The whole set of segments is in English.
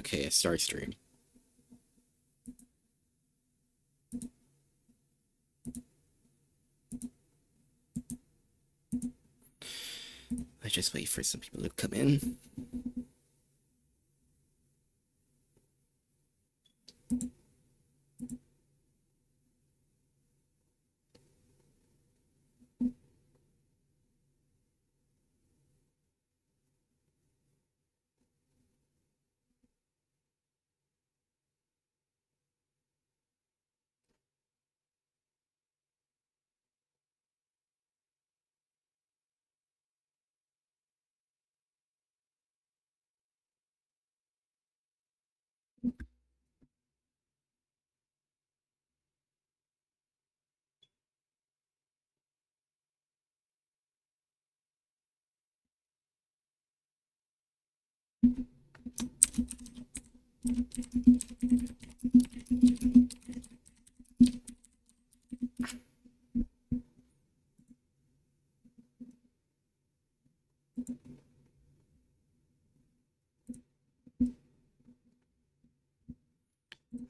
Okay, start stream. I just wait for some people to come in.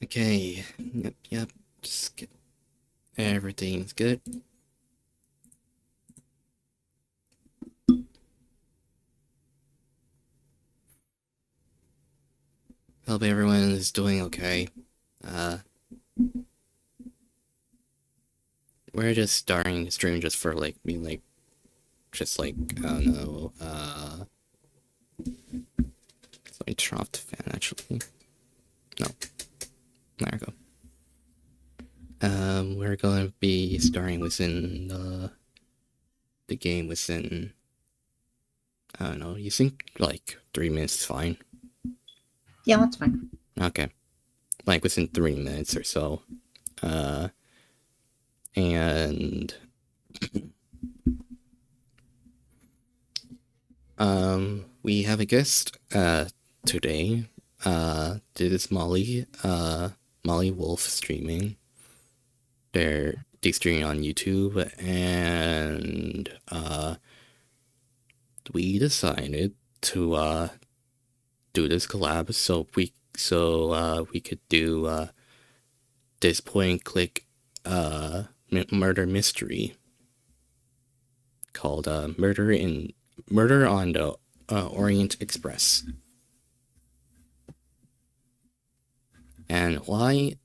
Okay, yep, just get everything's good. Hope everyone is doing okay. We're just starting the stream just for like me, like, just like, I don't know, let me turn off the fan actually. No, there we go. We're gonna be starting within the game within, I don't know, you think like 3 minutes is fine? Yeah, that's fine. Okay. Like within 3 minutes or so. And we have a guest today. This is Molly, Molly Wolf streaming. They streaming on YouTube, and we decided to do this collab so we could do this point and click murder mystery called Murder on the Orient Express. And why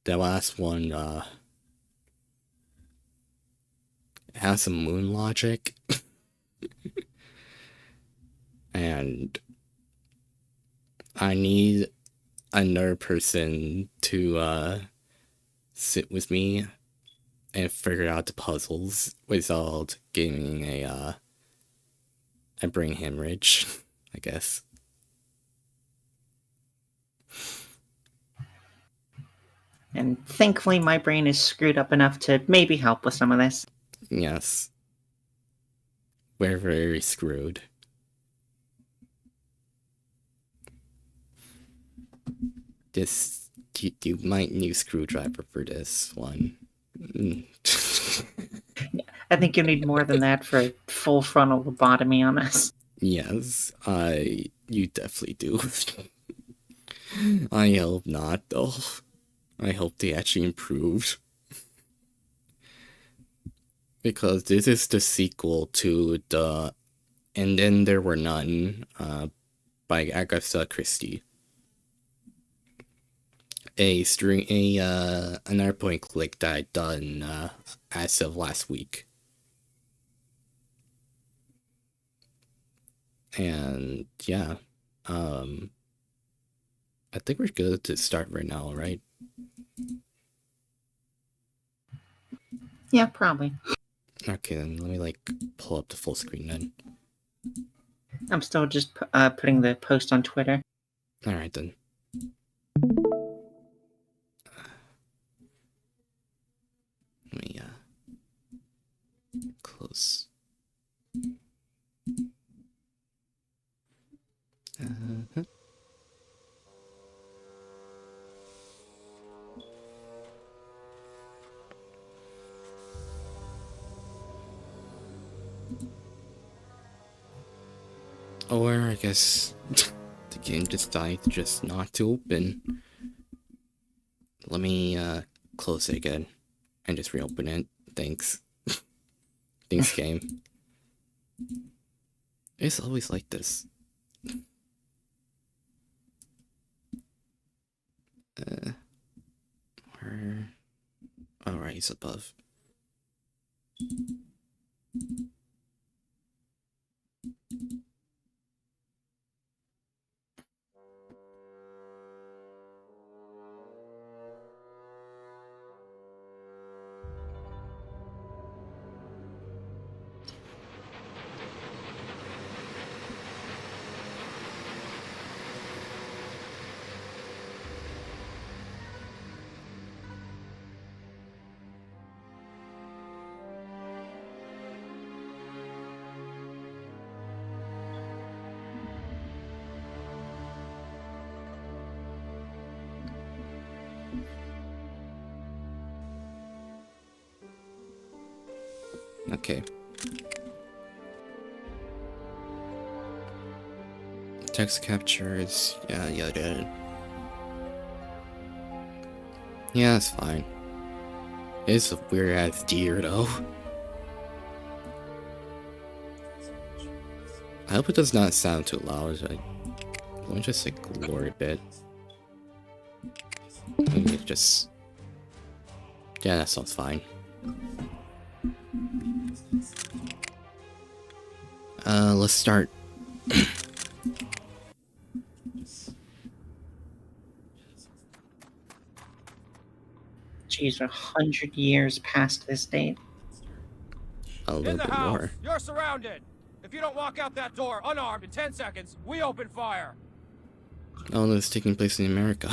the last one has some moon logic and I need another person to sit with me and figure out the puzzles without giving a brain hemorrhage, I guess. And thankfully, my brain is screwed up enough to maybe help with some of this. Yes. We're very screwed. This, you might need a screwdriver for this one. I think you need more than that for a full frontal lobotomy on us. Yes, you definitely do. I hope not, though. I hope they actually improved. Because this is the sequel to the And Then There Were None by Agatha Christie. Another point click that I done as of last week. And yeah, I think we're good to start right now, right? Yeah, probably. Okay, then let me like pull up the full screen then. I'm still just putting the post on Twitter. All right then. Let me close. Uh-huh. Or I guess the game decides just not to open. Let me close it again and just reopen it. Thanks. Thanks, game. It's always like this. Where? Alright, he's above. Okay. Text captures. Yeah. Yeah, it's fine. It's a weird ass deer though. I hope it does not sound too loud. Let me just like lower it a bit. Maybe it just. Yeah, that sounds fine. Let's start. Jeez, 100 years past this date. A little bit more. You're surrounded. If you don't walk out that door unarmed in 10 seconds, we open fire. Oh, no, it's taking place in America.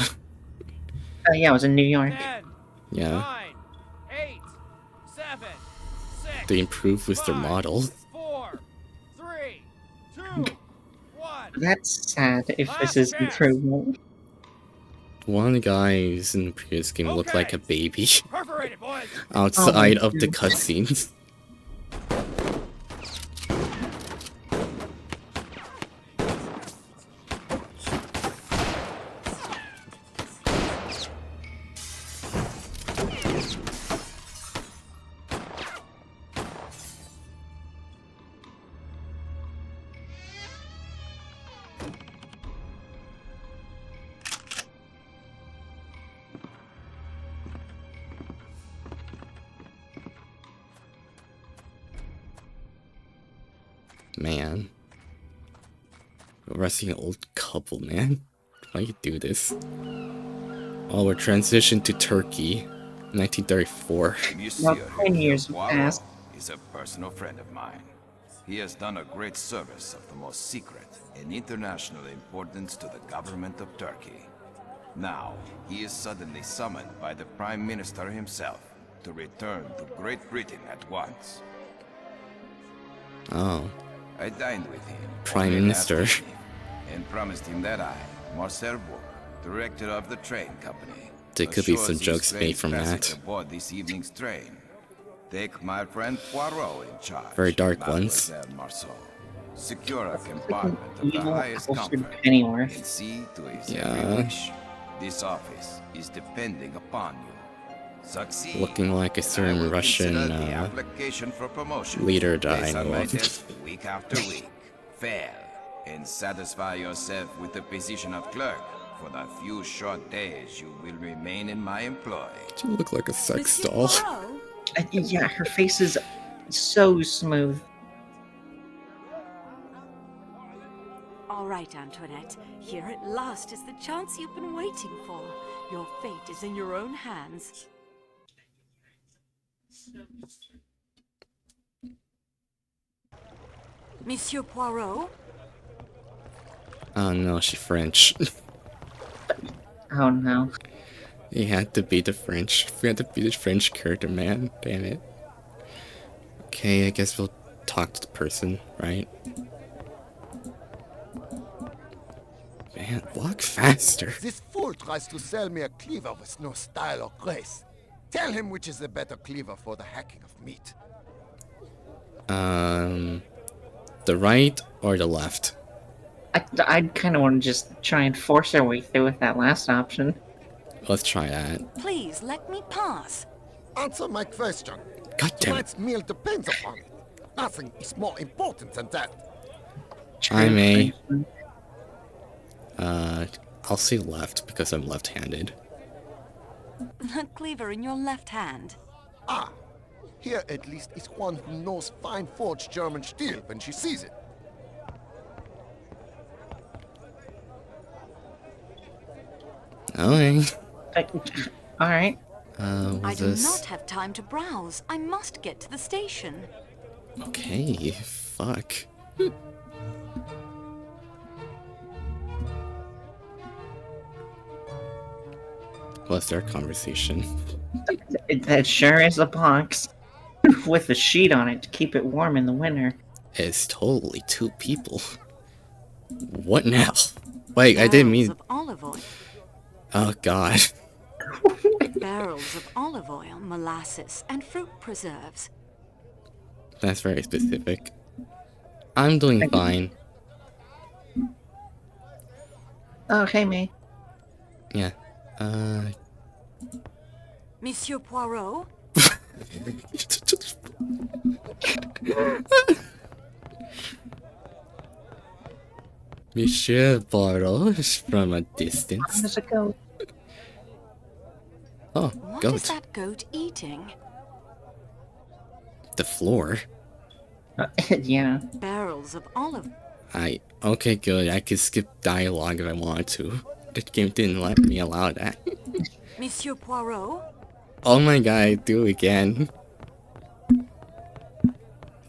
Yeah, it was in New York. 10, Yeah. 9, 8, 7, 6. They improved with their 5, model. 4, 3, 2, 1. That's sad if this is improvement. One of the guys in the previous game looked like a baby Perforated, boys. outside Oh, of the cutscenes. Man. Arresting an old couple, man. Why you do this? Oh, we're transitioned to Turkey. 1934. Well, 10 years have passed. Is a personal friend of mine. He has done a great service of the most secret and international importance to the government of Turkey. Now, he is suddenly summoned by the Prime Minister himself to return to Great Britain at once. Oh. I dined with him. Prime only Minister. last evening, and promised him that I, Marcel Bourg, director of the train company, There could be assures some each jokes strange made from passage that. aboard this evening's train. Take my friend Poirot in charge. Very dark ones. Mademoiselle Marceau. Secure a compartment of the Evil highest Alfred comfort Pennyworth. and see to his Yeah. every wish. This office is depending upon you. Succeed. Looking like a and I certain will Russian consider the application for promotion leader that I placed on know my of. desk week after week. Fail and satisfy yourself with the position of clerk for the few short days you will remain in my employ. She look like a sex Monsieur doll. Poirot? Yeah, her face is so smooth. All right, Antoinette. Here at last is the chance you've been waiting for. Your fate is in your own hands. Monsieur Poirot? Oh no, she's French. Oh no. He had to be the French. We had to be the French character, man. Damn it. Okay, I guess we'll talk to the person, right? Man, walk faster. This fool tries to sell me a cleaver with no style or grace. Tell him which is the better cleaver for the hacking of meat. The right or the left? I kind of want to just try and force our way through with that last option. Let's try that. Please let me pass. Answer my question. God damn it. Tonight's meal depends upon it. Nothing is more important than that. I may. I'll say left because I'm left-handed. The cleaver in your left hand. Ah, here at least is one who knows fine forged German steel when she sees it. Okay. Alright. I What's do this? not have time to browse. I must get to the station. Okay, fuck. What's their conversation? That sure is a box. With a sheet on it to keep it warm in the winter. It's totally two people. What now? Wait, I didn't Barrels mean. of olive oil. Oh god. Barrels of olive oil, molasses, and fruit preserves. That's very specific. I'm doing fine. Oh, hey, me. Yeah. Monsieur Poirot? Monsieur Boros from a How distance. does it go? Oh, What goat. is that goat eating? The floor. Yeah. Barrels of olive. Okay, good. I could skip dialogue if I wanted to. The game didn't let me allow that. Monsieur Poirot? Oh my god, do it again.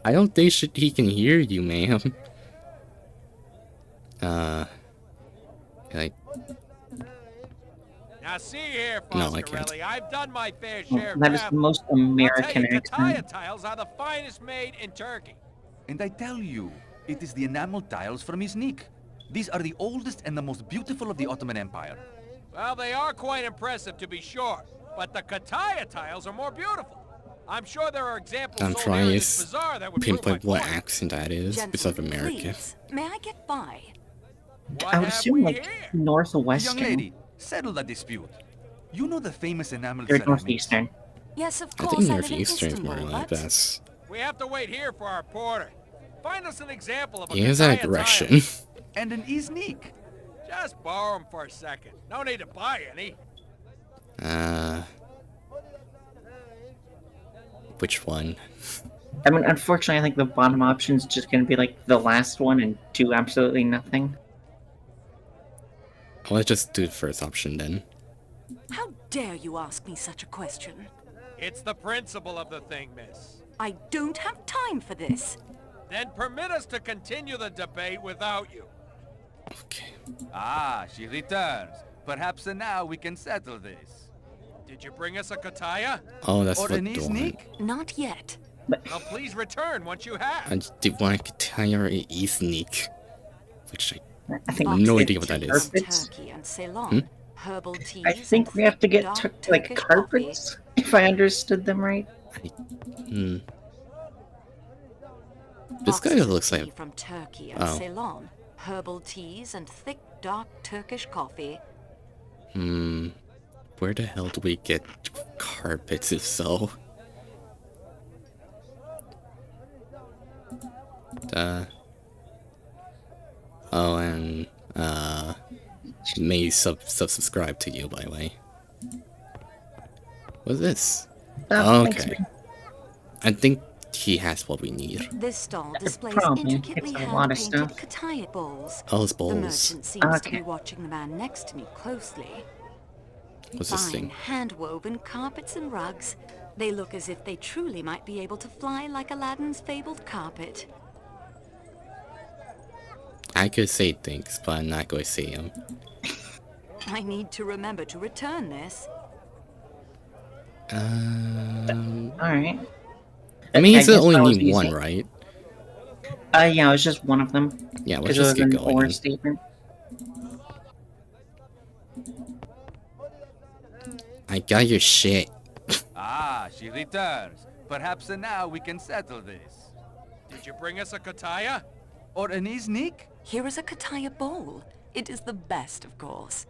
I don't think he can hear you, ma'am. Like, Now see here, No, I can't. Foscarelli, I've done my fair share of That is the traveling. most I'll tell American you, Kataya accent. tiles are the finest made in Turkey. And I tell you, it is the enamel tiles from Iznik. These are the oldest and the most beautiful of the Ottoman Empire. Well, they are quite impressive, to be sure, but the Kataya tiles are more beautiful. I'm sure there are examples I'm sold trying here to in this bazaar that would prove my pinpoint what point. accent that is, besides Gentlemen, American. please, may I get by? What I would have assume, we like, here? Young northwestern. lady, settle the dispute. You know the famous enamel Or ceramics? northeastern. Yes, of I course. think I live in Northeastern is more Istanbul, like but best. We have to wait here for our porter. Find us an example of a Here's Kataya aggression. tile. And an Iznik. Just borrow them for a second. No need to buy any. Which one? I mean, unfortunately, I think the bottom option is just going to be like the last one and do absolutely nothing. Let's just do the first option then. how dare you ask me such a question? It's the principle of the thing, miss. I don't have time for this. Then permit us to continue the debate without you. Okay. Ah, she returns. Perhaps now we can settle this. Did you bring us a Kataya? Oh, that's Or what an the one. Iznik? Not yet. Well, please return once you have. I did want to tell you e-sneak. Which I think have no it's idea what that is. From carpets. Turkey and Ceylon. Herbal teas. I think and we have to thick, get dark to, like Turkish carpets, if I understood them right. Hmm. Coffee. This guy Boxes of looks like tea from Turkey and Oh. Ceylon. Herbal teas and thick, dark Turkish coffee. where the hell do we get carpets if so? Oh, and may subscribe to you, by the way. What's this? Thanks, Okay. man. I think he has what we need. This stall displays probably. intricately It's a lot of hand-painted stuff. Kataya bowls. Oh, his The bowls. merchant seems to Okay. be watching the man next to me closely. What's this Fine thing? hand-woven carpets and rugs. They look as if they truly might be able to fly like Aladdin's fabled carpet. I could say things, but I'm not going to say them. I need to remember to return this. Alright. I mean, it's guess only that was need one, easy. right? Yeah, it was just one of them. Yeah, let's Because just it was get an going. or then. statement. I got your shit. Ah, she returns. Perhaps now we can settle this. Did you bring us a Kataya? Or an Iznik? Here is a Kataya bowl. It is the best, of course.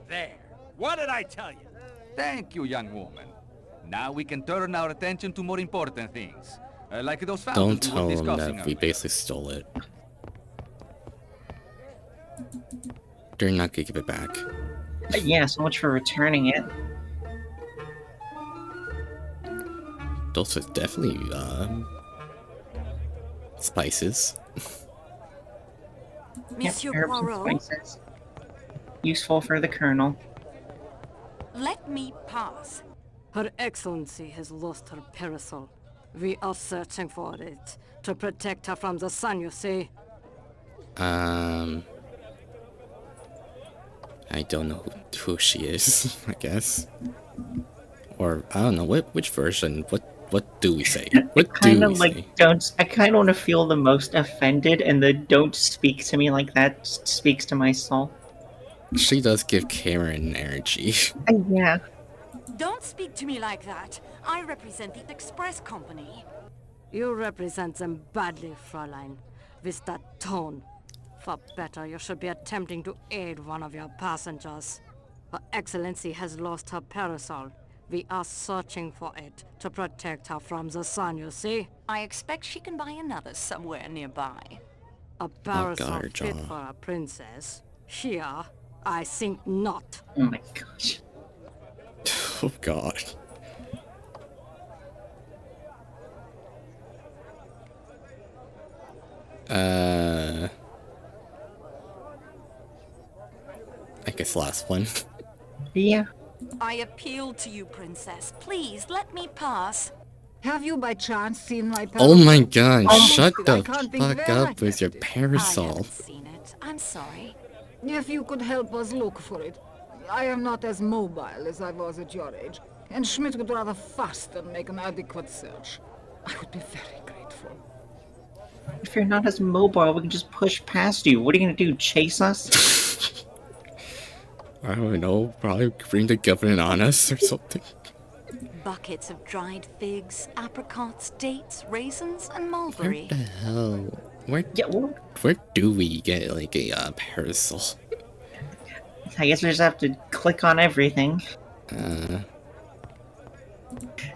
There. What did I tell you? Thank you, young woman. Now we can turn our attention to more important things. Like those Don't fountains we tell were him discussing that we earlier. basically stole it. They're not gonna give it back. Yeah, so much for returning it. Those are definitely, spices. Monsieur Yep, herbs and Poirot, spices. Useful for the colonel. let me pass. Her Excellency has lost her parasol. We are searching for it to protect her from the sun, you see. I don't know who she is, I guess. Or, I don't know, which version, what do we say? What do Kind we of like, say? don't. I kind of want to feel the most offended, and the don't speak to me like that speaks to my soul. She does give Karen energy. Yeah. Don't speak to me like that. I represent the Express Company. You represent them badly, Fräulein. With that tone. For better, you should be attempting to aid one of your passengers. Her Excellency has lost her parasol. We are searching for it to protect her from the sun, you see? I expect she can buy another somewhere nearby. A parasol her fit jaw. for a princess. Here, I think not. Oh my gosh. Oh god. I guess last one. Yeah. I appeal to you, Princess. Please, let me pass. Have you by chance seen my Oh my god, Oh, shut I the can't think fuck where I up with your kept it. I parasol. haven't seen it. I'm sorry. If you could help us look for it. I am not as mobile as I was at your age, and Schmidt would rather fast and make an adequate search. I would be very grateful. If you're not as mobile, we can just push past you. What are you gonna do? Chase us? I don't know, probably bring the government on us or something. Buckets of dried figs, apricots, dates, raisins, and Where mulberry. the hell? Where Yeah, well, do we get like a parasol? I guess we just have to click on everything.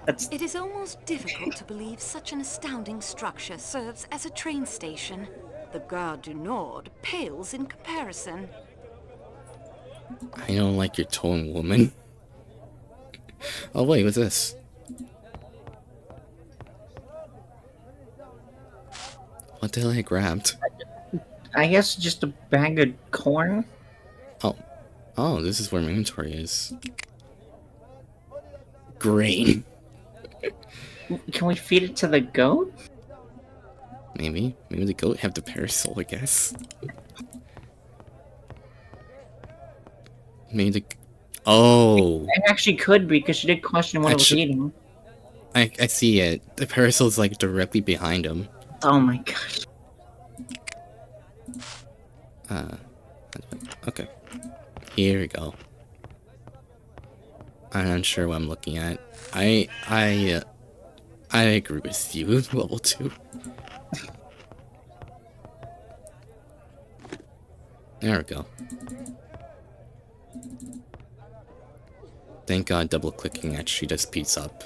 That's It is almost difficult to believe such an astounding structure serves as a train station. The Gare du Nord pales in comparison. I don't like your tone, woman. Oh wait, what's this? What the hell I grabbed? I guess just a bag of corn. Oh, this is where my inventory is. Grain. Can we feed it to the goat? Maybe the goat have the parasol, I guess. Maybe the... Oh! I actually could because she did question what it was eating. I see it. The parasol's like directly behind him. Oh my gosh. Okay. Here we go. I'm not sure what I'm looking at. I agree with you. Level 2. There we go. Thank God double clicking actually does speeds up.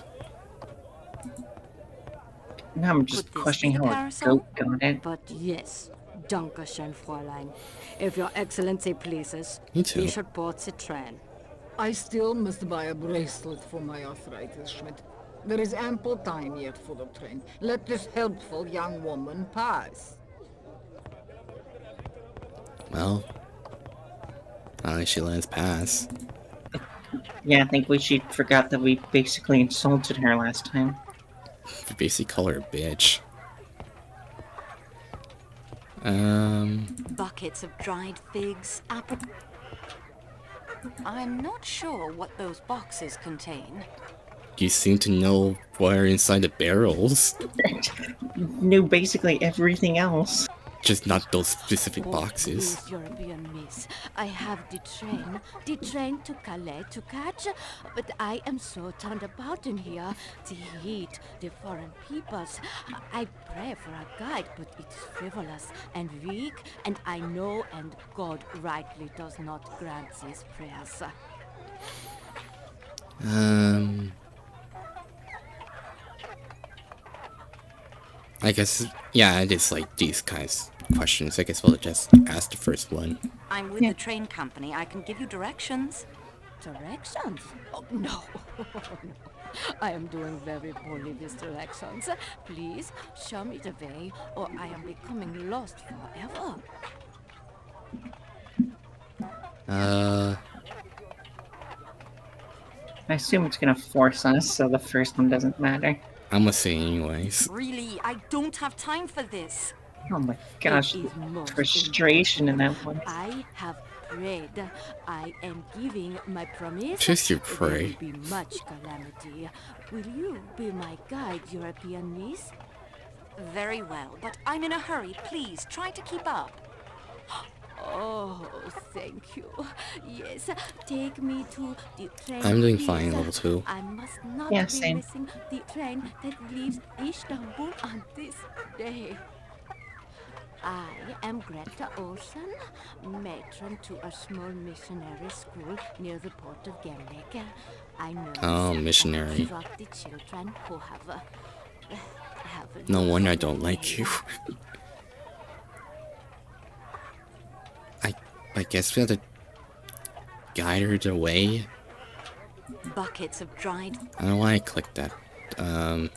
Now I'm just Could this questioning be the how a parasol? goat got it. But yes, Dankeschön, Fräulein. If your Excellency pleases, Me too. we should board the train. I still must buy a bracelet for my arthritis, Schmidt. There is ample time yet for the train. Let this helpful young woman pass. Well, at least she let us pass. Yeah, I think she forgot that we basically insulted her last time. We basically call her a bitch. Buckets of dried figs, apricots. I'm not sure what those boxes contain. You seem to know what are inside the barrels. Knew basically everything else. Just not those specific boxes. Please, European Miss. I have the train to Calais to catch, but I am so turned about in here. The heat, the foreign peoples. I pray for a guide, but it's frivolous and weak, and I know, and God rightly does not grant these prayers. I guess, yeah, it is like these kinds of questions. I guess we'll just ask the first one. I'm with the train company. I can give you directions. Directions? Oh, no. No. I am doing very poorly with directions. Please, show me the way, or I am becoming lost forever. I assume it's gonna force us, so the first one doesn't matter. I'm gonna say anyways. Really, I don't have time for this. Oh my gosh, It is most frustration in that important. one. I have prayed. I am giving my promise. Just you There pray. will be much calamity. Will you be my guide, European niece? Very well, but I'm in a hurry. Please, try to keep up. Oh, thank you. Yes, take me to the train. I'm doing please. fine, level 2. I must not Yeah, be same. missing the train that leaves Istanbul on this day. I am Greta Olsen, matron to a small missionary school near the port of Gemlik. I know Oh, missionary. instruct the children who have No lost wonder I their don't like way. you. I guess we have to guide her the way. Buckets of dried. I don't know why I clicked that. Can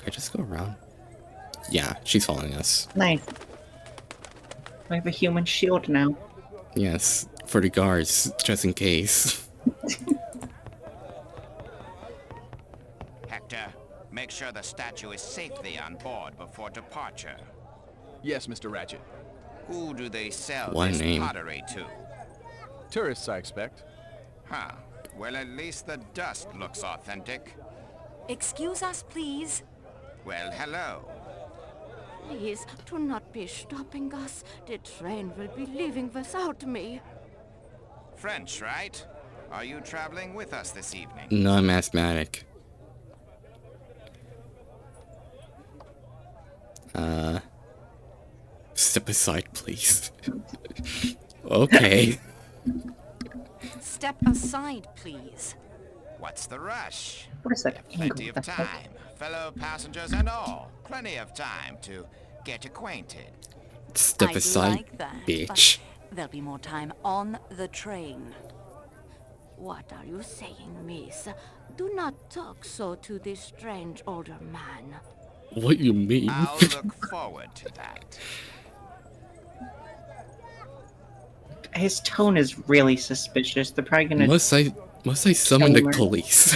I just go around? Yeah, she's following us. Nice. I have a human shield now. Yes, for the guards, just in case. Hector, make sure the statue is safely on board before departure. Yes, Mr. Ratchet. Who do they sell What this name? pottery to? Tourists, I expect. Huh. Well, at least the dust looks authentic. Excuse us, please. Well, hello. Please, do not be stopping us. The train will be leaving without me. French, right? Are you traveling with us this evening? No, I'm asthmatic. Step aside, please. Okay. Step aside, please. What's the rush? Where's that Plenty angle? of time. Fellow passengers and all. Plenty of time to get acquainted. Step I'd aside, like that, bitch. but there'll be more time on the train. What are you saying, miss? Do not talk so to this strange older man. What you mean? I'll look forward to that. His tone is really suspicious. They're probably gonna... Must I summon the Tamer. police?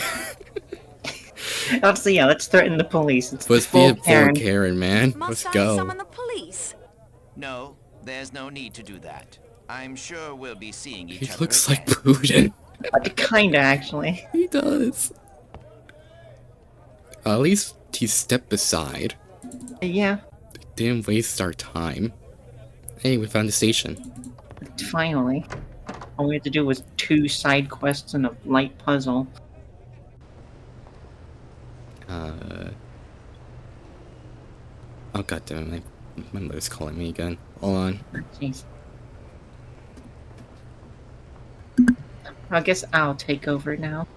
Obviously, yeah, let's threaten the police. It's Let's full be a Karen. Karen, man. Must Let's I go. summon the police? No, there's no need to do that. I'm sure we'll be seeing each He other looks again. like Putin. Kinda, actually. He does. At least he stepped aside. Yeah, Didn't waste our time. Hey, we found the station. finally. All we had to do was 2 side quests and a light puzzle. Oh goddamn! My mother's calling me again. Hold on. Jeez. I guess I'll take over now.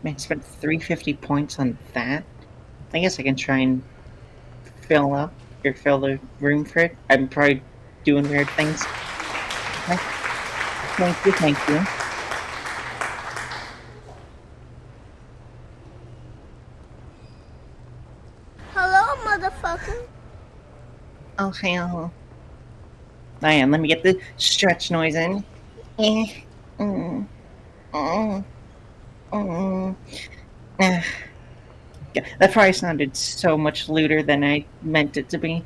Man, spent 350 points on that. I guess I can try and fill the room for it. I'm probably doing weird things. Okay. Thank you, thank you. Hello, motherfucker. Oh, hell. Diane, let me get the stretch noise in. Eh. Mm. Mm. Mm. Ah. Yeah, that probably sounded so much looter than I meant it to be.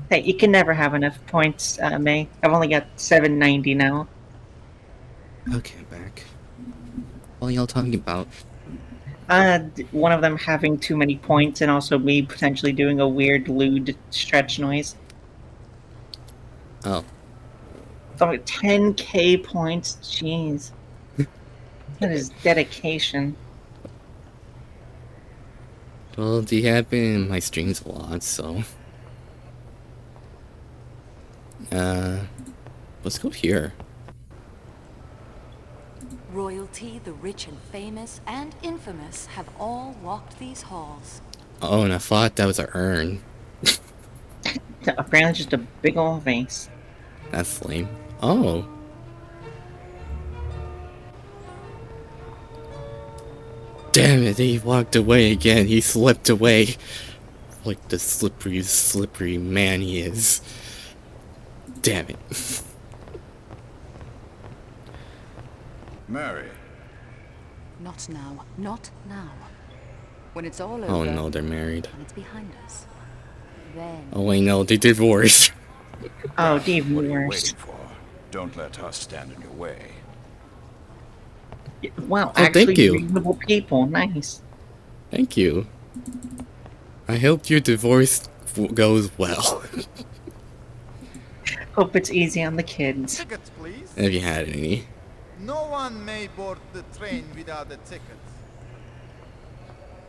Hey, you can never have enough points, May. I've only got 790 now. Okay, back. What are y'all talking about? One of them having too many points, and also me potentially doing a weird lewd stretch noise. Oh. So 10k points, jeez. That is dedication. Well, they have been in my streams a lot, so... let's go here. Royalty, the rich and famous, and infamous have all walked these halls. Oh, and I thought that was an urn. Apparently just a big old vase. That's lame. Oh. Damn it, he walked away again. He slipped away. Like the slippery man he is. Damn it. Mary. Not now. Not now. When it's all over... Oh no, they're married. And it's behind us. Then... Oh wait, no, they divorced. Oh, What are you divorce. waiting for? Don't let us stand in your way. Wow, Oh, actually thank you. reasonable people. Nice. Thank you. I hope your divorce goes well. Hope it's easy on the kids. Tickets, please. If you had any. No one may board the train without a ticket.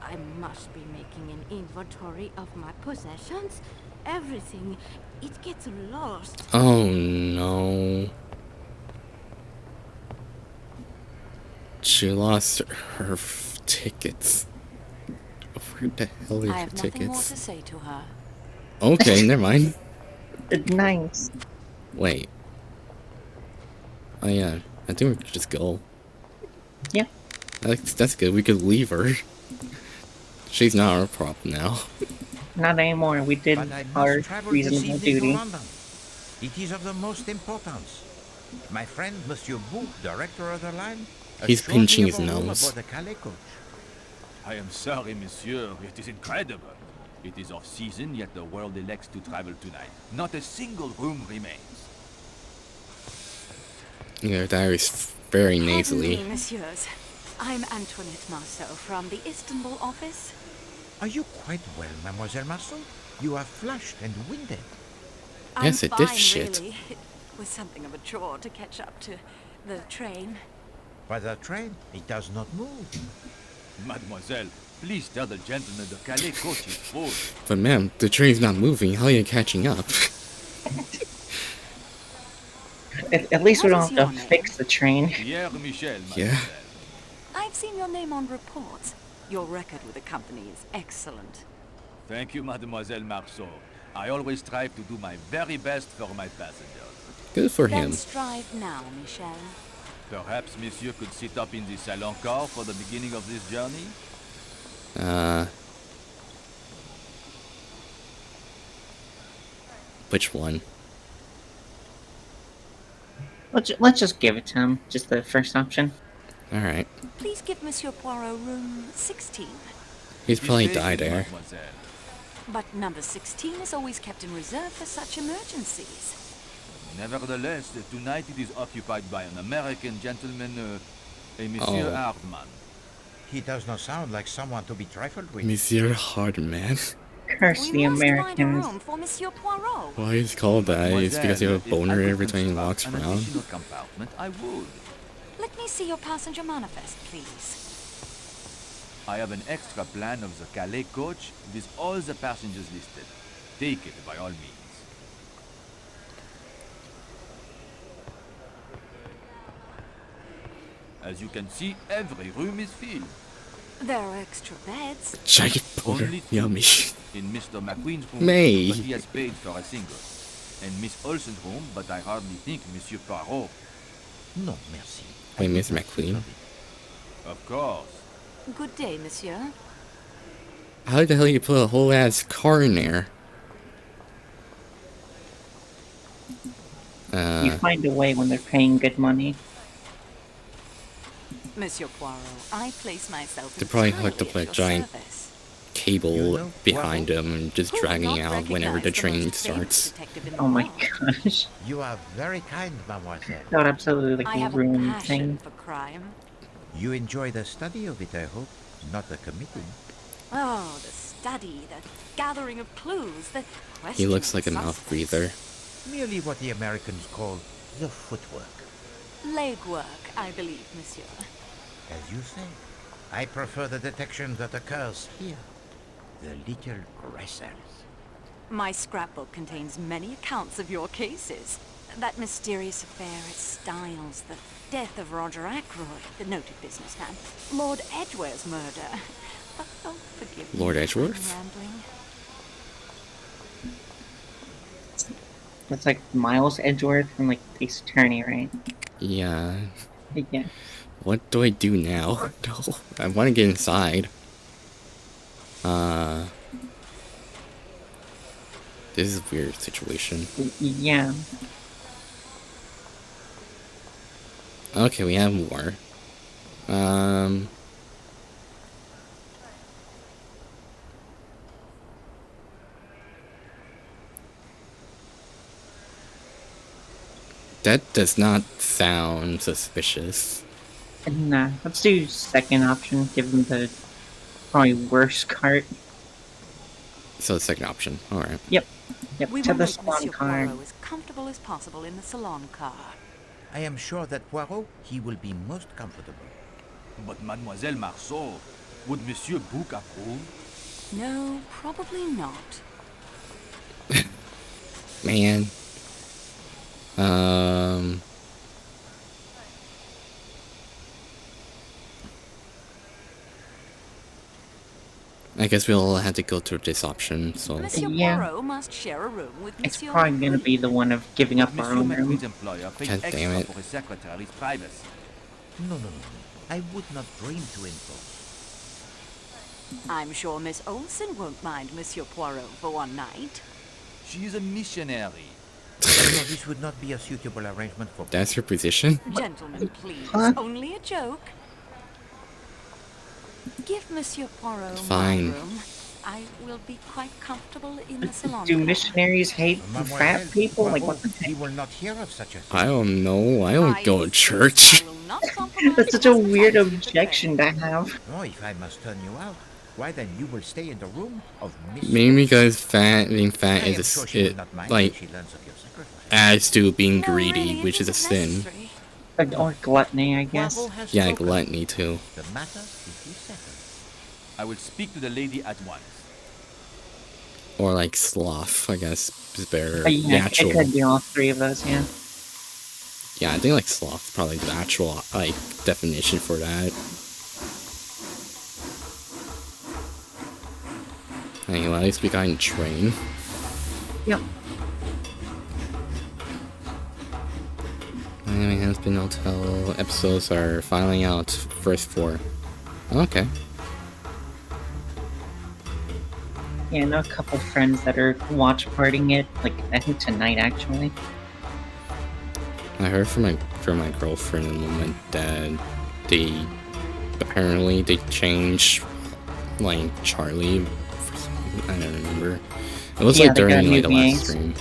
I must be making an inventory of my possessions. Everything. It gets lost. Oh no. She lost her tickets. Where the hell are I her have nothing more tickets? to say to her. Okay, never mind. Nice. Wait. Oh yeah, I think we could just go. Yeah. That's good. We could leave her. She's not our problem now. Not anymore. We did But I our must travel this reasonable evening duty. to London. It is of the most importance. My friend, Monsieur Bouc, director of the line, He's assured pinching me his of a room nose. aboard the Calais coach. I am sorry, monsieur. It is incredible. It is off-season, yet the world elects to travel tonight. Not a single room remains. Yeah, that is very nasally. Pardon me, messieurs. I'm Antoinette Marceau from the Istanbul office. Are you quite well, Mademoiselle Marceau? You are flushed and winded. Yes, I'm it did fine, shit. Really. It was something of a chore to catch up to the train. But the train, it does not move. Mademoiselle, please tell the gentleman the Calais coach is full. But ma'am, the train's not moving. How are you catching up? At least we What don't is have your to name? fix the train. Pierre Michel, Yeah. mademoiselle. I've seen your name on reports. Your record with the company is excellent. Thank you, Mademoiselle Marceau. I always strive to do my very best for my passengers. Good for Then him. strive now, Michel. Perhaps Monsieur could sit up in the salon car for the beginning of this journey? Which one? Let's just give it to him. Just the first option. Alright. Please give Monsieur Poirot room 16. He's probably Mistake, died there. mademoiselle. But number 16 is always kept in reserve for such emergencies. Nevertheless, tonight it is occupied by an American gentleman, a Monsieur Oh. Hardman. He does not sound like someone to be trifled with. Monsieur Hardman. Curse We the must find a Americans. room for Monsieur Poirot. Why is he called that? It's because you have a Mademoiselle, boner if I every could time he construct walks an around. additional compartment, I would. Let me see your passenger manifest, please. I have an extra plan of the Calais coach with all the passengers listed. Take it by all means. As you can see, every room is filled. There are extra beds. Giant boner. Only two. Yummy. In Mr. McQueen's room, May. but he has paid for a single. And Miss Olsen's room, but I hardly think Monsieur Poirot. No, merci. Wait, Miss McQueen? Of course. Good day, monsieur. How the hell you put a whole ass car in there? You find a way when they're paying good money. Monsieur Poirot, I place myself They probably hooked entirely up a at your giant service. cable behind him and just dragging out whenever the train starts. Oh my gosh. You are very kind, mademoiselle. That would absolutely like ruin the thing. For crime. You enjoy the study of it, I hope, not the committing. Oh, the study, the gathering of clues, the He looks like a mouth breather. Merely what the Americans call the footwork. legwork, I believe, monsieur. As you say, I prefer the detection that occurs here. The little wrestles. My scrapbook contains many accounts of your cases. That mysterious affair at Styles, the death of Roger Ackroyd, the noted businessman, Lord Edgeware's murder. Oh, forgive me. Lord Edgeworth? I'm rambling. That's like Miles Edgeworth from like Ace Attorney, right? Yeah. Yeah. What do I do now? No, I want to get inside. This is a weird situation. Yeah. Okay, we have more. That does not sound suspicious. Nah, let's do second option. Give them the probably worst cart. So the second option. All right. Yep. Yep. We To will the make salon Monsieur car. Poirot as comfortable as possible in the salon car. I am sure that Poirot, he will be most comfortable. But Mademoiselle Marceau, would Monsieur Bouc approve? No, probably not. Man. I guess we'll have to go through this option, so... Monsieur Poirot must share a room with It's Monsieur probably gonna be the one of giving up our Monsieur own room. Macquarin's employer pays God damn extra it. for his secretary's privacy. No. I would not dream to impose. I'm sure Miss Olsen won't mind Monsieur Poirot for one night. She is a missionary. No, this would not be a suitable arrangement for... That's your position? Gentlemen, please. Huh? Only a joke. Give Monsieur Poirot Fine. my room. I will be quite comfortable in the salon. Do missionaries hate fat people? Like what the He will not hear of such a thing. I don't know. I don't go to church. That's such a weird objection to have. Oh, if I must turn you out, why then you will stay in the room of Miss... Maybe because being fat I am is sure she will it not mind like when she learns of your sacrifice. adds to being greedy, which is a sin. Or gluttony, I guess. Poirot has Yeah, spoken. gluttony too. The matter is settled. I will speak to the lady at once. Or like sloth, I guess is better. But yeah, Natural. it could be all three of those, yeah. Yeah, I think like sloth probably the actual like definition for that. Anyway, at least we got in train. Yep. Miami has been hotel episodes are filing out first 4. Okay. Yeah, I know a couple friends that are watch partying it, like I think tonight actually. I heard from my girlfriend and my dad, apparently they changed like Charlie. I don't remember. It was like they got during like the new last gangs. stream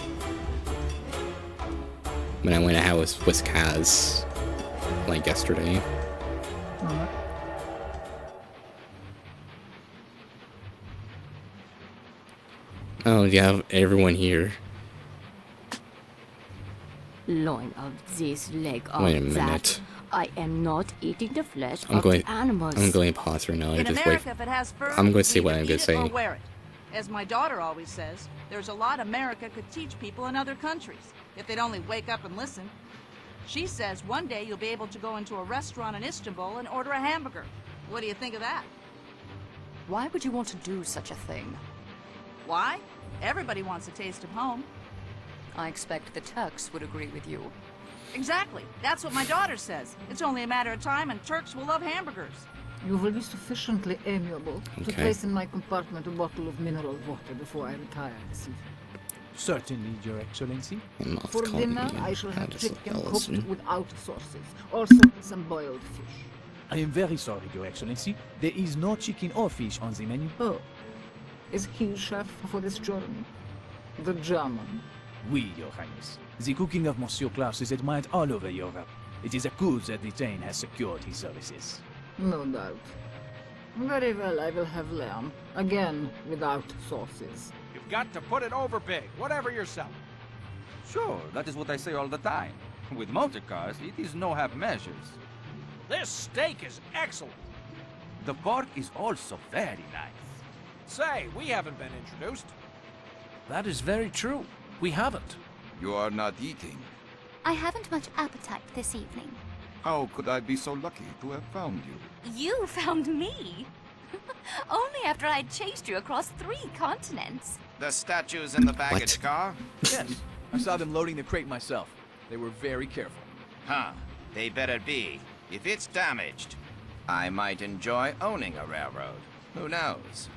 when I went out with Kaz like yesterday. Oh, you have everyone here. Loin of this, leg of Wait a that. minute. I am not eating the flesh I'm of going. the animals. I'm going to pause right now. In Just wait. America, if it has fur, I'm going to see you what either I'm going to eat it or say. wear it. As my daughter always says, there's a lot America could teach people in other countries if they'd only wake up and listen. She says one day you'll be able to go into a restaurant in Istanbul and order a hamburger. What do you think of that? Why would you want to do such a thing? Why? Everybody wants a taste of home. I expect the Turks would agree with you. Exactly. That's what my daughter says. It's only a matter of time and Turks will love hamburgers. You will be sufficiently amiable to Okay. place in my compartment a bottle of mineral water before I retire this evening. Certainly, Your Excellency. For dinner, I shall have Anderson chicken cooked Ellison. without sauces. Also, some boiled fish. I am very sorry, Your Excellency. There is no chicken or fish on the menu. Oh, Is he chef for this journey? The German? Oui, Your Highness. The cooking of Monsieur Klaus is admired all over Europe. It is a coup that the train has secured his services. No doubt. Very well, I will have lamb. Again, without sauces. You've got to put it over big, whatever you're selling. Sure, that is what I say all the time. With motor cars, it is no half measures. This steak is excellent. The pork is also very nice. Say, we haven't been introduced. That is very true. We haven't. You are not eating. I haven't much appetite this evening. How could I be so lucky to have found you? You found me? Only after I'd chased you across 3 continents. The statues in the baggage car? Yes, I saw them loading the crate myself. They were very careful. Huh. They better be. If it's damaged, I might enjoy owning a railroad. Who knows?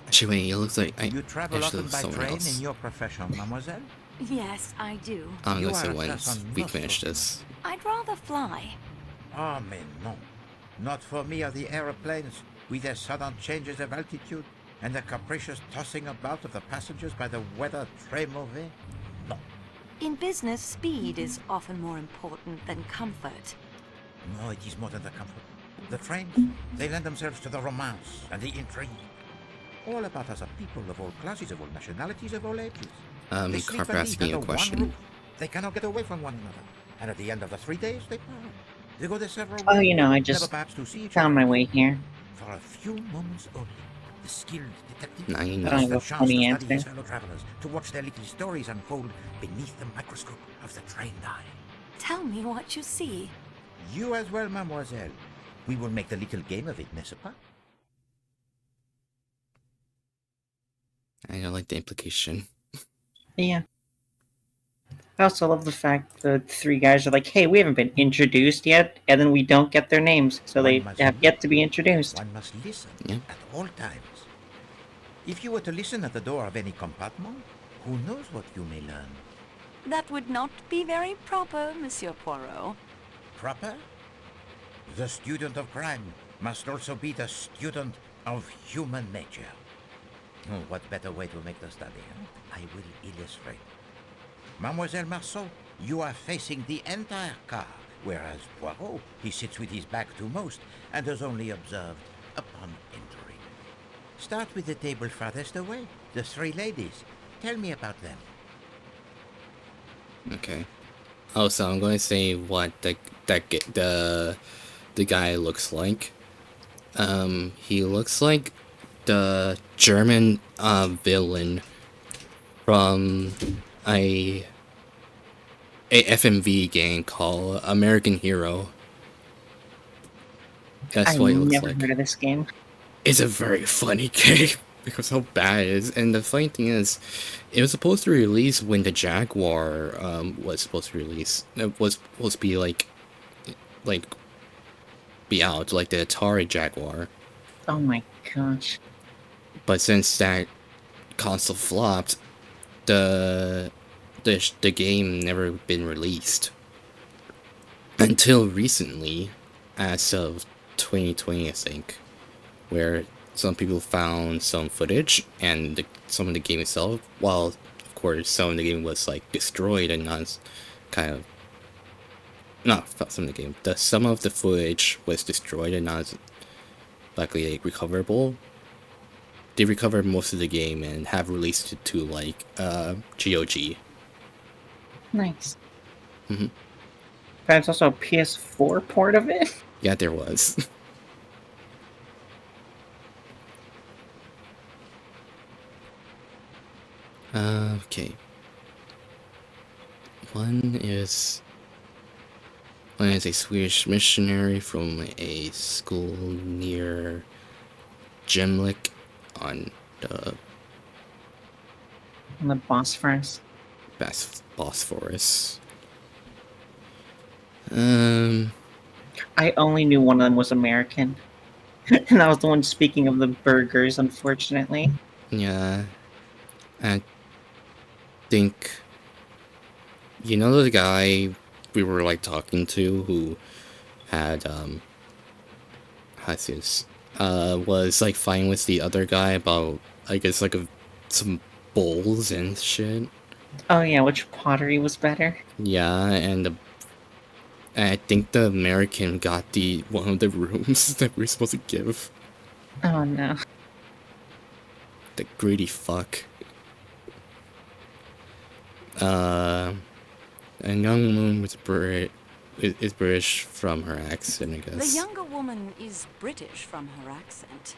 Actually, wait, it looks like You travel actually often by someone train else. in your profession, mademoiselle? Yes, I do. I'm You gonna say are a once person we not finish so- this. I'd rather fly. Ah, mais non. Not for me are the aeroplanes, with their sudden changes of altitude and the capricious tossing about of the passengers by the weather très mauvais. No. In business, speed is often more important than comfort. No, it is more than the comfort. The trains, they lend themselves to the romance and the intrigue. All about us are people of all classes, of all nationalities, of all ages. They sleep Carver and asked eat me a under one question. roof. They cannot get away from one another. And at the end of the 3 days, they part. They go their several Oh, ways, you know, I never just perhaps to see each found other my way here. for a few moments only. The skilled detective Now you I know. don't has have the a chance funny to study his answer. fellow travelers, to watch their little stories unfold beneath the microscope of the trained eye. Tell me what you see. You as well, mademoiselle. We will make the little game of it, n'est-ce pas? I don't like the implication. Yeah. I also love the fact the 3 guys are like, hey, we haven't been introduced yet, and then we don't get their names, so they have yet to be introduced. One must listen Yeah. at all times. If you were to listen at the door of any compartment, who knows what you may learn? That would not be very proper, Monsieur Poirot. Proper? The student of crime must also be the student of human nature. Oh, what better way to make the study, huh? I will illustrate. Mademoiselle Marceau, you are facing the entire car, whereas Poirot, he sits with his back to most and is only observed upon entering. Start with the table farthest away, the 3 ladies. Tell me about them. Okay. Oh, so I'm going to say what the guy looks like. He looks like the German villain from a FMV game called American Hero. That's I've what he looks never like. heard of this game. It's a very funny game because how bad it is. And the funny thing is, it was supposed to release when the Jaguar was supposed to release. It was supposed to be like be out, like the Atari Jaguar. Oh my gosh. But since that console flopped, the game never been released until recently, as of 2020, I think, where some people found some footage and some of the game itself. While of course some of the game was like destroyed and not kind of not some of the game. Some of the footage was destroyed and not likely like, recoverable. They recovered most of the game and have released it to like GOG. Nice. Mm-hmm. There's also a PS4 port of it. Yeah, there was. Okay. One is a Swedish missionary from a school near Gemlik on the Bosphorus. Bosphorus. I only knew one of them was American. And I was the one speaking of the burgers, unfortunately. Yeah. I think you know the guy we were like talking to who had was like fighting with the other guy about I guess like some bowls and shit. Oh yeah, which pottery was better? Yeah, and I think the American got one of the rooms that we're supposed to give. Oh no. The greedy fuck. A young woman is British from her accent, I The guess. younger woman is British from her accent.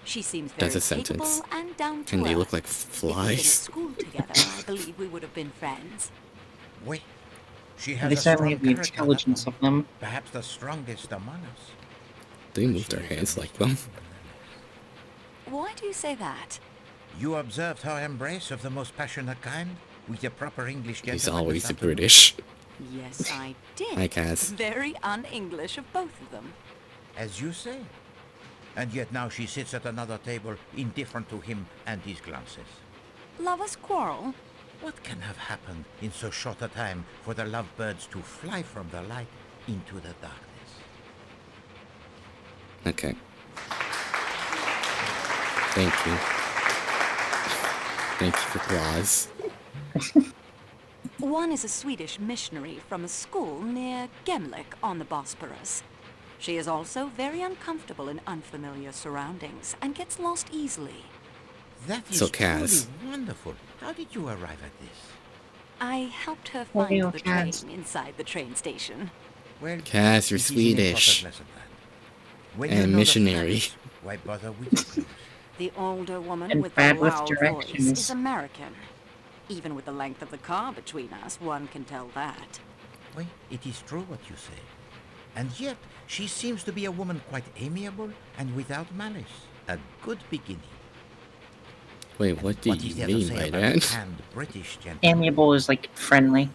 She seems That's very a sentence. capable and down to And they earth. look like If we'd been at flies. school together, I believe we would have been friends. Wait, she They has a certainly strong have the character, that intelligence woman. of them. Perhaps the strongest among us. They move their hands like them. Why do you say that? You observed her embrace of the most passionate kind with the proper English He's gentleman always this the afternoon? British. Yes, I did. Hi, Cass. Very un-English of both of them. As you say. And yet now she sits at another table, indifferent to him and his glances. Lovers quarrel? What can have happened in so short a time for the lovebirds to fly from the light into the darkness? Okay. Thank you. Thank you for applause. One is a Swedish missionary from a school near Gemlik on the Bosporus. She is also very uncomfortable in unfamiliar surroundings and gets lost easily. That is So, Cass. truly wonderful. How did you arrive at this? I helped her Oh, find you the can't. train inside the train station. Well, Cass, you're it is an Swedish. important lesson learned. When And you know the missionary. facts, why bother with the clues? The older woman And with the bad with loud voice directions. is American. Even with the length of the car between us, one can tell that. Well, it is true what you say. And yet, she seems to be a woman quite amiable and without malice. A good beginning. Wait, what do What is you there to mean say by about a that? canned British gentleman? Amiable is like friendly.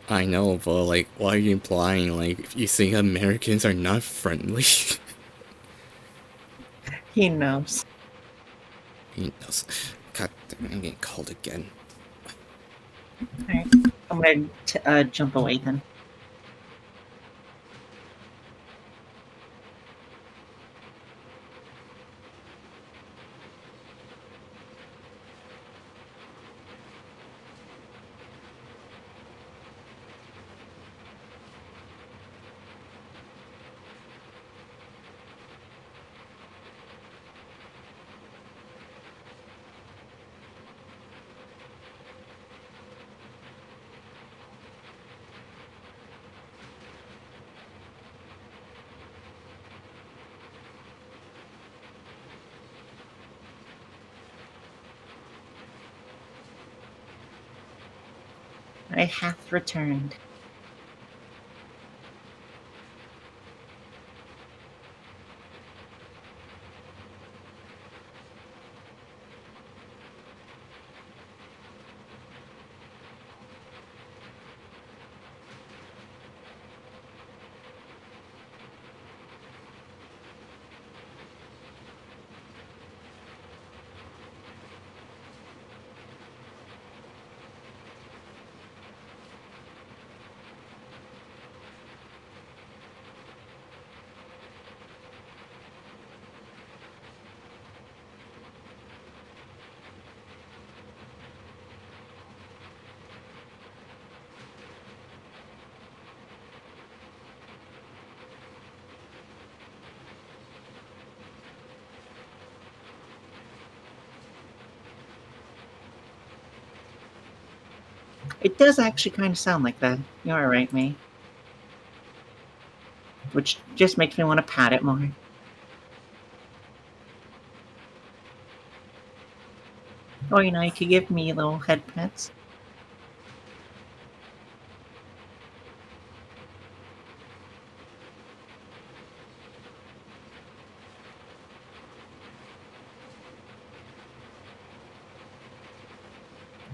I know, but like, why are you implying like you think Americans are not friendly? He knows. He knows. God damn, I'm getting called again. Alright. I'm gonna jump away then. I have returned. It does actually kind of sound like that. You're alright, May. Which just makes me want to pat it more. Or, you know, you could give me little head pets.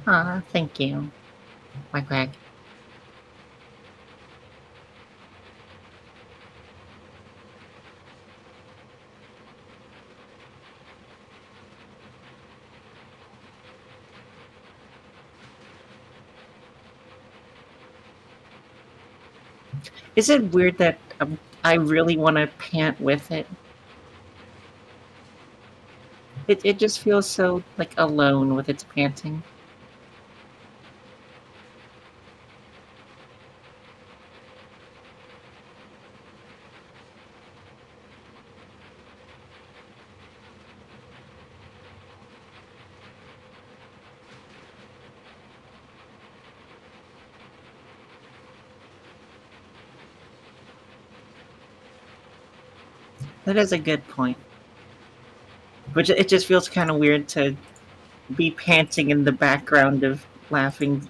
Ah, thank you. Quack quack. Is it weird that I really want to pant with it? It just feels so, like, alone with its panting. That is a good point. But it just feels kind of weird to be panting in the background of laughing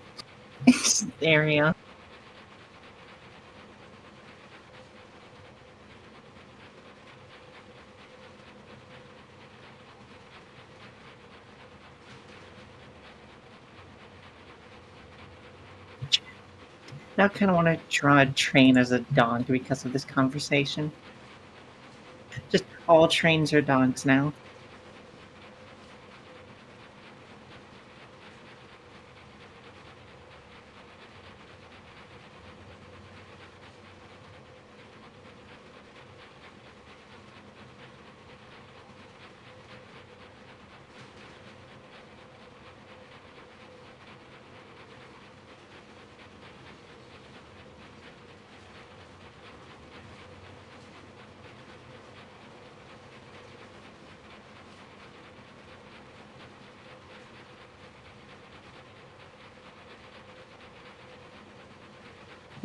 area. Now I kind of want to draw a train as a dog because of this conversation. Just all trains are dogs now.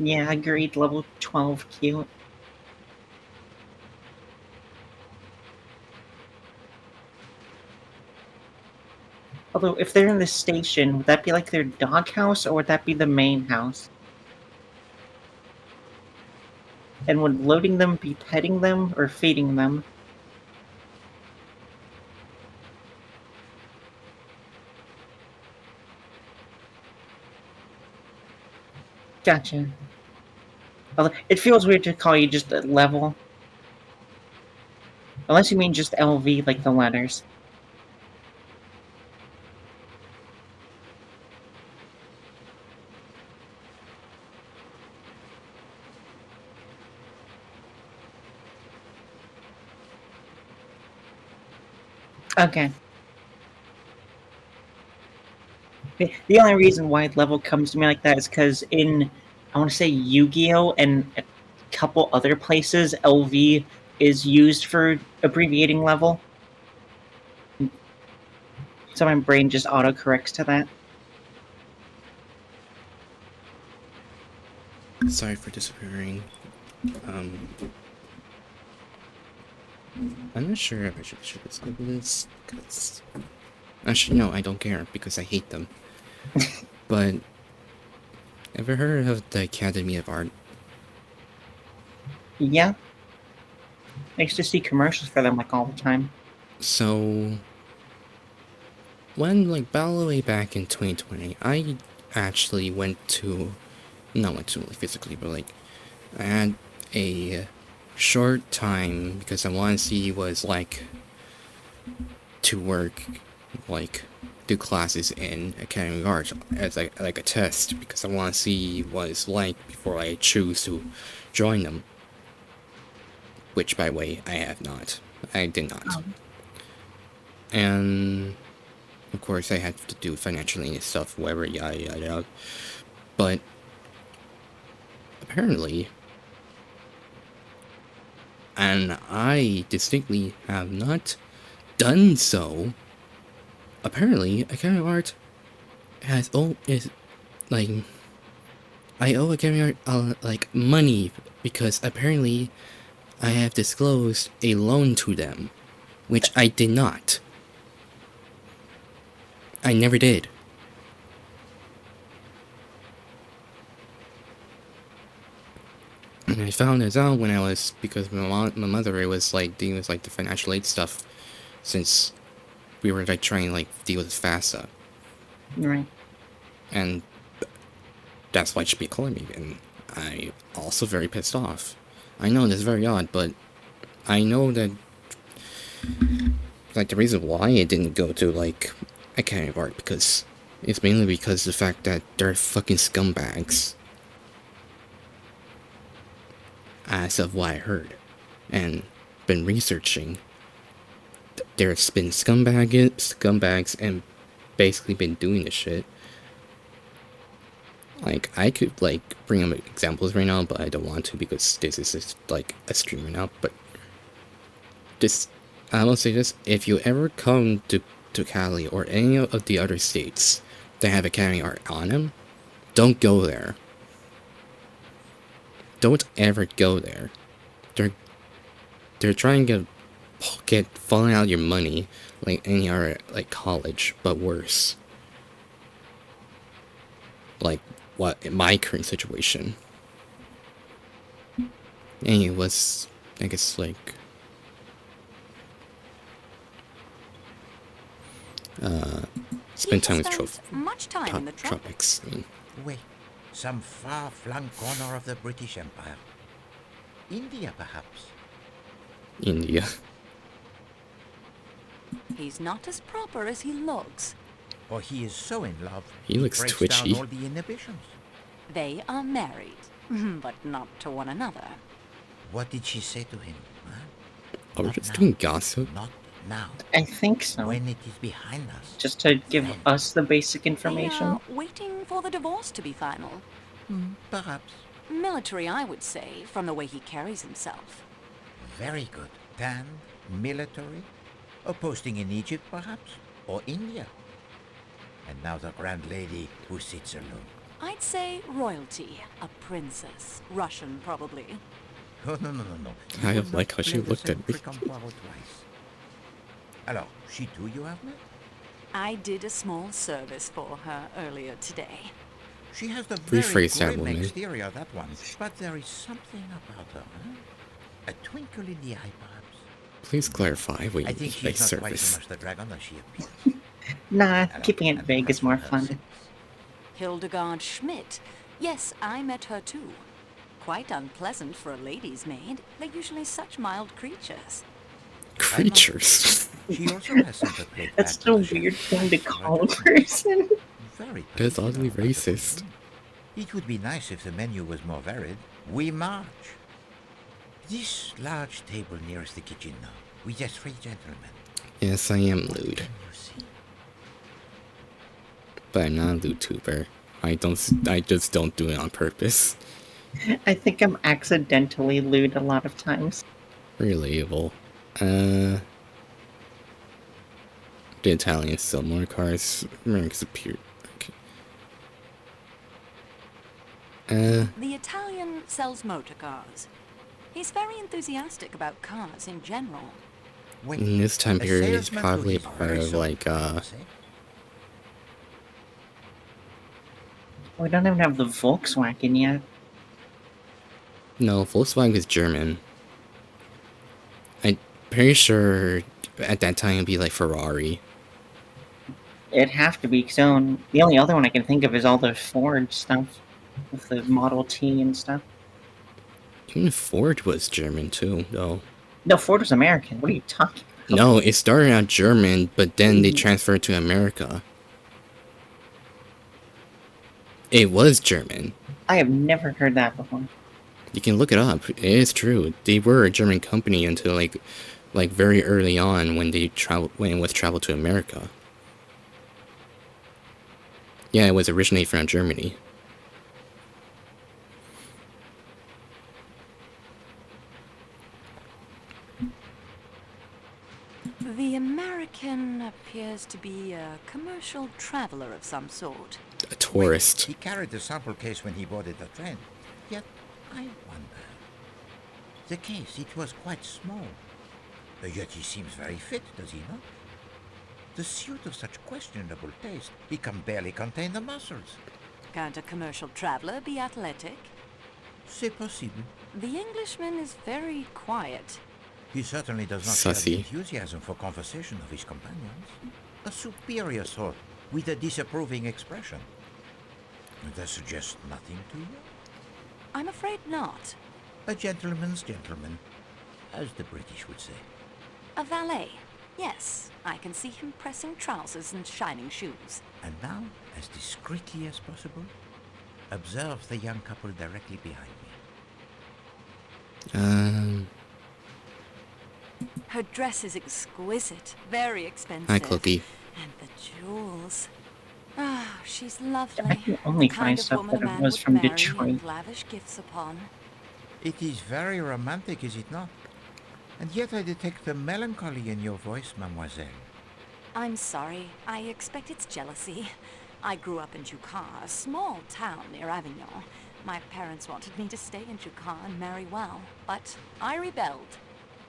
Yeah, agreed. Level 12 cute. Although, if they're in the station, would that be like their doghouse, or would that be the main house? And would loading them be petting them or feeding them? Gotcha. Although, it feels weird to call you just a level. Unless you mean just LV, like the letters. Okay. The only reason why level comes to me like that is because in, I want to say, Yu-Gi-Oh! And a couple other places, LV is used for abbreviating level. So my brain just autocorrects to that. Sorry for disappearing. I'm not sure if I should skip this, because... Actually, no, I don't care, because I hate them. But... Ever heard of the Academy of Art? Yeah. I used to see commercials for them, like, all the time. So... When, like, all the way back in 2020, I actually went to... Not went to, like, physically, but, like... I had a short time, because I wanted to see what it's like to work, like, do classes in Academy of Arts as like a test, because I want to see what it's like before I choose to join them. Which, by the way, I have not. I did not. Oh. And, of course, I had to do financially and stuff, whatever, yada yada yada. But, apparently, and I distinctly have not done so, apparently, Academy of Art has like, I owe Academy of Art like money, because apparently I have disclosed a loan to them, which I did not. I never did. And I found this out when I was, because my mother was like dealing with like the financial aid stuff, since we were like trying to like deal with FAFSA. Right. And that's why she be calling me, and I'm also very pissed off. I know this is very odd, but I know that like the reason why it didn't go to like Academy of Art, because it's mainly because of the fact that they're fucking scumbags. As of what I heard and been researching, there's been scumbags and basically been doing this shit. Like, I could, like, bring up examples right now, but I don't want to because this is just, like, a stream right now. But just, I will say this, if you ever come to Cali or any of the other states that have Academy art on them, don't go there. Don't ever go there. They're trying to get falling out your money like any other, like, college, but worse. Like what in my current situation. And it was, I guess, like spend time with much time in the tropics. I mean. Wait, some far-flung corner of the British Empire. India, perhaps. India. He's not as proper as he looks. Or he is so in love, he looks breaks twitchy. down all the inhibitions. They are married, but not to one another. What did she say to him? Huh? Oh, we're just doing gossip? Not now. I think so. When it is behind us. Just to give us the basic information. They are waiting for the divorce to be final. Perhaps. Military, I would say, from the way he carries himself. Very good. Tan, military, or posting in Egypt, perhaps, or India. And now the grand lady who sits alone. I'd say royalty, a princess, Russian probably. Oh, no. I like how she looked at me. Alors, she too you have met? I did a small service for her earlier today. She has the Rephrase very that, grim woman. exterior, that one. But there is something about her, huh? A twinkle in the eye, perhaps. Please clarify what I you think mean by she's not quite so service. much the dragon as she appears. Nah, keeping it vague is more fun. Hildegard Schmidt. Yes, I met her too. Quite unpleasant for a lady's maid. They're usually such mild creatures. Creatures. She also has sympathy. That's a weird thing to call a person. Very That's oddly racist. It would be nice if the menu was more varied. We march. This large table nearest the kitchen now, with the three gentlemen. Yes, I am lewd. But I'm not a lewd tuber. I just don't do it on purpose. I think I'm accidentally lewd a lot of times. Relatable. The Italians sell more cars. Americans appear. Okay. The Italian sells motor cars. He's very enthusiastic about cars in general. In this time period, it's probably a part of, like, We don't even have the Volkswagen yet. No, Volkswagen is German. I'm pretty sure at that time it'd be like Ferrari. It'd have to be, because the only other one I can think of is all the Ford stuff. With the Model T and stuff. Even Ford was German too, though. No, Ford was American. What are you talking about? No, it started out German, but then they transferred to America. It was German. I have never heard that before. You can look it up. It is true. They were a German company until like very early on when it was traveled to America. Yeah, it was originated from Germany. The American appears to be a commercial traveler of some sort. A tourist. He carried the sample case when he boarded the train. Yet, I wonder. The case, it was quite small. Yet he seems very fit, does he not? The suit of such questionable taste, he can barely contain the muscles. Can't a commercial traveler be athletic? C'est possible. The Englishman is very quiet. He certainly does not share the enthusiasm for conversation of his companions. A superior sort, with a disapproving expression. That suggests nothing to you? I'm afraid not. A gentleman's gentleman, as the British would say. A valet. Yes, I can see him pressing trousers and shining shoes. And now, as discreetly as possible, observe the young couple directly behind me. Her dress is exquisite, very expensive. Hi, Cookie. And the jewels. Ah, she's lovely. I can only The find kind of stuff woman a that man was would from marry Detroit. and lavish gifts upon. It is very romantic, is it not? And yet I detect the melancholy in your voice, mademoiselle. I'm sorry. I expect it's jealousy. I grew up in Jucar, a small town near Avignon. My parents wanted me to stay in Jucar and marry well, but I rebelled.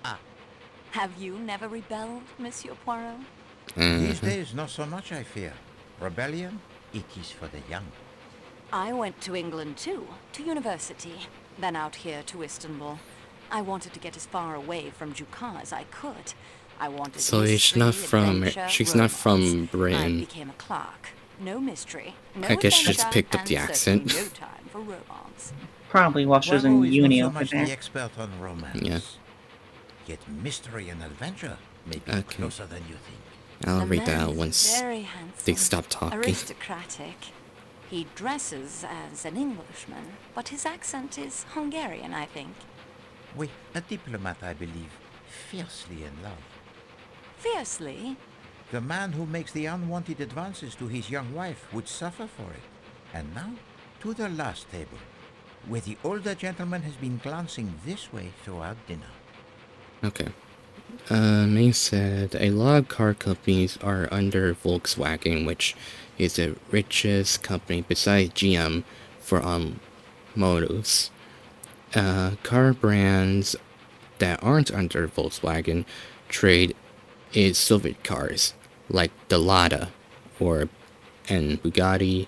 Ah. Have you never rebelled, Monsieur Poirot? These days, not so much, I fear. Rebellion, it is for the young. I went to England too, to university, then out here to Istanbul. I wanted to get as far away from Jucar as I could. I wanted So history, she's not from. adventure, She's romance. not from I Britain. became a clerk. No mystery, no I guess she just adventure, picked up the and accent. certainly no time for romance. Probably while she was in Poirot is uni not so over much there. the expert on romance. Yeah. Yet mystery and adventure may be Okay. closer than you think. I'll The read that man out is once very handsome, they stop talking. aristocratic. He dresses as an Englishman, but his accent is Hungarian, I think. Oui, a diplomat, I believe, fiercely in love. Fiercely? The man who makes the unwanted advances to his young wife would suffer for it. And now, to the last table, where the older gentleman has been glancing this way throughout dinner. Okay. May said a lot of car companies are under Volkswagen, which is the richest company besides GM for motives. Car brands that aren't under Volkswagen trade in Soviet cars like the Lada and Bugatti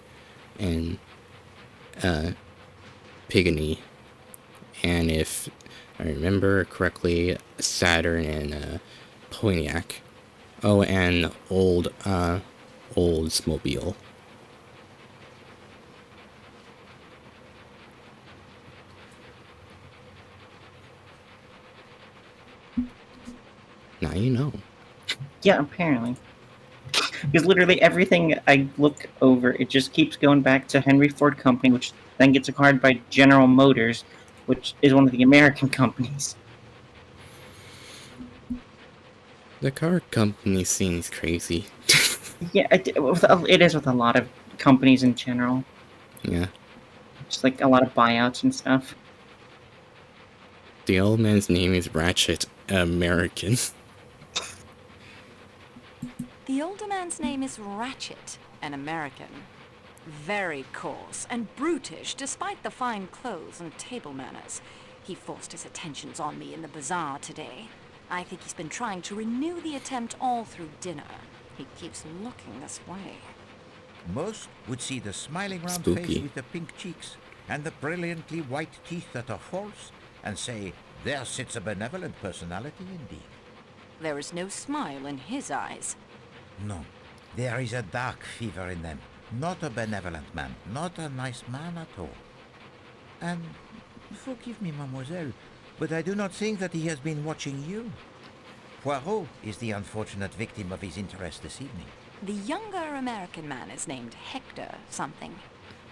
and Pagani, and if I remember correctly, Saturn and Pontiac. Oh, and Oldsmobile. Now you know. Yeah, apparently. Because literally everything I look over, it just keeps going back to Henry Ford Company, which then gets acquired by General Motors, which is one of the American companies. The car company seems crazy. Yeah, it is with a lot of companies in general. Yeah. Just like a lot of buyouts and stuff. The old man's name is Ratchet, American. The older man's name is Ratchet, an American. Very coarse and brutish, despite the fine clothes and table manners. He forced his attentions on me in the bazaar today. I think he's been trying to renew the attempt all through dinner. He keeps looking this way. Most would see the smiling round Spooky. face with the pink cheeks and the brilliantly white teeth that are false and say, there sits a benevolent personality indeed. There is no smile in his eyes. No, there is a dark fever in them. Not a benevolent man, not a nice man at all. And forgive me, mademoiselle, but I do not think that he has been watching you. Poirot is the unfortunate victim of his interest this evening. The younger American man is named Hector something.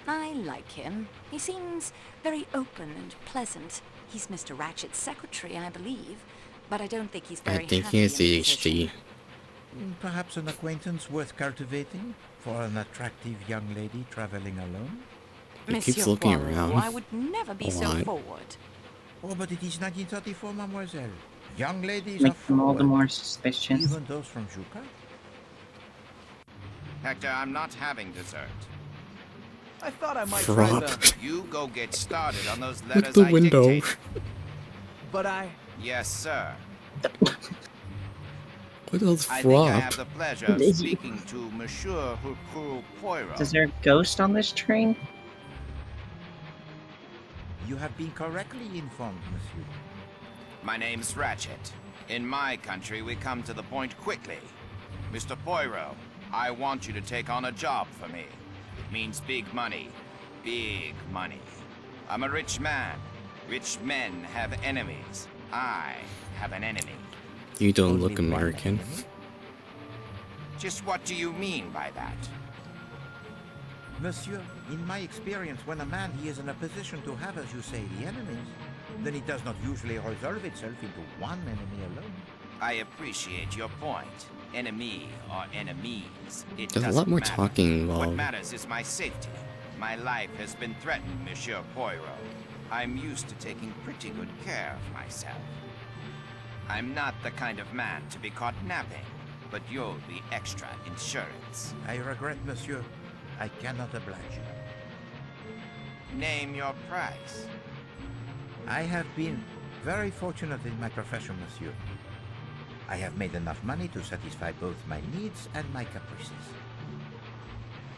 I like him. He seems very open and pleasant. He's Mr. Ratchet's secretary, I believe, but I don't think he's very I think happy he has in his position. ADHD. Perhaps an acquaintance worth cultivating for an attractive young lady traveling alone? He keeps Monsieur looking Poirot, around I would never be a so lot. forward. Oh, but it is 1934, mademoiselle. Young ladies Make are them all the forward, more suspicious. even those from Juka. Hector, I'm not having dessert. I thought I might Frog. try the... You go get started on those Look letters the I window. dictated. But I... Yes, sir. What else I think I have frog? the pleasure of speaking to Monsieur Hercule Poirot. Is there a ghost on this train? You have been correctly informed, monsieur. My name's Ratchet. In my country, we come to the point quickly. Mr. Poirot, I want you to take on a job for me. It means big money. Big money. I'm a rich man. Rich men have enemies. I have an enemy. You don't Only look one American. enemy? Just what do you mean by that? Monsieur, in my experience, when a man he is in a position to have, as you say, the enemies, then it does not usually resolve itself into one enemy alone. I appreciate your point. Enemy or enemies, it There's a doesn't lot more matter. talking What while... matters is my safety. My life has been threatened, Monsieur Poirot. I'm used to taking pretty good care of myself. I'm not the kind of man to be caught napping, but you'll be extra insurance. I regret, monsieur. I cannot oblige you. Name your price. I have been very fortunate in my profession, monsieur. I have made enough money to satisfy both my needs and my caprices.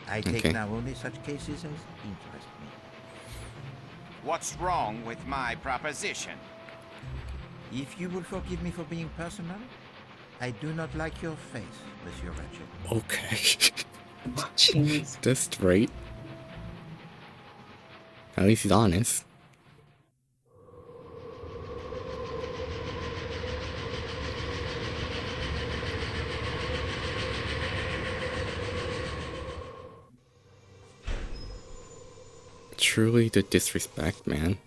I take now only such cases as interest me. What's wrong with my proposition? If you will forgive me for being personal, I do not like your face, Monsieur Ratchet. Okay. Jeez. Just right. At least he's honest. Truly the disrespect, man.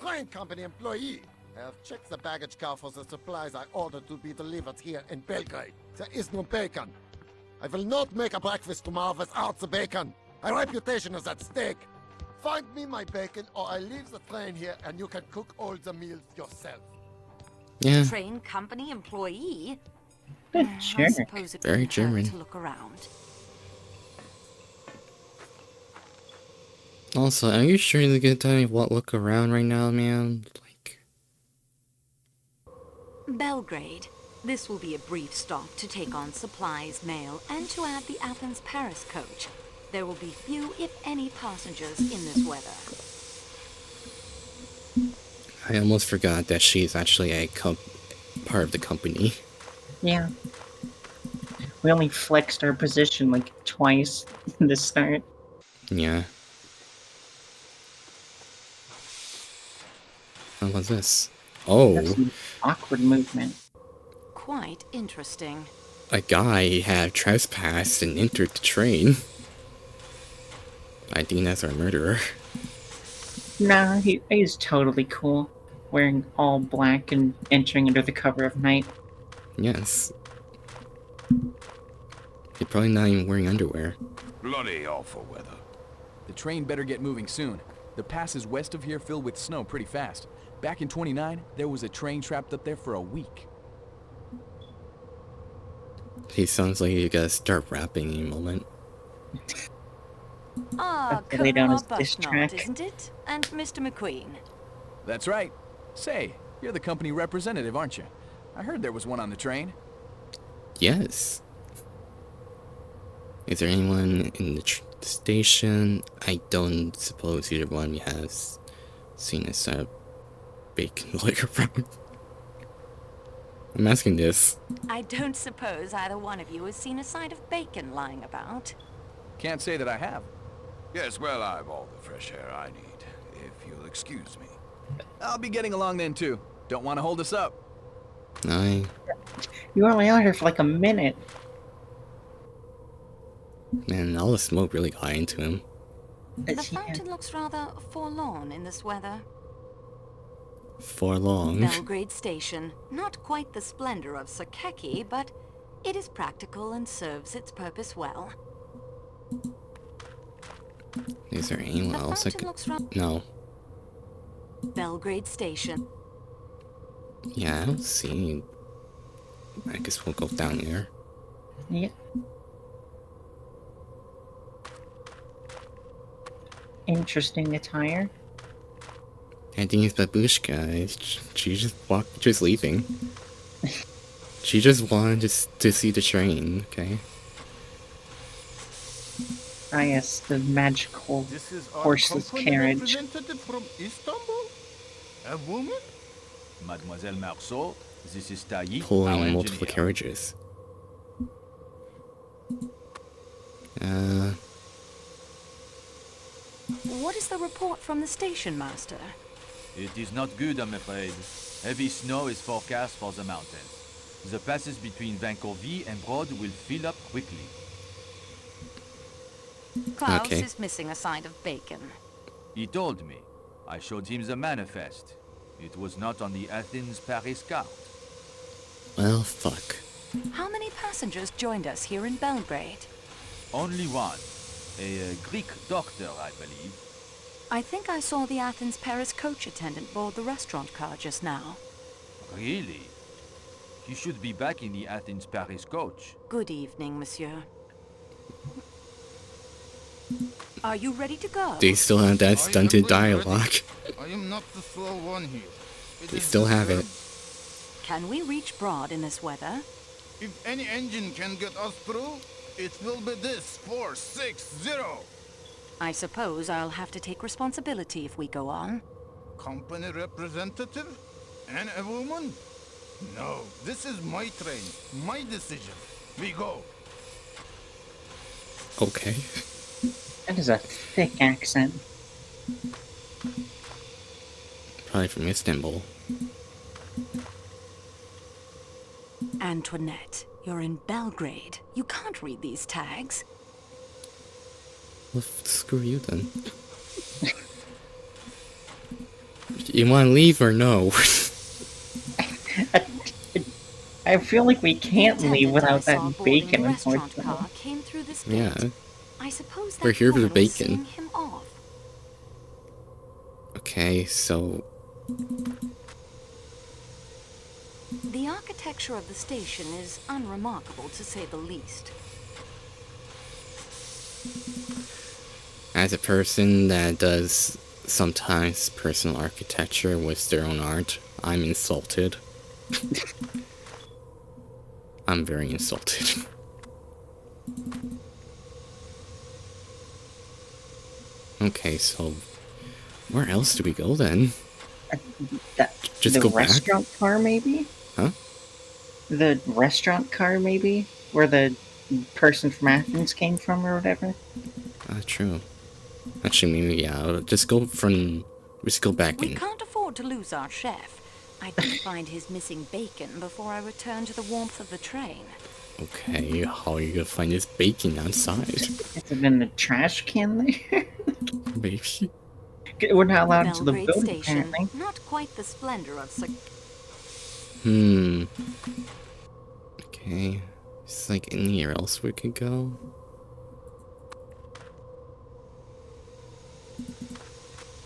Train company employee. I have checked the baggage car for the supplies I ordered to be delivered here in Belgrade. There is no bacon. I will not make a breakfast tomorrow without the bacon. My reputation is at stake. Find me my bacon or I leave the train here and you can cook all the meals yourself. Yeah. Train company employee? Sure. I suppose it Very wouldn't hurt German. to look around. Also, are you sure you're gonna tell me what look around right now, man? Like... Belgrade. This will be a brief stop to take on supplies, mail, and to add the Athens-Paris coach. There will be few, if any, passengers in this weather. I almost forgot that she's actually a part of the company. Yeah. We only flexed our position like twice in the start. Yeah. What was this? Oh. That's an awkward movement. Quite interesting. A guy had trespassed and entered the train. I think that's our murderer. Nah, he's totally cool. Wearing all black and entering under the cover of night. Yes. He's probably not even wearing underwear. Bloody awful weather. The train better get moving soon. The passes west of here fill with snow pretty fast. Back in 29, there was a train trapped up there for a week. He sounds like you gotta start rapping any moment. Ah, Okay, lay down his Colonel diss Arbuthnot, track. isn't it? And Mr. McQueen. That's right. Say, you're the company representative, aren't you? I heard there was one on the train. Yes. Is there anyone in the station? I don't suppose either one has seen a set of bacon lying around. I'm asking this. I don't suppose either one of you has seen a side of bacon lying about. Can't say that I have. Yes, well, I've all the fresh air I need, if you'll excuse me. I'll be getting along then too. Don't want to hold us up. I... You were only out here for like a minute. Man, all the smoke really got into him. The fountain looks rather forlorn in this weather. For long. Belgrade Station. Not quite the splendor of Sakeki, but it is practical and serves its purpose well. Is there anyone else I fountain could... looks No. Belgrade Station. Yeah, I don't see... I guess we'll go down there. Yep. Interesting attire. I think it's Babushka. She just leaving. She just wanted to see the train, okay? Ah yes, the magical This is our horseless company carriage. representative from Istanbul? A woman? Mademoiselle Marceau, this is Tailly, our Pulling multiple engineer. carriages. What is the report from the station master? It is not good, I'm afraid. Heavy snow is forecast for the mountains. The passes between Vancouver and Broad will fill up quickly. Klaus Okay. is missing a side of bacon. He told me. I showed him the manifest. It was not on the Athens-Paris cart. Well, fuck. How many passengers joined us here in Belgrade? Only one. A Greek doctor, I believe. I think I saw the Athens-Paris coach attendant board the restaurant car just now. Really? He should be back in the Athens-Paris coach. Good evening, monsieur. Are you ready to go? They still have that stunted dialogue. I am not the slow one here. They still have it. Can we reach Broad in this weather? If any engine can get us through, it will be this 460. I suppose I'll have to take responsibility if we go on. Company representative? And a woman? No, this is my train, my decision. We go. Okay. That is a thick accent. Probably from Istanbul. Antoinette, you're in Belgrade. You can't read these tags. Well, screw you then. You want to leave or no? I feel like we can't leave without that bacon, unfortunately. Yeah. I suppose We're here for the woman was bacon. seeing him off. Okay, so... The architecture of the station is unremarkable, to say the least. As a person that does sometimes personal architecture with their own art, I'm insulted. I'm very insulted. Okay, so where else do we go then? Just the go back? restaurant car, maybe? Huh? The restaurant car, maybe? Where the person from Athens came from or whatever? True. Actually, maybe, yeah, I'll just go back We in. can't afford to lose our chef. I did find his missing bacon before I returned to the warmth of the train. Okay, how are you gonna find this bacon outside? Is it in the trash can there? Maybe. We're not allowed into the Belgrade building, Station, apparently. not quite the splendor of Okay. Is like anywhere else we could go?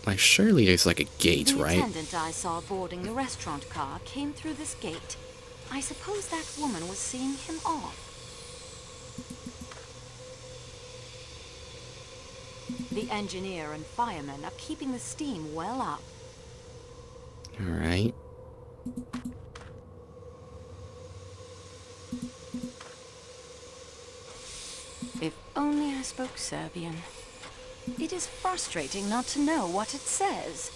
Like, surely there's like a gate, The right? attendant I saw boarding the restaurant car came through this gate. I suppose that woman was seeing him off. The engineer and firemen are keeping the steam well up. Alright. If only I spoke Serbian. It is frustrating not to know what it says.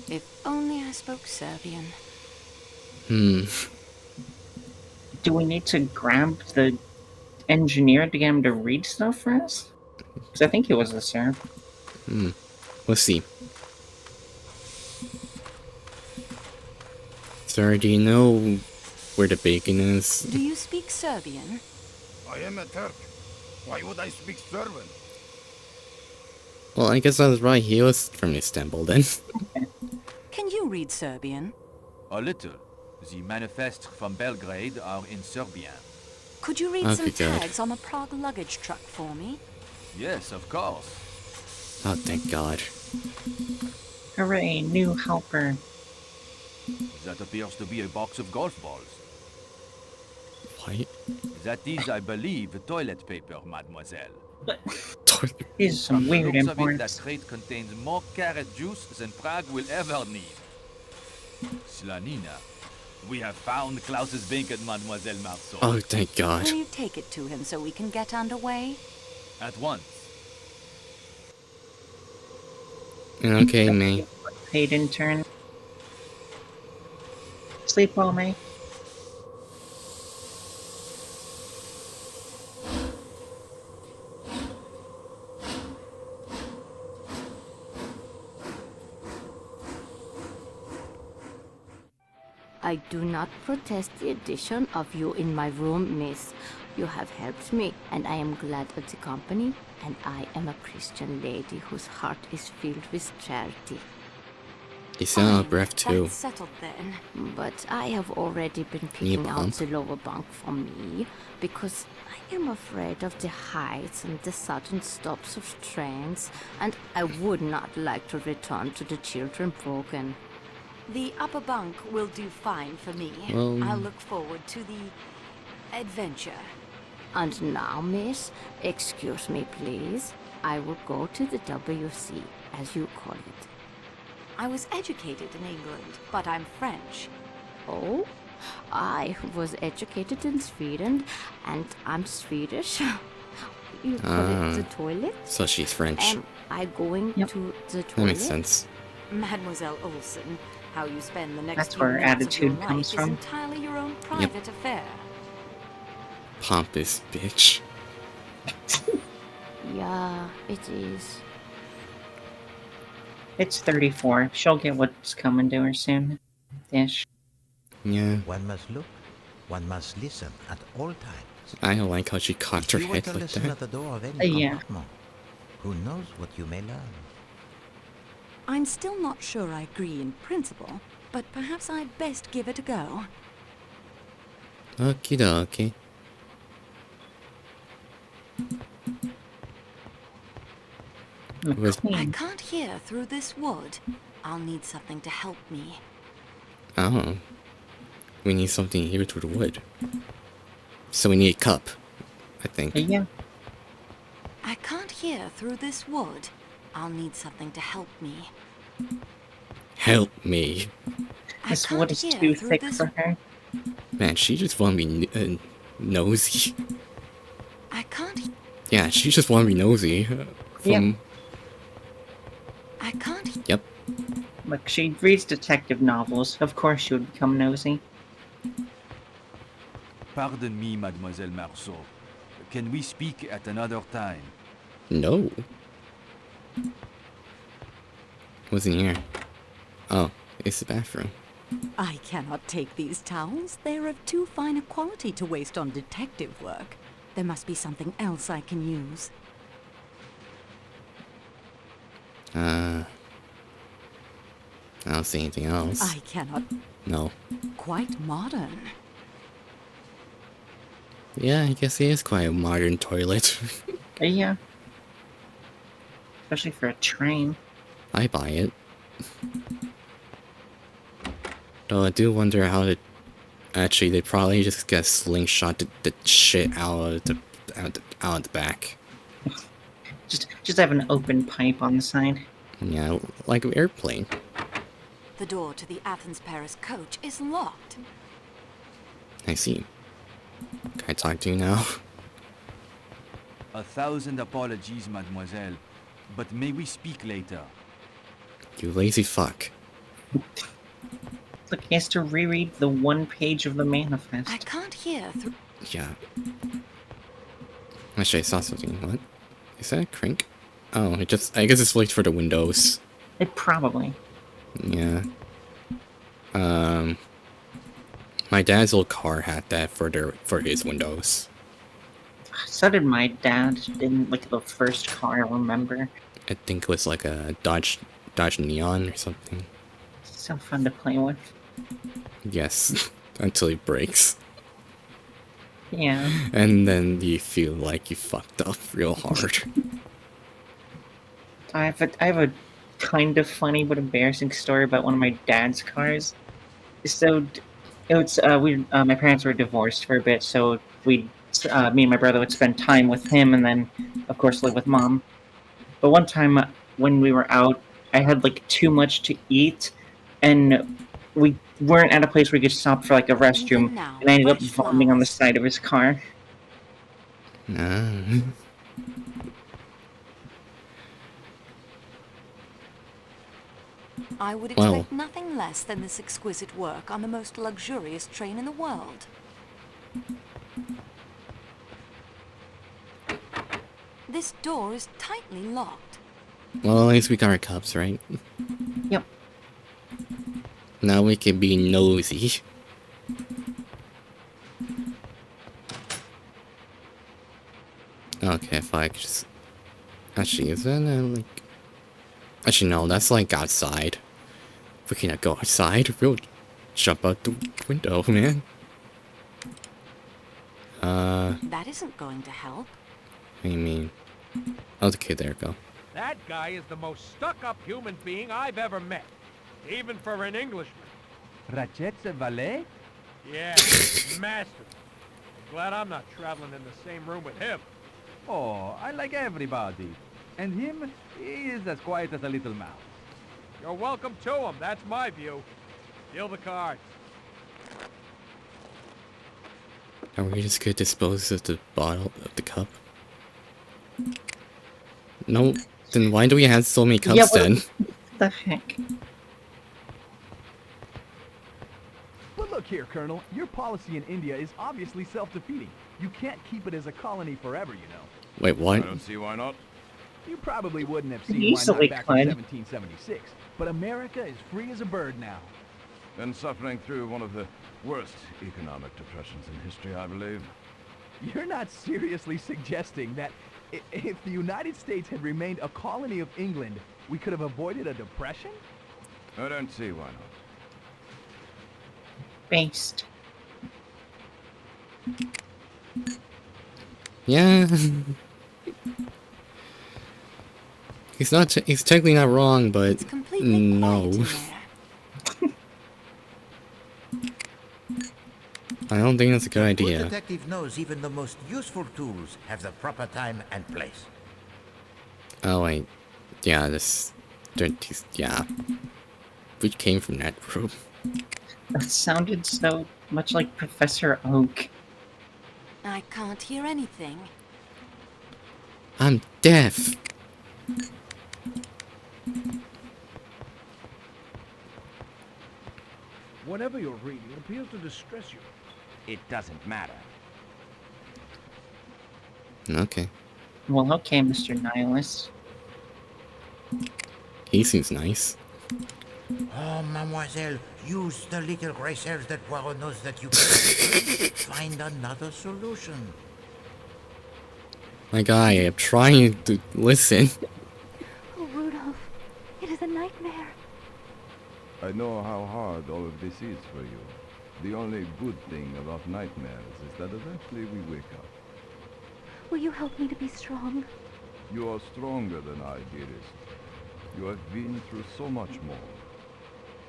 If only I spoke Serbian. Do we need to grab the engineer to get him to read stuff for us? Because I think he was a Serb. Let's see. Sir, do you know where the bacon is? Do you speak Serbian? I am a Turk. Why would I speak Serbian? Well, I guess I was right. He was from Istanbul then. Can you read Serbian? A little. The manifests from Belgrade are in Serbian. Could you read Okay, some good. tags on the Prague luggage truck for me? Yes, of course. Oh, thank God. Hooray, new helper. That appears to be a box of golf balls. What? That is, I believe, toilet paper, mademoiselle. These are some From the weird looks of it, that imports. crate contains more carrot juice than Prague will ever need. Slanina, we have found Klaus's bacon, Mademoiselle Marceau. Oh, thank God. Will you take it to him so we can get underway? At once. Okay, May. Paid intern. Sleep well, May. I do not protest the addition of you in my room, miss. You have helped me, and I am glad of the company, and I am a Christian lady whose heart is filled with charity. You sound out of Fine, breath too. that's settled then. But I have already been Need a picking out pump? the lower bunk for me because I am afraid of the heights and the sudden stops of trains, and I would not like to return to the children broken. The upper bunk will do fine for me. Well- I'll look forward to the adventure. And now, miss, excuse me, please. I will go to the WC, as you call it. I was educated in England, but I'm French. Oh? I was educated in Sweden, and I'm Swedish. You call it the toilet? So she's French. Am I going to the toilet? That makes sense. Mademoiselle Olsen, how you spend the next That's few where minutes of your attitude life comes is from. entirely your own private affair. Pompous bitch. Yeah, it is. It's 34. She'll get what's coming to her soon. Ish. Yeah. One must look, one must listen at all times. I don't like how she cocked her If you were head to like listen that. at the door of any Yeah. compartment, who knows what you may learn? I'm still not sure I agree in principle, but perhaps I'd best give it a go. Okie dokie. Was, I can't hear through this wood. I'll need something to help me. oh. We need something here through the wood. So we need a cup, I think. Yeah. I can't hear through this wood. I'll need something to help me. Help me. This can't wood is hear too through thick this- for her. Man, she just wanted me nosy. I can't. Yeah, she just wanted me nosy. From... I can't. Yep. Look, she reads detective novels. Of course she would become nosy. Pardon me, Mademoiselle Marceau. Can we speak at another time? No. What's in here? Oh, it's the bathroom. I cannot take these towels. They're of too fine a quality to waste on detective work. There must be something else I can use. I don't see anything else. I cannot. No. Quite modern. Yeah, I guess it is quite a modern toilet. Yeah. Especially for a train. I buy it. Though I do wonder how to... Actually, they probably just get slingshot the shit out of the back. Just have an open pipe on the side. Yeah, like an airplane. The door to the Athens-Paris coach is locked. I see. Can I talk to you now? 1,000 apologies, mademoiselle. But may we speak later? You lazy fuck. Look, he has to reread the one page of the manifest. I can't hear through. Yeah. Actually, I saw something. What? Is that a crank? Oh, I guess it's linked for the windows. It probably. Yeah. My dad's old car had that for his windows. So did my dad. In like the first car I remember. I think it was like a Dodge Neon or something. So fun to play with. Yes, until it breaks. Yeah. And then you feel like you fucked up real hard. I have a kind of funny but embarrassing story about one of my dad's cars. So it was my parents were divorced for a bit, so me and my brother would spend time with him, and then of course live with mom. But one time when we were out, I had like too much to eat, and we weren't at a place where we could stop for like a restroom, and I ended up vomiting on the side of his car. I would Wow. expect nothing less than this exquisite work on the most luxurious train in the world. This door is tightly locked. Well, at least we got our cups, right? Yep. Now we can be nosy. Okay, if I could just... Actually, is that like... Actually, no, that's like outside. We cannot go outside. We'll jump out the window, man. That isn't going to help. What do you mean? Okay, there we go. That guy is the most stuck-up human being I've ever met. Even for an Englishman. Rachet's a valet? Yeah, master. Glad I'm not traveling in the same room with him. Oh, I like everybody. And him, he is as quiet as a little mouse. You're welcome to him, that's my view. Deal the cards. Are we just gonna dispose of the bottle of the cup? No, then why do we have so many cups then? The heck? But look here, Colonel. Your policy in India is obviously self-defeating. You can't keep it as a colony forever, you know. Wait, what? I don't see why not. You probably wouldn't have seen Easily why not back could. in 1776. But America is free as a bird now. Been suffering through one of the worst economic depressions in history, I believe. You're not seriously suggesting that if the United States had remained a colony of England, we could have avoided a depression? I don't see why not. Based. Yeah. He's technically not wrong, but no. I don't think that's a good Good idea. detective knows even the most useful tools have the proper time and place. Oh wait, yeah, yeah. We came from that group. That sounded so much like Professor Oak. I can't hear anything. I'm deaf. Whatever you're reading appears to distress you. It doesn't matter. Okay. Well, okay, Mr. Nihilist. He seems nice. Oh, mademoiselle, use the little gray cells that Poirot knows that you can. Find another solution. My guy, I'm trying to listen. Oh, Rudolph, it is a nightmare. I know how hard all of this is for you. The only good thing about nightmares is that eventually we wake up. Will you help me to be strong? You are stronger than I, dearest. You have been through so much more.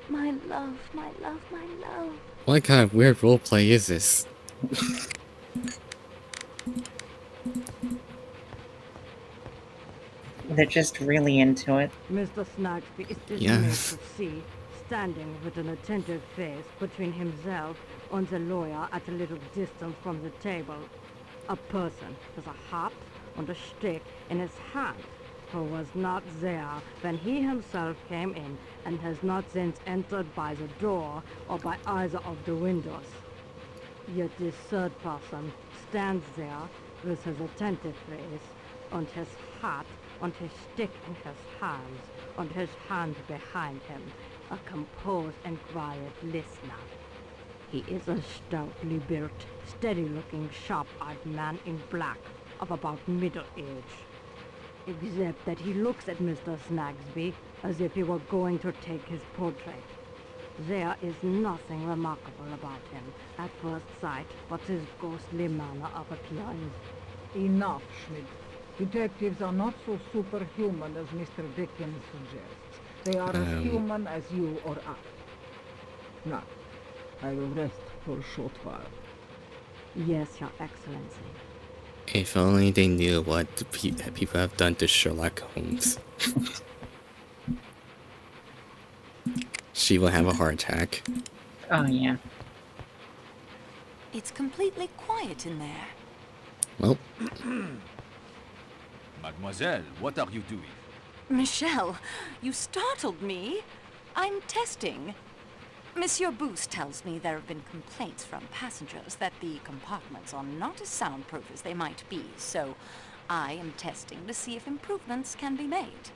My love, my love, my love. What kind of weird roleplay is this? They're just really into it. Mr. Snagsby is Yeah. dismayed to see, standing with an attentive face between himself and the lawyer at a little distance from the table, a person with a hat and a stick in his hand, who was not there when he himself came in and has not since entered by the door or by either of the windows. Yet this third person stands there with his attentive face and his hat and his stick in his hands and his hand behind him, a composed and quiet listener. He is a stoutly built, steady-looking, sharp-eyed man in black of about middle age, except that he looks at Mr. Snagsby as if he were going to take his portrait. There is nothing remarkable about him at first sight but his ghostly manner of appearance. Enough, Schmidt. Detectives are not so superhuman as Mr. Dickens suggests. They are as human as you or I. Now, I will rest for a short while. Yes, Your Excellency. If only they knew what the people have done to Sherlock Holmes. She will have a heart attack. Oh, yeah. It's completely quiet in there. Well, Mademoiselle, what are you doing? Michelle, you startled me. I'm testing. Monsieur Boost tells me there have been complaints from passengers that the compartments are not as soundproof as they might be, so I am testing to see if improvements can be made.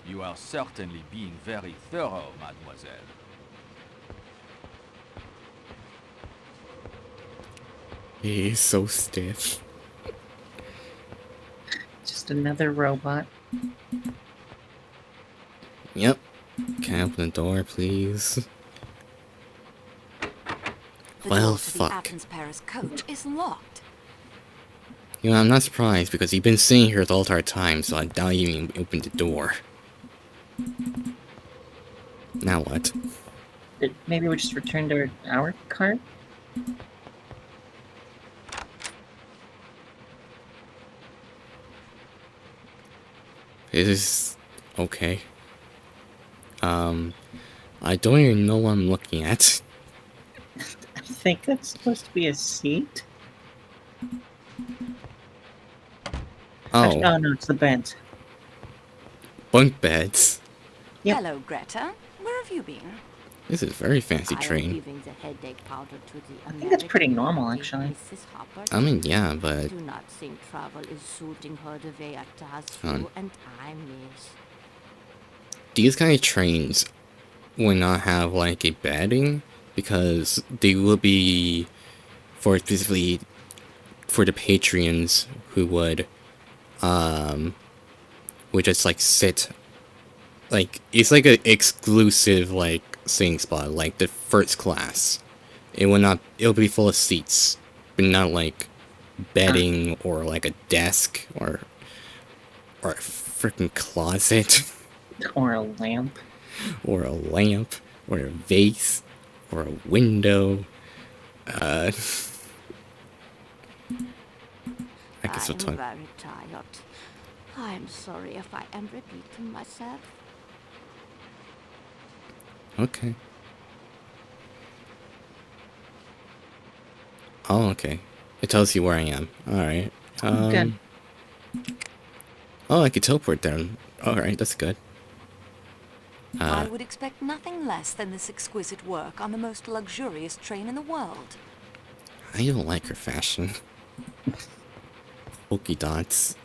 You are certainly being very thorough, mademoiselle. he is so stiff. Just another robot. Yep. Okay. Can I open the door, please? The Well, door to the fuck. Athens-Paris coach is locked. You know, I'm not surprised, because you've been sitting here the whole entire time, so I doubt you even opened the door. Now what? Maybe we just return to our cart? It is... okay. I don't even know what I'm looking at. I think that's supposed to be a seat. Oh. Oh no, it's the bed. Bunk beds. Yep. Hello, Greta. Where have you been? This is a very fancy I am train. giving the headache powder to the I think it's pretty normal, actually. Mrs. Hopper. I mean, yeah, but... Do not think travel is suiting her the way it does Hold you on. and I miss. These kind of trains will not have, like, a bedding, because they will be for specifically for the patrons who would just, like, sit, like, it's like an exclusive, like, sitting spot, like the first class. It'll be full of seats, but not, like, bedding, or, like, a desk, or a freaking closet. Or a lamp. Or a lamp, or a vase, or a window. I guess we'll I'm talk. very tired. I'm sorry if I am repeating myself. Okay. Oh, okay. It tells you where I am. Alright. Good. Oh, I could teleport down. Alright, that's good. I would expect nothing less than this exquisite work on the most luxurious train in the world. I don't like her fashion. Polka dots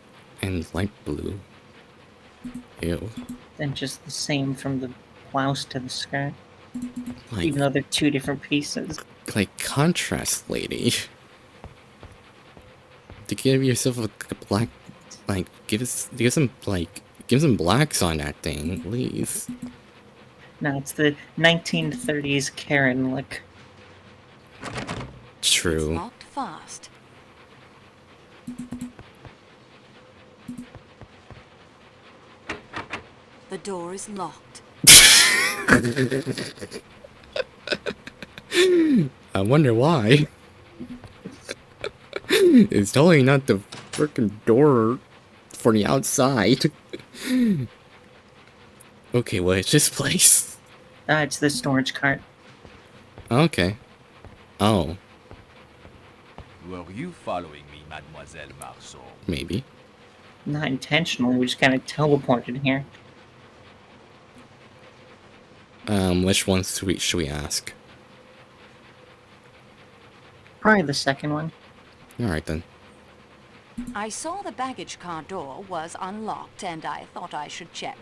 and light blue. Ew. Then just the same from the blouse to the skirt. Like, Even though they're two different pieces. like contrast, lady. To give yourself a black, like, give some blacks on that thing, please. No, it's the 1930s Karen look. True. Locked fast. The door is locked. I wonder why. It's totally not the freaking door for the outside. Okay, what is this place? It's the storage cart. Okay. Oh, Were you following me, Mademoiselle Marceau? maybe. Not intentionally, we just kind of teleported here. Which one should we ask? Probably the second one. Alright then. I saw the baggage car door was unlocked and I thought I should check.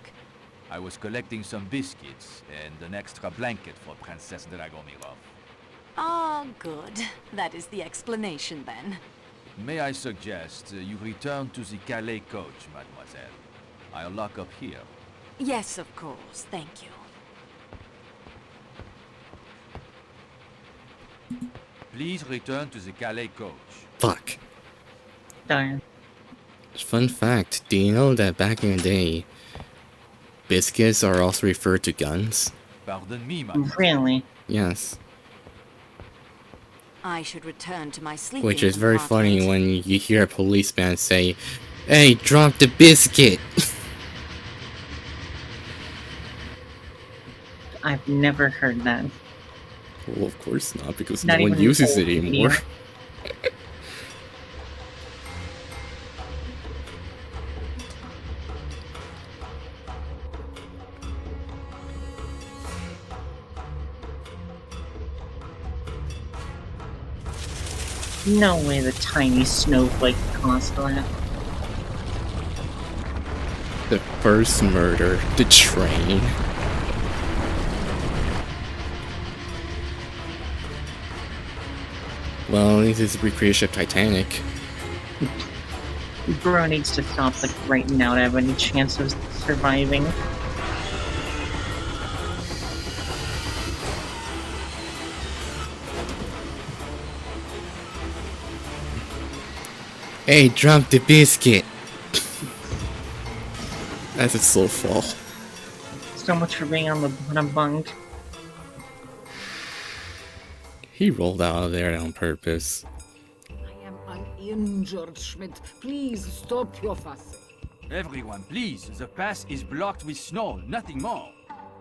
I was collecting some biscuits and an extra blanket for Princess Dragomirov. Ah, good. That is the explanation then. May I suggest you return to the Calais coach, mademoiselle? I'll lock up here. Yes, of course. Thank you. Please return to the Calais coach. Fuck. Darn. Fun fact, do you know that back in the day, biscuits are also referred to guns? Pardon me, mademoiselle. Really? Yes. I should return to my sleeping Which is very compartment. funny when you hear a policeman say, "Hey, drop the biscuit!" I've never heard that. Well, of course not, because Not no one even uses old it anymore. video. No way the tiny snowflake caused that. The first murder, the train. Well, this is a recreation of Titanic. Bro needs to stop like right now to have any chance of surviving. Hey, drop the biscuit. That's a slow fall. So much for being on the bottom bunk. He rolled out of there on purpose. I am uninjured, Schmidt. Please stop your fussing. Everyone, please. The pass is blocked with snow. Nothing more.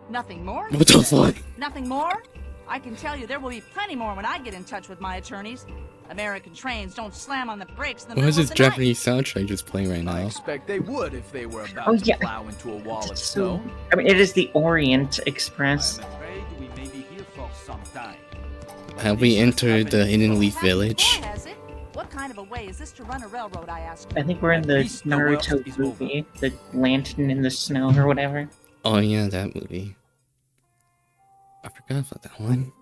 Nothing more? What the fuck? Nothing more? I can tell you there will be plenty more when I get in touch with my attorneys. American trains don't slam on the brakes in the What middle is this of the night. Japanese soundtrack just playing right I now? expect they would if they were about Oh, to yeah. plow into a wall of So, snow. I mean, it is the Orient Express. I'm afraid we may be here for some time. Have we entered the Hidden Leaf Village? Has it? What kind of a way is this to run a railroad, I ask? I think we're in the Naruto movie, the lantern in the snow or whatever. Oh yeah, that movie. I forgot about that one.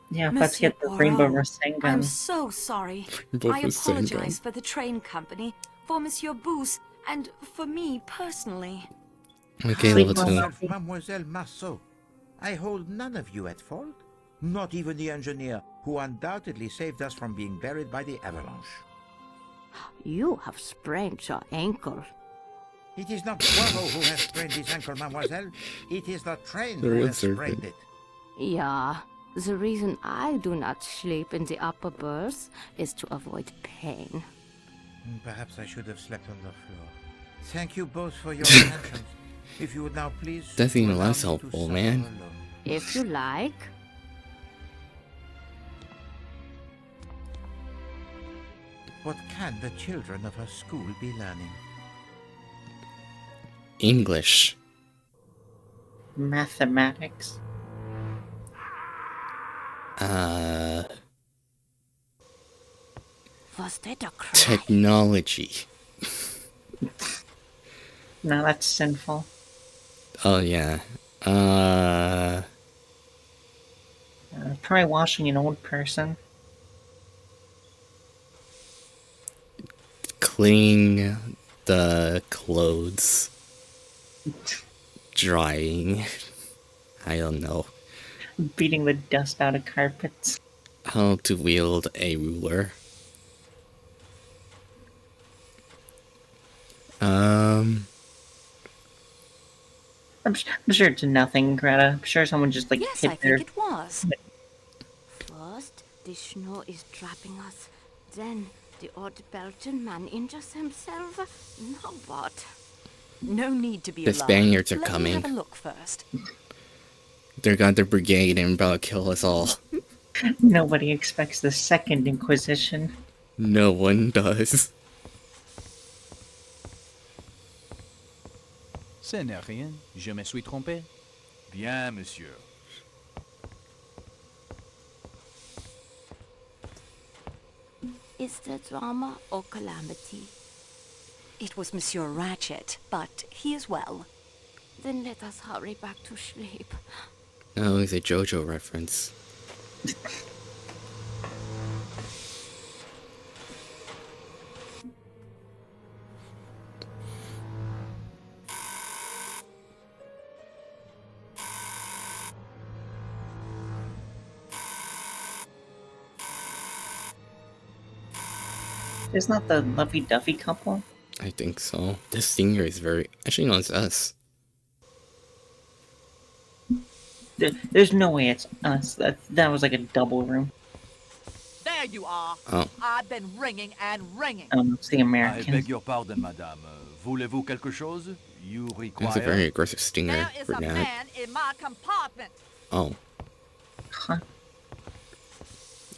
Yeah, let's get the Rainbow Rasengan. I'm so sorry. Rainbow I apologize Rasengan. for the train company, for Monsieur Booth, and for me personally. Okay, level 2. Mademoiselle Marceau, I hold none of you at fault. Not even the engineer, who undoubtedly saved us from being buried by the avalanche. You have sprained your ankle. It is not Poirot who has sprained his ankle, mademoiselle. It is the train The who real has serpent. sprained it. Yeah, the reason I do not sleep in the upper berth is to avoid pain. Perhaps I should have slept on the floor. Thank you both for your attention. If you would now please... That's even allow less me to helpful, suffer man. alone. If you like. What can the children of her school be learning? English. Mathematics. Was that a cry? Technology. No, that's sinful. Oh yeah. Try washing an old person. Cleaning the clothes. Drying. I don't know. Beating the dust out of carpets. How to wield a ruler. I'm sure it's nothing, Greta. I'm sure someone just like Yes, hit I their... think it was. First, the snow is trapping us. Then, the old Belgian man injures himself. Now what? No need to be The alarmed. Spaniards are Let coming. me have a look first. They got their brigade and about to kill us all. Nobody expects the Second Inquisition. No one does. Ce n'est rien. Je me suis trompé. Bien, monsieur. Is there drama or calamity? It was Monsieur Ratchet, but he is well. Then let us hurry back to sleep. Oh, it's a JoJo reference. Isn't that the Lovey Duffy couple? I think so. This singer is very... Actually, no, it's us. There's no way it's us. That was like a double room. There you are. Oh. I've been ringing and ringing. It's the I American. beg your pardon, madame. Voulez-vous quelque chose? You require... That's a very aggressive stinger There is for a that. man in my compartment. Oh. Huh.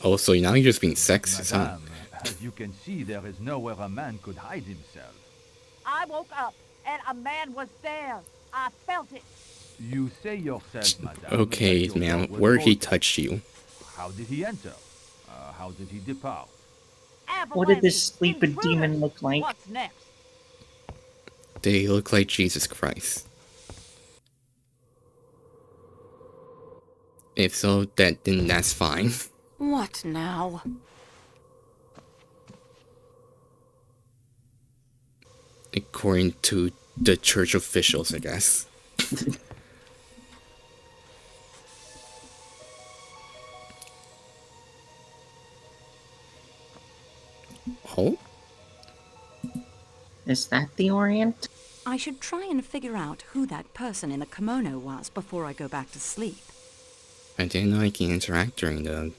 Oh, so now you're just being sexist, huh? Madame, as you can see, there is nowhere a man could hide himself. I woke up and a man was there. I felt it. You say yourself, madame... Okay, that your ma'am, dog was where he bolted. touched you? How did he enter? How did he depart? What did this sleeping demon look like? What's next? They look like Jesus Christ. If so, then that's fine. What now? According to the church officials, I guess. Oh? Is that the Orient? I should try and figure out who that person in the kimono was before I go back to sleep. I didn't know I can interact during the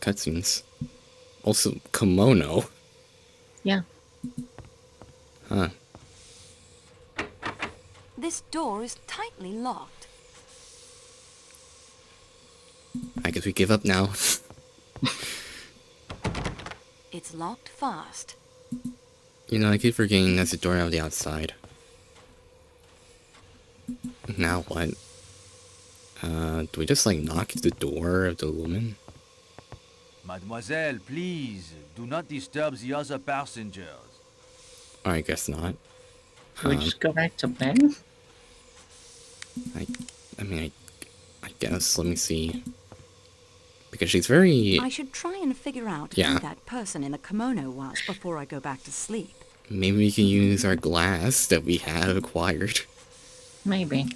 cutscenes. Also, kimono. Yeah. Huh. This door is tightly locked. I guess we give up now. It's locked fast. You know, I keep forgetting that's the door on the outside. Now what? Do we just like knock the door of the woman? Mademoiselle, please, do not disturb the other passengers. Or I guess not. Can we just go back to bed? I mean, I guess. Let me see. Because she's very... I should try and figure out who that person in the kimono was before I go back to sleep. Maybe we can use our glass that we have acquired. Maybe.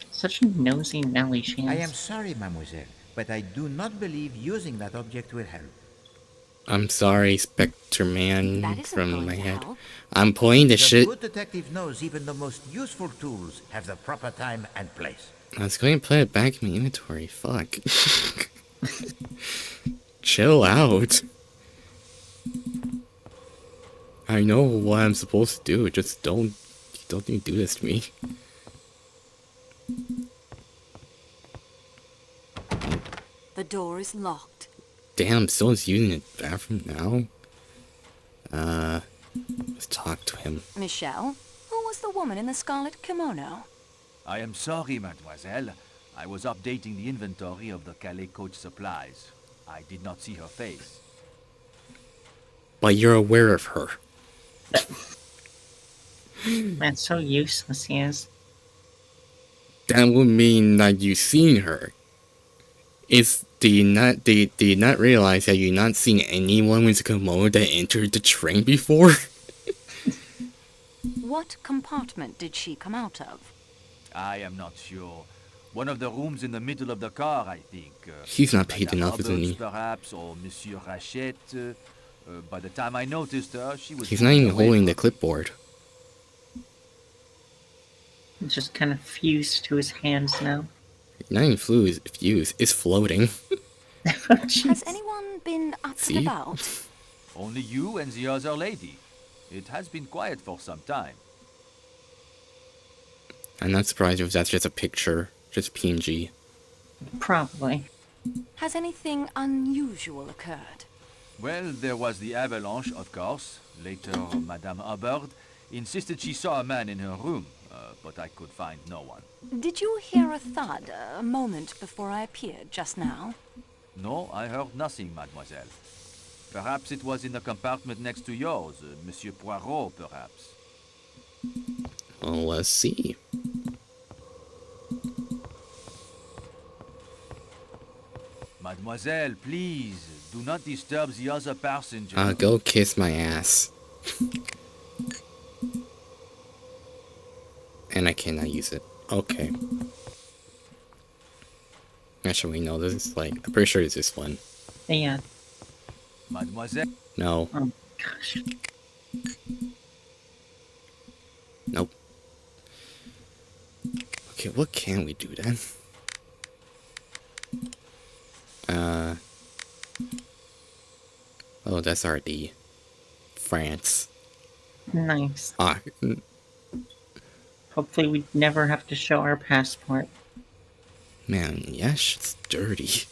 Such a nosy Nelly she is. I am sorry, mademoiselle, but I do not believe using that object will help. I'm sorry, Spectre Man That isn't from going my to head. help. I'm pointing the shit. The good detective knows even the most useful tools have the proper time and place. I was going to put it back in my inventory. Fuck. Chill out. I know what I'm supposed to do. Just don't you do this to me. The door is locked. Damn, someone's using the bathroom now. Let's talk to him. Michelle, who was the woman in the scarlet kimono? I am sorry, mademoiselle. I was updating the inventory of the Calais coach supplies. I did not see her face. But you're aware of her. Man, so useless he is. That would mean that you've seen her. Do you not realize that you've not seen anyone with a kimono that entered the train before? What compartment did she come out of? I am not sure. One of the rooms in the middle of the car, I think. He's not paid enough, Roberts, isn't he? Perhaps, or Monsieur Rachette. By the time I noticed her, she was... He's not even holding the clipboard. It's just kind of fused to his hands now. Not even fused, it's floating. Has anyone been up See? and about? Only you and the other lady. It has been quiet for some time. I'm not surprised if that's just a picture, just PNG. Probably. Has anything unusual occurred? Well, there was the avalanche, of course. Later, Madame Hubbard insisted she saw a man in her room, but I could find no one. Did you hear a thud a moment before I appeared just now? No, I heard nothing, mademoiselle. Perhaps it was in the compartment next to yours, Monsieur Poirot, perhaps. Well, let's see. Mademoiselle, please, do not disturb the other passengers. Go kiss my ass. And I cannot use it. Okay. Actually, no, this is like, I'm pretty sure it's this one. Yeah. Mademoiselle? No. Oh, gosh. Nope. Okay, what can we do then? Oh, that's RD. France. Nice. Ah. Hopefully we never have to show our passport. Man, yeah, shit's dirty.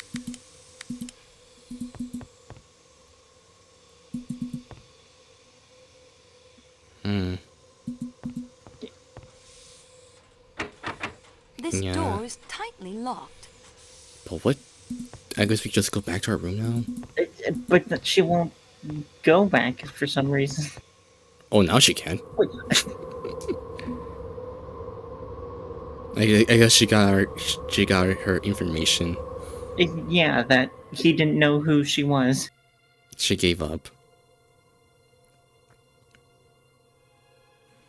This door is tightly locked. But what? I guess we just go back to our room now? But she won't go back for some reason. Oh, now she can. I guess she got her information. Yeah, that he didn't know who she was. She gave up.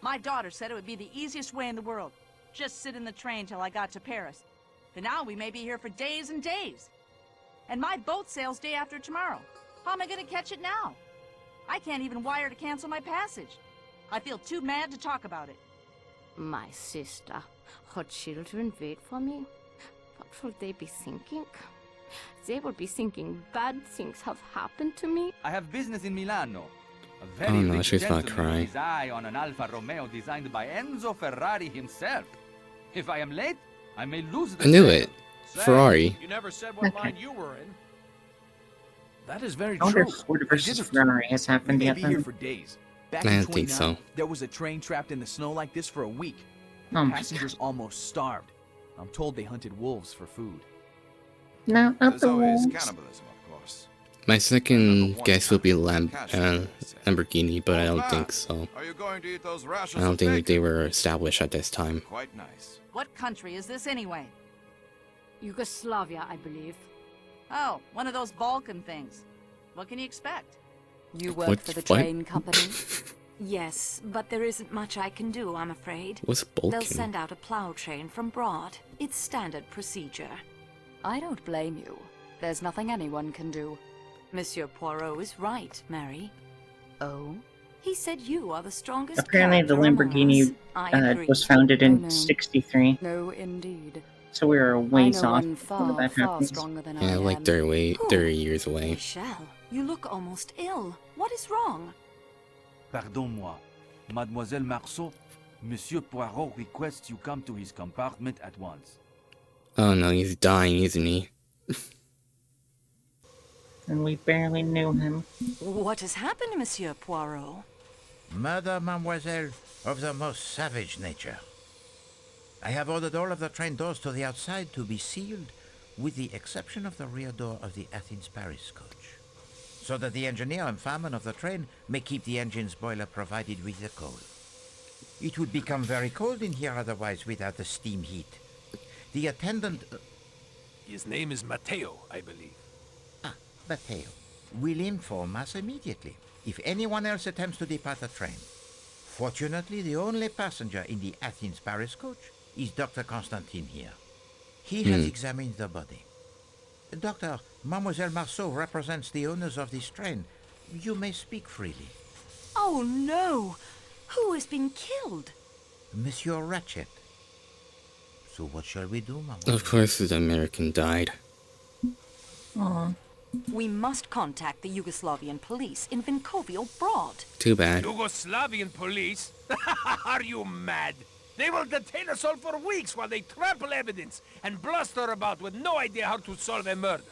My daughter said it would be the easiest way in the world. Just sit in the train till I got to Paris. But now we may be here for days and days. And my boat sails day after tomorrow. How am I going to catch it now? I can't even wire to cancel my passage. I feel too mad to talk about it. My sister, her children wait for me. What will they be thinking? They will be thinking bad things have happened to me. I have business in Milano. A Oh very no, rich she's not gentleman crying. with his eye on an Alfa Romeo designed by Enzo Ferrari himself. If I am late, I may lose the I knew sale. it. Ferrari. You never said what line you were in. That is very I wonder true. if Ford I versus did it. Ferrari has We happened may yet be here then. for days. Back I in don't think 29, so. there was a train trapped in the snow like this for a week. Oh my Passengers almost starved. I'm told they hunted wolves for food. No, not There's the always wolves. cannibalism, of course. My second guess would be Lamborghini, but I don't think so. Are you going to eat those I rations don't of think that bacon? they were established at this time. Quite nice. What country is this anyway? Yugoslavia, I believe. Oh, one of those Balkan things. What can you expect? You work What- for the what? train company? Yes, but there isn't much I can do, I'm afraid. What's They'll Balkan? send out a plow train from Broad. It's standard procedure. I don't blame you. There's nothing anyone can do. Monsieur Poirot is right, Mary. Oh? He said you are the strongest Apparently, the character among Lamborghini us. I agree. was founded in Oh, no. '63, No, indeed. so we were a I ways know off one before far, that far happens. stronger than I Yeah, am. like they're years away. Michel, you look almost ill. What is wrong? Pardon-moi. Mademoiselle Marceau, Monsieur Poirot requests you come to his compartment at once. Oh no, he's dying, isn't he? And we barely knew him. What has happened, Monsieur Poirot? Murder, mademoiselle, of the most savage nature. I have ordered all of the train doors to the outside to be sealed, with the exception of the rear door of the Athens-Paris coach, so that the engineer and fireman of the train may keep the engine's boiler provided with the coal. It would become very cold in here otherwise without the steam heat. The attendant... His name is Matteo, I believe. Matteo will inform us immediately if anyone else attempts to depart the train. Fortunately, the only passenger in the Athens-Paris coach is Dr. Constantine here. He has examined the body. Doctor, Mademoiselle Marceau represents the owners of this train. You may speak freely. Oh no! Who has been killed? Monsieur Ratchet. So what shall we do, Mademoiselle? Of course, the American died. Aw. We must contact the Yugoslavian police in Vinkovio Broad. Too bad. Yugoslavian police? Are you mad? They will detain us all for weeks while they trample evidence and bluster about with no idea how to solve a murder.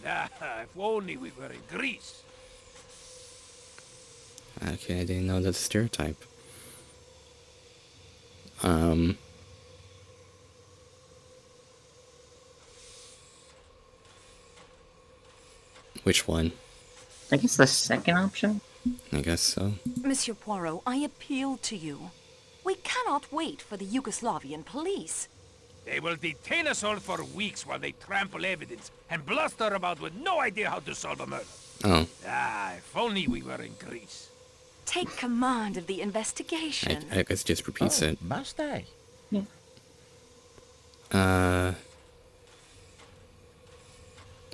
If only we were in Greece. Okay, I didn't know that's a stereotype. Which one? I guess the second option? I guess so. Monsieur Poirot, I appeal to you. We cannot wait for the Yugoslavian police. They will detain us all for weeks while they trample evidence and bluster about with no idea how to solve a murder. Oh, If only we were in Greece. Take command of the investigation. I guess just repeats it. Must I?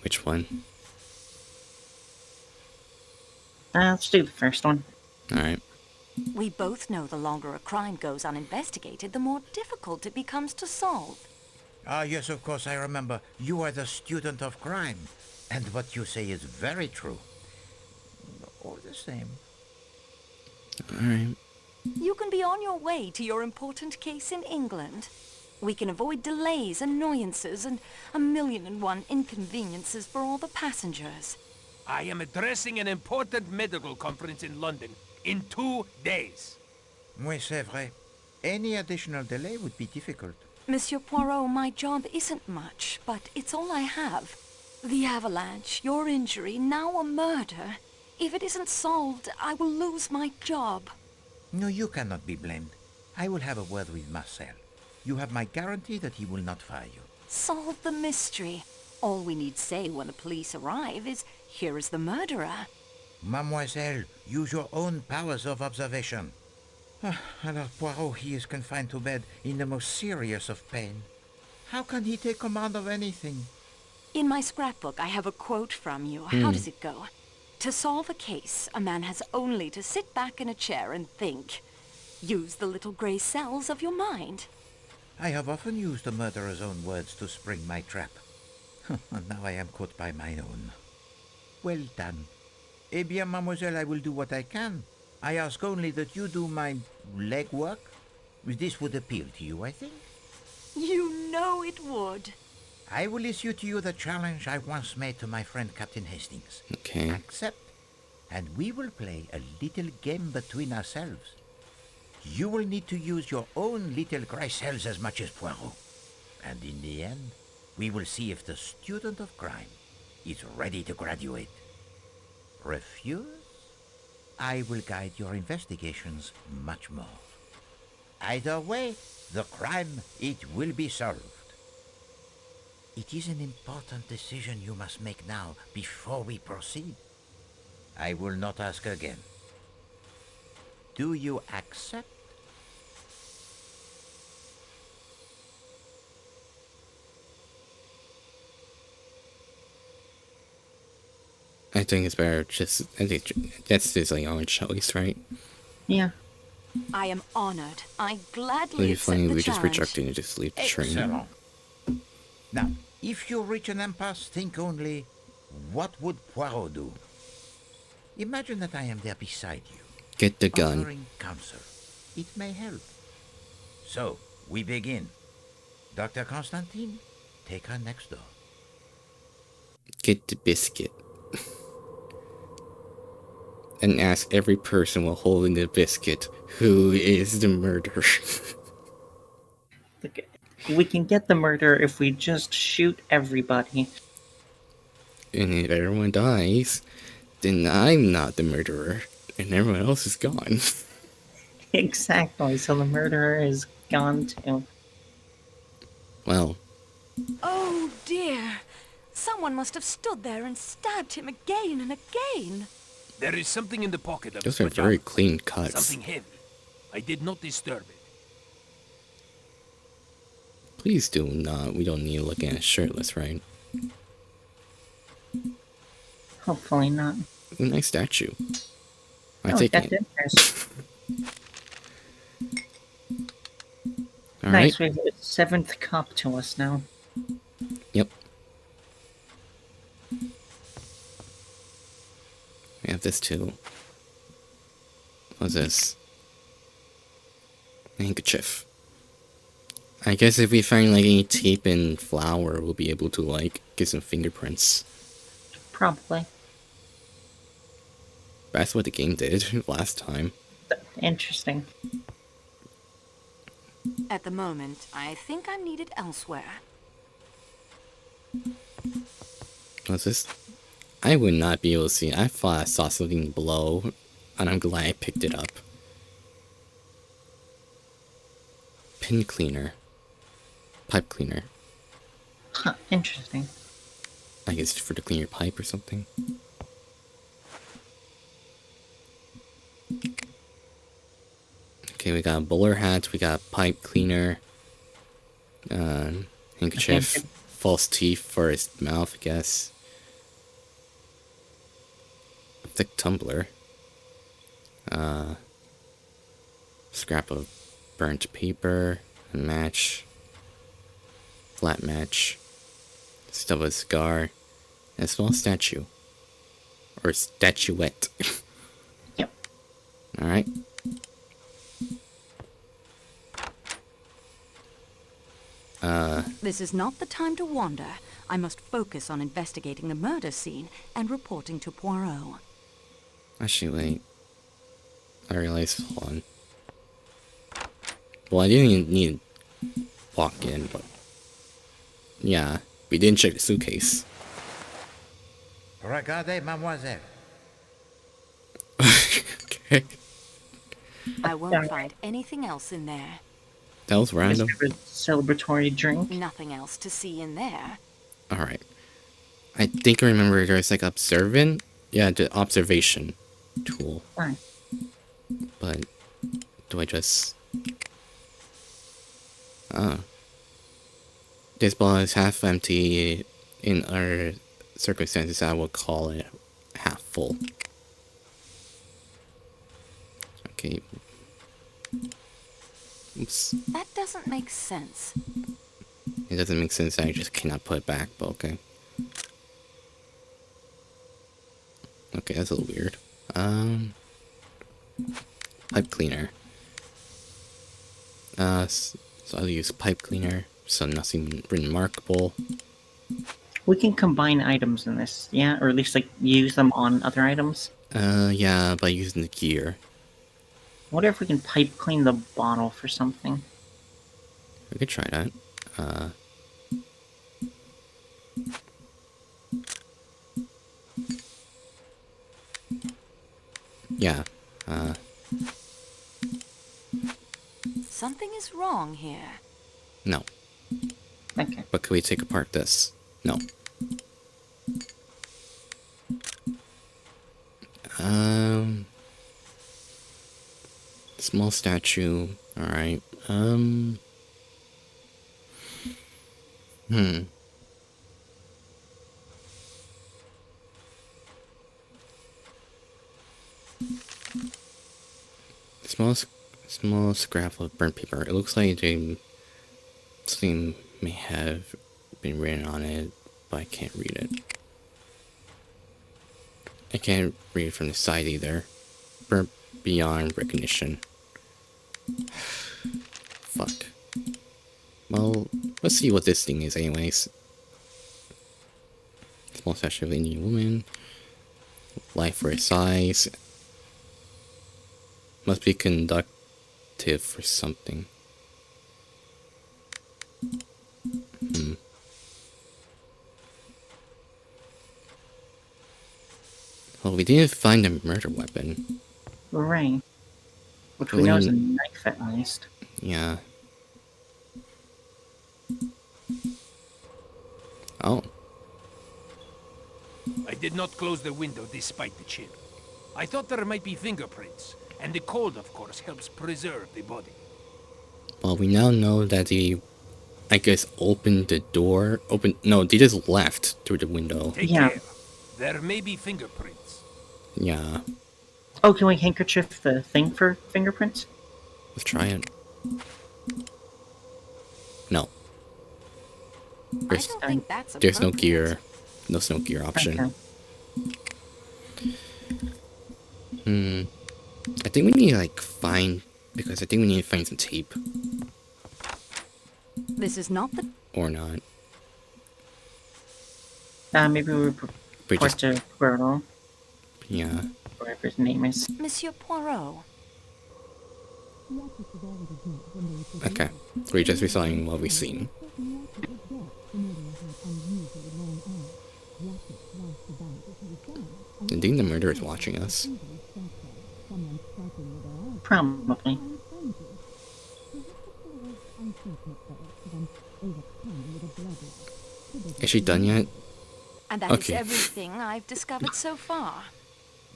Which one? Let's do the first one. Alright. We both know the longer a crime goes uninvestigated, the more difficult it becomes to solve. Ah, yes, of course, I remember. You are the student of crime. And what you say is very true. All the same. Alright. You can be on your way to your important case in England. We can avoid delays, annoyances, and 1,000,001 inconveniences for all the passengers. I am addressing an important medical conference in London in 2 days. Oui, c'est vrai. Any additional delay would be difficult. Monsieur Poirot, my job isn't much, but it's all I have. The avalanche, your injury, now a murder. If it isn't solved, I will lose my job. No, you cannot be blamed. I will have a word with Marcel. You have my guarantee that he will not fire you. Solve the mystery. All we need say when the police arrive is, here is the murderer. Mademoiselle, use your own powers of observation. Alors Poirot, he is confined to bed in the most serious of pain. How can he take command of anything? In my scrapbook, I have a quote from you. How does it go? To solve a case, a man has only to sit back in a chair and think. Use the little gray cells of your mind. I have often used the murderer's own words to spring my trap. And now I am caught by mine own. Well done. Eh bien, mademoiselle, I will do what I can. I ask only that you do my legwork. This would appeal to you, I think. You know it would. I will issue to you the challenge I once made to my friend Captain Hastings. Okay. Accept, and we will play a little game between ourselves. You will need to use your own little gray cells as much as Poirot. And in the end, we will see if the student of crime is ready to graduate. Refuse? I will guide your investigations much more. Either way, the crime, it will be solved. It is an important decision you must make now before we proceed. I will not ask again. Do you accept? I think it's better I think that's his like own choice, right? Yeah. I am honored. I It'd gladly be accept funny if the we just challenge. rejected and just leave the train. Excellent. Now, if you reach an impasse, think only, what would Poirot do? Imagine that I am there beside you. Get the gun. Offering counsel. It may help. So, we begin. Dr. Constantine, take her next door. Get the biscuit. And ask every person while holding the biscuit who is the murderer. We can get the murder if we just shoot everybody. And if everyone dies, then I'm not the murderer, and everyone else is gone. Exactly, so the murderer is gone too. Well, Oh dear. Someone must have stood there and stabbed him again and again. There is something in the pocket of those his are very pajamas. clean cuts. Something heavy. I did not disturb it. Please do not. We don't need to look at it shirtless, right? Hopefully not. Ooh, nice statue. I Oh, take that's it. interesting. All Nice, right. we have a seventh cop to us now. Yep. We have this too. What's this? A handkerchief. I guess if we find like any tape and flour, we'll be able to like get some fingerprints. Probably. That's what the game did last time. Interesting. At the moment, I think I'm needed elsewhere. What's this? I would not be able to see. I thought I saw something below, and I'm glad I picked it up. Pin cleaner. Pipe cleaner. Huh, interesting. I guess for to clean your pipe or something. Okay, we got a bowler hat, we got pipe cleaner, handkerchief, false teeth for his mouth, I guess. Thick tumbler. Scrap of burnt paper, a match, flat match, stub of a cigar, and a small statue. Or statuette. Yep. Alright. This is not the time to wander. I must focus on investigating the murder scene and reporting to Poirot. Actually, wait. I realized, hold on. Well, I didn't even need to walk in, but... Yeah, we didn't check the suitcase. Regardez, mademoiselle. Okay. I won't find anything else in there. That was random. Celebratory drink. Nothing else to see in there. Alright. I think I remember there's like observant? Yeah, the observation tool. Fine. But do I just... Oh. This bottle is half empty. In other circumstances, I would call it half full. Okay. Oops. That doesn't make sense. It doesn't make sense. I just cannot put it back, but okay. Okay, that's a little weird. Pipe cleaner. So I'll use pipe cleaner, so nothing remarkable. We can combine items in this, yeah? Or at least, like, use them on other items? Yeah, by using the gear. I wonder if we can pipe clean the bottle for something. We could try that. Yeah, Something is wrong here. no. Okay. But can we take apart this? No. Small statue. Alright. Small scrap of burnt paper. It looks like something may have been written on it, but I can't read it. I can't read it from the side either. Burnt beyond recognition. Fuck. Well, let's see what this thing is anyways. Small statue of an Indian woman. Life for its size. Must be conductive for something. Well, we didn't find a murder weapon. Right. Which we know is a knife, at least. Yeah. Oh. I did not close the window despite the chill. I thought there might be fingerprints, and the cold, of course, helps preserve the body. Well, we now know that they, I guess, opened the door. No, they just left through the window. Take care. There may be fingerprints. Yeah. Oh, can we handkerchief the thing for fingerprints? Let's try it. No. There's no gear. There's no gear option. Okay. I think we need to, like, because I think we need to find some tape. This is not the... Or not. Maybe we report to Poirot. Yeah. Whatever his name is. Monsieur Poirot. Okay. We're just reciting what we've seen. I think the murderer is watching us. Probably. Is she done yet? And that is everything I've discovered so far.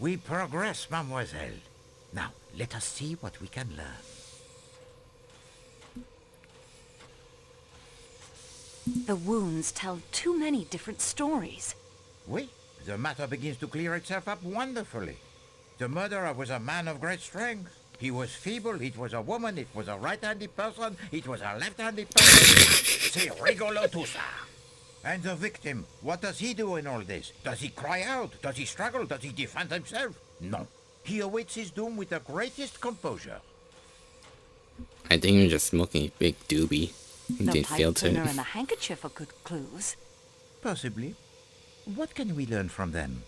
We progress, mademoiselle. Now, let us see what we can learn. The wounds tell too many different stories. Oui, the matter begins to clear itself up wonderfully. The murderer was a man of great strength. He was feeble, it was a woman, it was a right-handed person, it was a left-handed person. C'est rigolo tout ça. And the victim, what does he do in all this? Does he cry out? Does he struggle? Does he defend himself? No. He awaits his doom with the greatest composure. I think you're just smoking a big doobie. The pipe cleaner and the handkerchief are good clues. Possibly. What can we learn from them?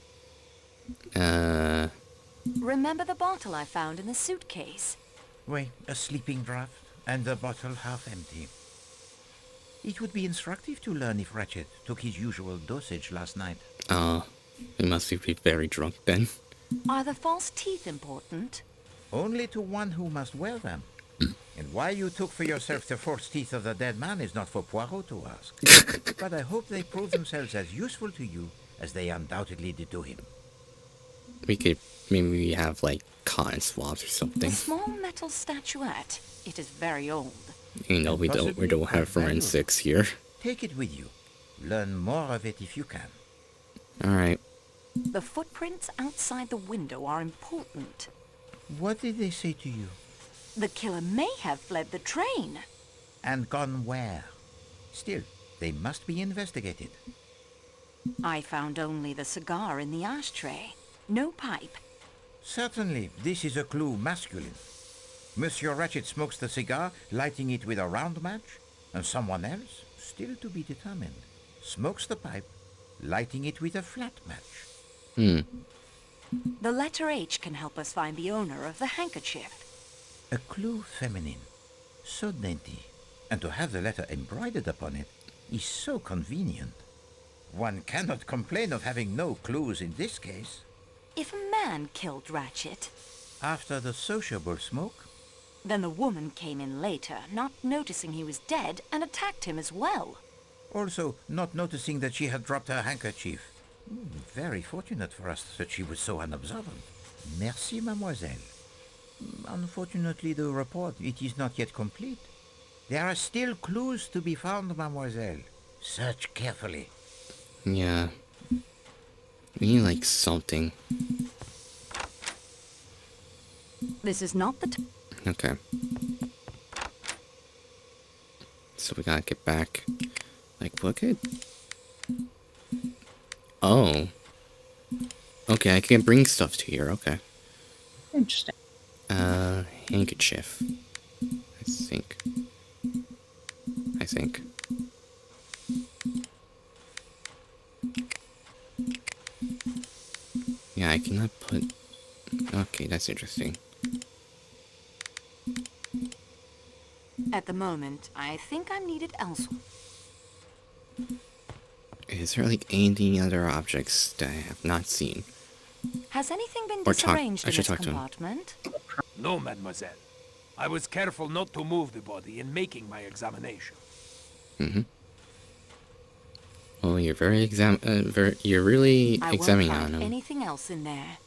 Remember the bottle I found in the suitcase? Oui, a sleeping draught, and the bottle half empty. It would be instructive to learn if Ratchet took his usual dosage last night. He must be very drunk then. Are the false teeth important? Only to one who must wear them. And why you took for yourself the false teeth of the dead man is not for Poirot to ask. But I hope they prove themselves as useful to you as they undoubtedly did to him. We could maybe have like cotton swabs or something. A small metal statuette. It is very old. You know, we don't have forensics here. Take it with you. Learn more of it if you can. Alright. The footprints outside the window are important. What did they say to you? The killer may have fled the train. And gone where? Still, they must be investigated. I found only the cigar in the ashtray. No pipe. Certainly, this is a clue masculine. Monsieur Ratchet smokes the cigar, lighting it with a round match, and someone else, still to be determined, smokes the pipe, lighting it with a flat match. The letter H can help us find the owner of the handkerchief. A clue feminine. So dainty. And to have the letter embroidered upon it is so convenient. One cannot complain of having no clues in this case. If a man killed Ratchet... After the sociable smoke? Then the woman came in later, not noticing he was dead, and attacked him as well. Also, not noticing that she had dropped her handkerchief. Very fortunate for us that she was so unobservant. Merci, mademoiselle. Unfortunately, the report, it is not yet complete. There are still clues to be found, mademoiselle. Search carefully. Yeah. We need, like, something. This is not the Okay. So we gotta get back. Like, look at... Oh. Okay, I can bring stuff to here, okay. Interesting. Handkerchief. I think. Yeah, I cannot put... Okay, that's interesting. At the moment, I think I'm needed elsewhere. Is there, like, any other objects that I have not seen? Has anything been Or disarranged I in should this talk to him. compartment? No, mademoiselle. I was careful not to move the body in making my examination. Well, you're you're really I won't examining on find him. anything else in there.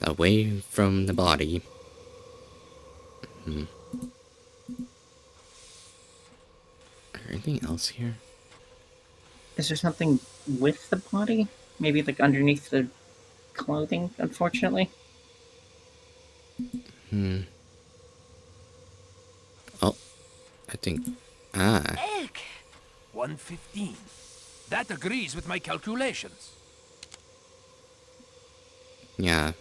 Away from the body. Is there anything else here? Is there something with the body? Maybe like underneath the clothing, unfortunately? Oh, I think... Ah. Egg! 115. That agrees with my calculations. Yeah.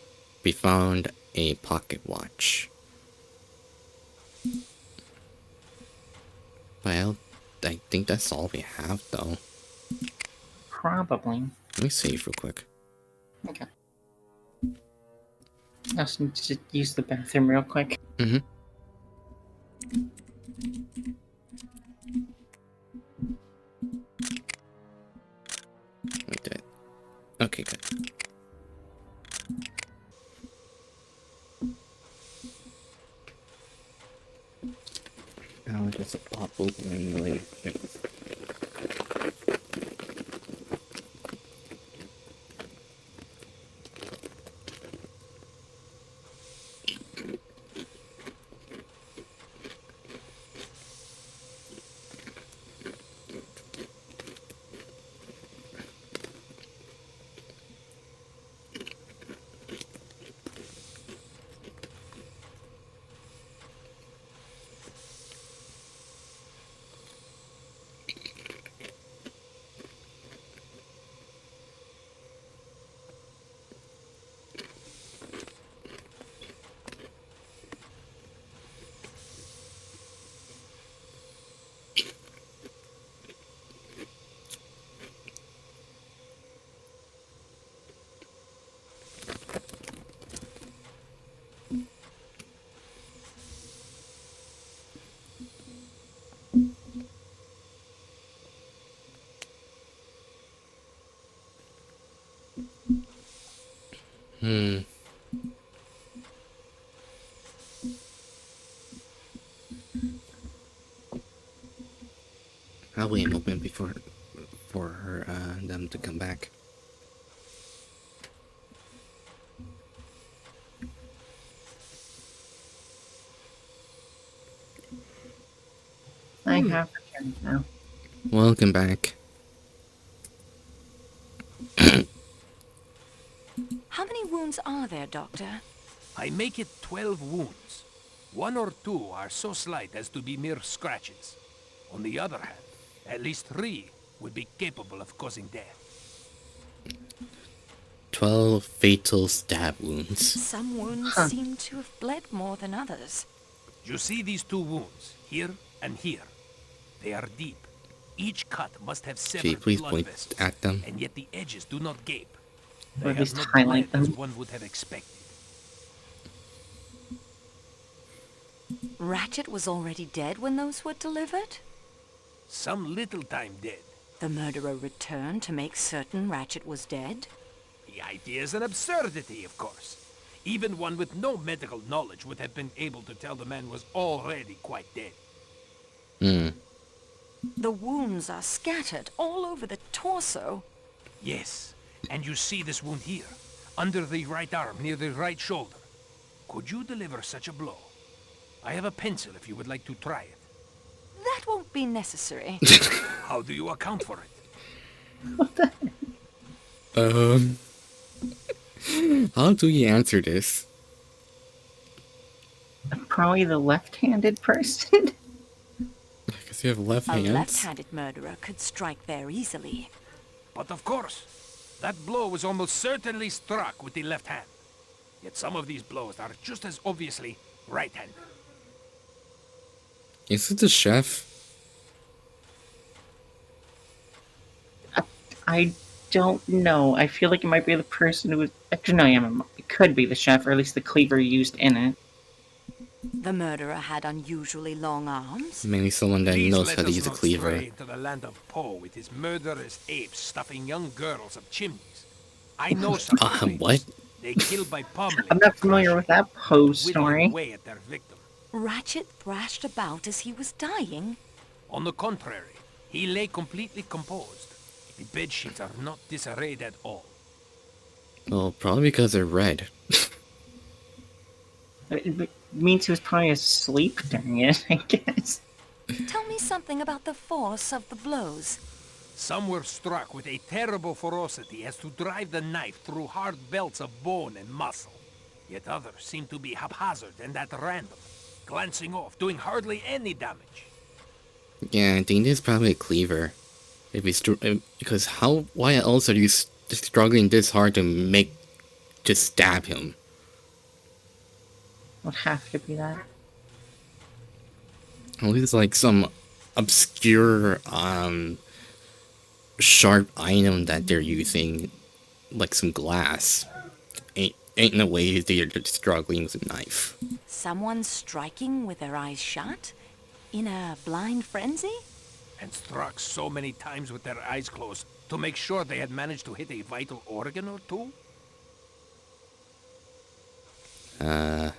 We found a pocket watch. Well, I think that's all we have, though. Probably. Let me save real quick. Okay. I also need to use the bathroom real quick. Like that. Okay, good. Now just pop open the latest things. I'll leave him open before for her them to come back. I have returned now. Welcome back. Doctor? I make it 12 wounds. 1 or 2 are so slight as to be mere scratches. On the other hand, at least 3 would be capable of causing death. 12 fatal stab wounds. Some wounds seem to have bled more than others. You see these 2 wounds, here and here. They are deep. Each cut must have severed Please blood point vessels, at them. and yet the edges do not gape. Or They at have least not highlight bled as them. one would have expected. Ratchet was already dead when those were delivered? Some little time dead. The murderer returned to make certain Ratchet was dead? The idea is an absurdity, of course. Even one with no medical knowledge would have been able to tell the man was already quite dead. The wounds are scattered all over the torso. Yes, and you see this wound here, under the right arm, near the right shoulder. Could you deliver such a blow? I have a pencil if you would like to try it. That won't be necessary. How do you account for it? How do you answer this? Probably the left-handed person. Because you have left A hands. left-handed murderer could strike there easily. But of course, that blow was almost certainly struck with the left hand. Yet some of these blows are just as obviously right-handed. Is it the chef? I don't know. I feel like it might be the person who was... Actually, no, yeah, it could be the chef, or at least the cleaver used in it. The murderer had unusually long arms. Maybe someone that Please knows let how to us use a not cleaver. stray into the land of Poe with his murderous apes stuffing young girls up chimneys. I know some. What? They kill by pummeling. I'm not familiar with that Poe whittling story. away at their victim. Ratchet thrashed about as he was dying. On the contrary, he lay completely composed. The bed sheets are not disarrayed at all. Well, probably because they're red. It means he was probably asleep during it, I guess. Tell me something about the force of the blows. Some were struck with a terrible ferocity as to drive the knife through hard belts of bone and muscle. Yet others seemed to be haphazard and at random, glancing off, doing hardly any damage. Yeah, I think this is probably a cleaver. If he's because why else are you struggling this hard to stab him? Would have to be that. At least like some obscure sharp item that they're using, like some glass. Ain't no way they're just struggling with a knife. Someone striking with their eyes shut? In a blind frenzy? And struck so many times with their eyes closed to make sure they had managed to hit a vital organ or two? I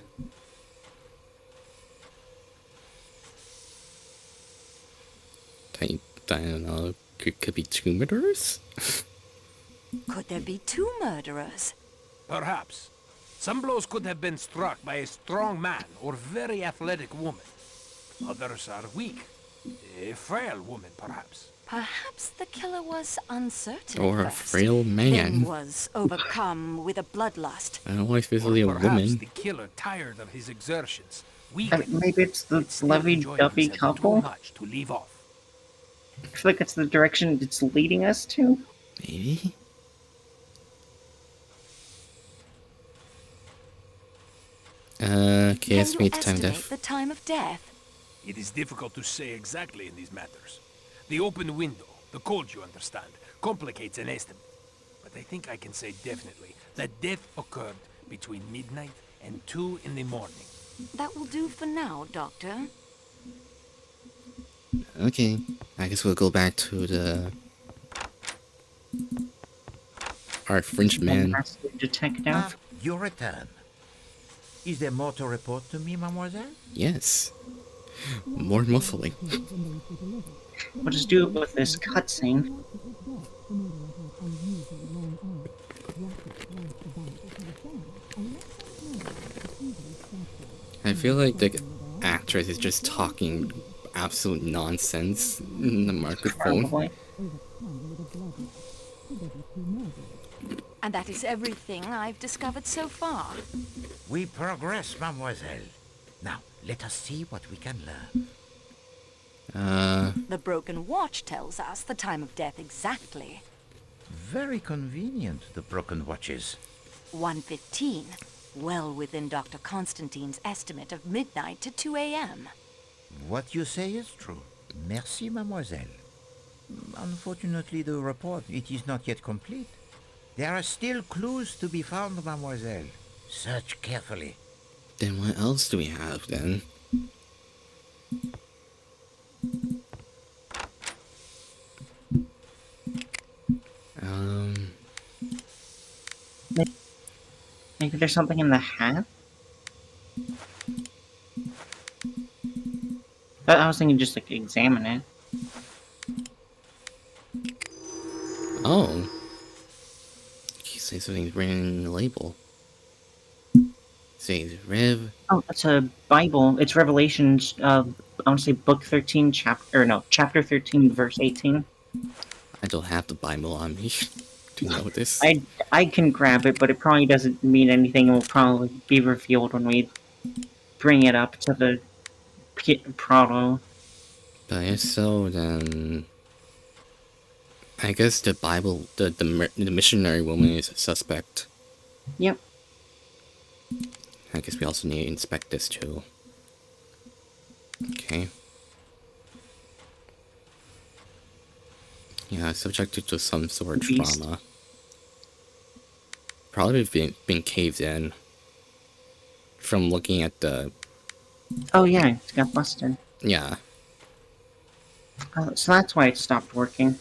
don't know. Could be 2 murderers? Could there be 2 murderers? Perhaps. Some blows could have been struck by a strong man or very athletic woman. Others are weak. A frail woman, perhaps. Perhaps the killer was uncertain. Or a first, frail then man. was overcome with a bloodlust. I don't know if it's really a Perhaps woman. the killer, tired of his exertions, Maybe it's the lovey-dovey couple? Too much to leave off. I feel like it's the direction it's leading us to. Maybe? Okay, Can you estimate time estimate death. the time of death? It is difficult to say exactly in these matters. The open window, the cold you understand, complicates an estimate. But I think I can say definitely that death occurred between midnight and 2 in the morning. That will do for now, Doctor. Okay, I guess we'll go back to our French man. Detective. You return. Is there more to report to me, mademoiselle? Yes. More muffling. We'll just do it with this cutscene. I feel like the actress is just talking absolute nonsense in the microphone. Probably. And that is everything I've discovered so far. We progress, mademoiselle. Now, let us see what we can learn. The broken watch tells us the time of death exactly. Very convenient, the broken watches. 1:15. Well within Dr. Constantine's estimate of midnight to 2 a.m. What you say is true. Merci, mademoiselle. Unfortunately, the report, it is not yet complete. There are still clues to be found, mademoiselle. Search carefully. Then what else do we have, then? Maybe there's something in the hat? I was thinking just, like, examine it. Oh. You say something's written in the label. Says Rev. Oh, it's a Bible. It's Revelations, I want to say book 13, chapter 13, verse 18. I don't have the Bible on me to know this. I can grab it, but it probably doesn't mean anything. It will probably be revealed when we bring it up to the Prado. But if so, then I guess the Bible, the missionary woman is a suspect. Yep. I guess we also need to inspect this too. Okay. Yeah, subjected to some sort of trauma. Probably been caved in. From looking at the... Oh yeah, it got busted. Yeah. So that's why it stopped working.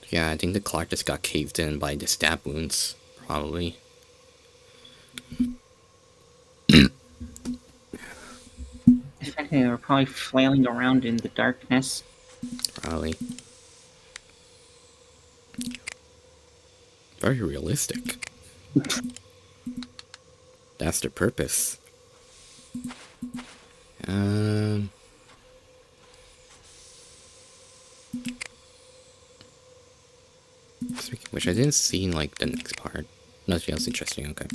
Yeah, I think the clock just got caved in by the stab wounds. Probably. If anything, they were probably flailing around in the darkness. Probably. Very realistic. That's their purpose. Speaking of which, I didn't see like the next part. Nothing else interesting. Okay.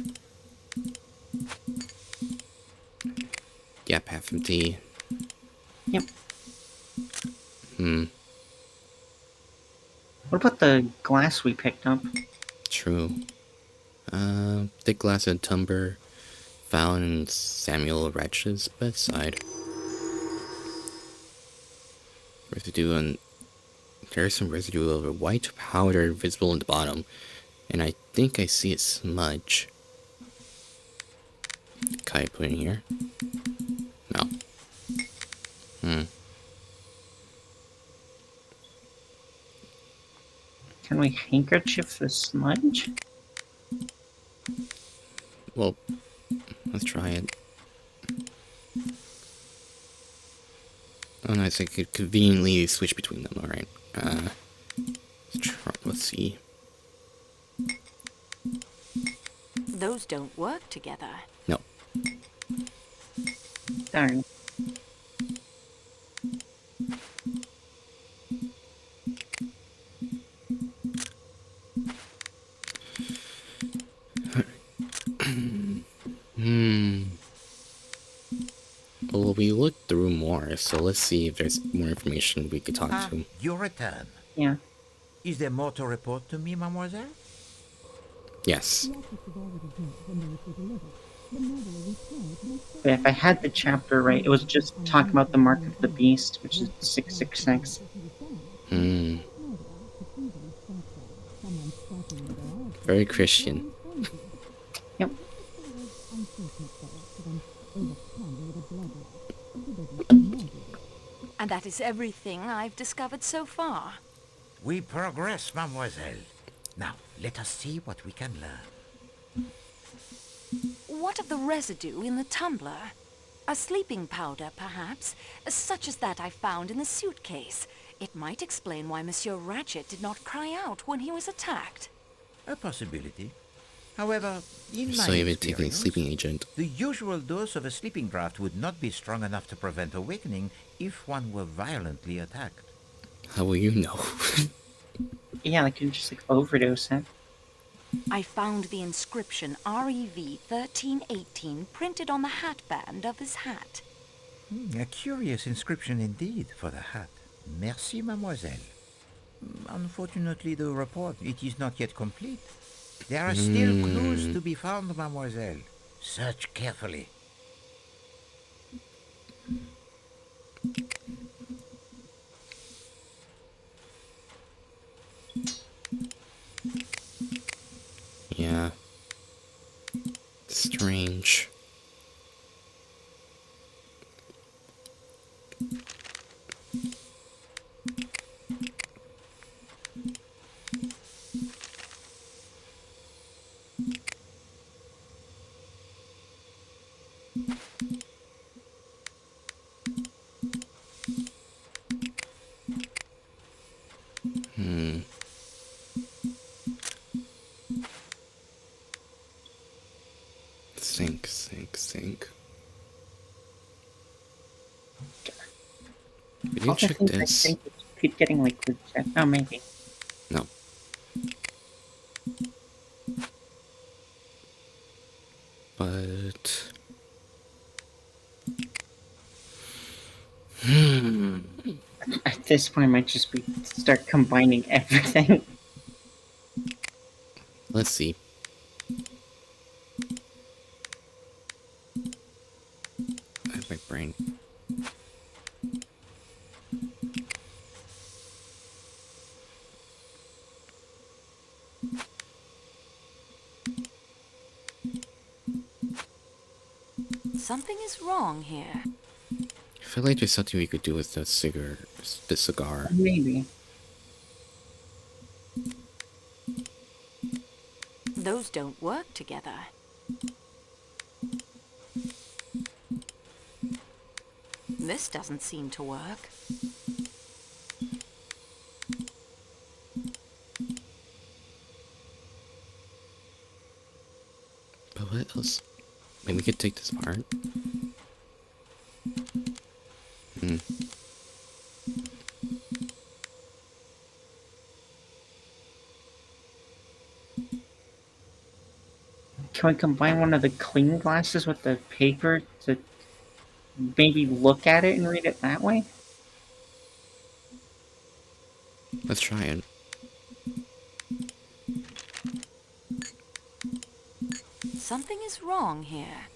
Yeah, path empty. Yep. What about the glass we picked up? True. Thick glass and tumbler found in Samuel Ratch's bedside. Residue on... There's some residue of a white powder visible in the bottom. And I think I see a smudge. Can I put in here? No. Can we handkerchief the smudge? Well, let's try it. Oh, nice. I could conveniently switch between them. Alright. Let's see. Those don't work together. No. Darn. Well, we looked through more, so let's see if there's more information we could talk to. Your return. Yeah. Is there more to report to me, mademoiselle? Yes. But if I had the chapter right, it was just talking about the mark of the beast, which is 666. Very Christian. Yep. And that is everything I've discovered so far. We progress, mademoiselle. Now, let us see what we can learn. What of the residue in the tumbler? A sleeping powder, perhaps, such as that I found in the suitcase. It might explain why Monsieur Ratchet did not cry out when he was attacked. A possibility. However, in So my you've been taking a experience, sleeping agent. the usual dose of a sleeping draught would not be strong enough to prevent awakening if one were violently attacked. How will you know? Yeah, they could just, like, overdose it. I found the inscription REV 1318 printed on the hatband of his hat. A curious inscription indeed for the hat. Merci, mademoiselle. Unfortunately, the report, it is not yet complete. There are still clues to be found, mademoiselle. Search carefully. Yeah. Strange. Think. Did you check this? I think keep getting liquid check. Oh, maybe. No. But... At this point, I might just start combining everything. Let's see. I have my brain. Something is wrong here. I feel like there's something we could do with the cigar. Maybe. Those don't work together. This doesn't seem to work. But what else? Maybe we could take this apart. Can we combine one of the clean glasses with the paper to maybe look at it and read it that way? Let's try it. Something is wrong here.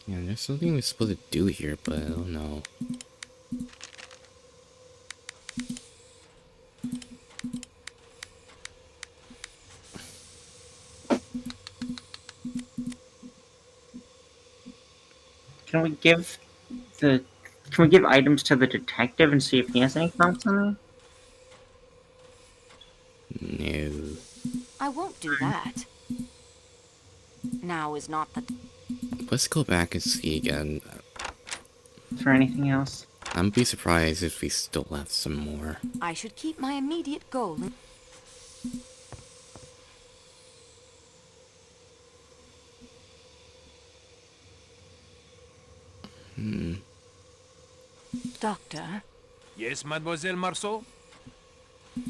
Yeah, there's something we're supposed to do here, but I don't know. Can we give items to the detective and see if he has any thoughts on them? No. I won't do that. Now is not the... Let's go back and see again. For anything else? I'm be surprised if we still have some more. I should keep my immediate goal. Doctor? Yes, Mademoiselle Marceau?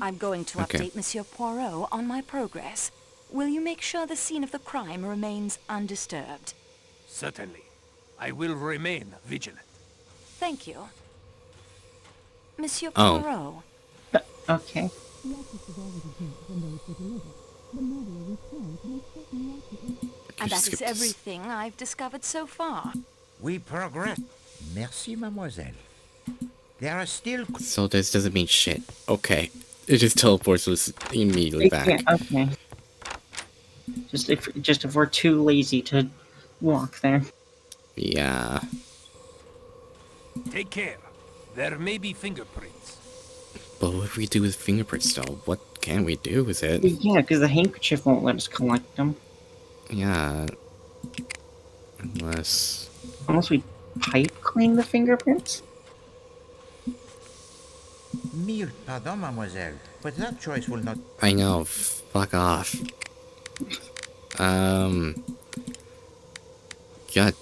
I'm going to update Monsieur Poirot on my progress. Will you make sure the scene of the crime remains undisturbed? Certainly. I will remain vigilant. Thank you. Monsieur Poirot. Okay. And that is everything I've discovered so far. We progress. Merci, mademoiselle. There are still... So this doesn't mean shit. Okay. It just teleports us immediately back. Yeah, okay. Just if we're too lazy to walk there. Yeah. Take care. There may be fingerprints. But what if we do with fingerprints though? What can we do with it? Yeah, because the handkerchief won't let us collect them. Yeah. Unless we pipe clean the fingerprints? Mille pardon, mademoiselle, but that choice will not... I know, fuck off. God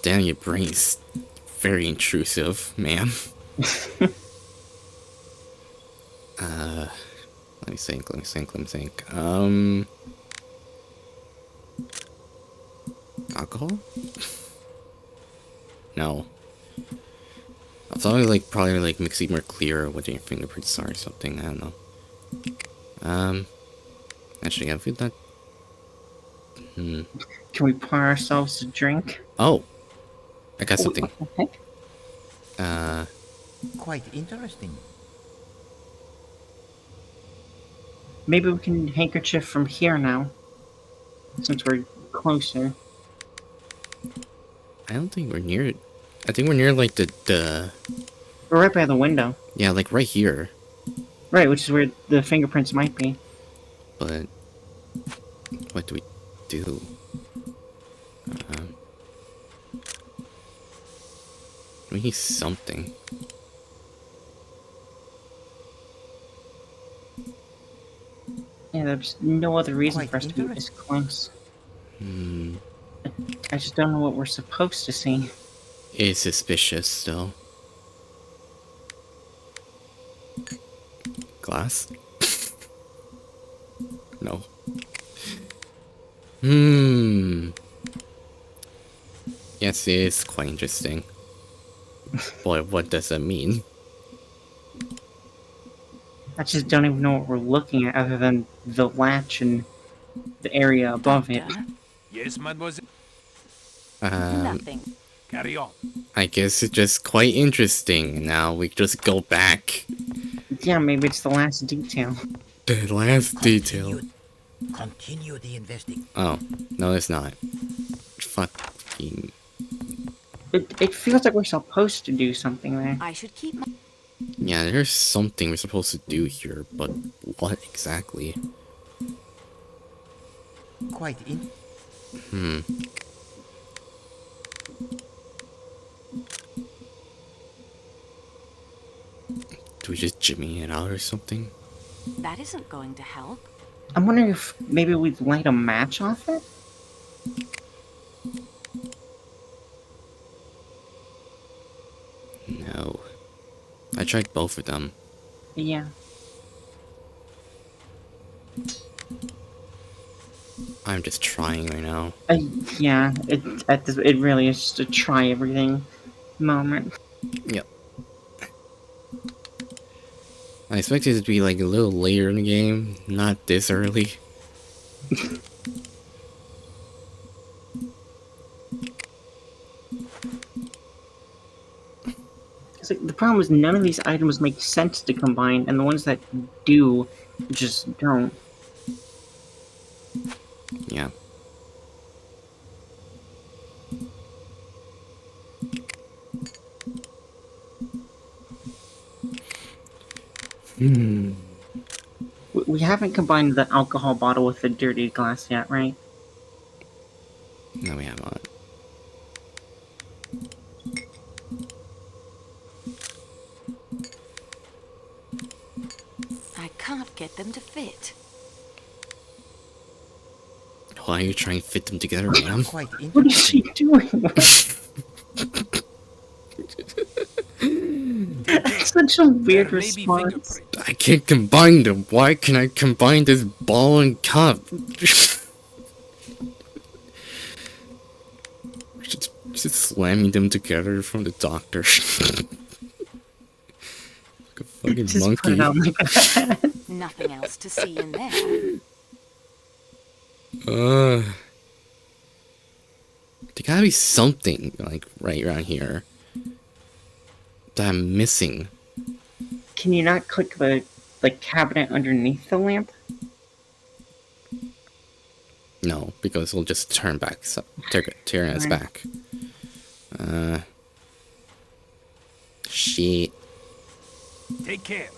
damn, your brain's very intrusive, ma'am. Let me think. Alcohol? No. I thought it like probably like makes it more clear what your fingerprints are or something. I don't know. Actually, I feel that. Can we pour ourselves a drink? Oh, I got something. Okay. Quite interesting. Maybe we can handkerchief from here now, since we're closer. I don't think we're near it. I think we're near like the. We're right by the window. Yeah, like right here. Right, which is where the fingerprints might be. But what do we do? We need something. Yeah, there's no other reason for us to be this close. I just don't know what we're supposed to see. It's suspicious, though. Glass? No. Yes, it is quite interesting. Boy, what does that mean? I just don't even know what we're looking at other than the latch and the area above it. Yes, mademoiselle. Nothing. Carry on. I guess it's just quite interesting. Now we just go back. Yeah, maybe it's the last detail. The last detail. Continue the investigation. Oh, no, it's not. Fucking. It feels like we're supposed to do something there. I should keep my... Yeah, there's something we're supposed to do here, but what exactly? Quite in. Do we just jimmy it out or something? That isn't going to help. I'm wondering if maybe we'd light a match off it? No. I tried both of them. Yeah. I'm just trying right now. Yeah, it really is just a try everything moment. Yep. I expected it to be like a little later in the game, not this early. Like, the problem is none of these items make sense to combine, and the ones that do just don't. Yeah. We haven't combined the alcohol bottle with the dirty glass yet, right? No, we have not. I can't get them to fit. Why are you trying to fit them together, ma'am? What is she doing? That's such a weird response. I can't combine them. Why can I combine this ball and cup? just slamming them together from the doctor. Like a fucking Just monkey. put it on like that. Nothing else to see in there. There gotta be something like right around here that I'm missing. Can you not click the cabinet underneath the lamp? No, because we'll just turn back, so tear us back. Shit. Take care.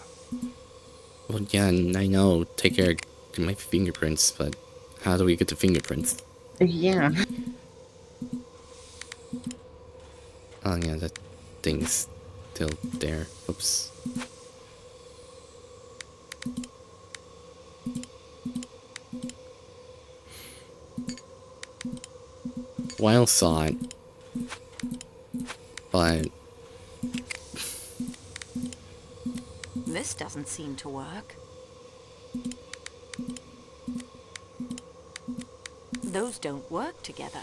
Well, yeah, I know. Take care of my fingerprints, but how do we get the fingerprints? Yeah. Oh yeah, that thing's still there. Oops. Well saw it. But This doesn't seem to work. Those don't work together.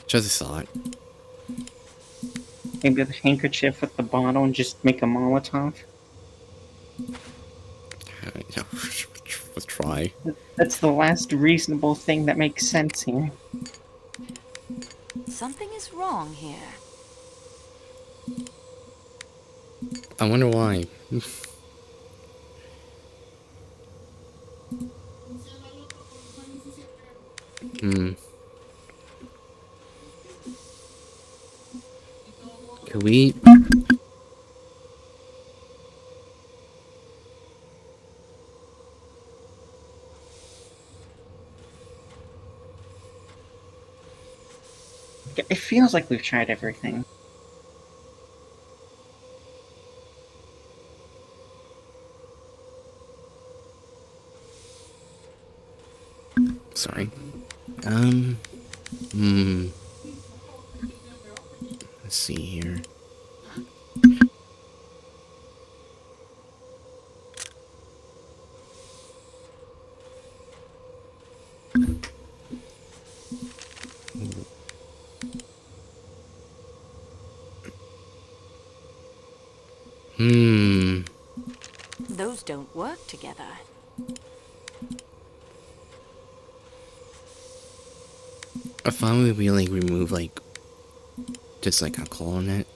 Just a thought. Maybe the handkerchief with the bottle and just make a Molotov. Let's try. That's the last reasonable thing that makes sense here. Something is wrong here. I wonder why. Could we... It feels like we've tried everything. Sorry. Let's see here. Those don't work together. I thought we like remove like just like alcohol in it.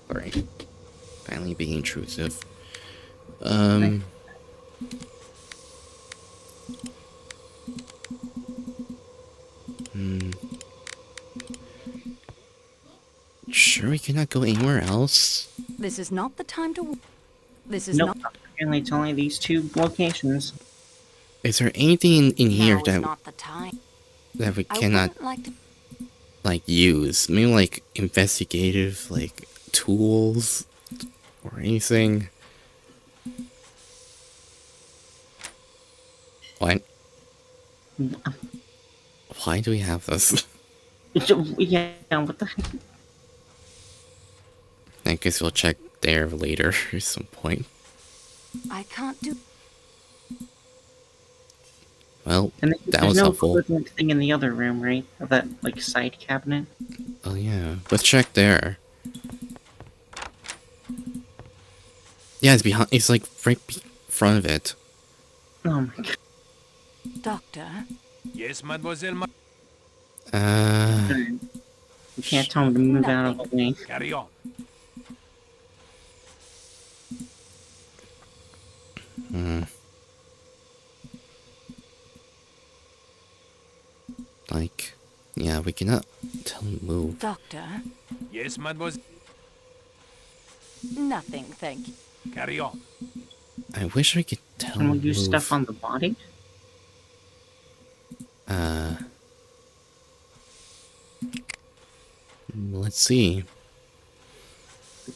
Sorry. Finally being intrusive. Sure we cannot go anywhere else? This is not the time to... This is Nope. not... Apparently it's only these two locations. Is there anything in here Now is that not the time. that we I cannot wouldn't like to... like use? Maybe like investigative like tools or anything? What? Why do we have this? Yeah, what the heck? I guess we'll check there later at some point. I can't do... Well, And that there's was no helpful. equivalent thing in the other room, right? Of that, like, side cabinet? Oh yeah, let's check there. Yeah, it's behind. It's like right in front of it. Oh my god. Doctor? Yes, mademoiselle. You can't tell him to move out of the way. Carry on. Like, yeah, we cannot tell him to move. Doctor? Yes, mademoiselle. Nothing, thank you. Carry on. I wish we could tell Can we him to use move. stuff on the body? Let's see.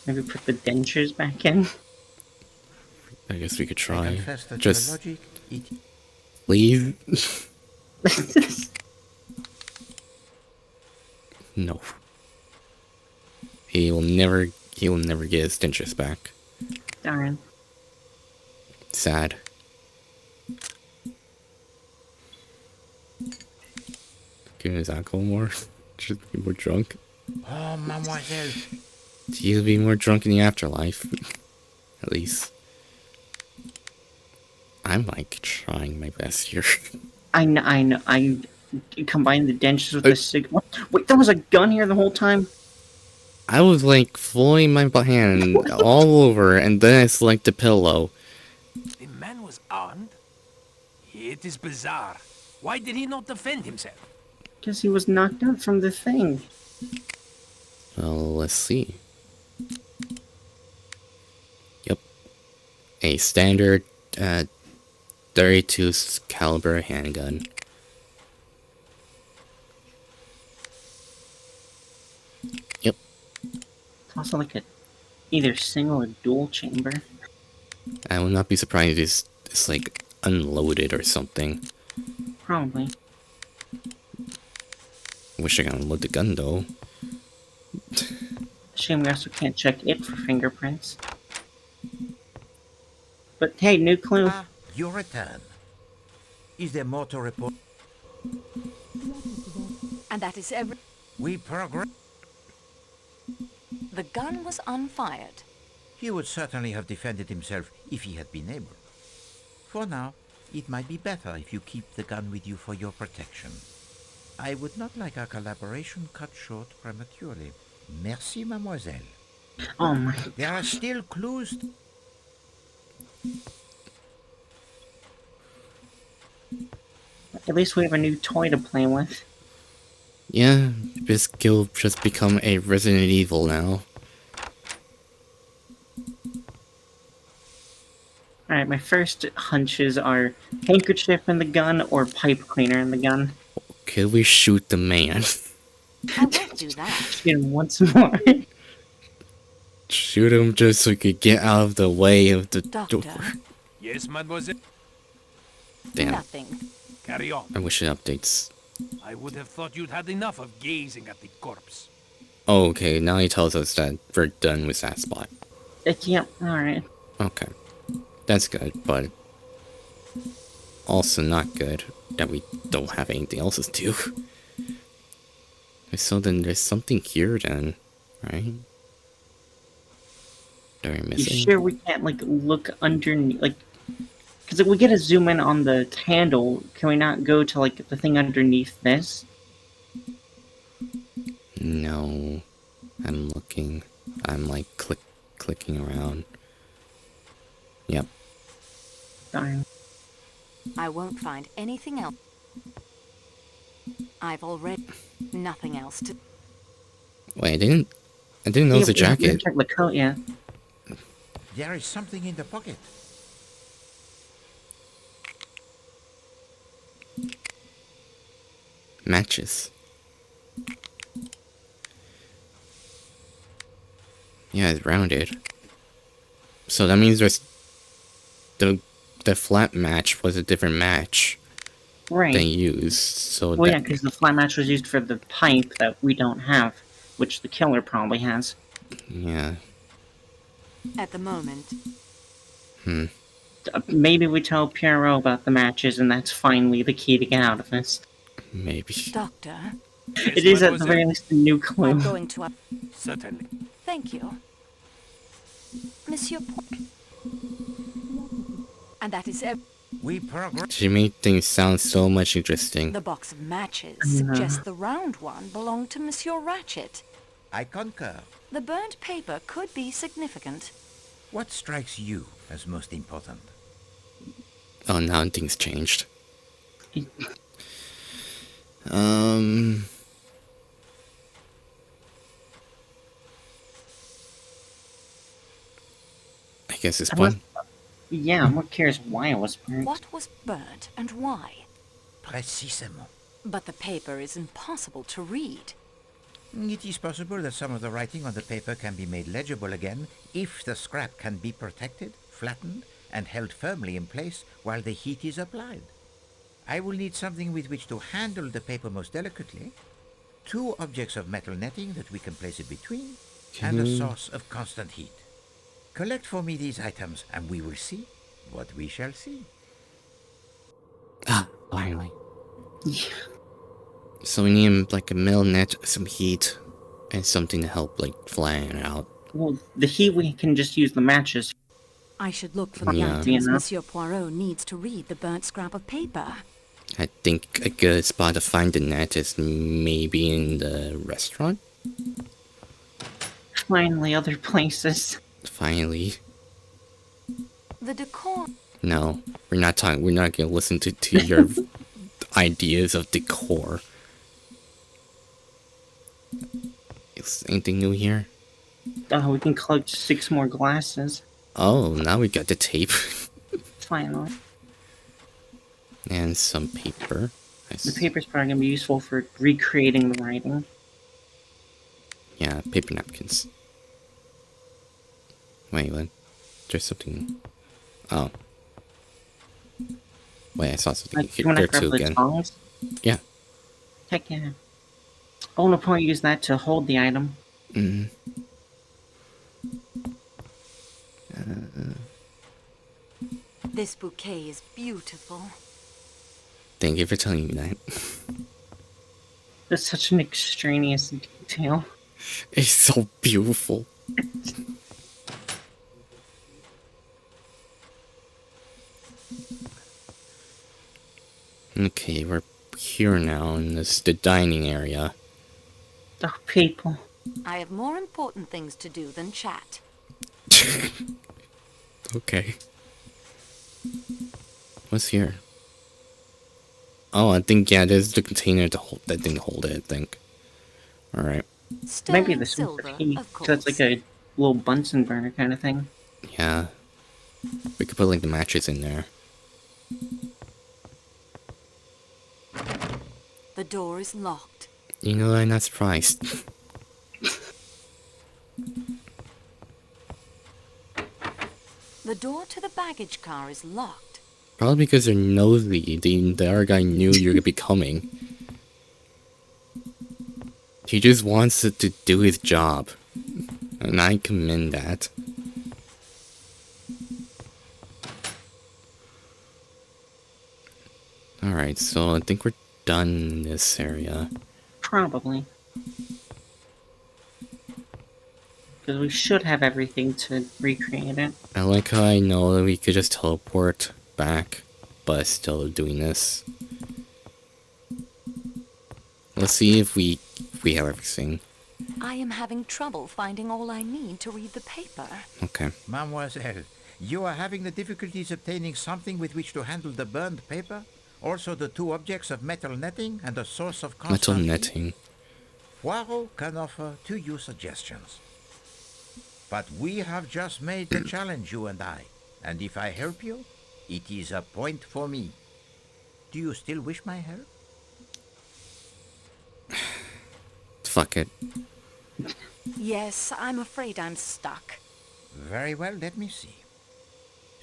Maybe put the dentures back in? I guess we could I try. confess that Just your logic, leave. No. He will never get his dentures back. Darn. Sad. Give his alcohol more. Just be more drunk. Oh, mademoiselle. He'll be more drunk in the afterlife. At least. I'm like trying my best here. I know. I combined the dentures with the cig. What? Wait, there was a gun here the whole time? I was like flowing my hand all over and then I select the pillow. The man was armed? It is bizarre. Why did he not defend himself? Because he was knocked out from the thing. Well, let's see. Yep. A standard 32 caliber handgun. Yep. It's also like a Either single or dual chamber. I will not be surprised if it's like unloaded or something. Probably. Wish I could unload the gun though. Shame we also can't check it for fingerprints. But hey, new clue. Ah, your return. Is there more to report? And that is every... We progress. The gun was unfired. He would certainly have defended himself if he had been able. For now, it might be better if you keep the gun with you for your protection. I would not like our collaboration cut short prematurely. Merci, mademoiselle. Oh my... There are still clues. At least we have a new toy to play with. Yeah, this guild just become a Resident Evil now. Alright, my first hunches are handkerchief in the gun or pipe cleaner in the gun. Could we shoot the man? I won't do that. Shoot him once more. Shoot him just so we could get out of the way of the door. Yes, mademoiselle. Damn. Nothing. Carry on. I wish it updates. I would have thought you'd had enough of gazing at the corpse. Oh, okay, now he tells us that we're done with that spot. Yep, alright. Okay. That's good, but also not good that we don't have anything else to do. So then there's something here then, right? Are we You missing? sure we can't, like, look underneath, like... Because if we get a zoom in on the handle, can we not go to, like, the thing underneath this? No. I'm looking. I'm, like, clicking around. Yep. Darn. I won't find anything else. I've already... nothing else to... Wait, I didn't know it was a jacket. Check the coat, yeah. There is something in the pocket. Matches. Yeah, it's rounded. So that means there's the flat match was a different match Right. than used. So Well, yeah, because the flat match was used for the pipe that we don't have, which the killer probably has. Yeah. At the moment. Maybe we tell Pierrot about the matches, and that's finally the key to get out of this. Maybe. Doctor. It is at the very least a new clue. I'm going to... Certainly. Thank you. Monsieur And that is We progress. She made things sound so much interesting. The box of matches suggests the round one belonged to Monsieur Ratchet. I concur. The burnt paper could be significant. What strikes you as most important? Oh, now things changed. I guess this one. Yeah, I'm more curious why it was burnt. What was burnt and why? Précisément. But the paper is impossible to read. It is possible that some of the writing on the paper can be made legible again if the scrap can be protected, flattened, and held firmly in place while the heat is applied. I will need something with which to handle the paper most delicately, 2 objects of metal netting that we can place it between, and a source of constant heat. Collect for me these items, and we will see what we shall see. Ah, finally. So we need like a metal net, some heat, and something to help like flatten it out. Well, the heat we can just use the matches. I should look for the Yeah. items Monsieur Poirot needs to read the burnt scrap of paper. I think a good spot to find the net is maybe in the restaurant. Finally, other places. Finally. The decor... No, we're not talking. We're not gonna listen to your ideas of decor. Is anything new here? We can collect 6 more glasses. Oh, now we got the tape. Finally. And some paper. The paper's probably gonna be useful for recreating the writing. Yeah, paper napkins. Wait, what? There's something. Oh. Wait, I saw something Like, here. you want There to grab too the again. tongs? Yeah. Heck yeah. Oh, no point use that to hold the item. Mm. This bouquet is beautiful. Thank you for telling me that. That's such an extraneous detail. It's so beautiful. Okay, we're here now in the dining area. Oh, people. I have more important things to do than chat. Okay. What's here? Oh, I think, yeah, there's the container to hold that thing to hold it, I think. Alright. Maybe this one's the heat, so it's like a little Bunsen burner kind of thing. Yeah. We could put like the matches in there. The door is locked. You know, I'm not surprised. The door to the baggage car is locked. Probably because they're nosy. The other guy knew you were be coming. He just wants it to do his job. And I commend that. Alright, so I think we're done in this area. Probably. Because we should have everything to recreate it. I like how I know that we could just teleport back, but still doing this. Let's see if we have everything. I am having trouble finding all I need to read the paper. Okay. Mademoiselle, you are having the difficulties obtaining something with which to handle the burned paper? Also the two objects of metal netting and a source of constant Metal heat? netting. Poirot can offer to you suggestions. But we have just made the challenge, you and I. And if I help you, it is a point for me. Do you still wish my help? Fuck it. Yes, I'm afraid I'm stuck. Very well, let me see.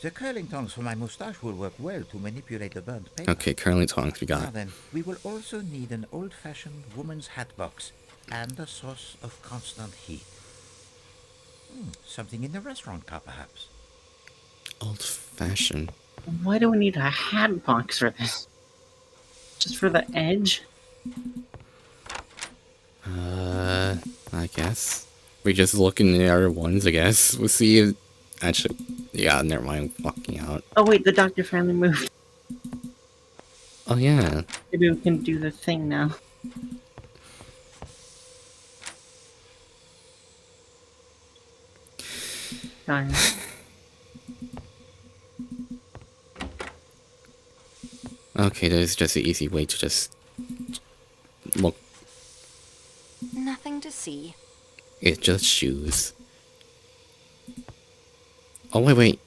The curling tongs for my moustache will work well to manipulate the burnt paper. Okay, curling tongs we Now got. then, we will also need an old-fashioned woman's hat box and a source of constant heat. Something in the restaurant car, perhaps. Old fashioned. Why do we need a hat box for this? Just for the edge? I guess. We just look in the other ones, I guess. We'll see if... Actually, yeah, never mind. Walking out. Oh wait, the doctor finally moved. Oh, yeah. Maybe we can do the thing now. Darn. Okay, there's just an easy way to just... look. Nothing to see. It's just shoes. Oh, wait.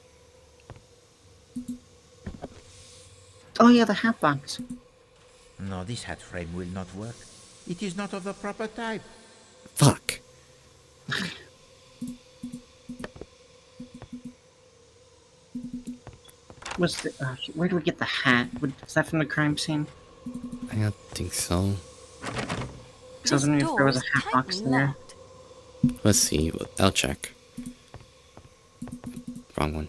Oh yeah, the hat box. No, this hat frame will not work. It is not of the proper type. Fuck. Where do we get the hat? Is that from the crime scene? I don't think so. Because I was wondering if there was a hat box there. Let's see. I'll check. Wrong one.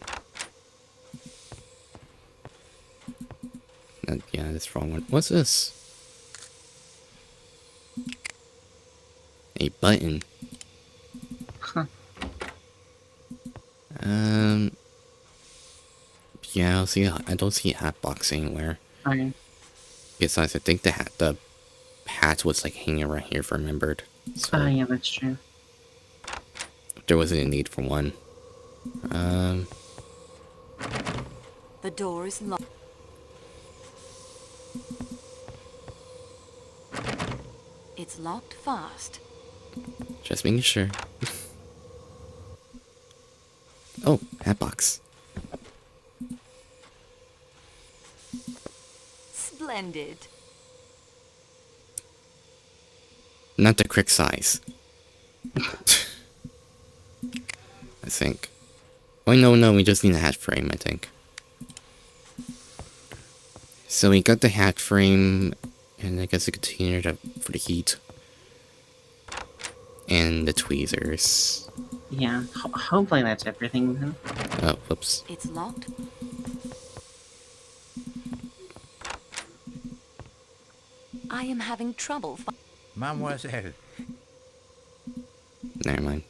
Yeah, that's the wrong one. What's this? A button. Huh. Yeah, I don't see a hat box anywhere. Okay. Besides, I think the hat was like hanging around here if I remembered. So Oh yeah, that's true. there wasn't a need for one. The door is locked. It's locked fast. Just making sure. Oh, hat box. Splendid. Not the correct size. I think. Oh, no, we just need a hat frame, I think. So we got the hat frame, and I guess a container for the heat. And the tweezers. Yeah, hopefully that's everything then. Oh, whoops. It's locked. I am having trouble. Mademoiselle. Never mind.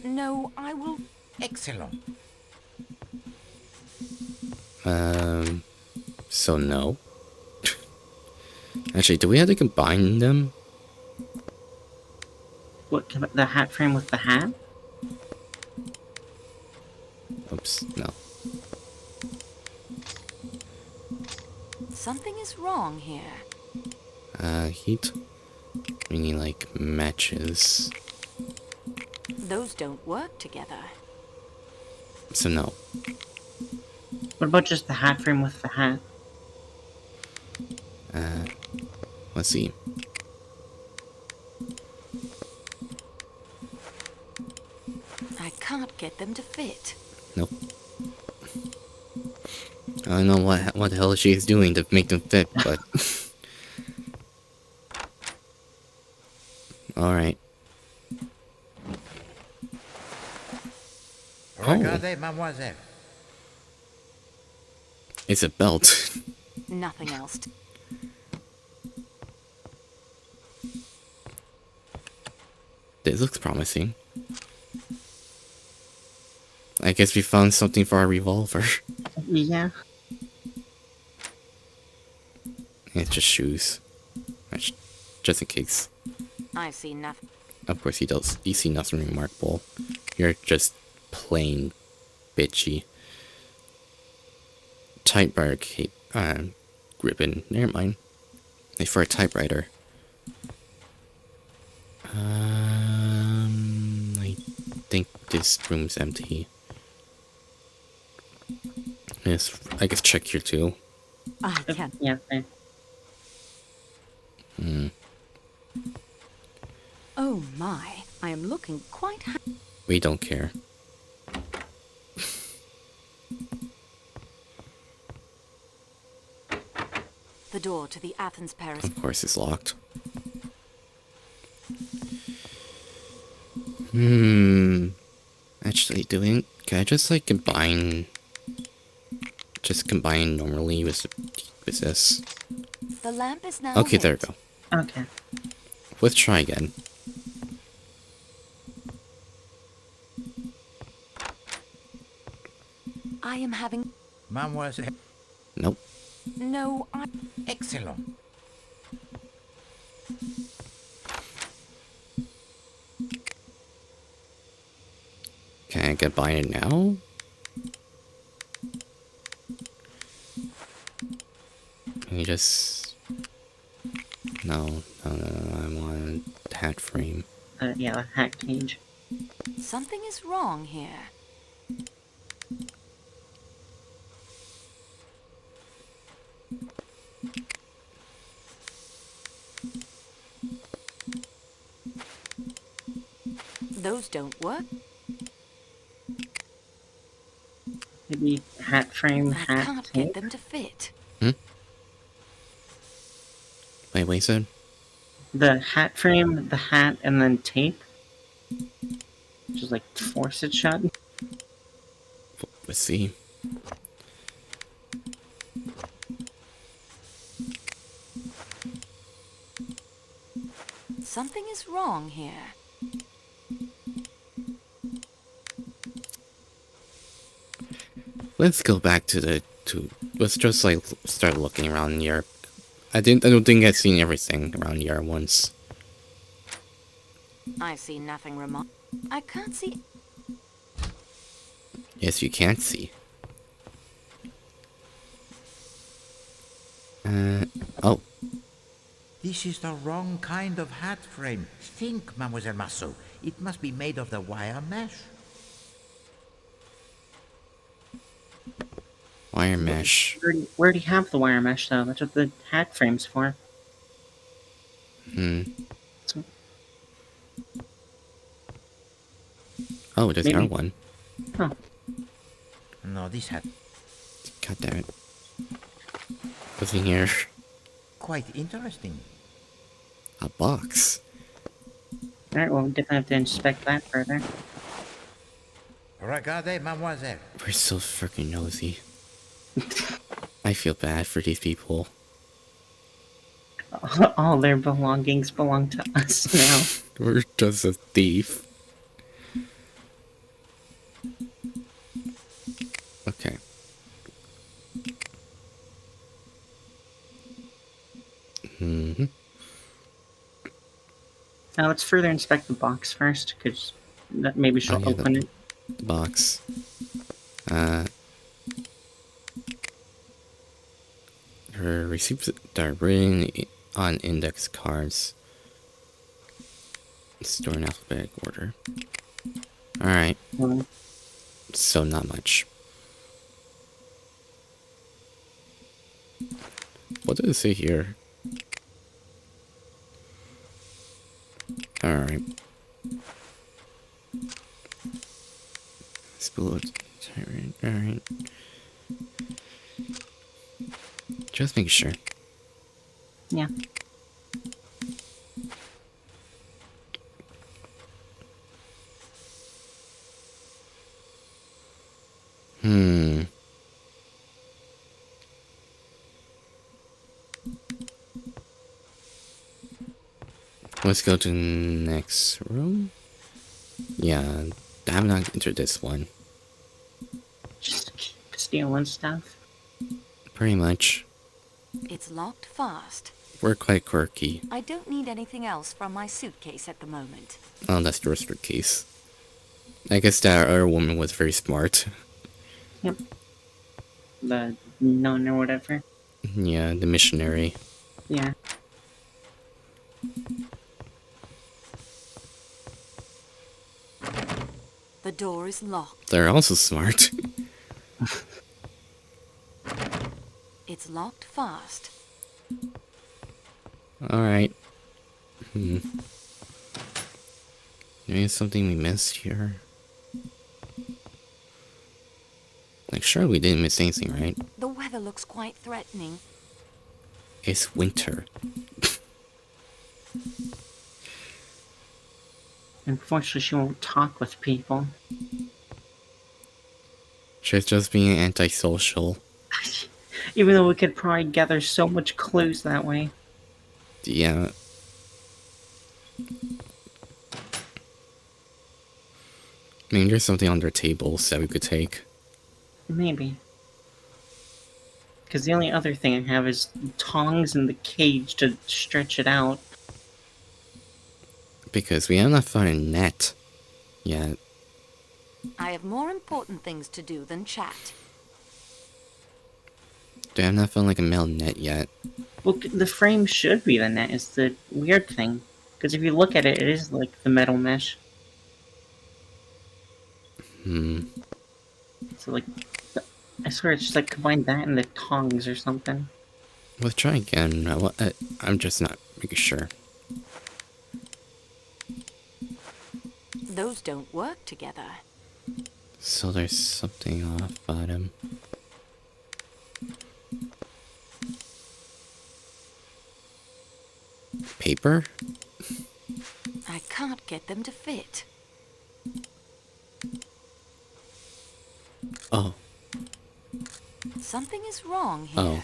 No, I will. Excellent. So no. Actually, do we have to combine them? What, the hat frame with the hat? Oops, no. Something is wrong here. Heat? We need, like, matches. Those don't work together. So no. What about just the hat frame with the hat? Let's see. I can't get them to fit. Nope. I don't know what the hell she is doing to make them fit, but... Alright. Regardez, mademoiselle. It's a belt. Nothing else. This looks promising. I guess we found something for our revolver. Yeah. It's just shoes. Just in case. I see nothing. Of course you see nothing remarkable. You're just plain bitchy. Typewriter cape, ribbon. Never mind. It's for a typewriter. I think this room's empty. Yes, I guess check here too. I can't. Yeah. Oh my! I am looking quite. We don't care. The door to the Athens Paris. Of course, it's locked. Actually, can I just like combine normally with this? The lamp is now. Okay, lit. there we go. Okay. Let's try again. I am having. Mademoiselle. Nope. No, I. Excellent. Can I combine it now? Can you just... No, I want a hat frame. Yeah, a hat cage. Something is wrong here. Those don't work. Maybe hat frame, I hat can't tape. get them to fit. Wait, what you said? The hat frame, the hat, and then tape. Just like force it shut. Let's see. Something is wrong here. Let's go back to let's just like start looking around here. I don't think I've seen everything around here once. I see nothing remarkable. I can't see. Yes, you can't see. Oh. This is the wrong kind of hat frame. Think, Mademoiselle Marceau. It must be made of the wire mesh. Wire mesh. We already have the wire mesh, though. That's what the hat frame's for. Oh, there's Maybe. another one. Huh. No, this hat. God damn it. What's in here? Quite interesting. A box. Alright, well, we definitely have to inspect that further. Regardez, mademoiselle. We're so freaking nosy. I feel bad for these people. All their belongings belong to us now. We're just a thief. Okay. Mm-hmm. Now let's further inspect the box first, because maybe she'll open it. The box. Her receipts are written on index cards. Store in alphabetic order. Alright. So not much. What does it say here? Alright. Alright. Just make sure. Yeah. Let's go to the next room. Yeah, I have not entered this one. Just keep stealing stuff. Pretty much. It's locked fast. We're quite quirky. I don't need anything else from my suitcase at the moment. Oh, that's the restrict case. I guess that other woman was very smart. Yep. The nun or whatever. Yeah, the missionary. Yeah. The door is locked. They're also smart. It's locked fast. Alright. Maybe something we missed here. Like, sure we didn't miss anything, right? The weather looks quite threatening. It's winter. Unfortunately, she won't talk with people. She's just being antisocial. Even though we could probably gather so much clues that way. Yeah. I mean, there's something on their tables that we could take. Maybe. Because the only other thing I have is tongs and the cage to stretch it out. Because we have not found a net yet. I have more important things to do than chat. They have not found like a metal net yet. Well, the frame should be the net, is the weird thing. Because if you look at it, it is like the metal mesh. So like, I swear it's just like combine that and the tongs or something. Let's try again. I'm just not making sure. Those don't work together. So there's something off bottom. Paper? I can't get them to fit. Oh. Something is wrong here. Oh.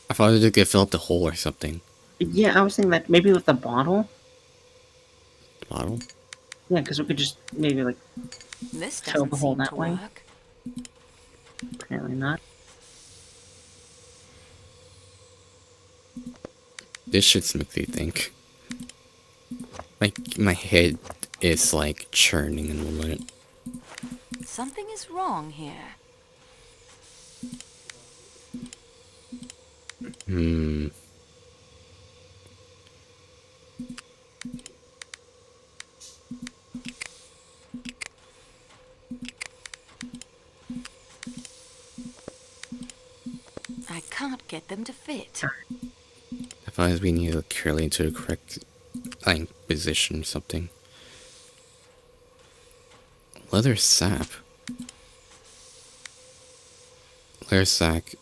I thought it could fill up the hole or something. Yeah, I was thinking that maybe with the bottle. The bottle? Yeah, because we could just maybe like This fill the doesn't hole seem that to way. work. Apparently not. This shit makes me think. Like, my head is like churning in the moment. Something is wrong here. I can't get them to fit. I thought we need to curl into the correct position or something. Leather sap. clear sack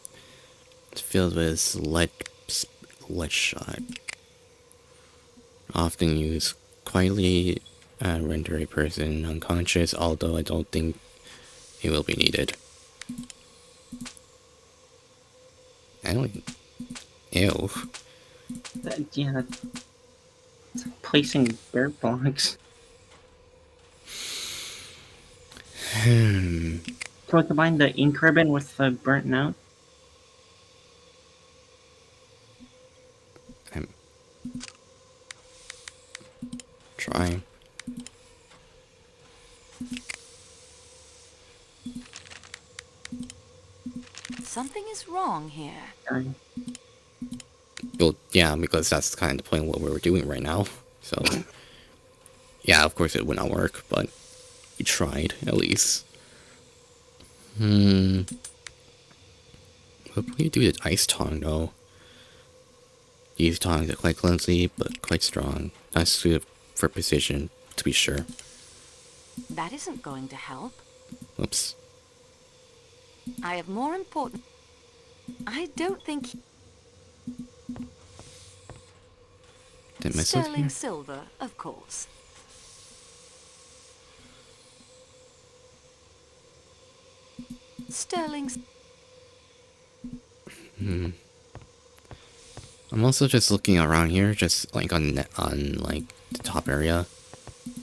filled with lead shot. Often used quietly render a person unconscious, although I don't think it will be needed. I don't. Ew. Yeah, placing dirt blocks. Hmm. So I combine the ink ribbon with the burnt note. I'm trying. Something is wrong here. Well, yeah, because that's kind of the point of what we're doing right now. So, yeah, of course it would not work, but we tried, at least. What do we do with ice tongue, though? These tongs are quite clumsy, but quite strong. Not suited for precision, to be sure. That isn't going to help. Oops. I have more important... I don't think... Did I miss something Sterling here? silver, of course. Sterling... I'm also just looking around here, just like on like the top area,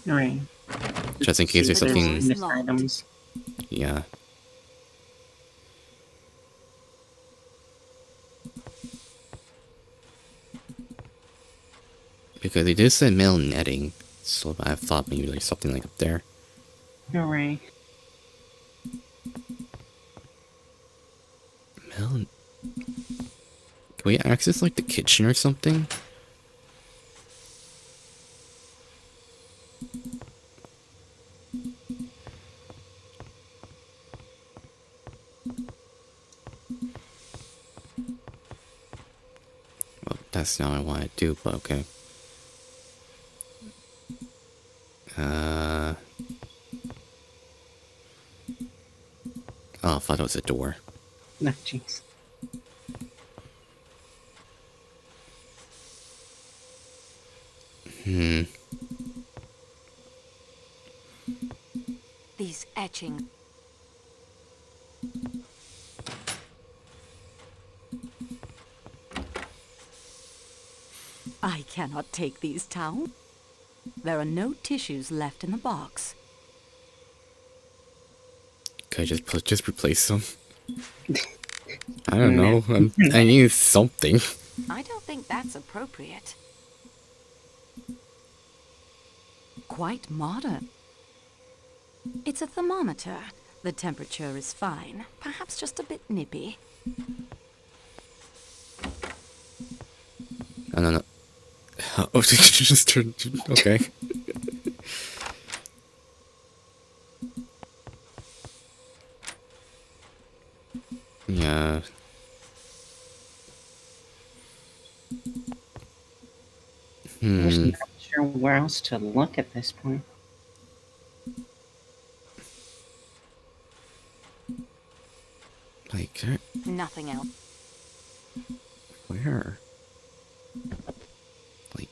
Right. just in case there's something. Missed items. Yeah. Because they did say metal netting, so I thought maybe like something like up there. Right. Metal. Can we access like the kitchen or something? Well, that's not what I want to do, but okay. Oh, I thought it was a door. No, jeez. These etchings... I cannot take these down. There are no tissues left in the box. Could I just replace them? I don't know. I need something. I don't think that's appropriate. Quite modern. It's a thermometer. The temperature is fine. Perhaps just a bit nippy. No. Oh, did you just turn? Okay. Yeah. I'm just not sure where else to look at this point. Like, Nothing else. where? Like.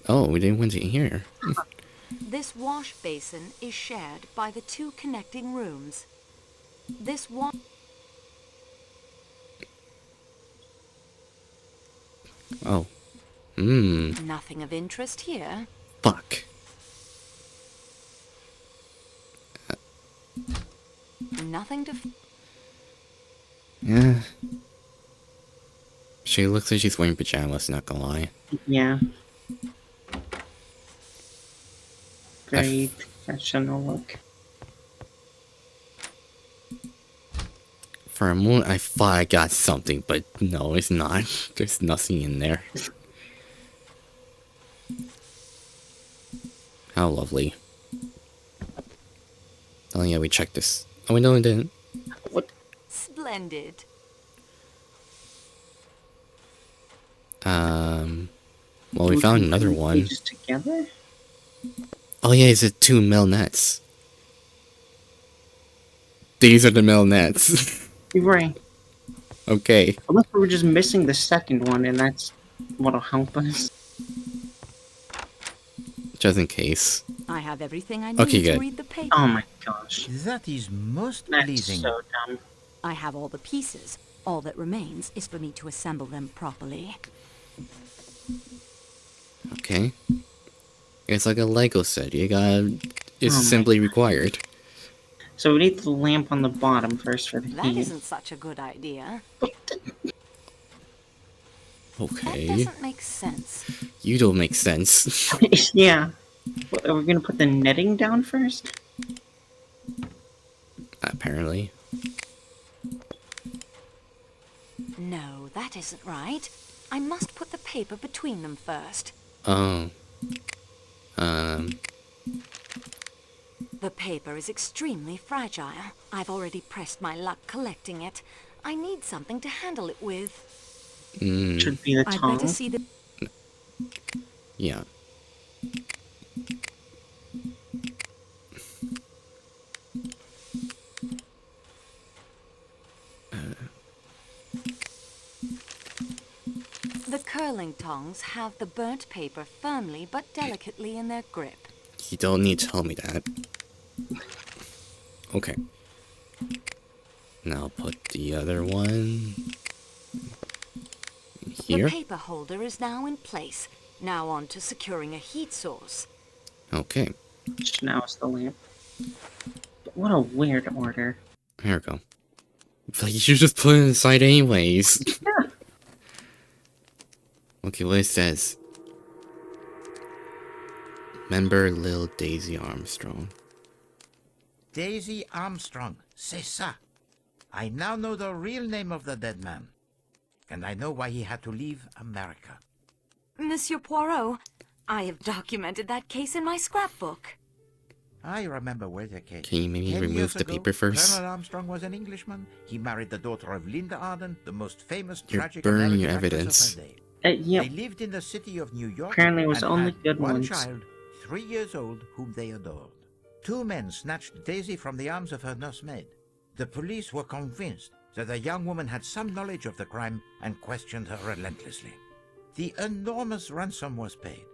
Oh, we didn't went in here. This wash basin is shared by the two connecting rooms. This one... Oh. Nothing of interest here. Fuck. Nothing to... Yeah. She looks like she's wearing pajamas, not gonna lie. Yeah. Very professional look. For a moment, I thought I got something, but no, it's not. There's nothing in there. How lovely. Oh yeah, we checked this. Oh, we no, we didn't. What? Splendid. Well, we found another one. Pages together? Oh yeah, it's 2 male nets. These are the male nets. Right. Okay. Unless we were just missing the second one, and that's what'll help us. Just in case. I have everything I Okay, need to good. read the paper. Oh my gosh. That is most That's pleasing. so dumb. I have all the pieces. All that remains is for me to assemble them properly. Okay. It's like a Lego set. You gotta... It's Oh my simply required. So we need the lamp on the bottom first for the That heat. isn't such a good idea. Okay. That doesn't make sense. You don't make sense. Yeah. What, are we gonna put the netting down first? Apparently. No, that isn't right. I must put the paper between them first. Oh. The paper is extremely fragile. I've already pressed my luck collecting it. I need something to handle it with. Should be the I'd tongue. better see the... Yeah. The curling tongs have the burnt paper firmly but delicately in their grip. You don't need to tell me that. Okay. Now put the other one... here? The paper holder is now in place. Now on to securing a heat source. Okay. Now it's the lamp. What a weird order. Here we go. Like, you should just put it inside anyways. Yeah. Okay, what it says. Member Lil Daisy Armstrong. Daisy Armstrong, c'est ça. I now know the real name of the dead man. And I know why he had to leave America. Monsieur Poirot, I have documented that case in my scrapbook. I remember well the case. Can you maybe 10 remove years the ago, paper first? Colonel Armstrong was an Englishman. He married the daughter of Linda Arden, the most famous You're tragic burning American your actress evidence. of her day. Yep. They lived in the city of New York. Apparently it was and only had good one ones. child, 3 years old, whom they adored. 2 men snatched Daisy from the arms of her nursemaid. The police were convinced that the young woman had some knowledge of the crime and questioned her relentlessly. The enormous ransom was paid,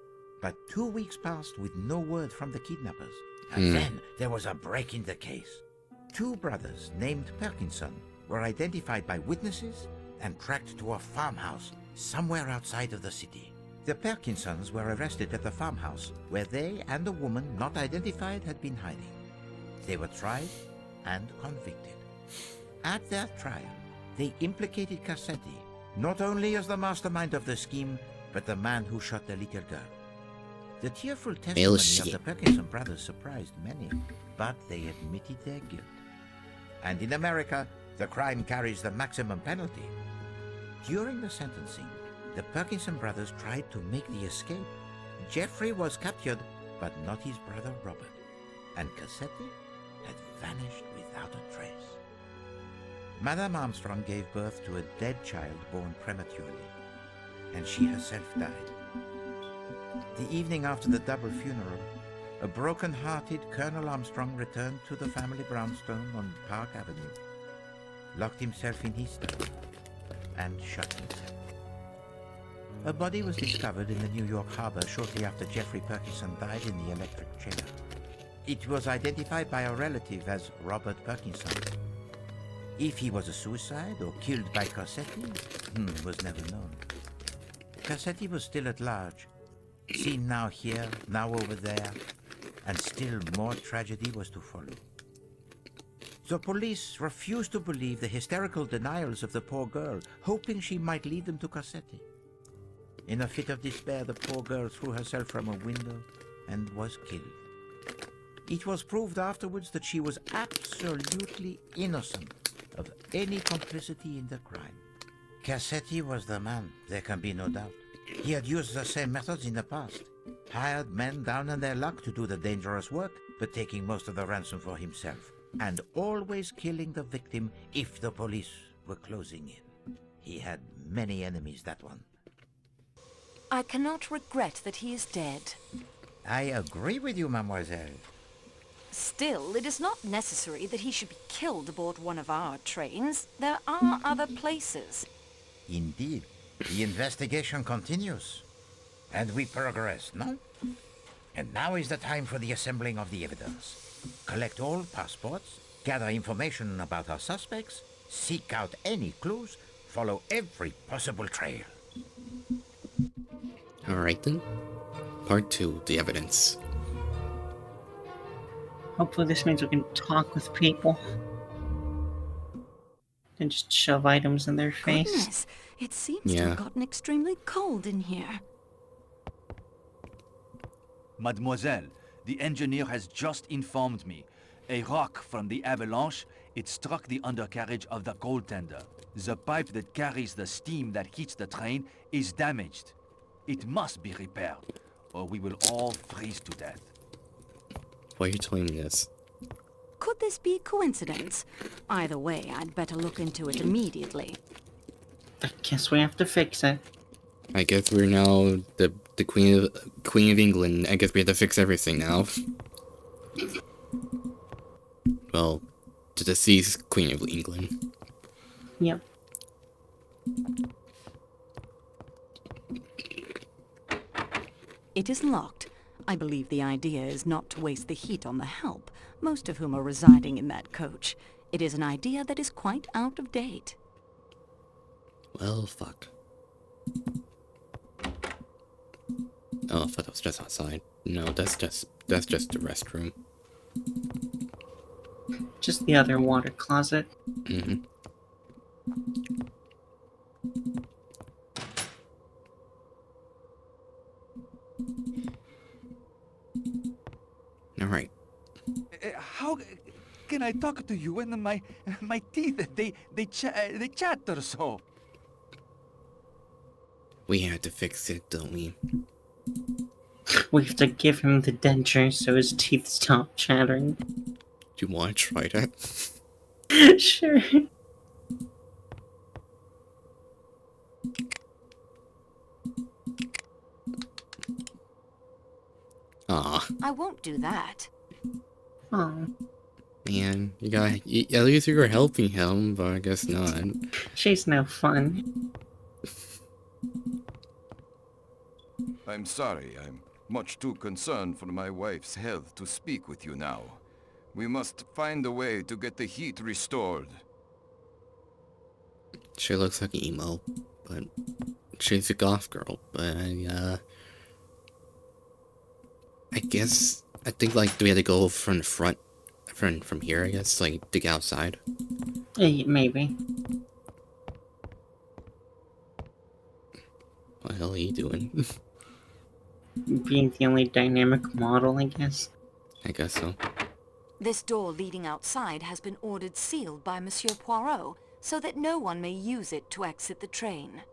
but 2 weeks passed with no word from the kidnappers. And then there was a break in the case. 2 brothers named Perkinson were identified by witnesses and tracked to a farmhouse somewhere outside of the city. The Perkinsons were arrested at the farmhouse where they and a woman not identified had been hiding. They were tried and convicted. At their trial, they implicated Cassetti, not only as the mastermind of the scheme, but the man who shot the little girl. The tearful testimony of the Perkinson brothers surprised many, but they admitted their guilt. And in America, the crime carries the maximum penalty. During the sentencing, the Perkinson brothers tried to make the escape. Jeffrey was captured, but not his brother Robert. And Cassetti had vanished without a trace. Madame Armstrong gave birth to a dead child born prematurely, and she herself died. The evening after the double funeral, a broken-hearted Colonel Armstrong returned to the family brownstone on Park Avenue, locked himself in his study, and shot himself. A body was discovered in the New York harbor shortly after Jeffrey Perkinson died in the electric chair. It was identified by a relative as Robert Perkinson. If he was a suicide or killed by Cassetti was never known. Cassetti was still at large, seen now here, now over there, and still more tragedy was to follow. The police refused to believe the hysterical denials of the poor girl, hoping she might lead them to Cassetti. In a fit of despair, the poor girl threw herself from a window and was killed. It was proved afterwards that she was absolutely innocent of any complicity in the crime. Cassetti was the man, there can be no doubt. He had used the same methods in the past. Hired men down on their luck to do the dangerous work, but taking most of the ransom for himself. And always killing the victim if the police were closing in. He had many enemies, that one. I cannot regret that he is dead. I agree with you, mademoiselle. Still, it is not necessary that he should be killed aboard one of our trains. There are other places. Indeed. The investigation continues. And we progress, no? And now is the time for the assembling of the evidence. Collect all passports, gather information about our suspects, seek out any clues, follow every possible trail. Alright then. Part 2, the evidence. Hopefully this means we can talk with people. And just shove items in their face. Goodness, it seems to have gotten extremely cold in here. Mademoiselle, the engineer has just informed me. A rock from the avalanche, it struck the undercarriage of the coal tender. The pipe that carries the steam that heats the train is damaged. It must be repaired, or we will all freeze to death. Why are you telling me this? Could this be coincidence? Either way, I'd better look into it immediately. I guess we have to fix it. I guess we're now the Queen of England. I guess we have to fix everything now. Well, the deceased Queen of England. Yep. It is locked. I believe the idea is not to waste the heat on the help, most of whom are residing in that coach. It is an idea that is quite out of date. Well, fuck. Oh, I thought that was just outside. No, that's just the restroom. Just the other water closet. Mm-hmm. Alright. How can I talk to you when my teeth, they chatter so? We have to fix it, don't we? We have to give him the denture so his teeth stop chattering. Do you want to try that? Sure. Aw. I won't do that. Oh. Man, at least you were helping him, but I guess not. She's no fun. I'm sorry, I'm much too concerned for my wife's health to speak with you now. We must find a way to get the heat restored. She looks like emo, but she's a goth girl, but I guess, I think, like, do we have to go from the front, from here, I guess, like, to get outside? Maybe. What the hell are you doing? Being the only dynamic model, I guess. I guess so. This door leading outside has been ordered sealed by Monsieur Poirot, so that no one may use it to exit the train.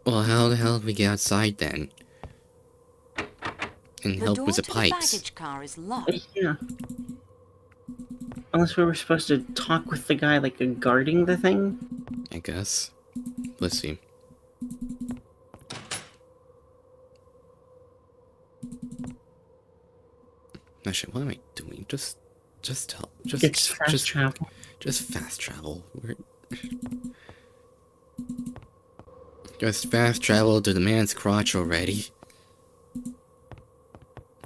Well, how the hell did we get outside then? And help with the pipes. The baggage car is locked. Yeah. Unless we were supposed to talk with the guy, like, guarding the thing? I guess. Let's see. Actually, what am I doing? Just fast travel. Just fast travel. Just fast travel to the man's crotch already.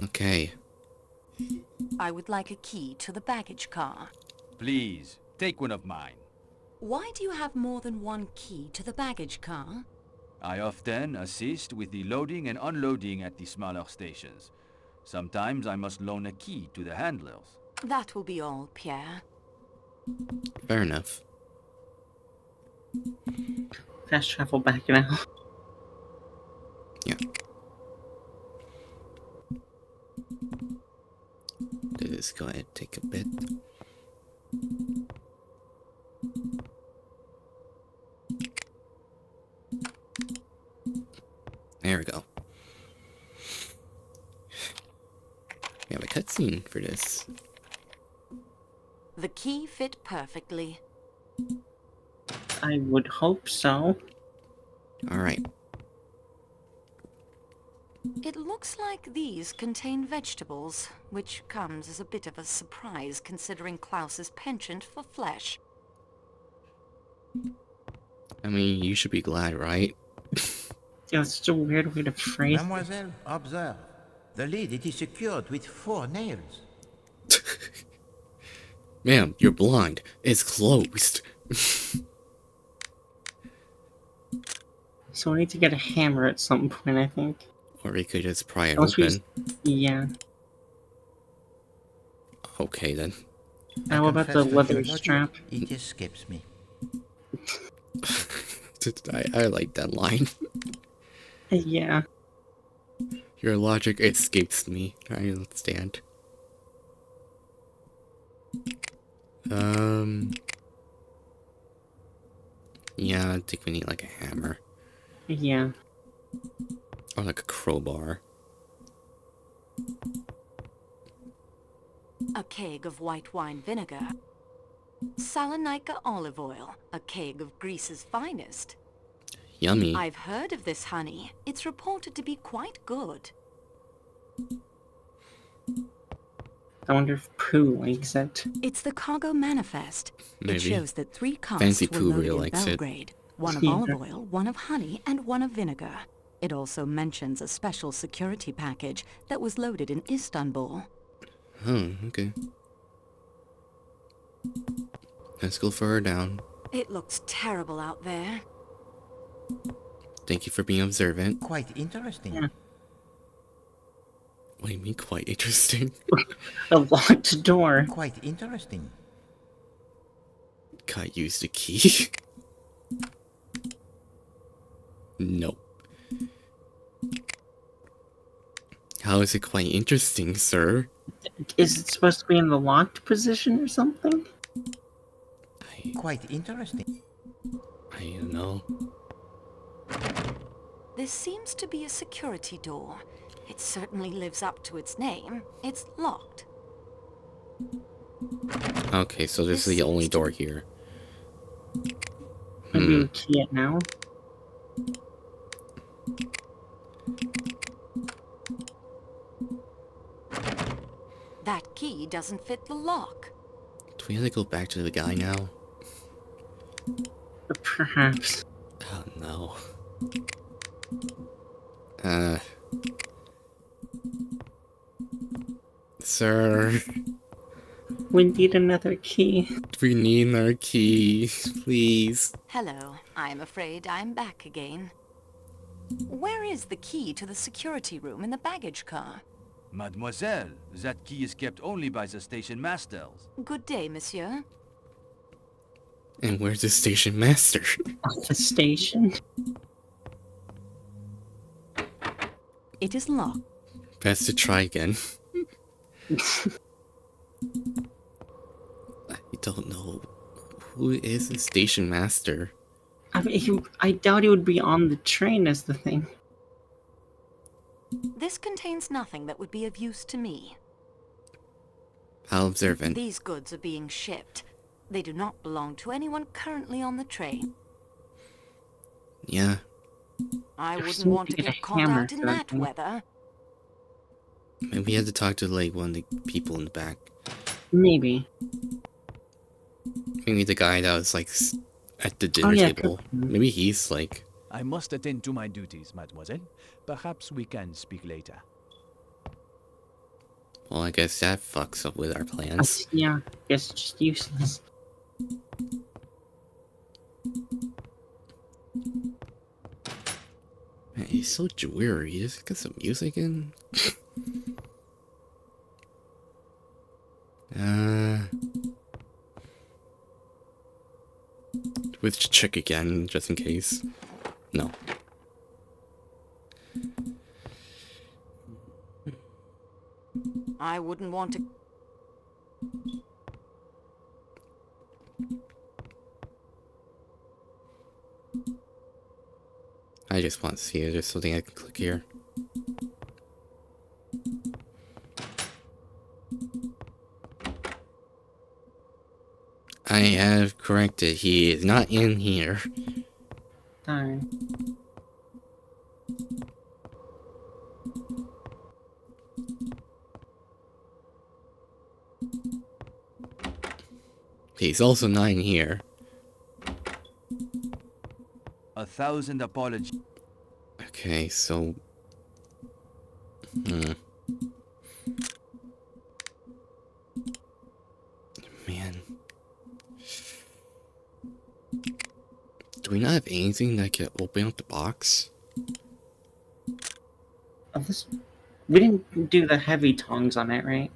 Okay. I would like a key to the baggage car. Please, take one of mine. Why do you have more than one key to the baggage car? I often assist with the loading and unloading at the smaller stations. Sometimes I must loan a key to the handlers. That will be all, Pierre. Fair enough. Fast travel back now. Yeah. Let's go ahead and take a bit. There we go. We have a cutscene for this. The key fit perfectly. I would hope so. Alright. It looks like these contain vegetables, which comes as a bit of a surprise considering Klaus's penchant for flesh. I mean, you should be glad, right? Yeah, it's such a weird way to phrase it. Mademoiselle, observe. The lid, it is secured with 4 nails. Ma'am, you're blind. It's closed. So I need to get a hammer at some point, I think. Or we could just pry it Unless we open. yeah. Okay, then. How about the leather strap? It escapes me. I like that line. Yeah. Your logic escapes me. I understand. Yeah, I think we need like a hammer. Yeah. Or like a crowbar. A keg of white wine vinegar. Salonica olive oil, a keg of Greece's finest. Yummy. I've heard of this honey. It's reported to be quite good. I wonder if Pooh likes it. It's the cargo manifest. Maybe. It shows that 3 casks Fancy were Pooh loaded really in likes it. Belgrade. One of olive oil, one of honey, and one of vinegar. It also mentions a special security package that was loaded in Istanbul. Oh, okay. Let's go further down. It looks terrible out there. Thank you for being observant. Quite interesting. Yeah. What do you mean quite interesting? A locked door. Quite interesting. Can't use the key. Nope. How is it quite interesting, sir? Is it supposed to be in the locked position or something? Quite interesting. I don't know. This seems to be a security door. It certainly lives up to its name. It's locked. Okay, so this is the only door here. Maybe we key it now? That key doesn't fit the lock. Do we have to go back to the guy now? Perhaps. Oh no. Sir. We need another key. We need our key, please. Hello, I'm afraid I'm back again. Where is the key to the security room in the baggage car? Mademoiselle, that key is kept only by the station masters. Good day, monsieur. And where's the station master? The station? It is locked. Best to try again. I don't know. Who is the station master? I mean, I doubt he would be on the train as the thing. This contains nothing that would be of use to me. How observant. These goods are being shipped. They do not belong to anyone currently on the train. Yeah. I wouldn't want to get caught out in that weather. Maybe we had to talk to like one of the people in the back. Maybe. Maybe the guy that was like at the dinner table. Maybe he's like... I must attend to my duties, mademoiselle. Perhaps we can speak later. Well, I guess that fucks up with our plans. Yeah, I guess it's just useless. Man, he's so dreary. Just get some music in. Let's check again, just in case. No. I wouldn't want to... I just want to see it. There's something I can click here. I have corrected. He is not in here. Darn. He's also 9 here. 1,000 apologies. Okay, so... Man. Do we not have anything that can open up the box? Oh, we didn't do the heavy tongs on it, right?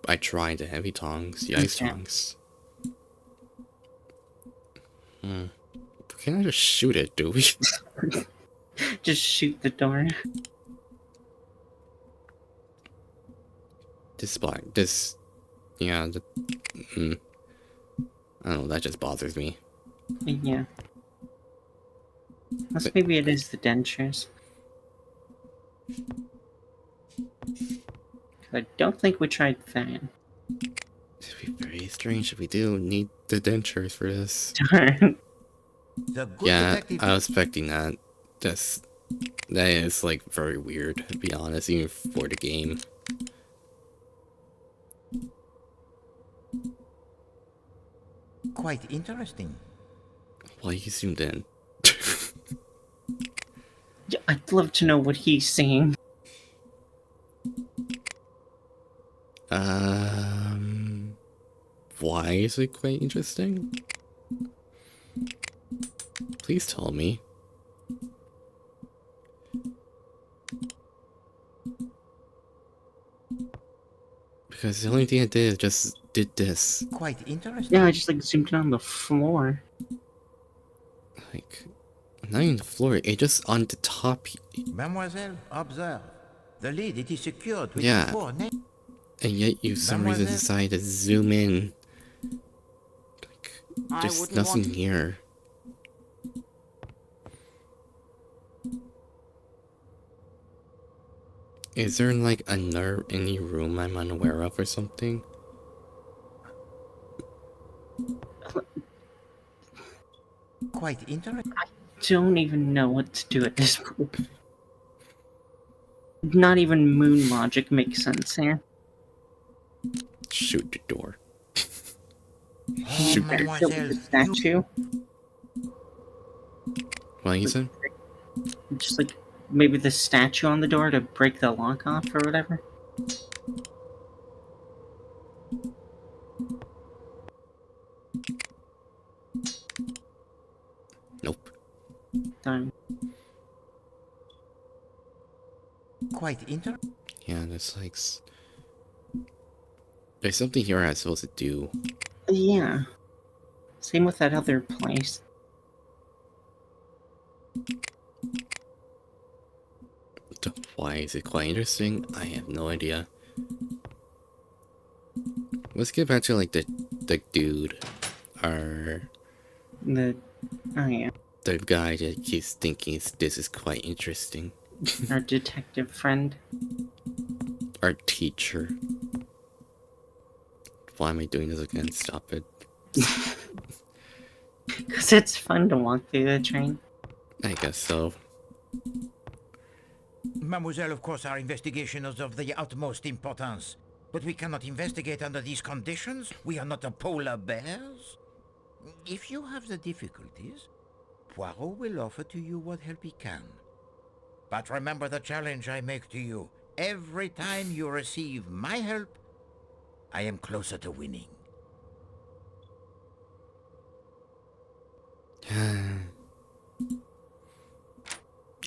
I tried the heavy tongs, the ice tongs. Can I just shoot it, do we? Just shoot the door. Yeah, I don't know, that just bothers me. Yeah. Unless maybe it is the dentures. I don't think we tried that. It'd be very strange if we do need the dentures for this. Yeah, I was expecting that. That is, like, very weird, to be honest, even for the game. Quite interesting. Why you zoomed in? Yeah, I'd love to know what he's saying. Why is it quite interesting? Please tell me. Because the only thing I did is just did this. Quite interesting. Yeah, I just like zoomed in on the floor. Like, not even the floor, it just on the top. Mademoiselle, observe. The lid, it is secured with Yeah. 4 nails. And yet you, for some reason, decided to zoom in. Like, there's nothing here. Is there, like, any room I'm unaware of or something? Quite interesting. I don't even know what to do at this point. Not even moon logic makes sense here. Shoot the door. Shoot the statue. What you said? Just like maybe the statue on the door to break the lock off or whatever. Nope. Darn. Quite interesting. Yeah, there's something here I'm supposed to do. Yeah. Same with that other place. Why is it quite interesting? I have no idea. Let's get back to like the dude, or oh yeah, the guy that keeps thinking this is quite interesting. Our detective friend. Our teacher. Why am I doing this again? Stop it. Because it's fun to walk through the train. I guess so. Mademoiselle, of course, our investigation is of the utmost importance. But we cannot investigate under these conditions. We are not a polar bears. If you have the difficulties, Poirot will offer to you what help he can. But remember the challenge I make to you. Every time you receive my help, I am closer to winning. I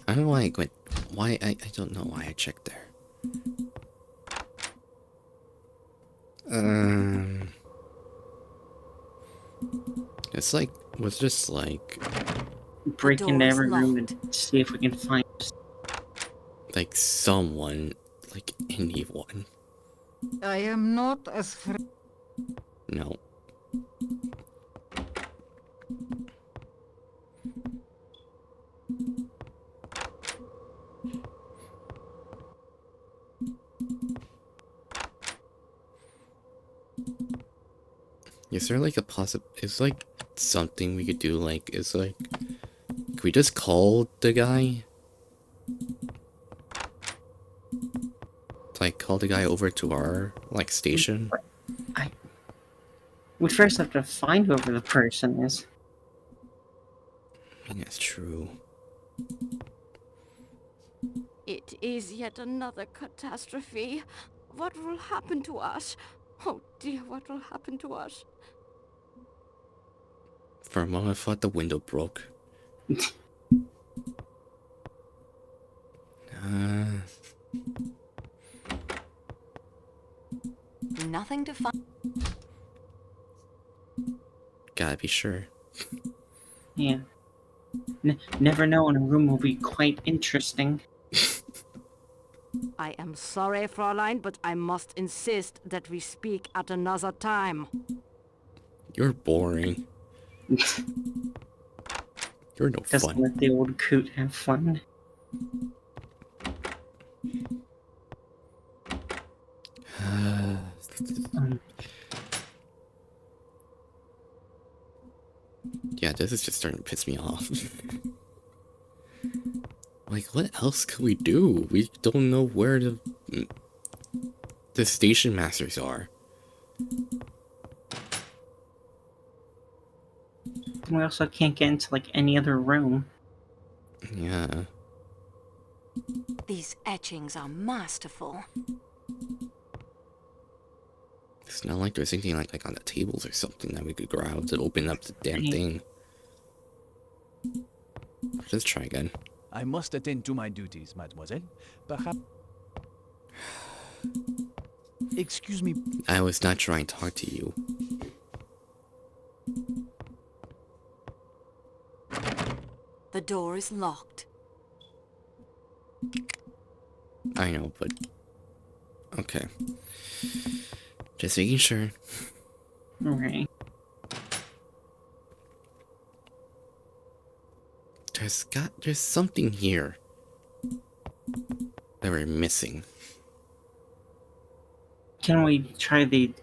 don't know why I went. Why I don't know why I checked there. It's like was just like break into every room and see if we can find like someone, like anyone. I am not as No. Is there like a is like something we could do, like, is like, could we just call the guy? Like, call the guy over to our, like, station? We first have to find whoever the person is. I mean, that's true. It is yet another catastrophe. What will happen to us? Oh dear, what will happen to us? For a moment, I thought the window broke. Nothing to find. Gotta be sure. Yeah. Never know when a room will be quite interesting. I am sorry, Fräulein, but I must insist that we speak at another time. You're boring. You're no Just fun. let the old coot have fun. Yeah, this is just starting to piss me off. Like, what else could we do? We don't know where the station masters are. We also can't get into, like, any other room. Yeah. These etchings are masterful. It's not like there's anything like on the tables or something that we could grab to open up the damn thing. Let's try again. I must attend to my duties, mademoiselle. Perhaps... Excuse me. I was not trying to talk to you. The door is locked. I know, but... Okay. Just making sure. Okay. There's something here that we're missing. Can we try the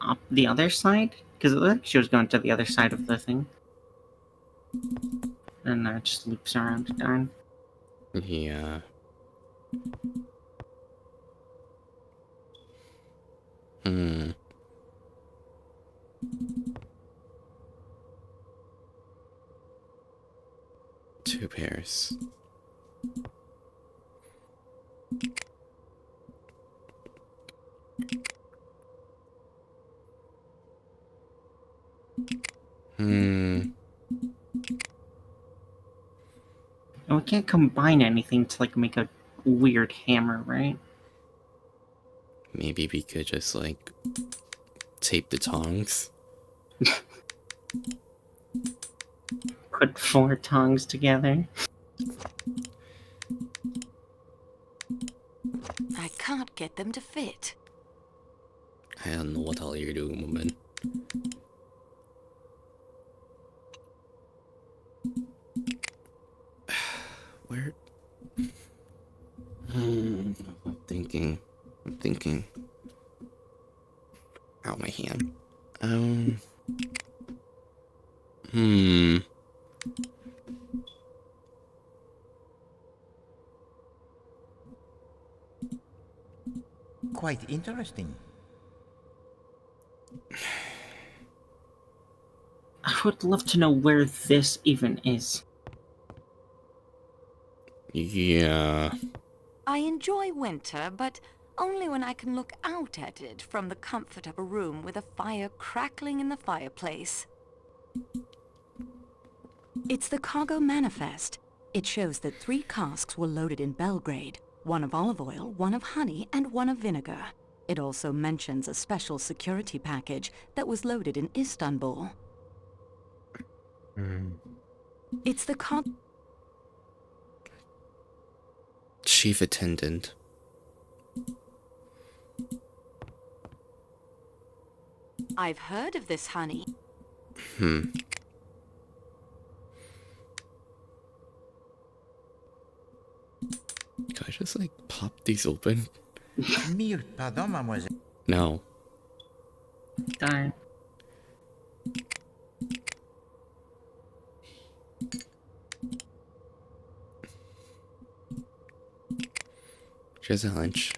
other side? Because it looks like she was going to the other side of the thing. And it just loops around, darn. Yeah. Hmm. Two pairs. And we can't combine anything to, like, make a weird hammer, right? Maybe we could just, like, tape the tongs. Put 4 tongs together. I can't get them to fit. I don't know what the hell you're doing, woman. Where? I'm thinking. Ow, my hand. Quite interesting. I would love to know where this even is. Yeah. I enjoy winter, but only when I can look out at it from the comfort of a room with a fire crackling in the fireplace. It's the cargo manifest. It shows that 3 casks were loaded in Belgrade, 1 of olive oil, 1 of honey, and 1 of vinegar. It also mentions a special security package that was loaded in Istanbul. It's the Chief attendant. I've heard of this honey. Can I just, like, pop these open? Mille pardon, mademoiselle. No. Darn. Just a hunch.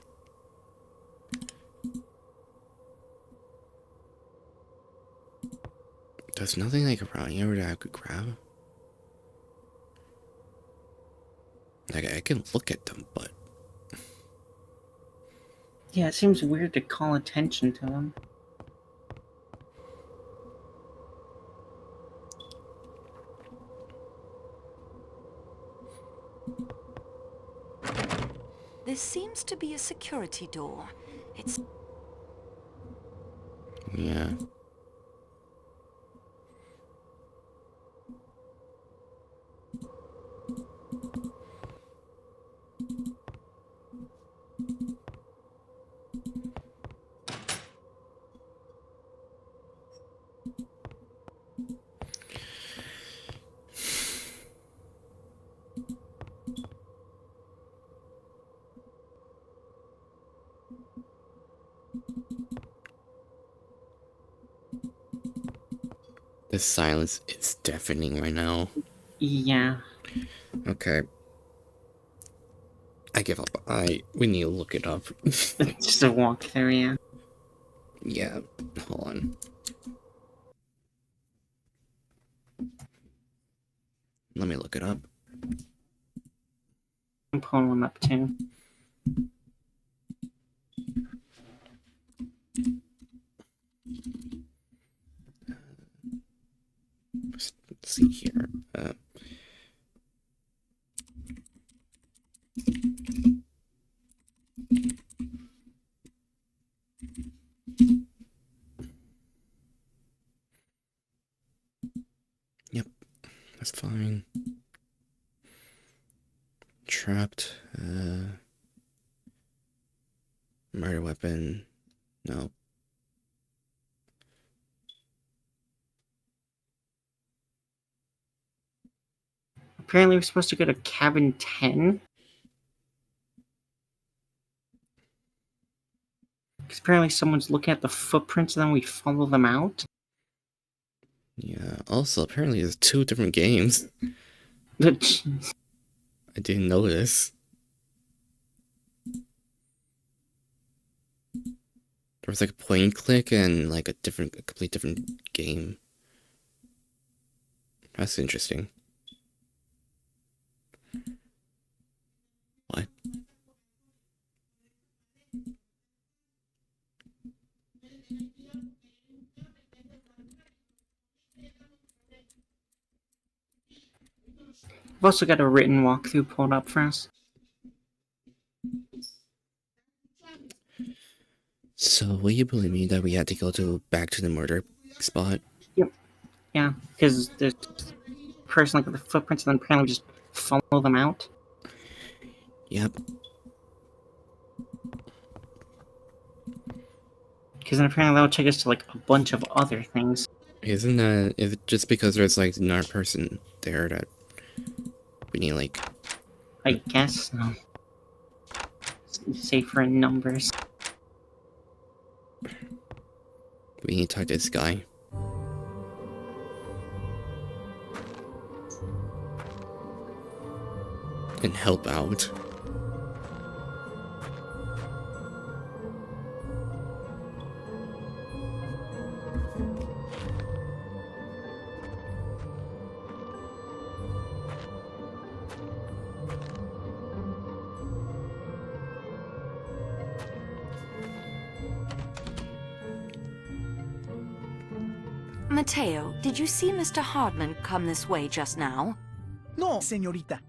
There's nothing like around here that I could grab. Like, I can look at them, but... Yeah, it seems weird to call attention to them. This seems to be a security door. It's... Yeah. The silence is deafening right now. Yeah. Okay. I give up. We need to look it up. Just a walkthrough, yeah. Yeah. Hold on. Let me look it up. I'm pulling one up too. Let's see here. Yep, that's fine. Trapped. Murder weapon. No. Apparently we're supposed to go to cabin 10. Because apparently someone's looking at the footprints and then we follow them out. Yeah, also, apparently there's 2 different games. I didn't notice. There was like a point and click and like a complete different game. That's interesting. What? We've also got a written walkthrough pulled up for us. So, will you believe me that we had to go back to the murder spot? Yep. Yeah, because there's a person looking at the footprints and then apparently just follow them out. Yep. Because then apparently that would take us to like a bunch of other things. Is it just because there's like another person there that we need like... I guess so. Safer in numbers. We need to talk to this guy. And help out. Mateo, did you see Mr. Hardman come this way just now? No, señorita.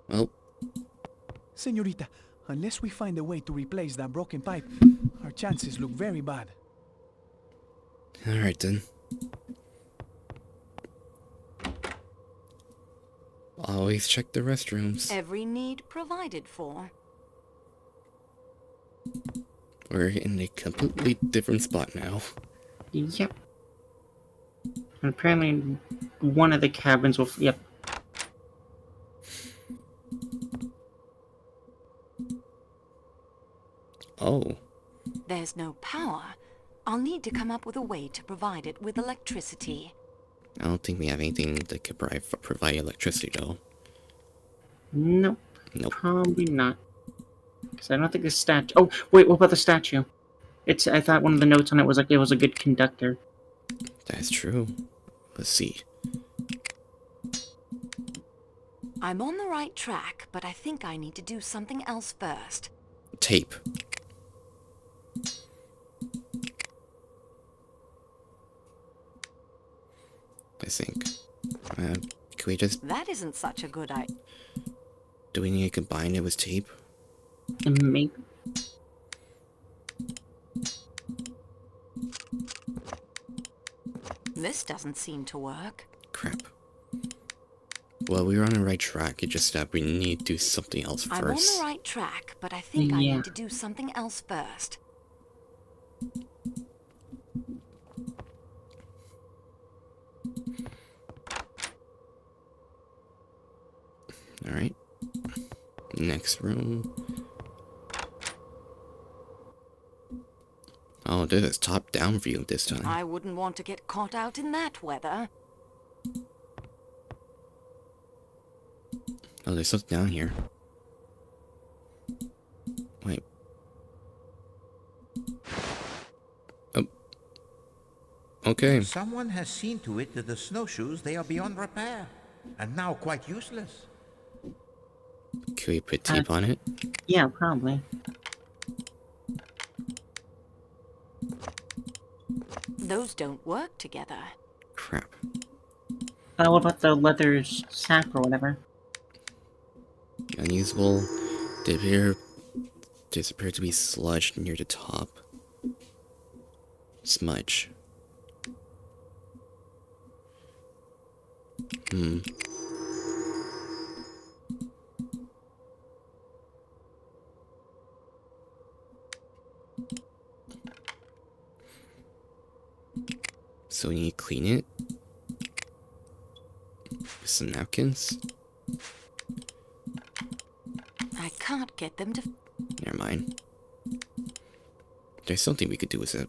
Well... Señorita, unless we find a way to replace that broken pipe, our chances look very bad. Alright then. Always check the restrooms. Every need provided for. We're in a completely different spot now. Yep. And apparently one of the cabins will... Yep. Oh. There's no power. I'll need to come up with a way to provide it with electricity. I don't think we have anything that could provide electricity, though. Nope. Nope. Probably not. Because I don't think the statue... Oh, wait, what about the statue? I thought one of the notes on it was like it was a good conductor. That's true. Let's see. I'm on the right track, but I think I need to do something else first. Tape. I think. Can we just... That isn't such a good idea. Do we need to combine it with tape? Maybe. This doesn't seem to work. Crap. Well, we were on the right track. It's just that we need to do something else first. I'm on the right track, but I think I need to do something else first. Alright. Next room. Oh, this is top-down view this time. I wouldn't want to get caught out in that weather. Oh, there's something down here. Wait. Oh. Okay. Someone has seen to it that the snowshoes, they are beyond repair, and now quite useless. Can we put tape on it? Yeah, probably. Those don't work together. Crap. What about the leather sack or whatever? Unusable. They appear to be sludged near the top. Smudge. So we need to clean it with some napkins. I can't get them to... Never mind. There's something we could do with it.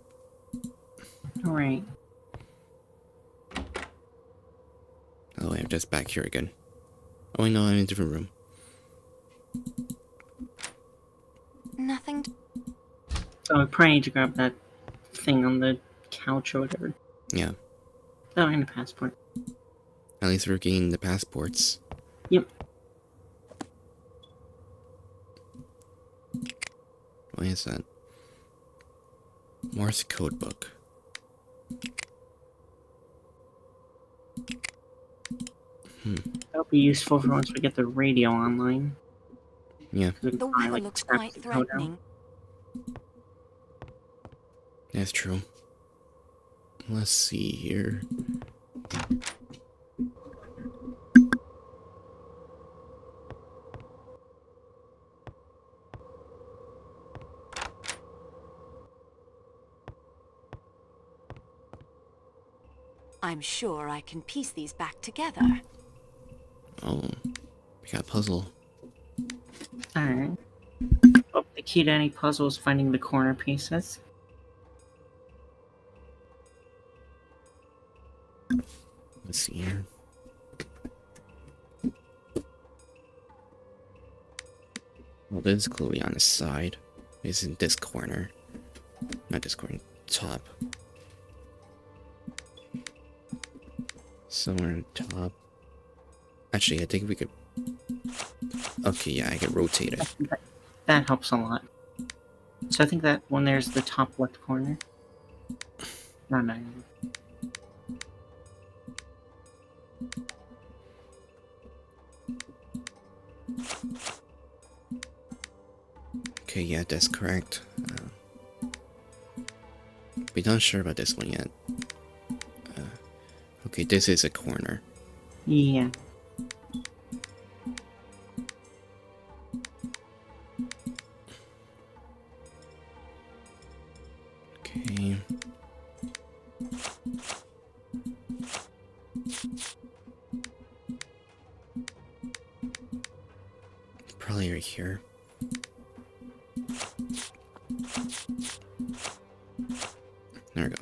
Alright. Oh, I'm just back here again. Oh, I know, I'm in a different room. Nothing. So I probably need to grab that thing on the couch or whatever. Yeah. Oh, and a passport. At least we're getting the passports. Yep. Why is that? Morse code book. That'll be useful for once we get the radio online. Yeah. The weather looks quite threatening. That's true. Let's see here. I'm sure I can piece these back together. Oh, we got a puzzle. Alright. Oh, the key to any puzzle is finding the corner pieces. Let's see here. Well, there's clearly on the side. It's in this corner. Not this corner, top. Somewhere on top. Actually, I think we could... Okay, yeah, I can rotate it. That helps a lot. So I think that one there's the top left corner. No. Okay, yeah, that's correct. We're not sure about this one yet. Okay, this is a corner. Yeah. Okay. Probably right here. There we go.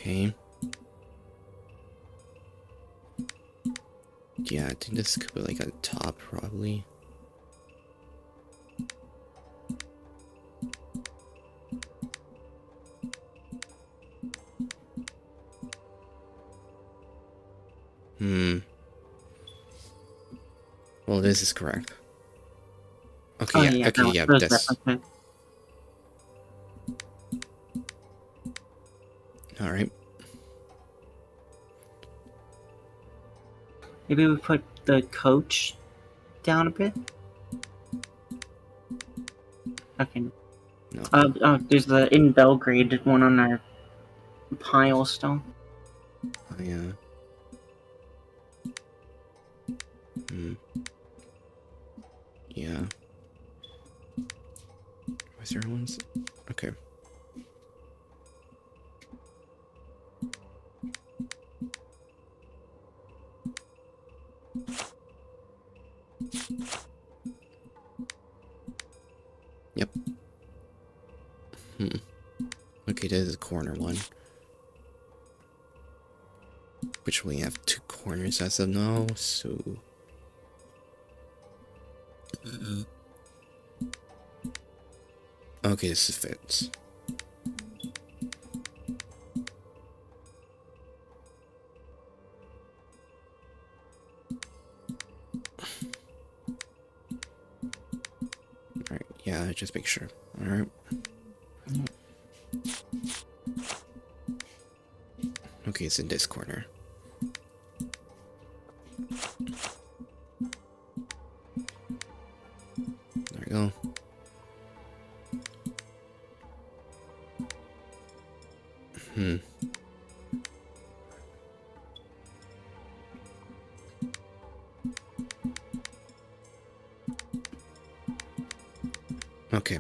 Okay. Yeah, I think this could be like a top, probably. Well, this is correct. Okay, Oh, yeah, yeah, okay, no, yeah, those that's... okay. Alright. Maybe we put the coach down a bit? Okay. No. Oh, there's the in Belgrade one on our pile still. Oh, yeah. Yeah. Was there ones? Okay. Yep. Okay, this is corner one. Which we have 2 corners as of now, so... Okay, this fits. Alright, yeah, just make sure. Alright. Okay, it's in this corner. There we go. Okay.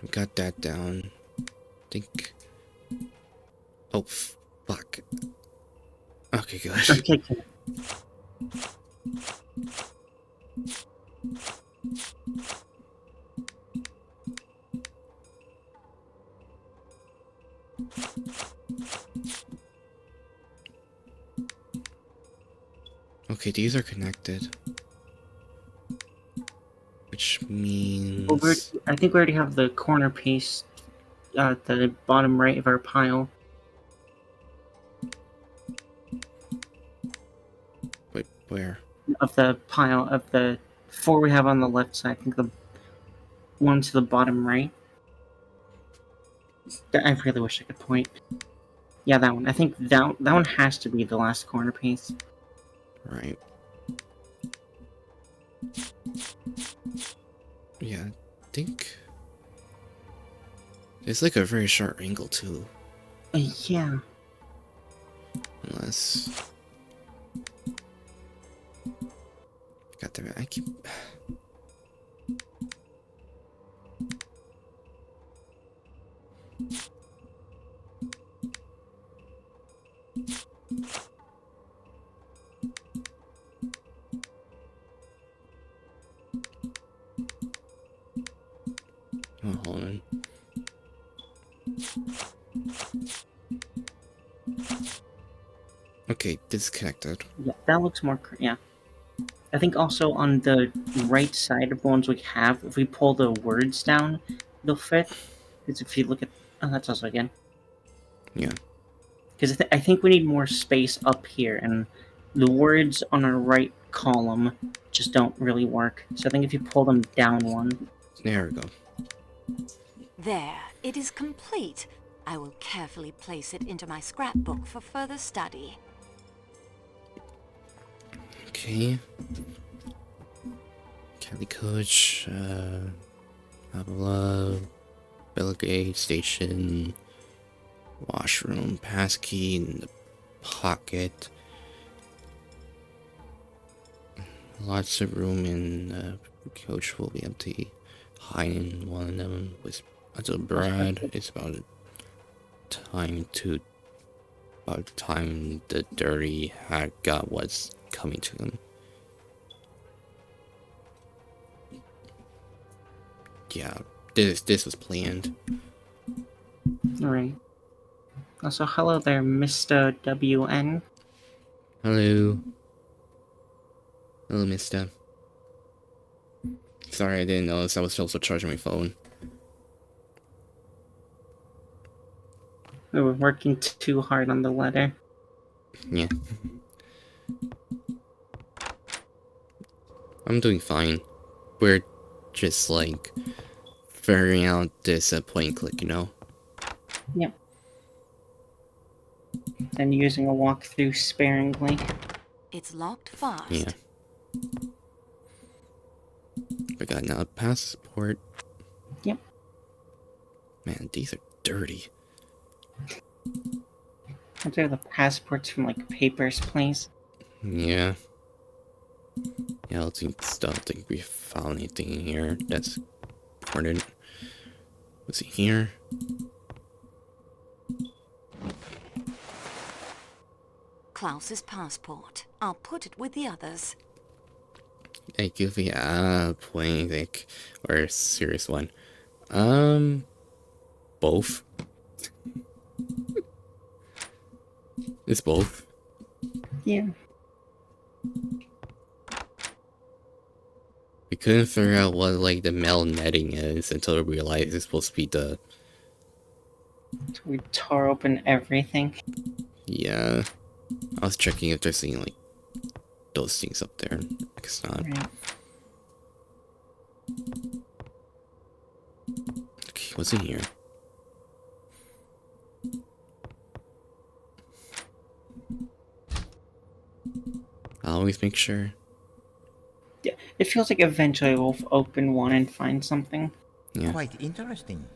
We got that down. Think. Oh, fuck. Okay, good. Okay, good. Okay, these are connected. Which means... Well, I think we already have the corner piece at the bottom right of our pile. Wait, where? Of the pile of the 4 we have on the left side. I think the one to the bottom right. I really wish I could point. Yeah, that one. I think that one has to be the last corner piece. Right. Yeah, I think... It's like a very sharp angle, too. Yeah. Unless... God damn it, I keep... Oh, hold on. Okay, disconnected. Yeah, that looks more... yeah. I think also on the right side of the ones we have, if we pull the words down, they'll fit. Because if you look at... Oh, that's also again. Yeah. Because I think we need more space up here, and the words on our right column just don't really work. So I think if you pull them down one... There we go. There, it is complete. I will carefully place it into my scrapbook for further study. Okay. Candy Coach, blah blah blah. Belgrade Station. Washroom. Passkey in the pocket. Lots of room in the coach will be empty. Hide in one of them with until Brad. It's about time the dirty hat got what's coming to them. Yeah, this was planned. Right. Also, hello there, Mr. WN. Hello. Hello, mister. Sorry, I didn't notice I was also charging my phone. We were working too hard on the letter. Yeah. I'm doing fine. We're just like figuring out this point click, you know? Yep. And using a walkthrough sparingly. It's locked fast. Yeah. We got now a passport. Yep. Man, these are dirty. Are there the passports from like Papers, Please? Yeah. Yeah, I don't think we found anything in here that's important. What's in here? Klaus's passport. I'll put it with the others. Hey, Goofy, point like, or a serious one. Both. It's both. Yeah. We couldn't figure out what like the metal netting is until we realized it's supposed to be the. So we tore open everything. Yeah. I was checking if there's any like those things up there. I guess not. Right. Okay, what's in here? I'll always make sure. Yeah, it feels like eventually we'll open one and find something. Yeah. Quite interesting.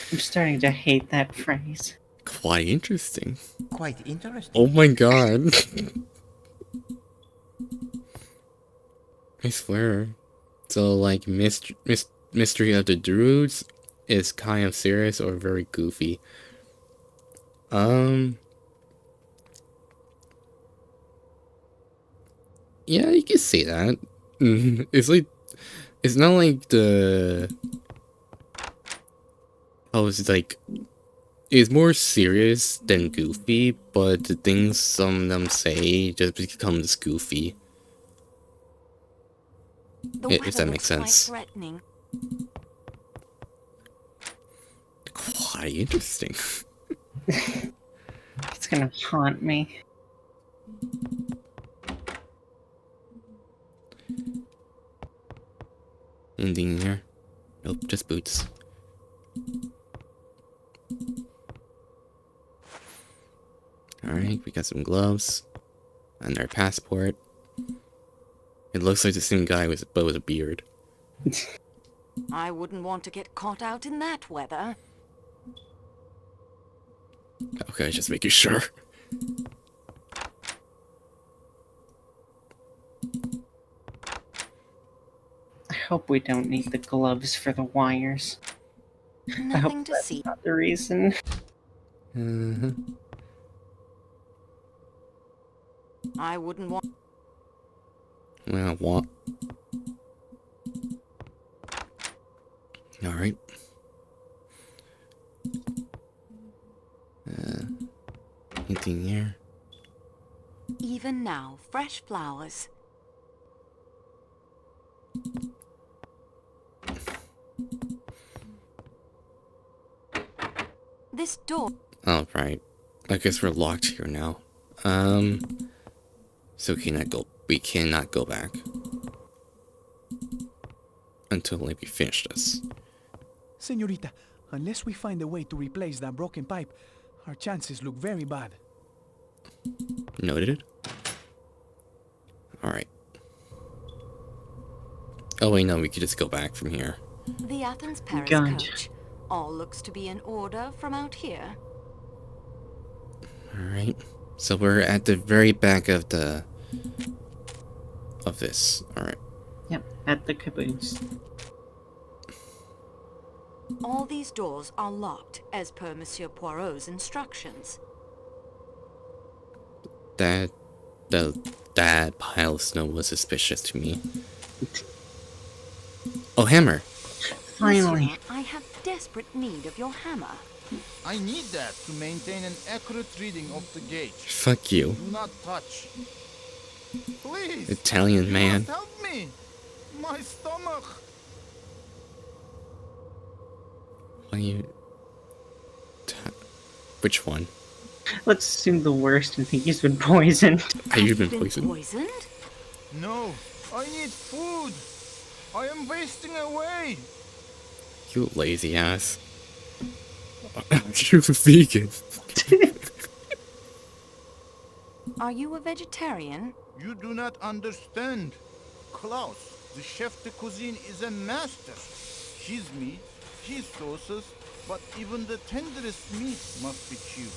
I'm starting to hate that phrase. Quite interesting. Quite interesting. Oh my god. I swear. So like Mystery of the Druids is kind of serious or very goofy. Yeah, you can say that. It's like, it's not like the. Oh, it's like, it's more serious than goofy, but the things some of them say just becomes goofy. If that makes sense. Threatening. Quite interesting. It's gonna haunt me. Anything in here? Nope, just boots. Alright, we got some gloves. And their passport. It looks like the same guy but with a beard. I wouldn't want to get caught out in that weather. Okay, just making sure. I hope we don't need the gloves for the wires. I hope Nothing to that's see. not the reason. I wouldn't want. Well, what? Alright. Anything here? Even now, fresh flowers. This door. Oh, right. I guess we're locked here now. So we cannot go back. Until like we finish this. Señorita, unless we find a way to replace that broken pipe, our chances look very bad. Noted. Alright. Oh wait, no, we could just go back from here. The Athens Paris Gotcha. coach. All looks to be in order from out here. Alright. So we're at the very back of the... of this. Alright. Yep, at the caboose. All these doors are locked as per Monsieur Poirot's instructions. That pile of snow was suspicious to me. Oh, hammer! Finally. Monsieur, I have desperate need of your hammer. I need that to maintain an accurate reading of the gauge. Fuck you. Do not touch. Please. Italian you man. must help me. My stomach. Why you... Which one? Let's assume the worst and think he's been poisoned. Have you been poisoned? No, I need food. I am wasting away. You lazy ass. You're a vegan. Are you a vegetarian? You do not understand. Klaus, the chef de cuisine, is a master. His meat, his sauces, but even the tenderest meat must be chewed.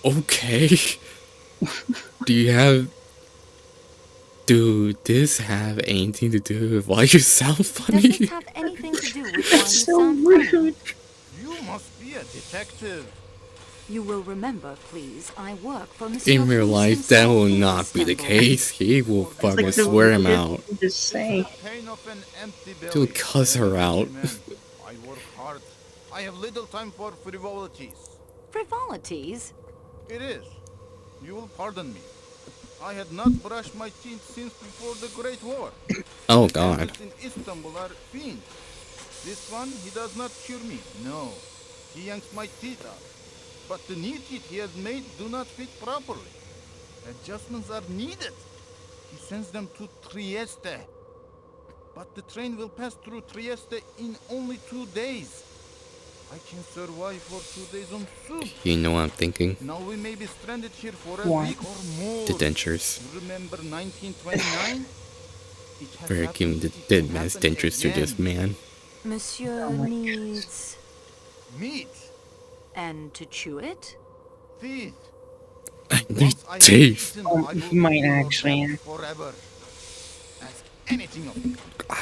Okay. Do this have anything to do with why you sound funny? Does this have anything to do with why you sound funny? You must be a detective. You will remember, please, I work for Monsieur In real Booth life, that himself, will who not be the case. He will fucking the swear him weirdest out. thing to say. Pain of an empty belly. He'll cuss her out. I work hard. I have little time for frivolities. Frivolities? It is. You will pardon me. I had not brushed my teeth since before the Great War. Oh God. Bandits in Istanbul are fiends. This one, he does not cure me. No. He yanks my teeth out. But the new teeth he has made do not fit properly. Adjustments are needed. He sends them to Trieste. But the train will pass through Trieste in only 2 days. I can survive for 2 days on soup. You know what I'm thinking? Now we may be stranded here for a What? week or more. The dentures. Remember 1929? Better give me the dead man's dentures to this man. Monsieur needs... Meat. And to chew it? Teeth. I need teeth. He might actually. Forever. Ask anything of me.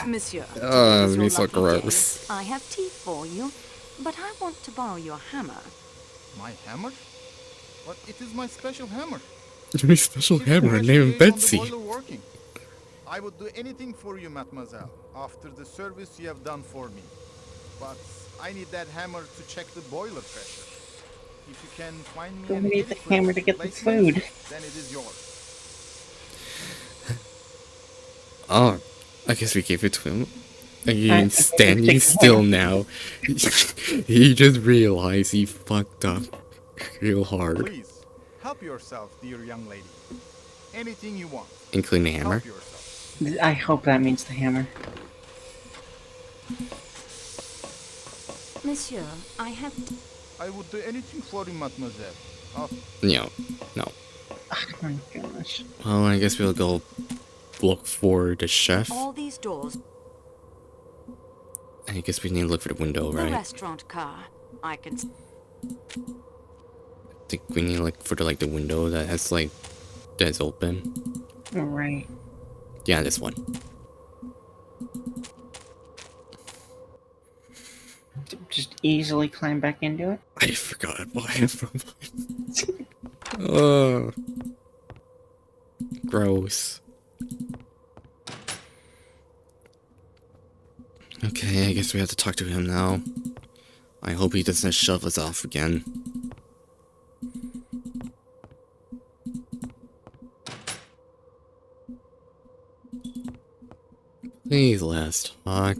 Monsieur, These are gross. I have teeth for you, but I want to borrow your hammer. My hammer? But it is my special hammer. Your special hammer named Betsy. I would do anything for you, mademoiselle, after the service you have done for me. But I need that hammer to check the boiler pressure. If you can find me We need the hammer to get the food. Then it is yours. Oh, I guess we gave it to him. He's standing still now. He just realized he fucked up real hard. Please, help yourself, dear young lady. Anything you want. Including the hammer. Help yourself. I hope that means the hammer. Monsieur, I have... I would do anything for you, mademoiselle. No. Oh my gosh. Well, I guess we'll go look for the chef. All these doors... I guess we need to look for the window, The right? restaurant car. I can... I think we need to look for the window that has that's open. Alright. Yeah, this one. Just easily climb back into it. I forgot why. Oh, gross. Okay, I guess we have to talk to him now. I hope he doesn't shove us off again. Please, last talk.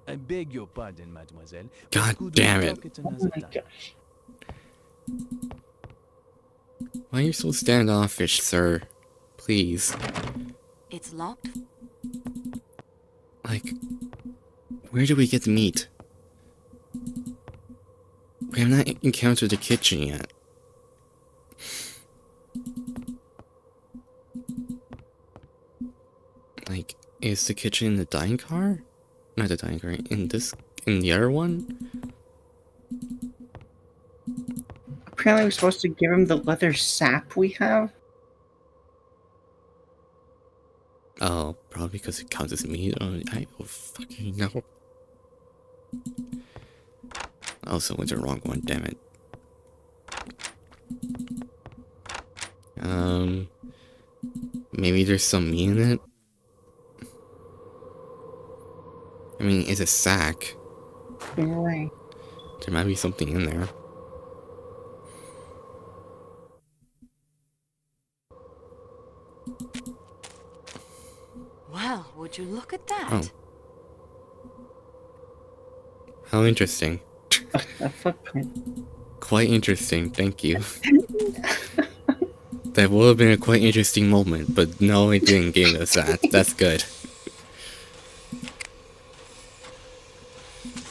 I beg your pardon, mademoiselle. God Could we damn it. talk at another time? Gosh. Why are you so standoffish, sir? Please. It's locked. Where do we get the meat? We have not encountered the kitchen yet. Is the kitchen in the dining car? Not the dining car, in the other one? Apparently we're supposed to give him the leather sap we have. Oh, probably because it counts as meat. Oh, I don't fucking know. Also, went the wrong one, damn it. Maybe there's some meat in it? I mean, it's a sack. Right. There might be something in there. Well, would you look at that? Oh. How interesting. A footprint. Quite interesting, thank you. That would have been a quite interesting moment, but no, it didn't give us that. That's good.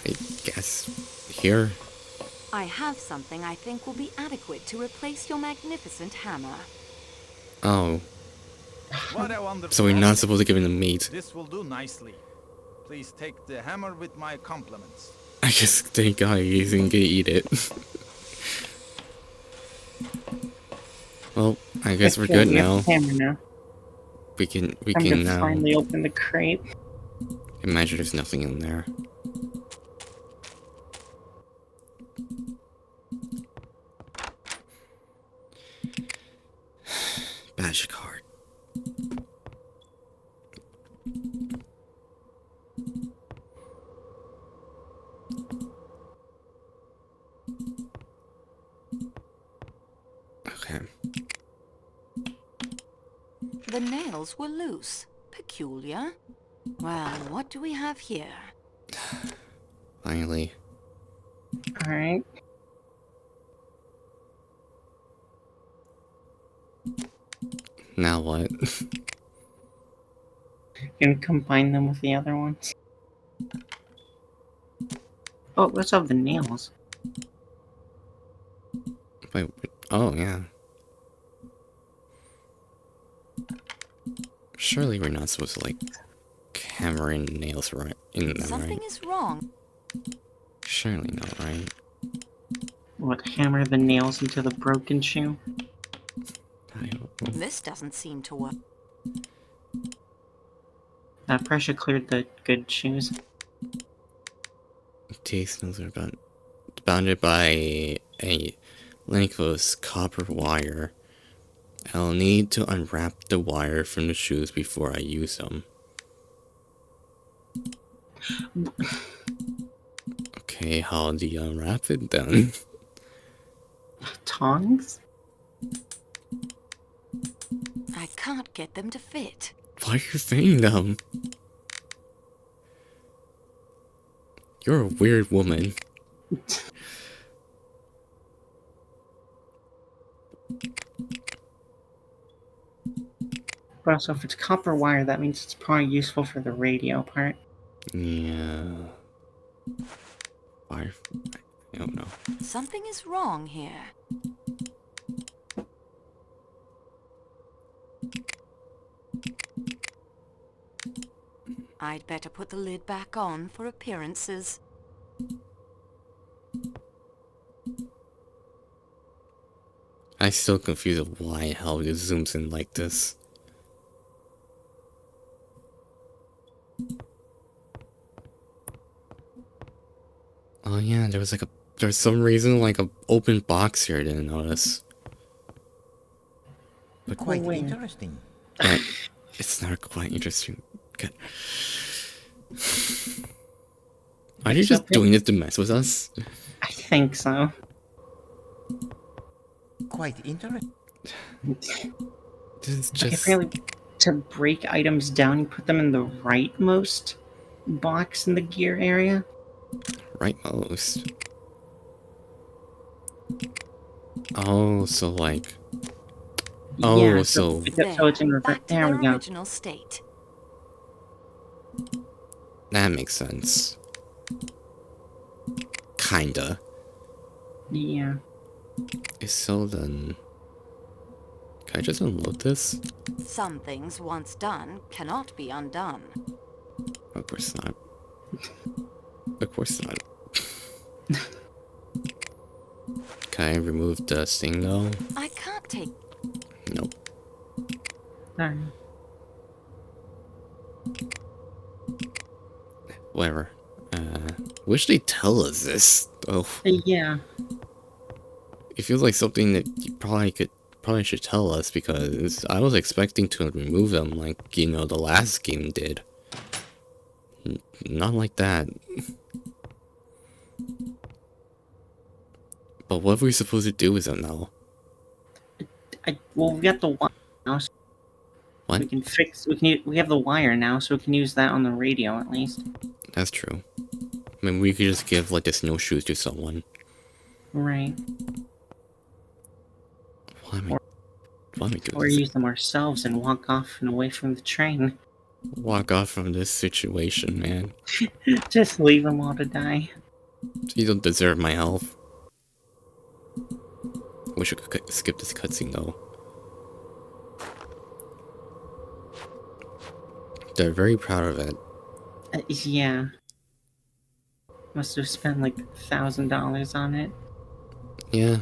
I guess here. I have something I think will be adequate to replace your magnificent hammer. Oh. What a wonderful So we're not object. supposed to give him the meat. This will do nicely. Please take the hammer with my compliments. I just thank God he's gonna eat it. Well, I guess we're good We have now. a hammer now. We can Time to now finally open the crate. imagine there's nothing in there. Badge card. Okay. The nails were loose. Peculiar. Well, what do we have here? Finally. Alright. Now what? Gonna combine them with the other ones. Oh, let's have the nails. Wait, oh yeah. Surely we're not supposed to like hammer in nails right in them, Something right? is wrong. Surely not, right? What, hammer the nails into the broken shoe? I don't know. This doesn't seem to work. That pressure cleared the good shoes. These nails are bounded by a length of copper wire. I'll need to unwrap the wire from the shoes before I use them. Okay, how do you unwrap it then? Tongs? I can't get them to fit. Why are you saying them? You're a weird woman. But also, if it's copper wire, that means it's probably useful for the radio part. Yeah. Why? I don't know. Something is wrong here. I'd better put the lid back on for appearances. I'm still confused of why hell it zooms in like this. Oh yeah, there's some reason like a open box here I didn't notice. But Quite interesting. But it's not quite interesting. God. Are you just doing this to mess with us? I think so. Quite interesting. This is Like, just apparently, to break items down, you put them in the rightmost box in the gear area. rightmost. Oh, so like. Oh, Yeah, so so it's in reverse. Back to There their we go. original state. that makes sense. Kinda. Yeah. So then, can I just unload this? Some things once done cannot be undone. Of course not. Of course not. Can I remove the thing though? I can't take... Nope. Alright. Whatever. Wish they tell us this. Oh, Yeah. it feels like something that you probably could probably should tell us, because I was expecting to remove them like, you know, the last game did. Not like that. But what are we supposed to do with them now? Well, we got the wire now, so What? we can fix. We have the wire now, so we can use that on the radio at least. That's true. I mean, we could just give, like, the snowshoes to someone. Right. Why am I doing Or this? use them ourselves and walk off and away from the train. Walk off from this situation, man. Just leave them all to die. You don't deserve my help. Wish I could skip this cutscene though. They're very proud of it. Yeah. Must have spent like $1,000 on it. Yeah.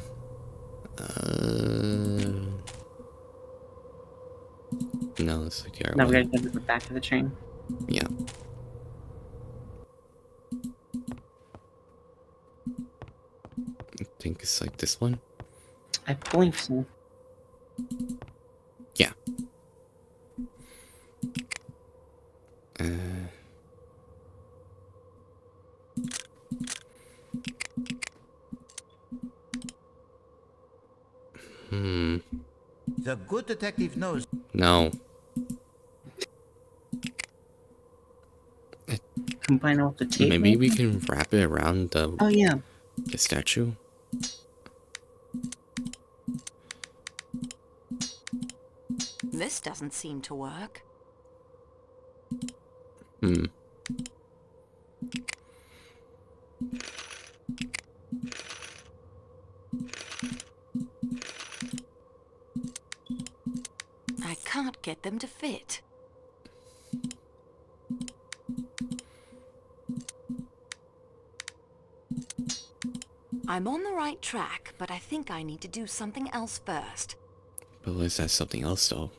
No, it's like the Now we gotta go to the back of the train. Yeah. I think it's like this one. I believe so. Yeah. The good detective knows. No. Combine it with the tape. Maybe we can wrap it around the. Oh yeah. The statue. This doesn't seem to work. I can't get them to fit. I'm on the right track, but I think I need to do something else first. But what is that something else though?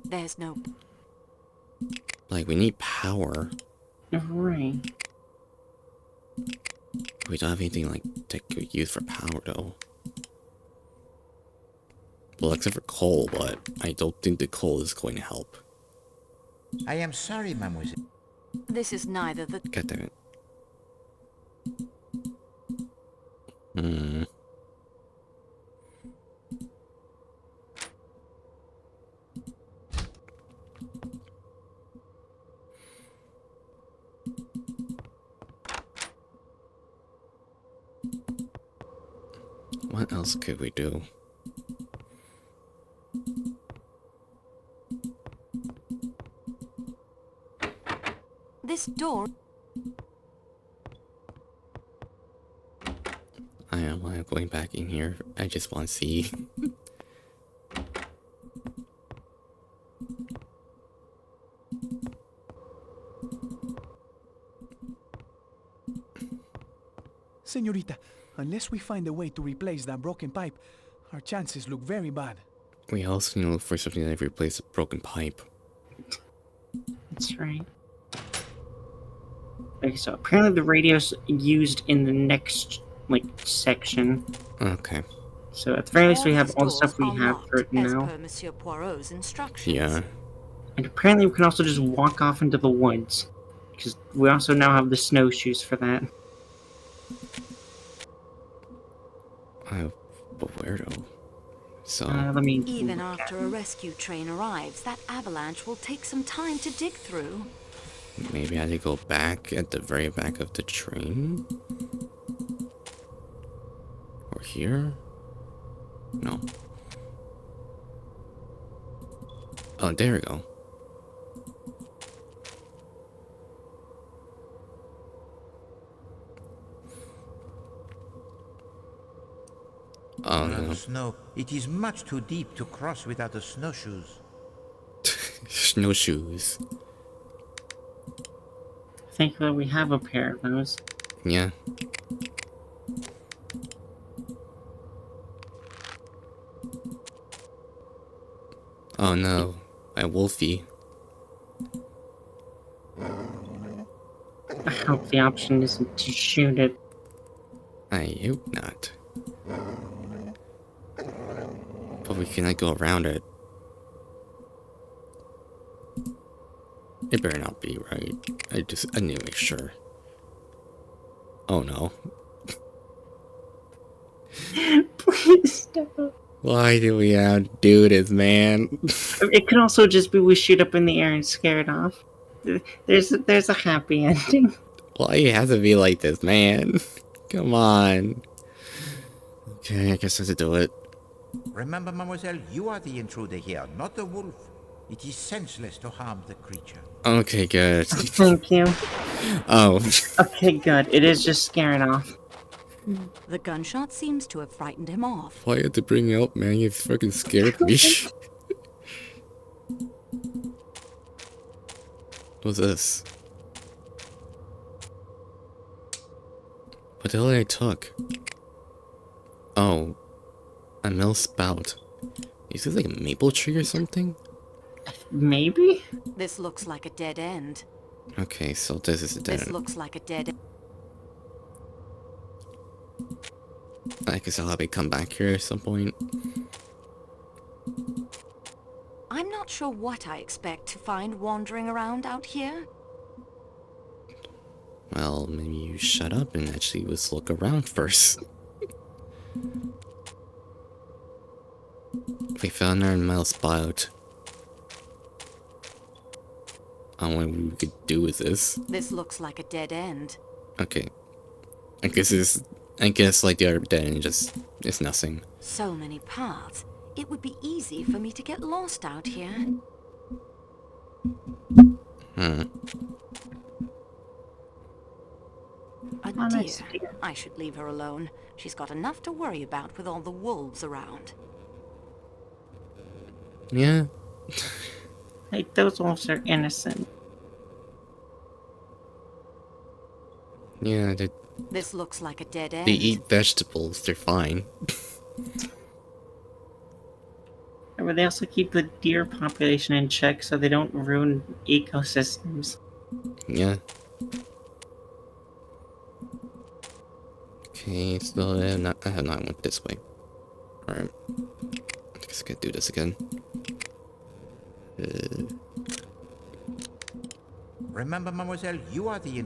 There's no... Like, we need power. Right. We don't have anything like that could use for power though. Well, except for coal, but I don't think the coal is going to help. I am sorry, mademoiselle. This is neither the... God damn it. What else could we do? This door... I am going back in here. I just want to see. Señorita, unless we find a way to replace that broken pipe, our chances look very bad. We also need to look for something that replaces a broken pipe. That's right. Okay, so apparently the radio's used in the next, like, section. Okay. So at the very least we have all the Doors stuff we are have for it locked, as now. per Monsieur Poirot's instructions. Yeah. And apparently we can also just walk off into the woods. Because we also now have the snowshoes for that. But where though? So... let me... Even after a rescue train arrives, that avalanche will take some time to dig through. Maybe I had to go back at the very back of the train? Or here? No. Oh, there we go. Oh no. Snow. It is much too deep to cross without the snowshoes. Snowshoes. Thankfully we have a pair of those. Yeah. Oh no, a wolfie. I hope the option isn't to shoot it. I hope not. But we cannot go around it. It better not be, right? I need to make sure. Oh no. Please stop. Why do we have to do this, man? It could also just be we shoot up in the air and scare it off. There's a happy ending. Why it has to be like this, man? Come on. Okay, I guess I have to do it. Remember, mademoiselle, you are the intruder here, not the wolf. It is senseless to harm the creature. Okay, good. Thank you. Oh. Okay, good. It is just scaring off. The gunshot seems to have frightened him off. Why you had to bring it up, man? You fucking scared me. What's this? What the hell did I took? Oh. A mill spout. Is this like a maple tree or something? Maybe? This looks like a dead end. Okay, so this is a dead This end. looks like a dead end. I guess I'll have to come back here at some point. I'm not sure what I expect to find wandering around out here. Well, maybe you shut up and actually just look around first. We found our metal spout. I don't know what we could do with this. This looks like a dead end. Okay. I guess like the other dead end, just it's nothing. So many paths. It would be easy for me to get lost out here. Hmm. A nice deer. I should leave her alone. She's got enough to worry about with all the wolves around. Yeah. Like, those wolves are innocent. Yeah, This looks like a dead end. they eat vegetables, they're fine. But they also keep the deer population in check so they don't ruin ecosystems. Yeah. Okay, so I have not went this way. Alright. I guess I gotta do this again. Remember, mademoiselle, you are the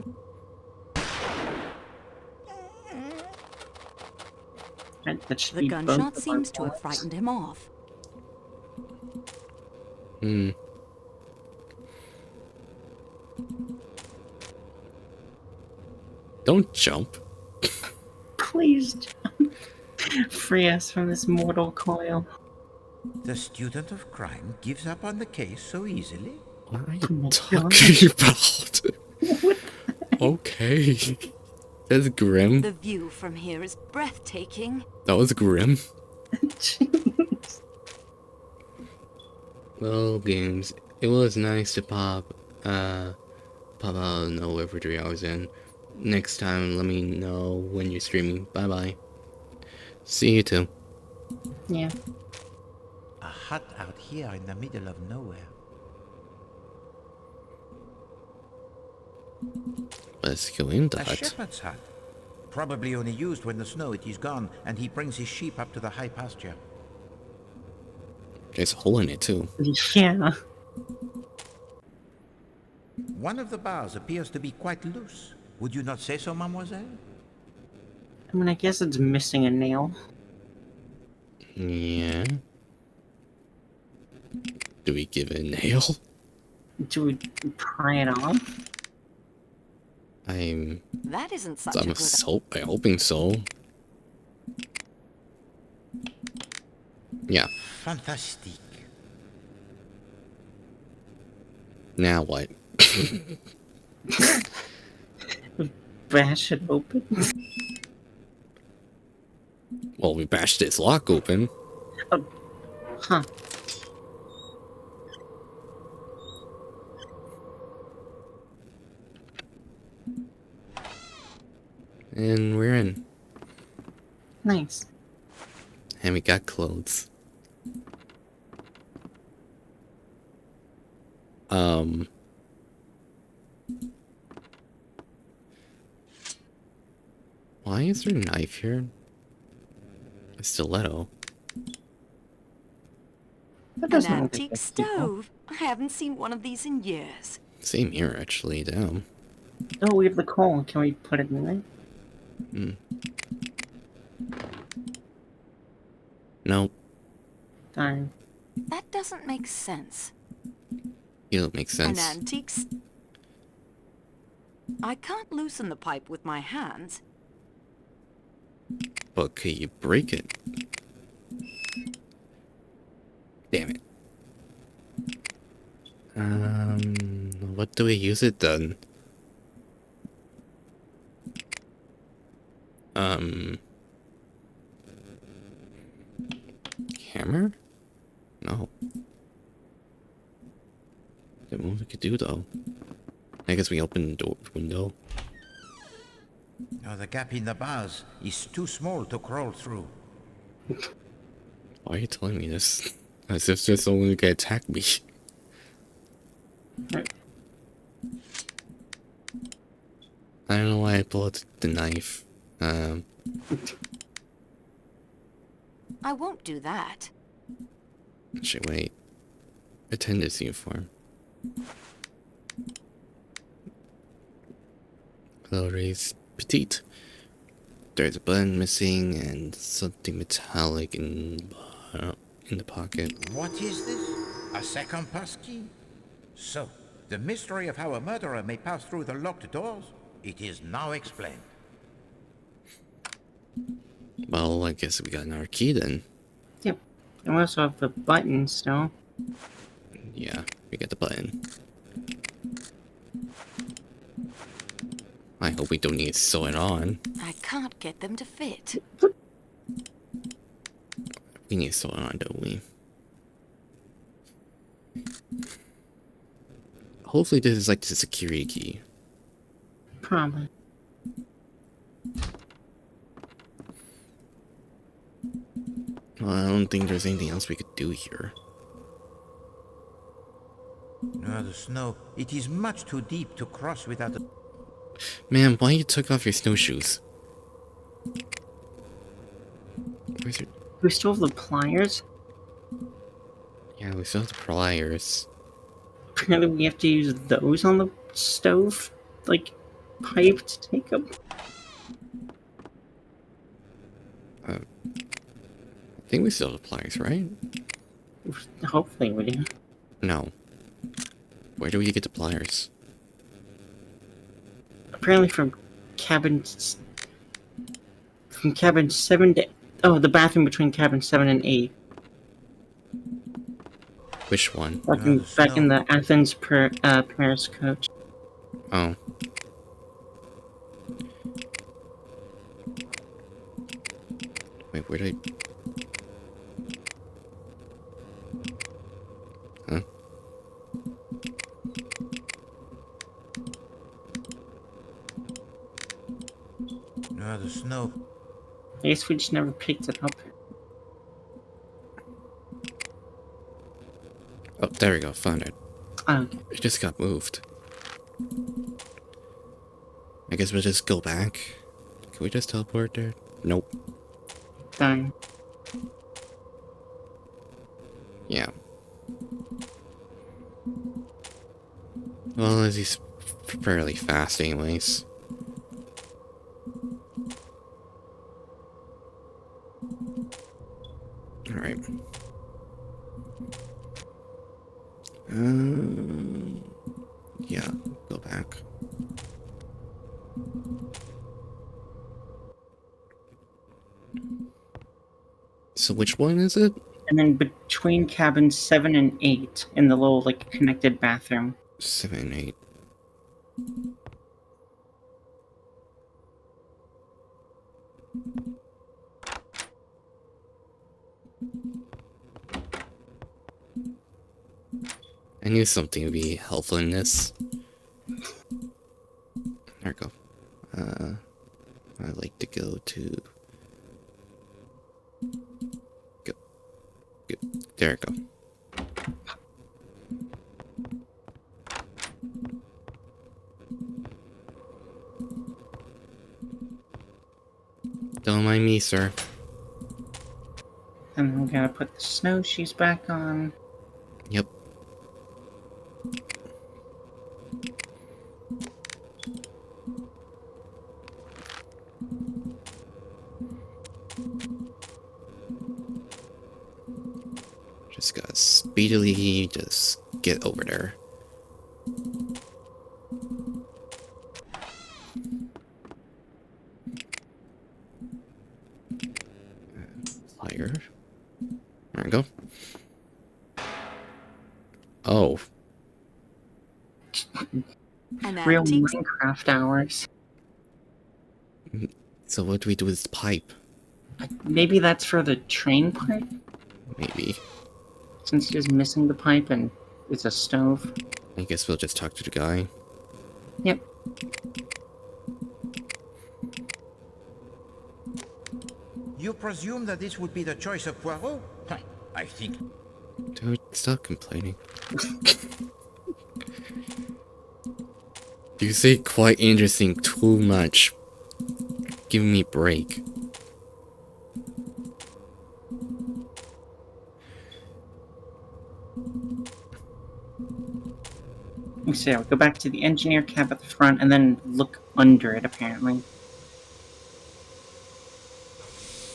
The gunshot seems to have frightened him off. Hmm. Don't jump. Please jump. Free us from this mortal coil. The student of crime gives up on the case so easily? What are you talking about? Okay. That's grim. The view from here is breathtaking. That was grim. Well, games. It was nice to pop out of nowhere for 3 hours in. Next time, let me know when you're streaming. Bye bye. See you too. Yeah. A hut out here in the middle of nowhere. Let's go in the A hut. shepherd's hut. Probably only used when the snow it is gone and he brings his sheep up to the high pasture. There's a hole in it too. Yeah. One of the bars appears to be quite loose. Would you not say so, mademoiselle? I mean, I guess it's missing a nail. Yeah. Do we give it a nail? Do we pry it off? That isn't such a good... I'm hoping so. Yeah. Fantastic. Now what? Bash it open? Well, we bashed this lock open. Oh. Huh. And we're in. Nice. And we got clothes. Why is there a knife here? A stiletto. That An doesn't look like antique a people. stove. I haven't seen one of these in years. Same here, actually. Damn. Oh, we have the coal. Can we put it in there? Hmm. Nope. Darn. That doesn't make sense. You don't make An sense. antique I can't loosen the pipe with my hands. But could you break it? Damn it. What do we use it then? Hammer? No. Don't know what we could do though. I guess we open the window. Oh, the gap in the bars is too small to crawl through. Why are you telling me this? As if there's someone who can attack me. I don't know why I pulled out the knife. I won't do that. Actually, wait. Attendant's uniform. Calories petite. There's a button missing and something metallic in the pocket. What is this? A second passkey? So, the mystery of how a murderer may pass through the locked doors? It is now explained. Well, I guess we got another key then. Yep. And we also have the button still. Yeah, we got the button. I hope we don't need to sew it on. I can't get them to fit. We need to sew it on, don't we? Hopefully this is like the security key. Probably. Well, I don't think there's anything else we could do here. No, the snow. It is much too deep to cross without a... Man, why you took off your snowshoes? Where's your... We still have the pliers? Yeah, we still have the pliers. Apparently we have to use those on the stove? Like, pipe to take them? I think we still have the pliers, right? Hopefully we do. No. Where do we get the pliers? Apparently from cabin 7 to... Oh, the bathroom between cabin 7 and 8. Which one? Back in the Athens Paris coach. Oh. Wait, where did I... Huh? No, the snow. I guess we just never picked it up. Oh, there we go, found it. Oh, okay. It just got moved. I guess we'll just go back. Can we just teleport there? Nope. Darn. Yeah. Well, he's fairly fast anyways. Alright. Yeah, go back. So which one is it? And then between cabins 7 and 8 in the little, like, connected bathroom. 7 and 8. I knew something would be helpful in this. There we go. I'd like to go to... Go. There we go. Don't mind me, sir. And we gotta put the snowshoes back on. Yep. Just gotta speedily just get over there. Fire. There we go. Oh. Real Minecraft hours. So what do we do with this pipe? Maybe that's for the train part? Maybe. Since he's missing the pipe and it's a stove. I guess we'll just talk to the guy. Yep. You presume that this would be the choice of Poirot? I think... Dude, stop complaining. You say quite interesting too much. Give me a break. So I'll go back to the engineer cab at the front and then look under it, apparently.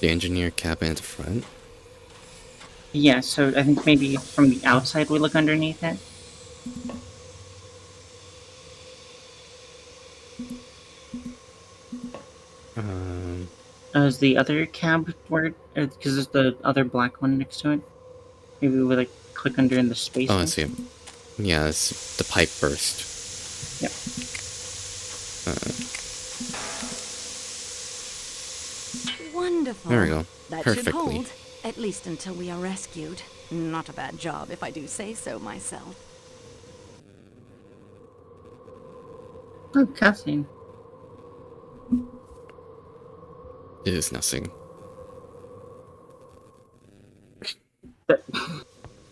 The engineer cabin at the front? Yeah, so I think maybe from the outside we look underneath it. Is the other cab where? Because there's the other black one next to it. Maybe we would like click under in the space. Oh, I see. Yeah, it's the pipe burst. Yep. Wonderful. There we go. That Perfectly. should hold, at least until we are rescued. Not a bad job, if I do say so myself. Oh, cussing. It is nothing.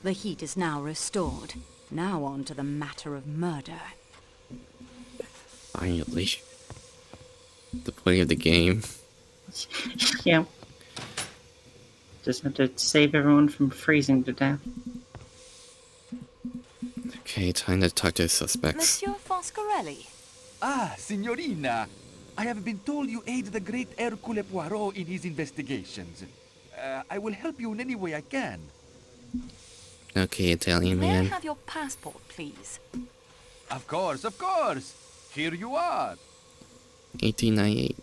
The heat is now restored. Now on to the matter of murder. Finally. The point of the game. Yeah. Just have to save everyone from freezing to death. Okay, time to talk to the suspects. Monsieur Foscarelli. Ah, Signorina! I have been told you aid the great Hercule Poirot in his investigations. I will help you in any way I can. Okay, Italian May I man. have your passport, please? Of course, of course! Here you are! 1898.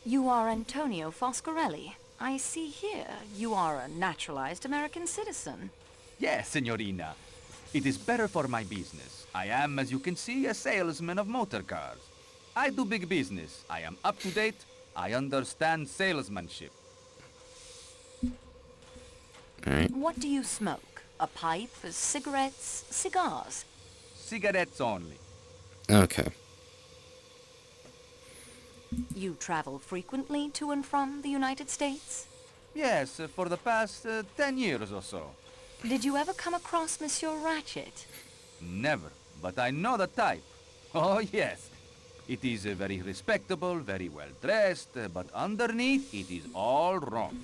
You are Antonio Foscarelli. I see here you are a naturalized American citizen. Yes, Signorina. It is better for my business. I am, as you can see, a salesman of motor cars. I do big business. I am up to date. I understand salesmanship. Alright. What do you smoke? A pipe, cigarettes, cigars? Cigarettes only. Okay. You travel frequently to and from the United States? Yes, for the past 10 years or so. Did you ever come across Monsieur Ratchet? Never, but I know the type. Oh, yes. It is very respectable, very well dressed, but underneath it is all wrong.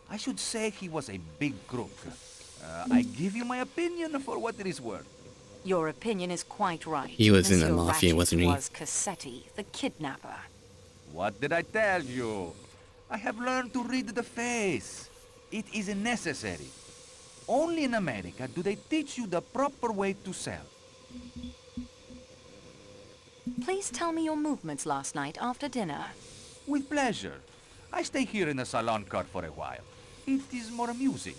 I should say he was a big crook. I give you my opinion for what it is worth. Your opinion is quite right. He was in the Monsieur mafia, Ratchet wasn't he? was Cassetti, the kidnapper. What did I tell you? I have learned to read the face. It is necessary. Only in America do they teach you the proper way to sell. Please tell me your movements last night after dinner. With pleasure. I stay here in the salon car for a while. It is more amusing.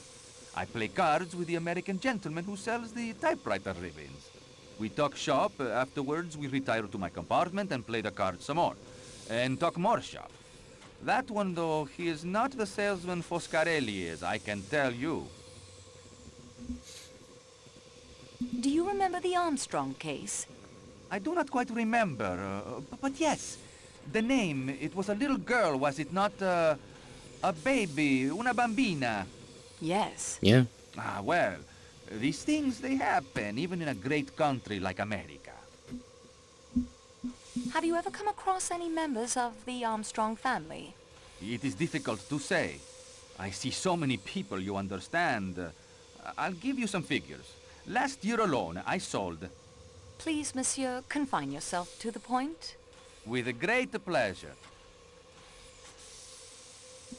I play cards with the American gentleman who sells the typewriter ribbons. We talk shop, afterwards we retire to my compartment and play the cards some more. And talk more shop. That one, though, he is not the salesman Foscarelli is, I can tell you. Do you remember the Armstrong case? I do not quite remember, but yes. The name, it was a little girl, was it not? A baby, una bambina. Yes. Yeah. Ah, well, these things, they happen, even in a great country like America. Have you ever come across any members of the Armstrong family? It is difficult to say. I see so many people, you understand. I'll give you some figures. Last year alone, I sold... Please, monsieur, confine yourself to the point. With a great pleasure.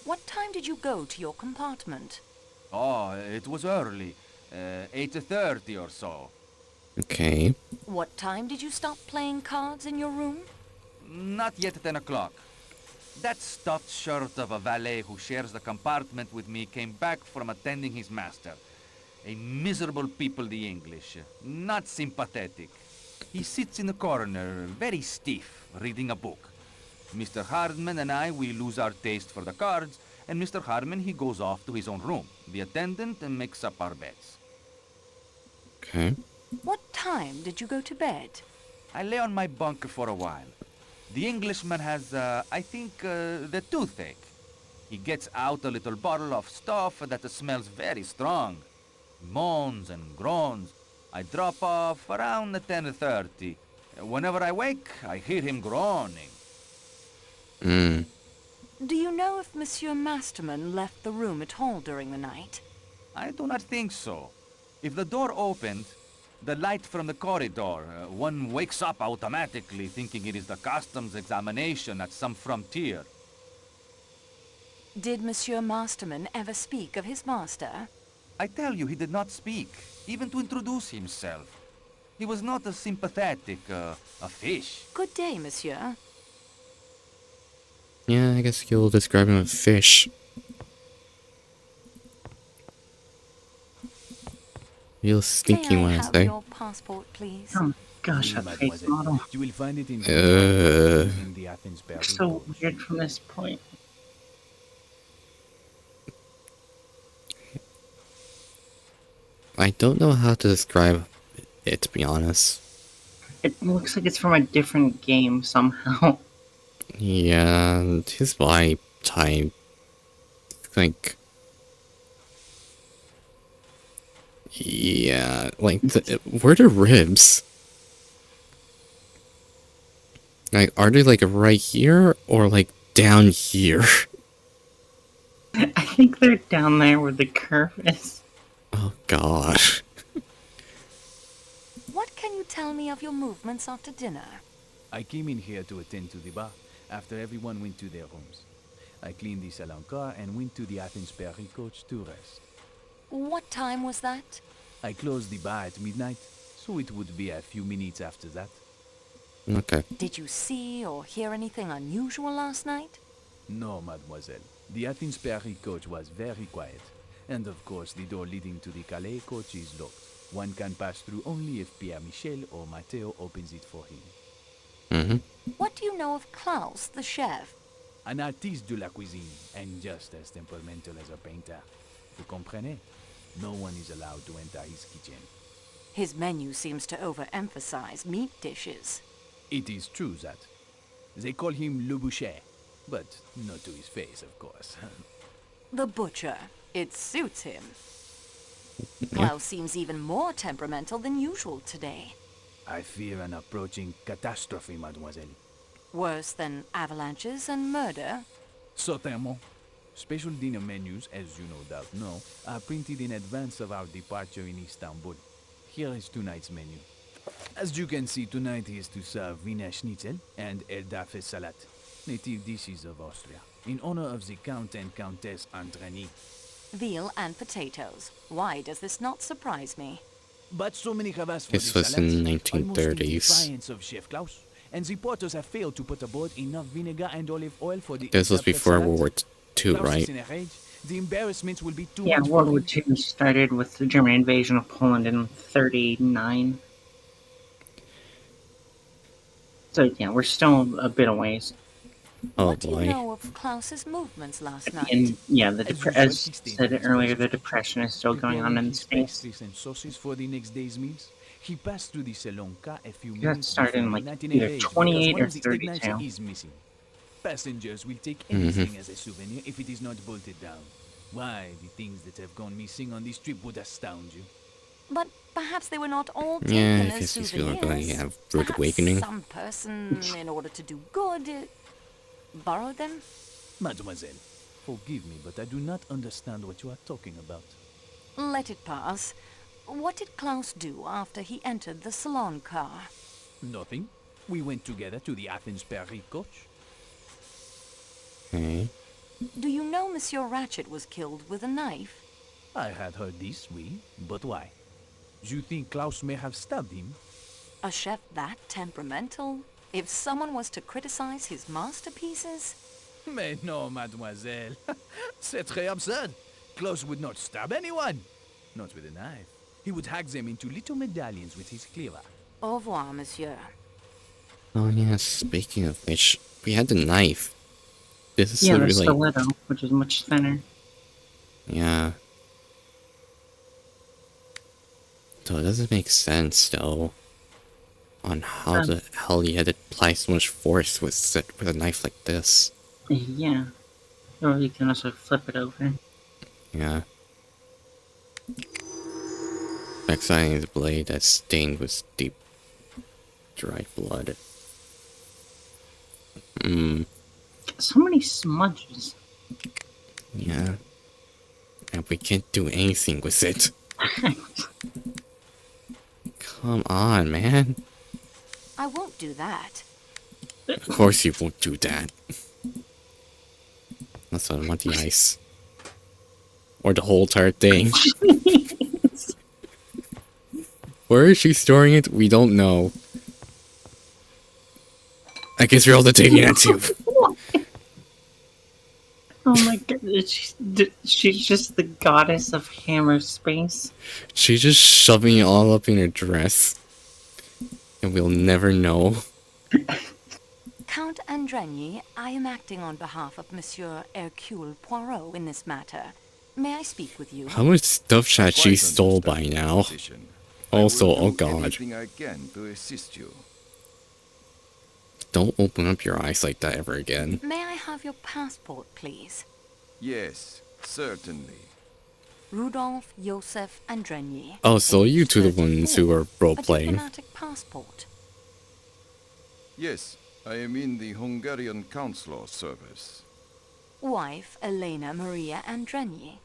What time did you go to your compartment? Oh, it was early. 8:30 or so. Okay. What time did you stop playing cards in your room? Not yet 10 o'clock. That stuffed shirt of a valet who shares the compartment with me came back from attending his master. A miserable people, the English. Not sympathetic. He sits in the corner, very stiff, reading a book. Mr. Hardman and I, we lose our taste for the cards, and Mr. Hardman, he goes off to his own room. The attendant makes up our beds. Okay. What time did you go to bed? I lay on my bunk for a while. The Englishman has, I think, the toothache. He gets out a little bottle of stuff that smells very strong. Moans and groans. I drop off around 10:30. Whenever I wake, I hear him groaning. Do you know if Monsieur Masterman left the room at all during the night? I do not think so. If the door opened, the light from the corridor, one wakes up automatically thinking it is the customs examination at some frontier. Did Monsieur Masterman ever speak of his master? I tell you, he did not speak, even to introduce himself. He was not a sympathetic, a fish. Good day, monsieur. Yeah, I guess you'll describe him as fish. Real stinky one, I Have say. your passport, please. Oh gosh, that face model. You will find it in the Athens Paris. So weird from this point. I don't know how to describe it, to be honest. It looks like it's from a different game somehow. Yeah, and his body type, like, yeah, like, where are the ribs? Like, are they, like, right here, or, like, down here? I think they're down there where the curve is. Oh, God. What can you tell me of your movements after dinner? I came in here to attend to the bar after everyone went to their rooms. I cleaned the salon car and went to the Athens Paris coach to rest. What time was that? I closed the bar at midnight, so it would be a few minutes after that. Okay. Did you see or hear anything unusual last night? No, mademoiselle. The Athens Paris coach was very quiet. And of course, the door leading to the Calais coach is locked. One can pass through only if Pierre Michel or Matteo opens it for him. What do you know of Klaus, the chef? An artiste de la cuisine, and just as temperamental as a painter. Vous comprenez? No one is allowed to enter his kitchen. His menu seems to overemphasize meat dishes. It is true that. They call him Le Boucher, but not to his face, of course. The butcher. It suits him. Klaus seems even more temperamental than usual today. I fear an approaching catastrophe, mademoiselle. Worse than avalanches and murder? Certainement. Special dinner menus, as you no doubt know, are printed in advance of our departure in Istanbul. Here is tonight's menu. As you can see, tonight is to serve Wiener Schnitzel and Eldafe Salat, native dishes of Austria, in honor of the Count and Countess Andreni. Veal and potatoes. Why does this not surprise me? But so many have asked for This was salad, in almost in 1930s. defiance of Chef Klaus, and the porters have failed to put aboard enough vinegar and olive oil for the This was Eldafe before salad. World War II, Klaus is right? in a rage. The embarrassments will be too Yeah, much for World him. War II started with the German invasion of Poland in 1939. So yeah, we're still a bit of ways. Oh What do you boy. know of Klaus's movements last night? And yeah, as As said earlier, the depression is still going on in the States. Pastries and sauces for the next day's meals. He passed through the Salonka a few That minutes started in before like midnight in a either rage 28 because one or of the egg knives 32. is missing. Passengers will take anything as a souvenir if it is not bolted down. Why, the things that have gone missing on this trip would astound you. But perhaps they were not all taken Yeah, I as guess these people are souvenirs. going to have Rude Perhaps Awakening. some person, in order to do good, borrowed them? Mademoiselle, forgive me, but I do not understand what you are talking about. Let it pass. What did Klaus do after he entered the salon car? Nothing. We went together to the Athens-Paris coach. Okay. Do you know Monsieur Ratchet was killed with a knife? I had heard this, oui, but why? Do you think Klaus may have stabbed him? A chef that temperamental? If someone was to criticize his masterpieces? Mais non, mademoiselle. C'est très absurd. Klaus would not stab anyone. Not with a knife. He would hack them into little medallions with his cleaver. Au revoir, monsieur. Oh yeah, speaking of which, we had the knife. This is Yeah, the really... stiletto, which is much thinner. Yeah. So it doesn't make sense, though, on how the hell you had to apply so much force with a knife like this. Yeah. Or you can also flip it over. Yeah. Exciting the blade that's stained with deep, dried blood. So many smudges. Yeah. And we can't do anything with it. Come on, man. I won't do that. Of course you won't do that. That's why I want the ice. Or the whole entire thing. Where is she storing it? We don't know. I guess we're all taking it too. Oh my god, she's just the goddess of hammer space. She's just shoving it all up in her dress. And we'll never know. Count Andrigny, I am acting on behalf of Monsieur Hercule Poirot in this matter. May I speak with you? How much stuff had she Quite stole by understand your now? position. Also, I will oh do god. everything I can to assist you. Don't open up your eyes like that ever again. May I have your passport, please? Yes, certainly. Rudolph Joseph Andrigny. Oh, so you two the age ones who 34, are role-playing. A diplomatic passport. Yes, I am in the Hungarian Consular Service. Wife Elena Maria Andrigny.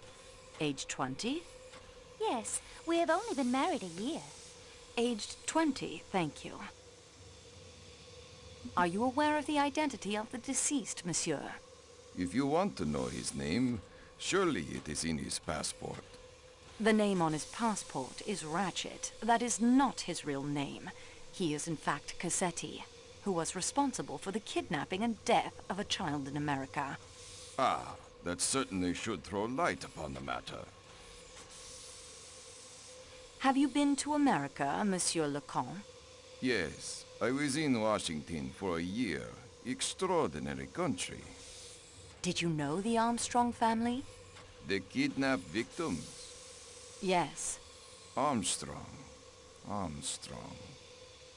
Age 20? Yes, we have only been married a year. Aged 20, thank you. Are you aware of the identity of the deceased, monsieur? If you want to know his name, surely it is in his passport. The name on his passport is Ratchet. That is not his real name. He is in fact Cassetti, who was responsible for the kidnapping and death of a child in America. Ah, that certainly should throw light upon the matter. Have you been to America, Monsieur Leconte? Yes, I was in Washington for a year. Extraordinary country. Did you know the Armstrong family? The kidnapped victims. Yes. Armstrong.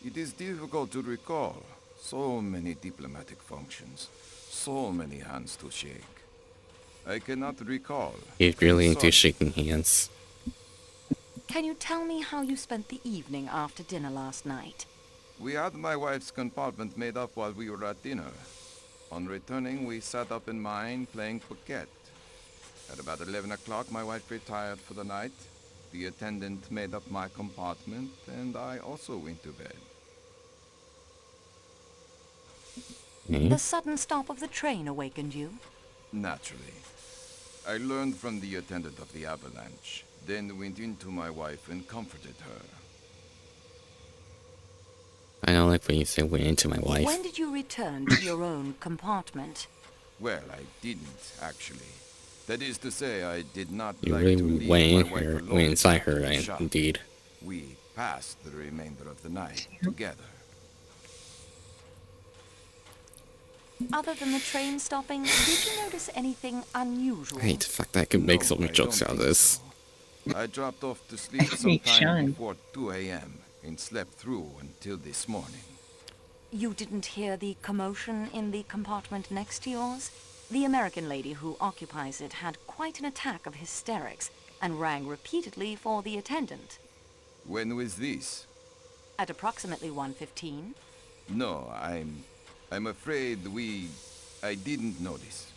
It is difficult to recall. So many diplomatic functions. So many hands to shake. I cannot recall. He's really into shaking hands. Can you tell me how you spent the evening after dinner last night? We had my wife's compartment made up while we were at dinner. On returning, we sat up in mine playing piquet. At about 11 o'clock, my wife retired for the night. The attendant made up my compartment, and I also went to bed. The sudden stop of the train awakened you? Naturally. I learned from the attendant of the avalanche, then went into my wife and comforted her. I don't like when you say went into my wife. When did you return to your own compartment? Well, I didn't, actually. That is to say, I did not You like really to leave went in my wife her, alone went inside in her, the shop. indeed. We passed the remainder of the night together. Other than the train stopping, did you notice anything unusual? I hate the fact that I can make so many jokes out of this. I dropped off to sleep sometime before 2 a.m. and slept through until this morning. You didn't hear the commotion in the compartment next to yours? The American lady who occupies it had quite an attack of hysterics and rang repeatedly for the attendant. When was this? At approximately 1:15. No, I'm afraid I didn't notice.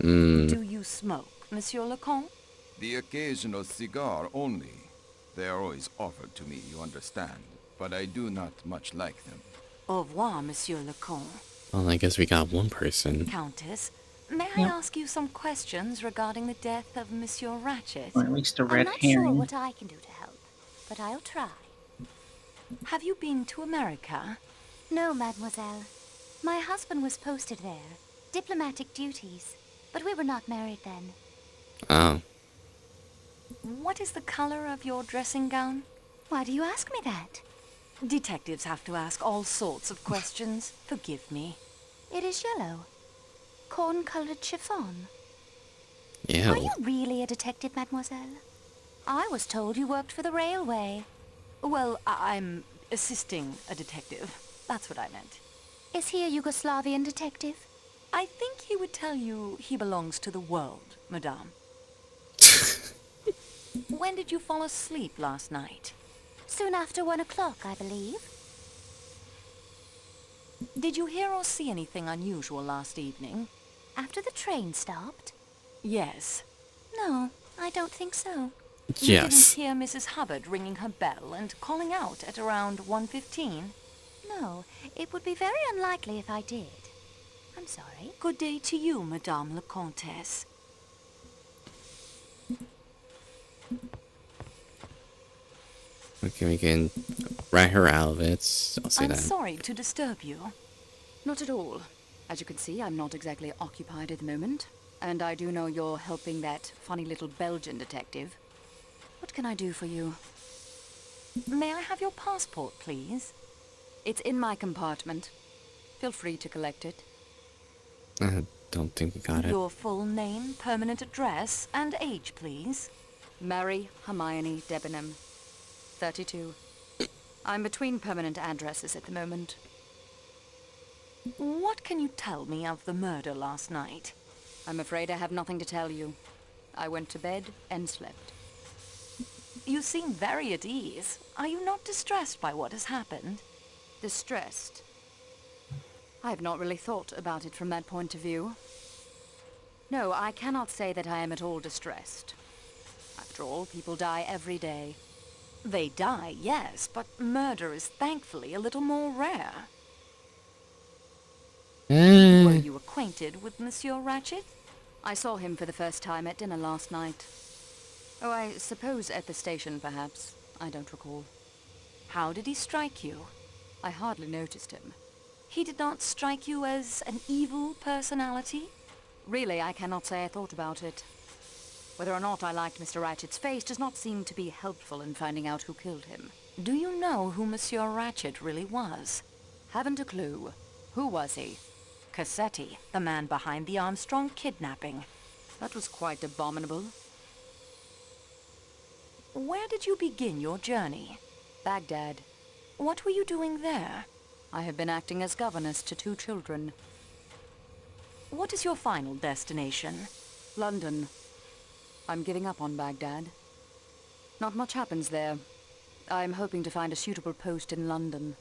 Do you smoke, Monsieur Leconte? The occasional cigar only. They are always offered to me, you understand. But I do not much like them. Au revoir, Monsieur le Comte. Well, I guess we got one person. Countess, may I ask you some questions regarding the death of Monsieur Ratchet? Or at least a I'm red not sure herring. what I can do to help, but I'll try. Have you been to America? No, mademoiselle. My husband was posted there. Diplomatic duties. But we were not married then. Oh. What is the color of your dressing gown? Why do you ask me that? Detectives have to ask all sorts of questions. Forgive me. It is yellow. Corn-colored chiffon. Ew. Are you really a detective, mademoiselle? I was told you worked for the railway. Well, I'm assisting a detective. That's what I meant. Is he a Yugoslavian detective? I think he would tell you he belongs to the world, madame. When did you fall asleep last night? Soon after 1 o'clock, I believe. Did you hear or see anything unusual last evening? After the train stopped? Yes. No, I don't think so. You Yes. didn't hear Mrs. Hubbard ringing her bell and calling out at around 1:15? No, it would be very unlikely if I did. I'm sorry. Good day to you, Madame la Comtesse. Okay, we can rat her out of it. I'll say I'm that. sorry to disturb you. Not at all. As you can see, I'm not exactly occupied at the moment. And I do know you're helping that funny little Belgian detective. What can I do for you? May I have your passport, please? It's in my compartment. Feel free to collect it. I don't think we got it. Your full name, permanent address, and age, please. Mary Hermione Debenham, 32. I'm between permanent addresses at the moment. What can you tell me of the murder last night? I'm afraid I have nothing to tell you. I went to bed and slept. You seem very at ease. Are you not distressed by what has happened? Distressed? I have not really thought about it from that point of view. No, I cannot say that I am at all distressed. After all, people die every day. They die, yes, but murder is thankfully a little more rare. Were you acquainted with Monsieur Ratchet? I saw him for the first time at dinner last night. Oh, I suppose at the station, perhaps. I don't recall. How did he strike you? I hardly noticed him. He did not strike you as an evil personality? Really, I cannot say I thought about it. Whether or not I liked Mr. Ratchet's face does not seem to be helpful in finding out who killed him. Do you know who Monsieur Ratchet really was? Haven't a clue. Who was he? Cassetti, the man behind the Armstrong kidnapping. That was quite abominable. Where did you begin your journey? Baghdad. What were you doing there? I have been acting as governess to 2 children. What is your final destination? London. I'm giving up on Baghdad. Not much happens there. I'm hoping to find a suitable post in London.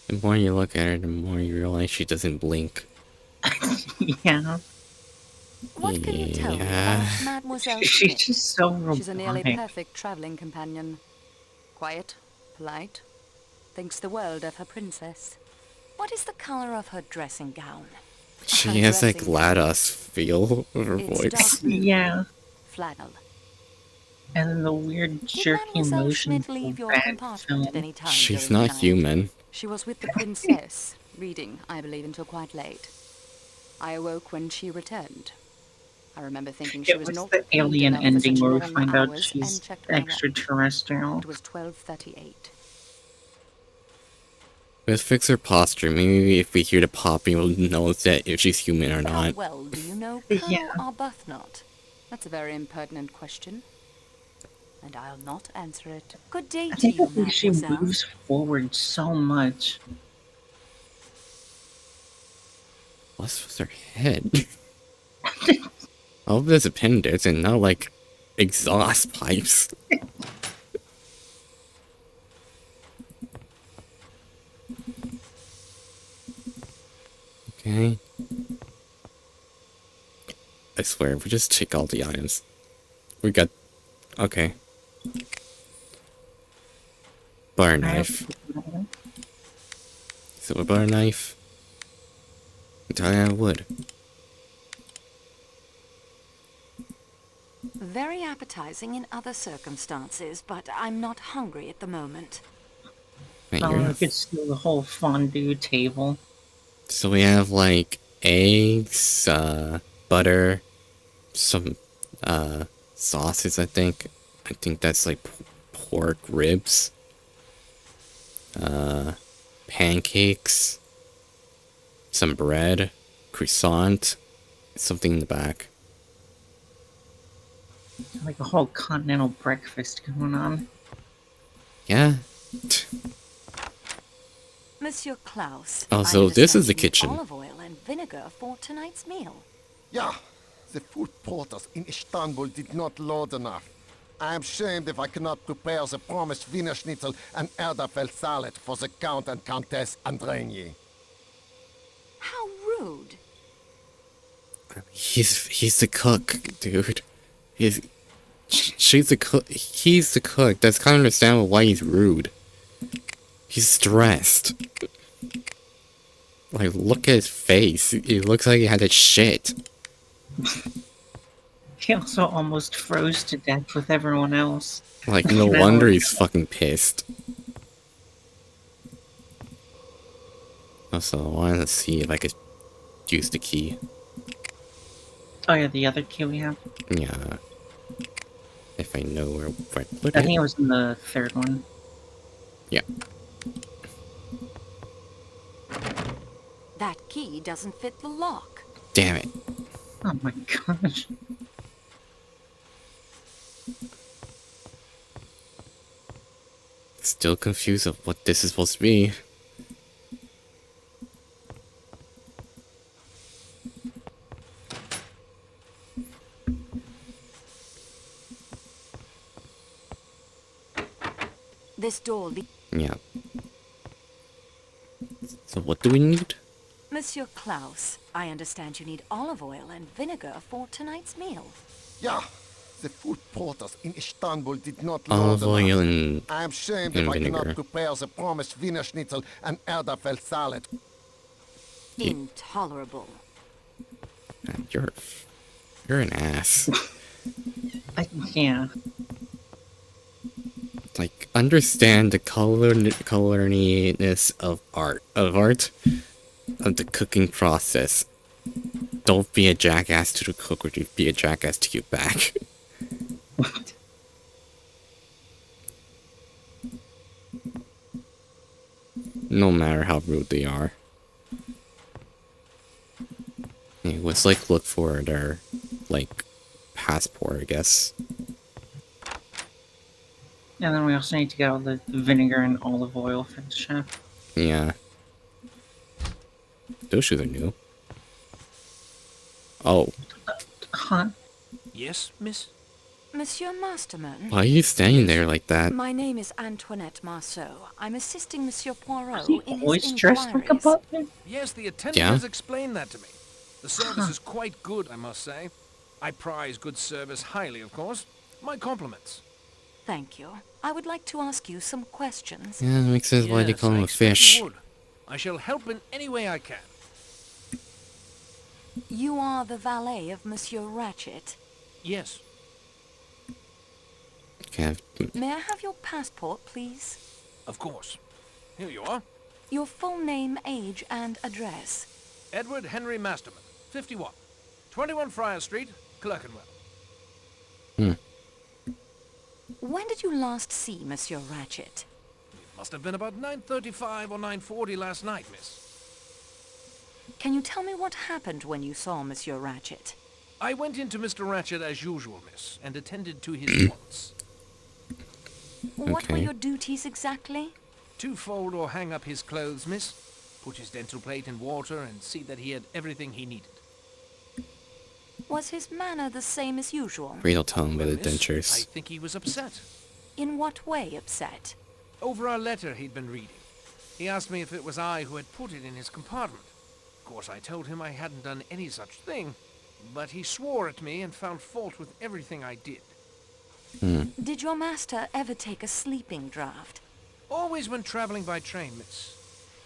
The more you look at her, the more you realize she doesn't blink. Yeah. What can you tell me about Mademoiselle She's Smith? just so robotic. She's a nearly perfect traveling companion. Quiet, polite, thinks the world of her princess. What is the color of her dressing gown? She has like GLaDOS feel of her It's voice. dark blue. Yeah. Flannel. And then the weird jerky Mademoiselle motions. Schmidt leave your bad compartment at film. any time She's during the not night? human. She was with the princess, reading, I believe, until quite late. I awoke when she returned. I remember thinking she It was was not the clean alien enough for ending such where we long find out hours she's and checked my watch. extraterrestrial. It was 12:38. Let's fix her posture. Maybe if we hear the popping, we'll know that if she's human or How not. well do you know Colonel Arbuthnot? That's a very impertinent question. And I'll not answer it. Good day I to think you, that she Mademoiselle. moves forward so much. What's with her head? I hope there's appendix and not like exhaust pipes. Okay. I swear, if we just take all the items. We got... Okay. Butter knife. Silver butter knife. Entirely out of wood. Very appetizing in other circumstances, but I'm not hungry at the moment. Wait, Oh, we could steal the whole fondue table. So we have like eggs, butter, some sauces, I think. I think that's like pork ribs. Pancakes, some bread, croissant, something in the back. Like a whole continental breakfast going on. Yeah. Monsieur Klaus. Oh, so this is the kitchen. Olive oil and vinegar for tonight's meal. Yeah, the food porters in Istanbul did not load enough. I am shamed if I cannot prepare the promised Wiener Schnitzel and Erdäpfel salad for the Count and Countess Andreni. How rude. He's the cook, dude. She's the cook. He's the cook. That's kind of understandable why he's rude. He's stressed. Like, look at his face. He looks like he had a shit. He also almost froze to death with everyone else. Like, no wonder he's fucking pissed. Also, I wanted to see if I could use the key. Oh yeah, the other key we have. Yeah. If I know where I put I it. think it was in the third one. Yeah. That key doesn't fit the lock. Damn it. Oh my gosh. Still confused of what this is supposed to be. This door Yeah. So what do we need? Monsieur Klaus, I understand you need olive oil and vinegar for tonight's meal. Yeah, the food porters in Istanbul did not Olive load oil enough. and I am shamed and if I vinegar. cannot prepare the promised Wiener Schnitzel and Erdäpfel salad. Intolerable. You're an ass. Yeah. Like, understand the coloriness of art of the cooking process. Don't be a jackass to the cook, or be a jackass to you back. What? No matter how rude they are. Hey, let's like look for their like passport, I guess. And then we also need to get all the vinegar and olive oil for the chef. Yeah. Those shoes are new. Oh. Huh? Yes, miss? Monsieur Masterman. Why are you standing there like that? My name is Antoinette Marceau. I'm assisting Monsieur Poirot in Always his dressed like a inquiries. butler? Yes, the attendant Yeah? has explained that to me. The service is quite good, I must say. I prize good service highly, of course. My compliments. Thank you. I would like to ask you some questions. Yeah, that makes sense why they Yes, call I him a expect you fish. would. I shall help in any way I can. You are the valet of Monsieur Ratchet. Yes. Okay. May I have your passport, please? Of course. Here you are. Your full name, age, and address. Edward Henry Masterman, 51. 21 Friar Street, Clerkenwell. When did you last see Monsieur Ratchet? It must have been about 9:35 or 9:40 last night, miss. Can you tell me what happened when you saw Monsieur Ratchet? I went into Mr. Ratchet as usual, miss, and attended to his wants. What were Okay. your duties exactly? To fold or hang up his clothes, miss. Put his dental plate in water and see that he had everything he needed. Was his manner the same as usual? Real tongue by the Miss, dentures. I think he was upset. In what way upset? Over a letter he'd been reading. He asked me if it was I who had put it in his compartment. Of course, I told him I hadn't done any such thing, but he swore at me and found fault with everything I did. Did your master ever take a sleeping draught? Always when traveling by train, miss.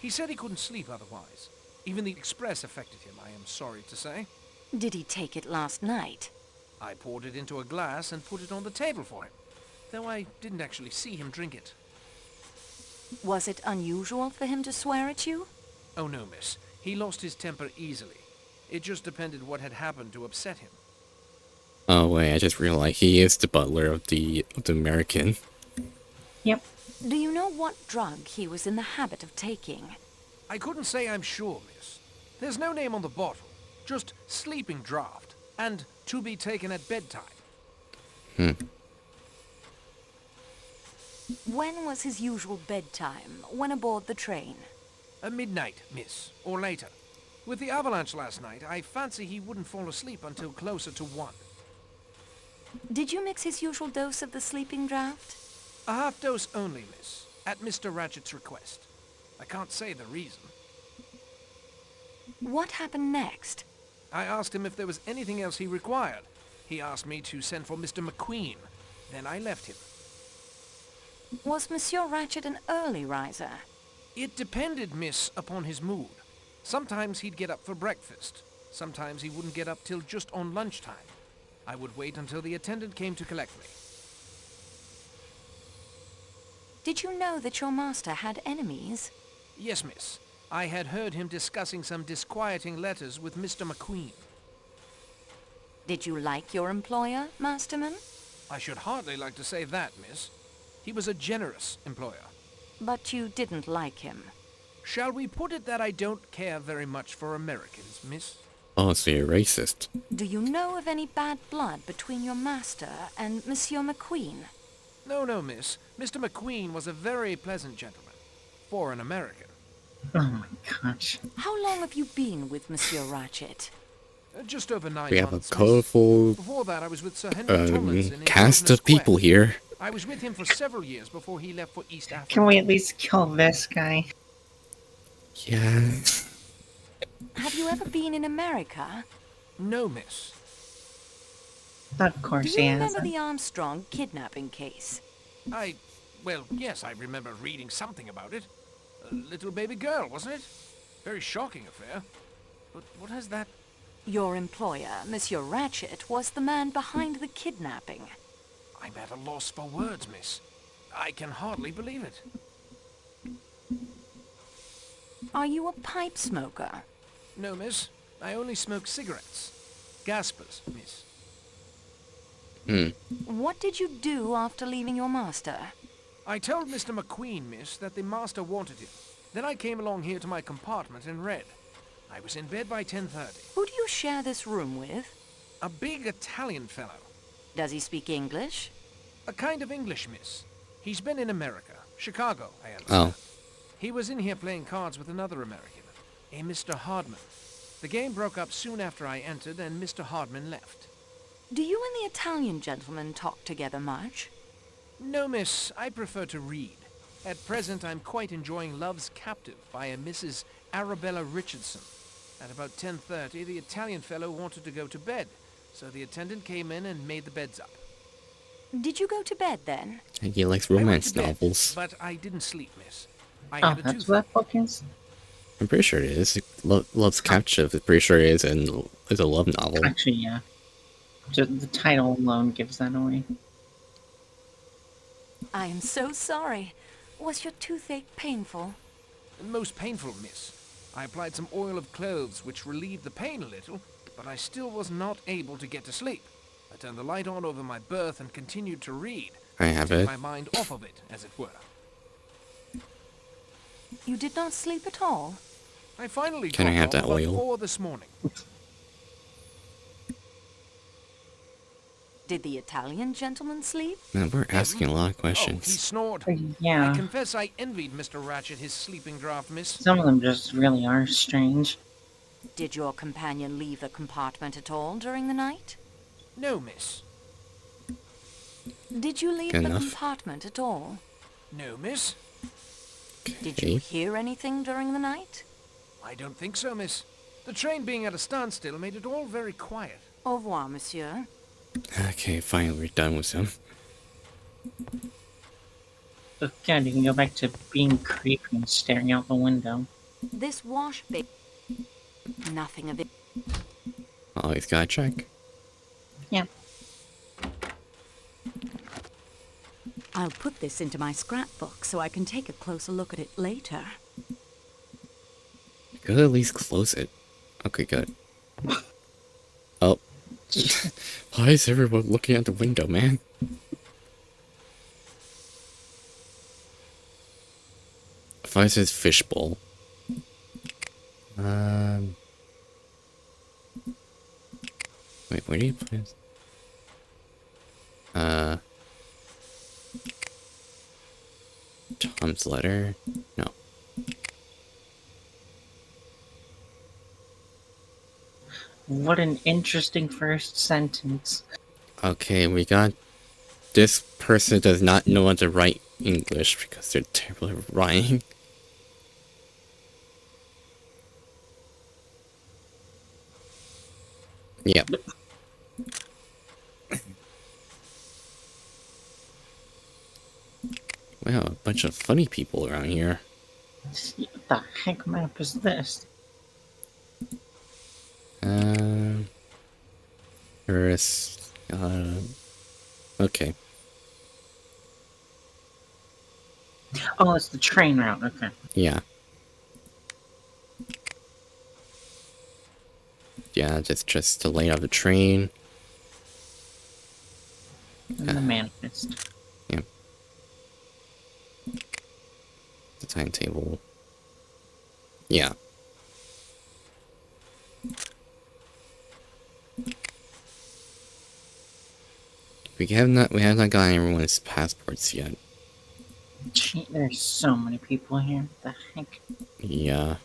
He said he couldn't sleep otherwise. Even the express affected him, I am sorry to say. Did he take it last night? I poured it into a glass and put it on the table for him, though I didn't actually see him drink it. Was it unusual for him to swear at you? Oh no, miss. He lost his temper easily. It just depended what had happened to upset him. Oh wait, I just realized he is the butler of the American. Yep. Do you know what drug he was in the habit of taking? I couldn't say I'm sure, miss. There's no name on the bottle. Just sleeping draught. And to be taken at bedtime. When was his usual bedtime? When aboard the train? Midnight, miss. Or later. With the avalanche last night, I fancy he wouldn't fall asleep until closer to 1. Did you mix his usual dose of the sleeping draught? A half dose only, miss. At Mr. Ratchet's request. I can't say the reason. What happened next? I asked him if there was anything else he required. He asked me to send for Mr. McQueen. Then I left him. Was Monsieur Ratchet an early riser? It depended, miss, upon his mood. Sometimes he'd get up for breakfast. Sometimes he wouldn't get up till just on lunchtime. I would wait until the attendant came to collect me. Did you know that your master had enemies? Yes, miss. I had heard him discussing some disquieting letters with Mr. McQueen. Did you like your employer, Masterman? I should hardly like to say that, miss. He was a generous employer. But you didn't like him. Shall we put it that I don't care very much for Americans, miss? Oh, so you're racist. Do you know of any bad blood between your master and Monsieur McQueen? No, no, miss. Mr. McQueen was a very pleasant gentleman. For an American. Oh my gosh. How long have you been with Monsieur Ratchet? Just over 9 months. We have a colorful Before that, I was with Sir Henry Tomlinson in cast Grosvenor of people Square. here. I was with him for several years before he left for East Africa. Can we at least kill this guy? Yeah. Have you ever been in America? No, miss. Of course Do he you has. remember the Armstrong kidnapping case? Well, yes, I remember reading something about it. A little baby girl, wasn't it? Very shocking affair. But what has that... Your employer, Monsieur Ratchet, was the man behind the kidnapping. I'm at a loss for words, miss. I can hardly believe it. Are you a pipe smoker? No, miss. I only smoke cigarettes. Gaspers, miss. What did you do after leaving your master? I told Mr. McQueen, miss, that the master wanted him. Then I came along here to my compartment and read. I was in bed by 10:30. Who do you share this room with? A big Italian fellow. Does he speak English? A kind of English, miss. He's been in America. Chicago, I understand. Oh. He was in here playing cards with another American, a Mr. Hardman. The game broke up soon after I entered, and Mr. Hardman left. Do you and the Italian gentleman talk together much? No, miss. I prefer to read. At present, I'm quite enjoying Love's Captive by a Mrs. Arabella Richardson. At about 10:30, the Italian fellow wanted to go to bed, so the attendant came in and made the beds up. Did you go to bed then? And he likes I went romance to bed, novels. but I didn't sleep, miss. I Oh, had a that's toothache. what that book is? I'm pretty sure it is. Love's Captive, I'm pretty sure it is, and it's a love novel. Actually, yeah. Just the title alone gives that away. I am so sorry. Was your toothache painful? Most painful, miss. I applied some oil of cloves, which relieved the pain a little, but I still was not able to get to sleep. I turned the light on over my berth and continued to read. I have take it. my mind off of it, as it were. You did not sleep at all? I finally Can I dropped have off that about oil? 4 this morning. Did the Italian gentleman sleep? Man, we're asking a lot of Oh, he questions. snored. Yeah. I confess I envied Mr. Ratchet his sleeping draught, miss. Some of them just really are strange. Did your companion leave the compartment at all during the night? No, miss. Did you leave Good the enough. compartment at all? No, miss. Did you hear anything during the night? I don't think so, miss. The train being at a standstill made it all very quiet. Au revoir, monsieur. Okay, finally we're done with him. Oh god, you can go back to being creepy and staring out the window. This wash bay. Nothing of it. Always gotta check. Yeah. I'll put this into my scrapbook so I can take a closer look at it later. You could at least close it. Okay, good. Oh. Why is everyone looking out the window, man? If I says fishbowl. Wait, where do you put it? Tom's letter? No. What an interesting first sentence. Okay, we got... This person does not know how to write English because they're terrible at writing. Yep. Wow, a bunch of funny people around here. What the heck map is this? There's, okay. Oh, it's the train route, okay. Yeah. Yeah, just to lay out the train. And the manifest. Yeah. The timetable. Yeah. We have not gotten everyone's passports yet. Gee, there's so many people here. What the heck? Yeah.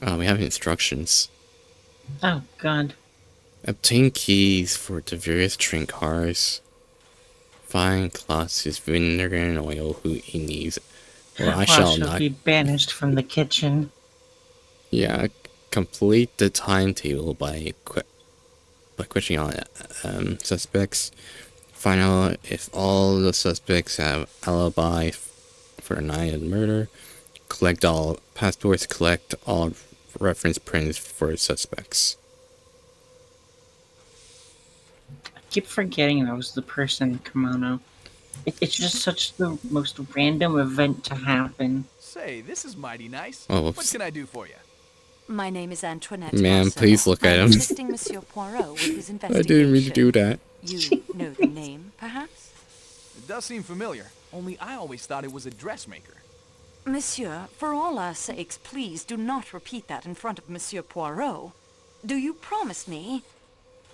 Oh, we have instructions. Oh, God. Obtain keys for the various train cars. Find Colossus vinegar and oil who he needs. Or I shall not be banished from the kitchen. Yeah, complete the timetable by questioning all suspects. Find out if all the suspects have alibi for the night of the murder. Collect all passports. Collect all reference prints for suspects. I keep forgetting that was the person in kimono. It's just such the most random event to happen. Say, this is mighty nice. Oh, what can I do for you? My name is Antoinette. Man, Marceau. please look at I'm him. assisting Monsieur Poirot with his investigation. I didn't mean to do that. You know the name, perhaps? It does seem familiar, only I always thought it was a dressmaker. Monsieur, for all our sakes, please do not repeat that in front of Monsieur Poirot. Do you promise me?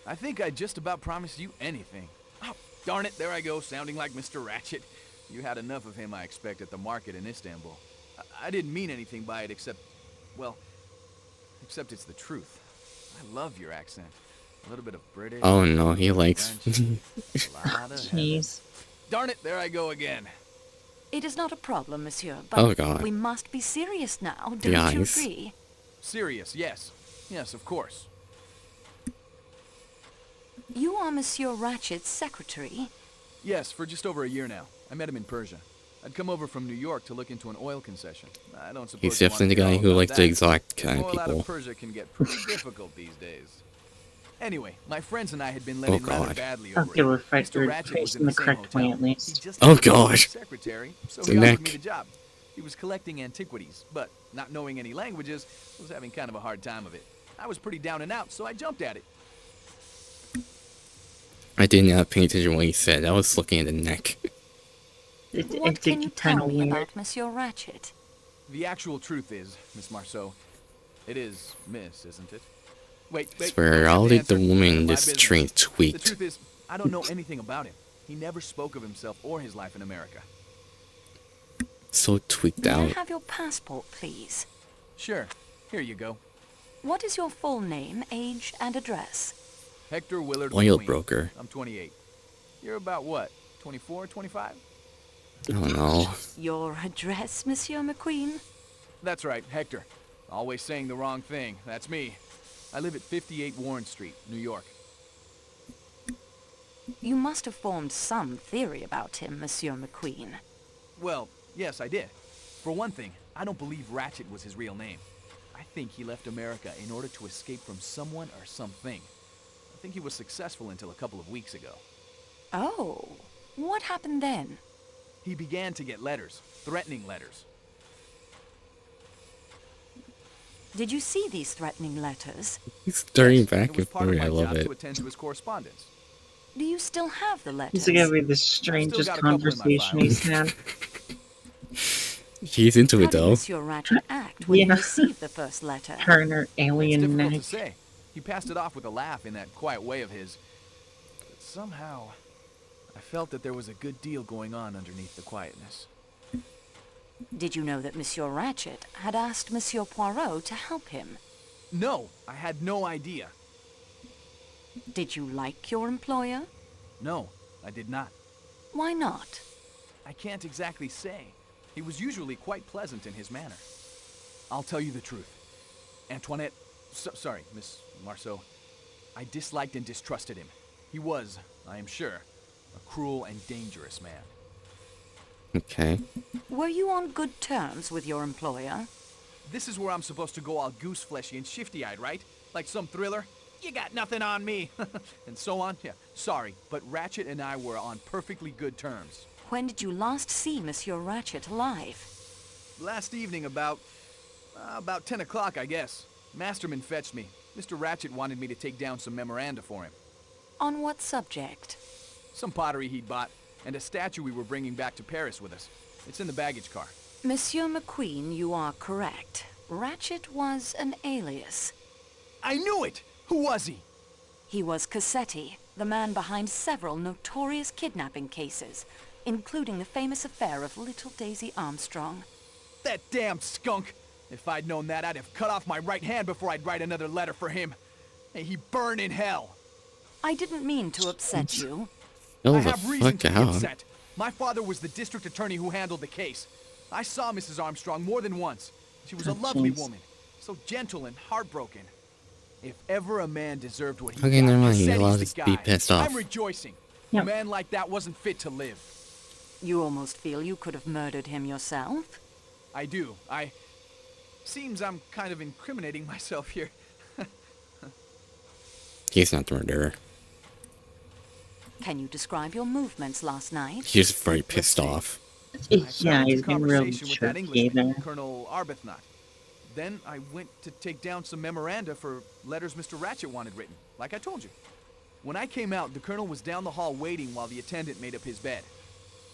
I think I just about promised you anything. Oh, darn it, there I go, sounding like Mr. Ratchet. You had enough of him, I expect, at the market in Istanbul. I didn't mean anything by it except, well, except it's the truth. I love your accent. A little bit of British. Oh no, he likes... Jeez. Darn it, there I go again. It is not a problem, Monsieur, but Oh, God. we must be serious now, don't The you eyes. agree? Serious, yes. Yes, of course. You are Monsieur Ratchet's secretary? Yes, for just over a year now. I met him in Persia. I'd come over from New York to look into an oil concession. I don't suppose He's you definitely the wanna guy hear who all likes about the that. exotic kind of Oil out people. of Persia can get pretty difficult these days. Anyway, my friends and I had been letting rather God. badly I'll over give it. her fight Mr. Ratchet was in the same correct way hotel. at least. He just Oh, needed a God. secretary, so The he offered me neck. the job. He was collecting antiquities, but not knowing any languages, was having kind of a hard time of it. I was pretty down and out, so I jumped at it. I did not pay attention to what he said. I was looking at the neck. What can you tell me about Monsieur Ratchet? The actual truth is, Miss Marceau, it is Miss, isn't it? Wait, Swear, I'll let the woman in My this business. train The tweet. truth is, I don't know anything about him. He never spoke of himself or his life in America. So tweaked May I out. have your passport, please? Sure, here you go. What is your full name, age, and address? Hector Willard Oil McQueen. broker. I'm 28. You're about what, 24, 25? I don't know. Your address, Monsieur McQueen? That's right, Hector. Always saying the wrong thing. That's me. I live at 58 Warren Street, New York. You must have formed some theory about him, Monsieur McQueen. Well, yes, I did. For one thing, I don't believe Ratchet was his real name. I think he left America in order to escape from someone or something. I think he was successful until a couple of weeks ago. Oh, what happened then? He began to get letters, threatening letters. Did you see these threatening letters? He's starting Yes, back it was and part of forth. my I love job it. to attend to his correspondence. Do you still have the letters? This is gonna be the strangest got a couple in my conversation file. he's had. He's into How it did though. Monsieur Ratchet act when he Yeah. received the first letter? Her and her It's alien difficult to neck. say. He passed it off with a laugh in that quiet way of his. But somehow, I felt that there was a good deal going on underneath the quietness. Did you know that Monsieur Ratchet had asked Monsieur Poirot to help him? No, I had no idea. Did you like your employer? No, I did not. Why not? I can't exactly say. He was usually quite pleasant in his manner. I'll tell you the truth. Antoinette, sorry, Miss Marceau, I disliked and distrusted him. He was, I am sure, a cruel and dangerous man. Okay. Were you on good terms with your employer? This is where I'm supposed to go all goose-fleshy and shifty-eyed, right? Like some thriller? You got nothing on me. And so on. Yeah, sorry, but Ratchet and I were on perfectly good terms. When did you last see Monsieur Ratchet alive? Last evening about 10 o'clock, I guess. Masterman fetched me. Mr. Ratchet wanted me to take down some memoranda for him. On what subject? Some pottery he'd bought, and a statue we were bringing back to Paris with us. It's in the baggage car. Monsieur McQueen, you are correct. Ratchet was an alias. I knew it! Who was he? He was Cassetti, the man behind several notorious kidnapping cases, including the famous affair of little Daisy Armstrong. That damn skunk! If I'd known that, I'd have cut off my right hand before I'd write another letter for him. May he burn in hell. I didn't mean to upset you. Oh, I the have reason fuck to be out. upset. My father was the district attorney who handled the case. I saw Mrs. Armstrong more than once. She was a lovely woman, so gentle and heartbroken. If ever a man deserved what he Okay, got, never mind. You're Cassetti's allowed the to be guy. pissed off. I'm rejoicing. Yep. A man like that wasn't fit to live. You almost feel you could have murdered him yourself? I do. Seems I'm kind of incriminating myself here. He's not the murderer. Can you describe your movements last night? He's just very pissed off. Yeah, he's getting real Conversation with that tricky Englishman, there. Colonel Arbuthnot. Then I went to take down some memoranda for letters Mr. Ratchet wanted written, like I told you. When I came out, the Colonel was down the hall waiting while the attendant made up his bed.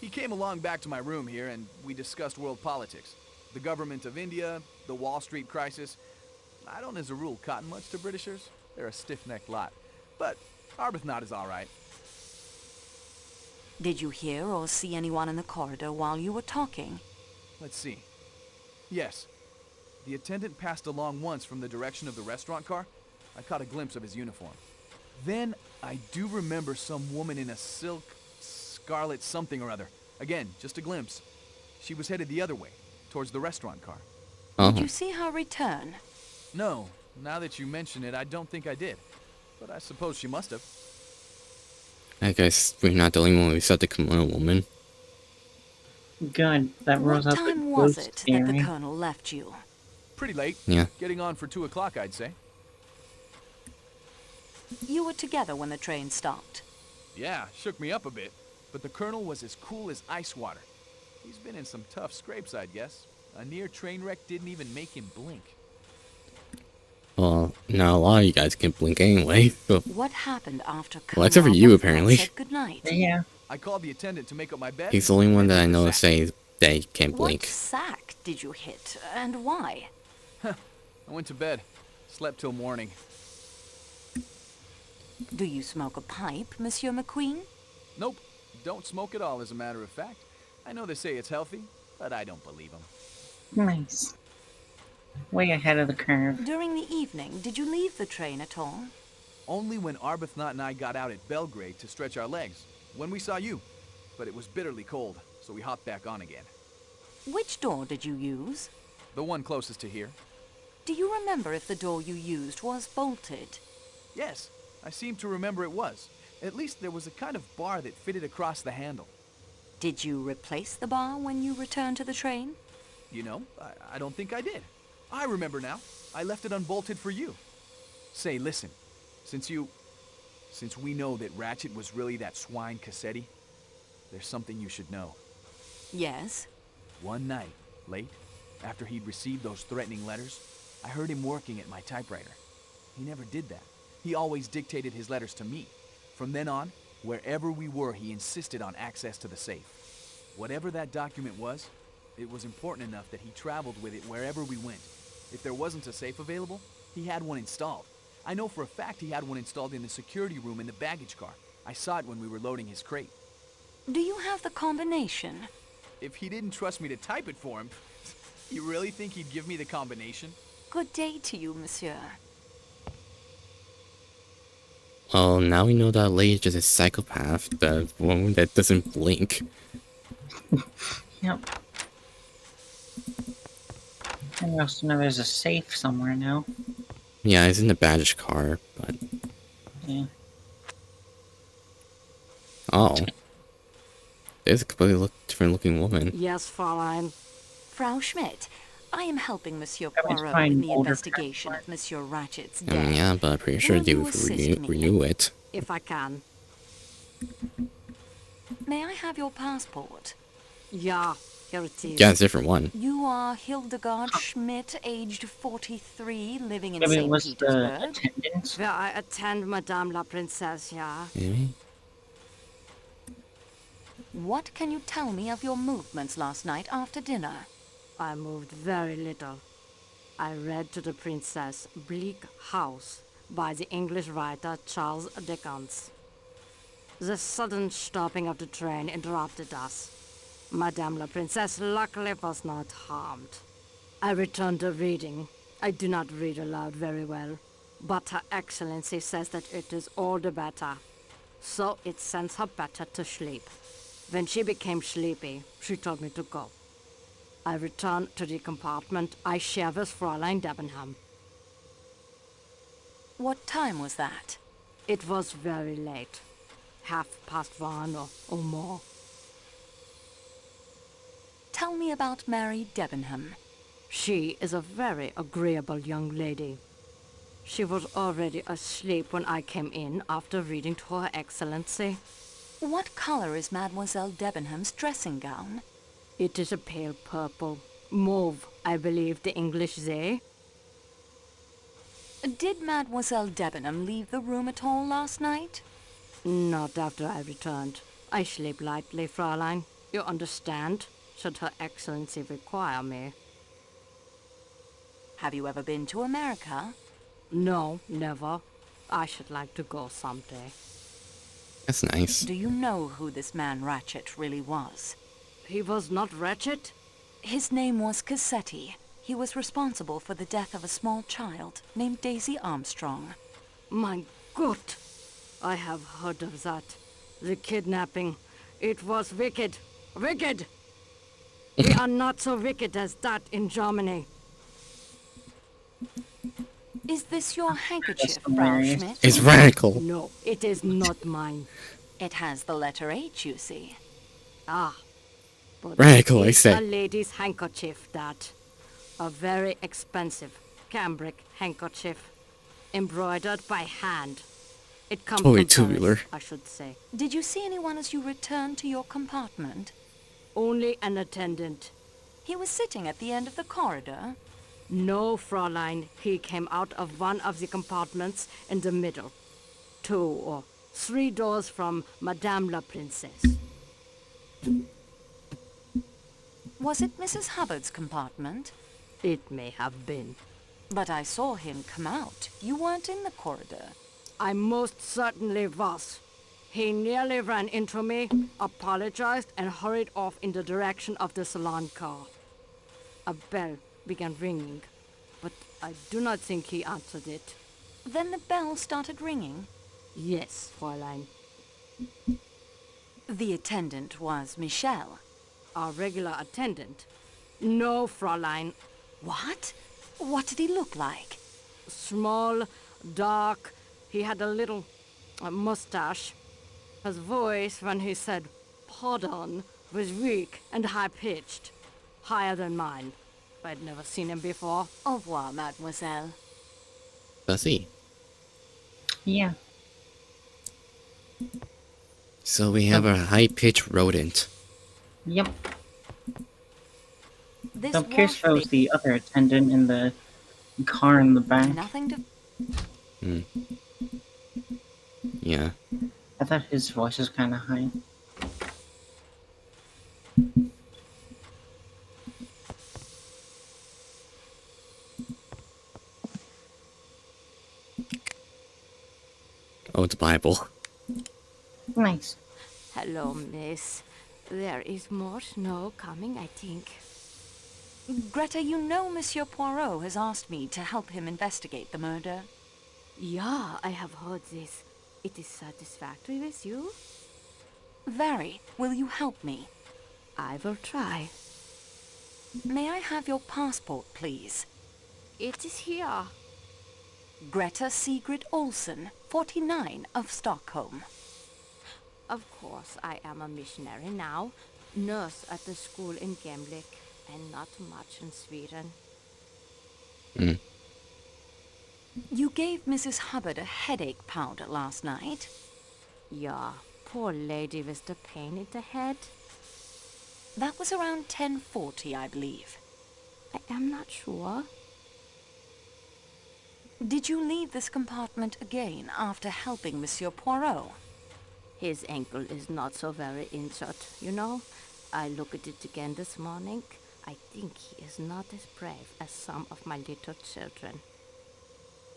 He came along back to my room here, and we discussed world politics. The government of India, the Wall Street crisis. I don't, as a rule, cotton much to Britishers. They're a stiff-necked lot. But Arbuthnot is all right. Did you hear or see anyone in the corridor while you were talking? Let's see. Yes. The attendant passed along once from the direction of the restaurant car. I caught a glimpse of his uniform. Then, I do remember some woman in a silk, scarlet something or other. Again, just a glimpse. She was headed the other way, towards the restaurant car. Did you see her return? No. Now that you mention it, I don't think I did. But I suppose she must have. I guess we're not the only one who saw the kimono woman. Good. That What rules out the time was ghost it that the theory. Colonel left you? Pretty late. Yeah. Getting on for 2 o'clock, I'd say. You were together when the train stopped. Yeah, shook me up a bit. But the Colonel was as cool as ice water. He's been in some tough scrapes, I'd guess. A near train wreck didn't even make him blink. Well, not a lot of you guys can blink anyway. So. What happened after Colonel Well, except for you, Arbuthnot apparently. said goodnight? Yeah. I called the attendant to make up my bed. He's the only one that I know saying that he can't blink. What sack did you hit, and why? I went to bed. Slept till morning. Do you smoke a pipe, Monsieur McQueen? Nope. Don't smoke at all, as a matter of fact. I know they say it's healthy, but I don't believe them. Nice. Way ahead of the curve. During the evening, did you leave the train at all? Only when Arbuthnot and I got out at Belgrade to stretch our legs. When we saw you. But it was bitterly cold, so we hopped back on again. Which door did you use? The one closest to here. Do you remember if the door you used was bolted? Yes, I seem to remember it was. At least there was a kind of bar that fitted across the handle. Did you replace the bar when you returned to the train? You know, I don't think I did. I remember now. I left it unbolted for you. Say, listen, since we know that Ratchet was really that swine Cassetti, there's something you should know. Yes? One night, late, after he'd received those threatening letters, I heard him working at my typewriter. He never did that. He always dictated his letters to me. From then on, wherever we were, he insisted on access to the safe. Whatever that document was, it was important enough that he traveled with it wherever we went. If there wasn't a safe available, he had one installed. I know for a fact he had one installed in the security room in the baggage car. I saw it when we were loading his crate. Do you have the combination? If he didn't trust me to type it for him, you really think he'd give me the combination? Good day to you, monsieur. Well, now we know that lady's just a psychopath, the one that doesn't blink. Yep. And we also know there's a safe somewhere now. Yeah, it's in the baggage car, but... Yeah. Oh. There's a completely different looking woman. Yes, Fräulein. Frau Schmidt, I am helping Monsieur I was Poirot trying in the older investigation of Monsieur Ratchet's I mean, death. yeah, but I'm pretty sure Will they you would assist me? renew it. If I can. May I have your passport? Yeah, here it is. Yeah, it's a different one. You are Hildegard Schmidt, aged 43, living in Maybe it St. was the Petersburg. attendant. Where I attend Madame la Princesse, yeah. Maybe? What can you tell me of your movements last night after dinner? I moved very little. I read to the princess Bleak House by the English writer Charles Dickens. The sudden stopping of the train interrupted us. Madame la Princesse luckily was not harmed. I returned to reading. I do not read aloud very well, but Her Excellency says that it is all the better. So it sends her better to sleep. When she became sleepy, she told me to go. I returned to the compartment I share with Fräulein Debenham. What time was that? It was very late. 1:30 or more. Tell me about Mary Debenham. She is a very agreeable young lady. She was already asleep when I came in after reading to Her Excellency. What color is Mademoiselle Debenham's dressing gown? It is a pale purple. Mauve, I believe the English say. Did Mademoiselle Debenham leave the room at all last night? Not after I returned. I sleep lightly, Fräulein. You understand? Should Her Excellency require me. Have you ever been to America? No, never. I should like to go someday. That's nice. Do you know who this man Ratchet really was? He was not Ratchet? His name was Cassetti. He was responsible for the death of a small child named Daisy Armstrong. My God! I have heard of that. The kidnapping. It was wicked. Wicked! We are not so wicked as that in Germany. Is this your handkerchief, Frau Schmidt? It's radical. No, it is not mine. It has the letter H, you see. Ah. But Radical, I it's say. a lady's handkerchief, that. A very expensive cambric handkerchief. Embroidered by hand. It comes Totally from Paris, tubular. I should say. Did you see anyone as you returned to your compartment? Only an attendant. He was sitting at the end of the corridor. No, Fräulein. He came out of one of the compartments in the middle. 2 or 3 doors from Madame la Princesse. Was it Mrs. Hubbard's compartment? It may have been. But I saw him come out. You weren't in the corridor. I most certainly was. He nearly ran into me, apologized, and hurried off in the direction of the salon car. A bell began ringing, but I do not think he answered it. Then the bell started ringing? Yes, Fräulein. The attendant was Michel. Our regular attendant? No, Fräulein. What? What did he look like? Small, dark, he had a little mustache. His voice, when he said pardon, was weak and high-pitched. Higher than mine. I'd never seen him before. Au revoir, mademoiselle. Does he? Yeah. So we have a high-pitched rodent. Yep. This So Christe was the other attendant in the car in the back. Nothing to... Hmm. Yeah. I thought his voice was kind of high. Oh, the Bible. Nice. Hello, miss. There is more snow coming, I think. Greta, you know Monsieur Poirot has asked me to help him investigate the murder. Yeah, I have heard this. It is satisfactory with you? Very. Will you help me? I will try. May I have your passport, please? It is here. Greta Sigrid Olsen, 49, of Stockholm. Of course, I am a missionary now, nurse at the school in Gemlik, and not much in Sweden. Hmm. You gave Mrs. Hubbard a headache powder last night? Yeah, poor lady with the pain in the head. That was around 10:40, I believe. I am not sure. Did you leave this compartment again after helping Monsieur Poirot? His ankle is not so very injured, you know. I looked at it again this morning. I think he is not as brave as some of my little children.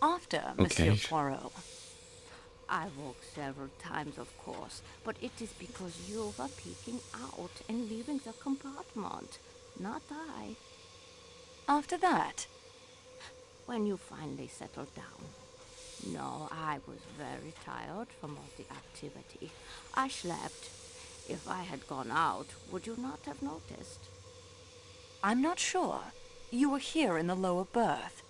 After Monsieur Poirot? I woke several times, of course, but it is because you were peeking out and leaving the compartment, not I. After that? When you finally settled down. No, I was very tired from all the activity. I slept. If I had gone out, would you not have noticed? I'm not sure. You were here in the lower berth.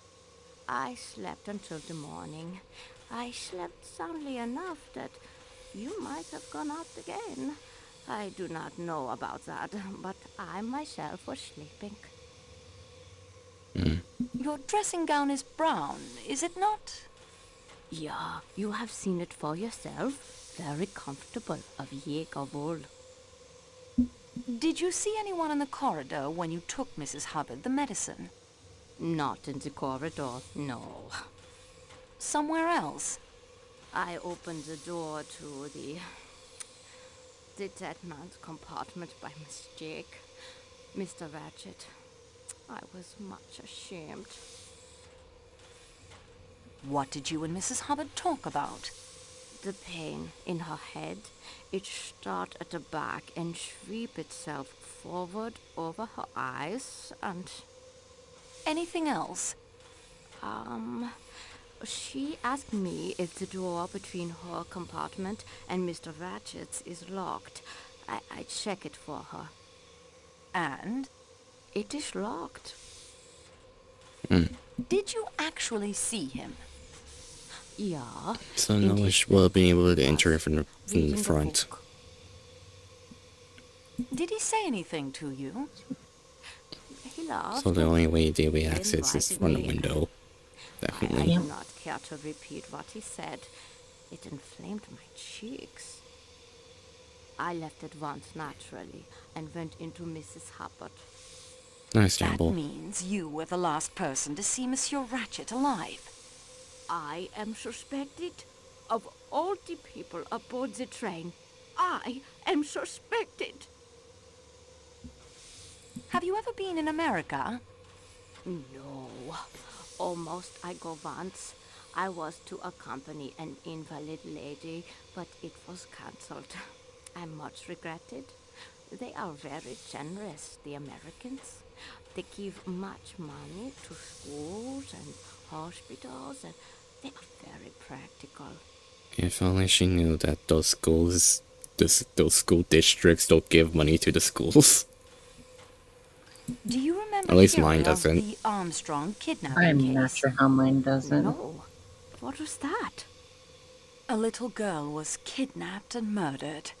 I slept until the morning. I slept soundly enough that you might have gone out again. I do not know about that, but I myself was sleeping. Your dressing gown is brown, is it not? Yeah, you have seen it for yourself. Very comfortable, of Jaeger wool. Did you see anyone in the corridor when you took Mrs. Hubbard the medicine? Not in the corridor, no. Somewhere else? I opened the door to the dead man's compartment by mistake. Mr. Ratchet. I was much ashamed. What did you and Mrs. Hubbard talk about? The pain in her head. It started at the back and sweep itself forward over her eyes and... Anything else? She asked me if the door between her compartment and Mr. Ratchet's is locked. I check it for her. And? It is locked. Did you actually see him? Yeah. So no one will be able to enter from the front. Did he say anything to you? He laughed. So the only way they will access is from the window. Definitely. I do not care to repeat what he said. It inflamed my cheeks. I left at once naturally and went into Mrs. Hubbard. Nice That gamble. means you were the last person to see Monsieur Ratchet alive. I am suspected of all the people aboard the train. I am suspected. Have you ever been in America? No. Almost I go once. I was to accompany an invalid lady, but it was cancelled. I much regret it. They are very generous, the Americans. They give much money to schools and hospitals, and they are very practical. If only she knew that those schools, those school districts don't give money to the schools. Do you remember At least hearing mine of doesn't. the Armstrong kidnapping I'm case? not sure how mine doesn't. No. What was that? A little girl was kidnapped and murdered.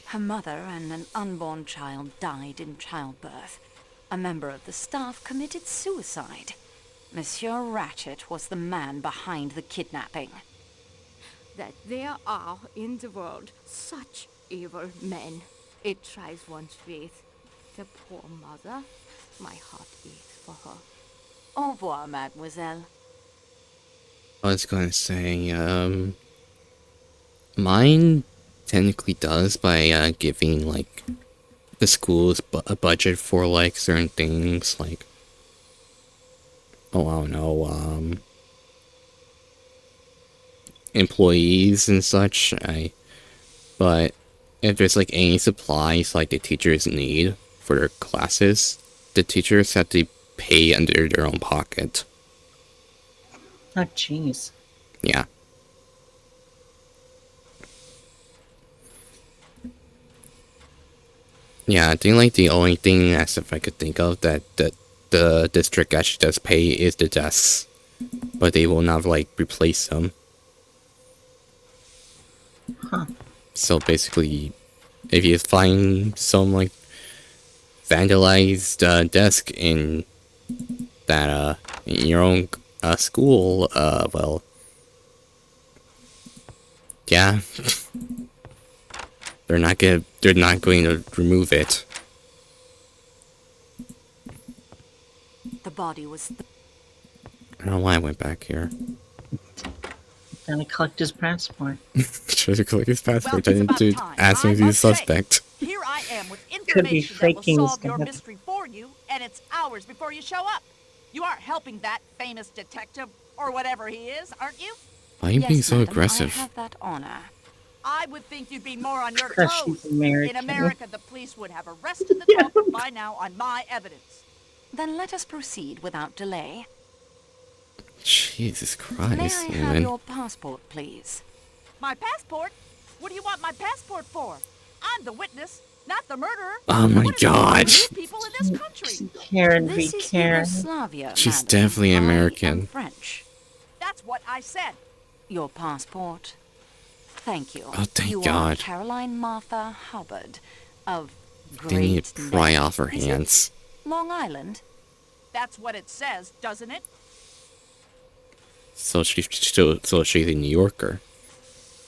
Her mother and an unborn child died in childbirth. A member of the staff committed suicide. Monsieur Ratchet was the man behind the kidnapping. That there are in the world such evil men. It tries one's faith. The poor mother. My heart aches for her. Au revoir, mademoiselle. I was gonna say, mine technically does by giving like the schools a budget for like certain things, like I don't know, employees and such. But if there's like any supplies like the teachers need for their classes, the teachers have to pay under their own pocket. Oh, jeez. Yeah. Yeah, I think like the only thing as if I could think of that the district actually does pay is the desks, but they will not like replace them. Huh. So basically, if you find some like vandalized desk in that in your own school, well, yeah. They're not going to remove it. The body was... I don't know why I went back here. Gotta collect his passport. Should have collected his passport. I didn't do ask him to be the suspect. Here I am with Could be information that will faking solve this your guy. mystery for you, and it's hours before you show up. You aren't helping that famous detective, or whatever he is, aren't you? Why are you being so madam, aggressive? I have that honor. I would think you'd be more on your Because toes. she's American. In America, the police would have arrested the culprit by now on my evidence. Then let us proceed without delay. Jesus May Christ, I have man. your passport, please? My passport? What do you want my passport for? I'm the witness, not the murderer. Oh my God. People in this country. Karen This v. is Karen. Yugoslavia, She's madam. definitely I am American. French. That's what I said. Your passport. Thank you. Oh, thank you God. Are Caroline Martha Hubbard of They need to Great pry Neck. off her Is it hands. Long Island. That's what it says, doesn't it? So she's a New Yorker.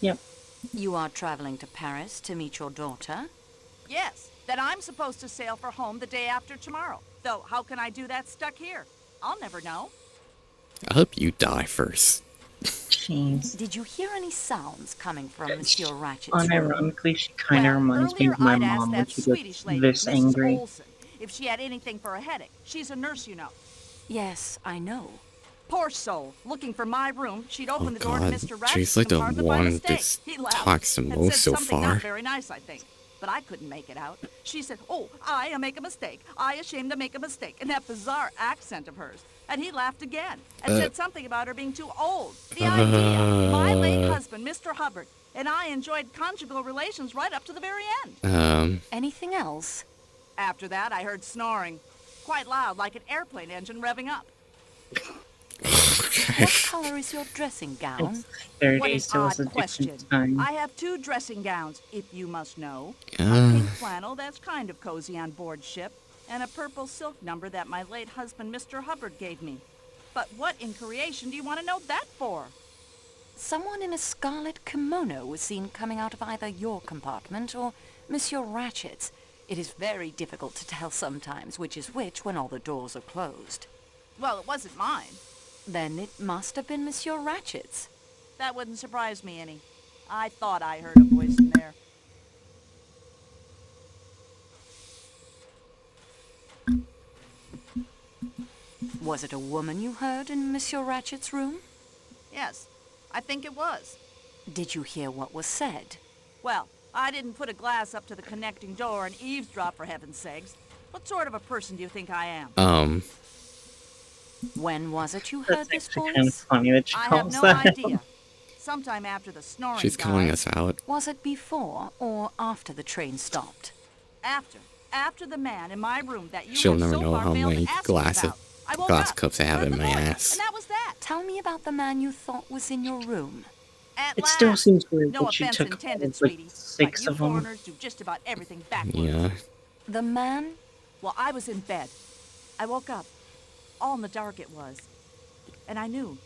Yep. You are traveling to Paris to meet your daughter. Yes. Then I'm supposed to sail for home the day after tomorrow. Though, how can I do that stuck here? I'll never know. I hope you die first. Jeez. Did you hear any sounds coming from Monsieur Ratchet's room? Unironically, she kind of reminds me Earlier, of my I'd asked mom when that she Swedish gets lady, this Mrs. angry. Olsen, if she had anything for a headache. She's a nurse, you know. Yes, I know. Poor soul. Looking for my room, she'd open Oh the door to God, Mr. Ratchet's she's like the compartment by one mistake. that He laughed talks the and most said so something far. not very nice, I think. But I couldn't make it out. She said, "Oh, I make a mistake. I ashamed to make a mistake." In that bizarre accent of hers. And he laughed again and said something about her being too old. The idea. My late husband, Mr. Hubbard, and I enjoyed conjugal relations right up to the very end. Anything else? After that, I heard snoring. Quite loud, like an airplane engine revving up. What color is your dressing gown? 30, What an so it's a odd question. different time. I have 2 dressing gowns, if you must know. A Uh. pink flannel that's kind of cozy on board ship, and a purple silk number that my late husband, Mr. Hubbard, gave me. But what in creation do you want to know that for? Someone in a scarlet kimono was seen coming out of either your compartment or Monsieur Ratchet's. It is very difficult to tell sometimes which is which when all the doors are closed. Well, it wasn't mine. Then it must have been Monsieur Ratchet's. That wouldn't surprise me any. I thought I heard a voice in there. Was it a woman you heard in Monsieur Ratchet's room? Yes, I think it was. Did you hear what was said? Well, I didn't put a glass up to the connecting door and eavesdrop, for heaven's sakes. What sort of a person do you think I am? When was it you heard this voice? Kind of funny that she I have calls no that. idea. Sometime after the snoring She's calling died. us out. Was it before or after the train stopped? After. after the man in my room that you She'll have never so know far how failed many to ask me glass about. glass cups I have in my ass. And that was that. Tell me about the man you thought was in your room. At It last. still seems weird No that she offense took intended, like sweetie, but 6 you of them. foreigners do just about everything backwards. Yeah. The man? Well, I was in bed. I woke up. All in the dark it was. And I knew.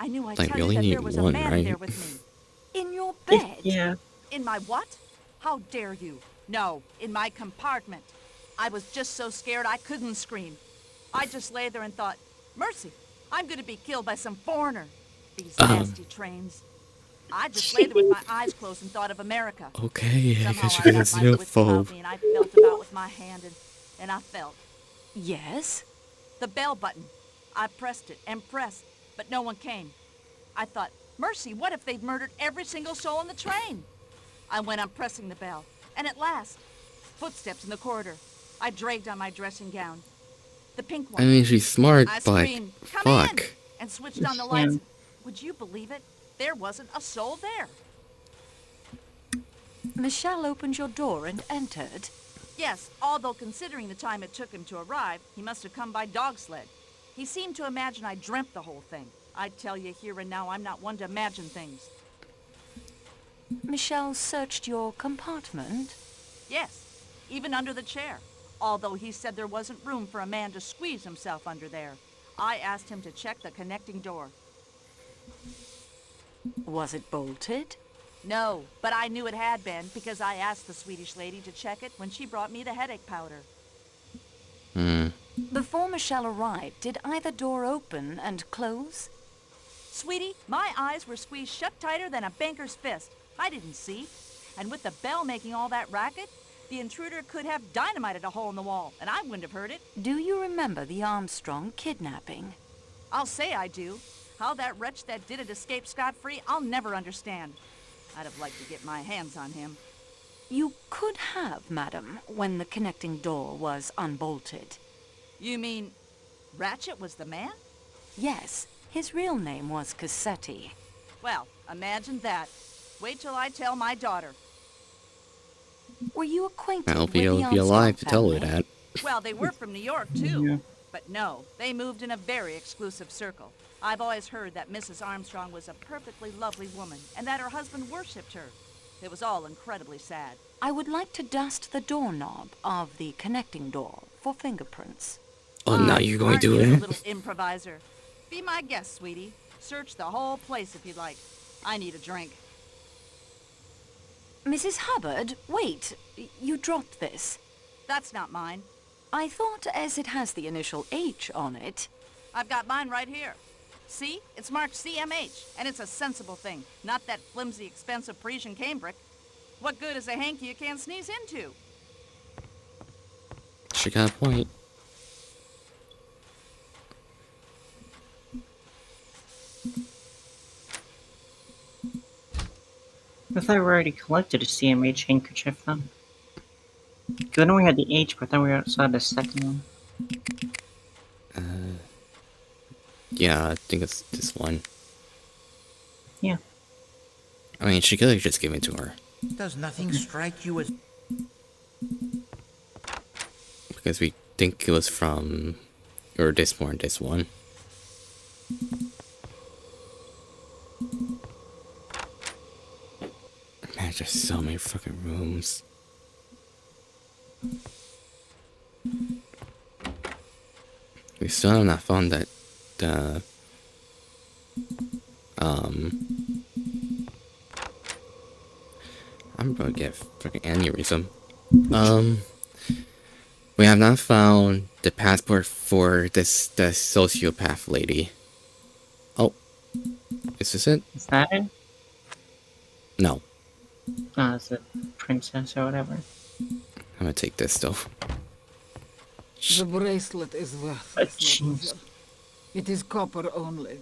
I Like, tell really you that need there was one, a man right? there with me. In your bed? Yeah. In my what? How dare you? No, in my compartment. I was just so scared I couldn't scream. I just lay there and thought, mercy, I'm gonna be killed by some foreigner. These nasty trains. I just lay there with my eyes closed and thought of America. Okay, I Somehow guess I you're got gonna my do wits about me and I felt about with my hand and I felt. Yes? The bell button. I pressed it and pressed, but no one came. I thought, mercy, what if they've murdered every single soul on the train? I went on pressing the bell, and at last, footsteps in the corridor. I dragged on my dressing gown. The pink one. I mean, she's smart, I but screamed, "Come fuck. in!" and switched on the lights. Would you believe it? There wasn't a soul there. Michelle opened your door and entered. Yes, although considering the time it took him to arrive, he must have come by dog sled. He seemed to imagine I dreamt the whole thing. I tell you here and now, I'm not one to imagine things. Michelle searched your compartment? Yes, even under the chair. Although he said there wasn't room for a man to squeeze himself under there. I asked him to check the connecting door. Was it bolted? No, but I knew it had been because I asked the Swedish lady to check it when she brought me the headache powder. Before Michelle arrived, did either door open and close? Sweetie, my eyes were squeezed shut tighter than a banker's fist. I didn't see. And with the bell making all that racket, the intruder could have dynamited a hole in the wall, and I wouldn't have heard it. Do you remember the Armstrong kidnapping? I'll say I do. How that wretch that did it escaped scot-free, I'll never understand. I'd have liked to get my hands on him. You could have, madam, when the connecting door was unbolted. You mean Ratchet was the man? Yes, his real name was Cassetti. Well, imagine that. Wait till I tell my daughter. Were you acquainted I hope with the you'll be Armstrong alive to tell her family? that. Well, they were from New York, too. But no, they moved in a very exclusive circle. I've always heard that Mrs. Armstrong was a perfectly lovely woman, and that her husband worshipped her. It was all incredibly sad. I would like to dust the doorknob of the connecting door for fingerprints. Oh, now you're going to Aren't do you a it? little improviser? Be my guest, sweetie. Search the whole place if you'd like. I need a drink. Mrs. Hubbard, wait. You dropped this. That's not mine. I thought as it has the initial H on it. I've got mine right here. See? It's marked CMH, and it's a sensible thing, not that flimsy, expensive Parisian cambric. What good is a hanky you can't sneeze into? She got a point. I thought we already collected a CMH handkerchief then. I know we had the H, but then we also had the second one. Yeah, I think it's this one. Yeah. I mean, she could have just given it to her. Does nothing strike you as... Because we think it was from... Or this one, this one. Man, there's so many fucking rooms. We still have not found that, I'm gonna get fucking aneurysm. We have not found the passport for the sociopath lady. Oh, is this it? Is that it? No. Oh, it's a princess or whatever. I'm gonna take this though. The bracelet is worthless, mademoiselle. It is copper only.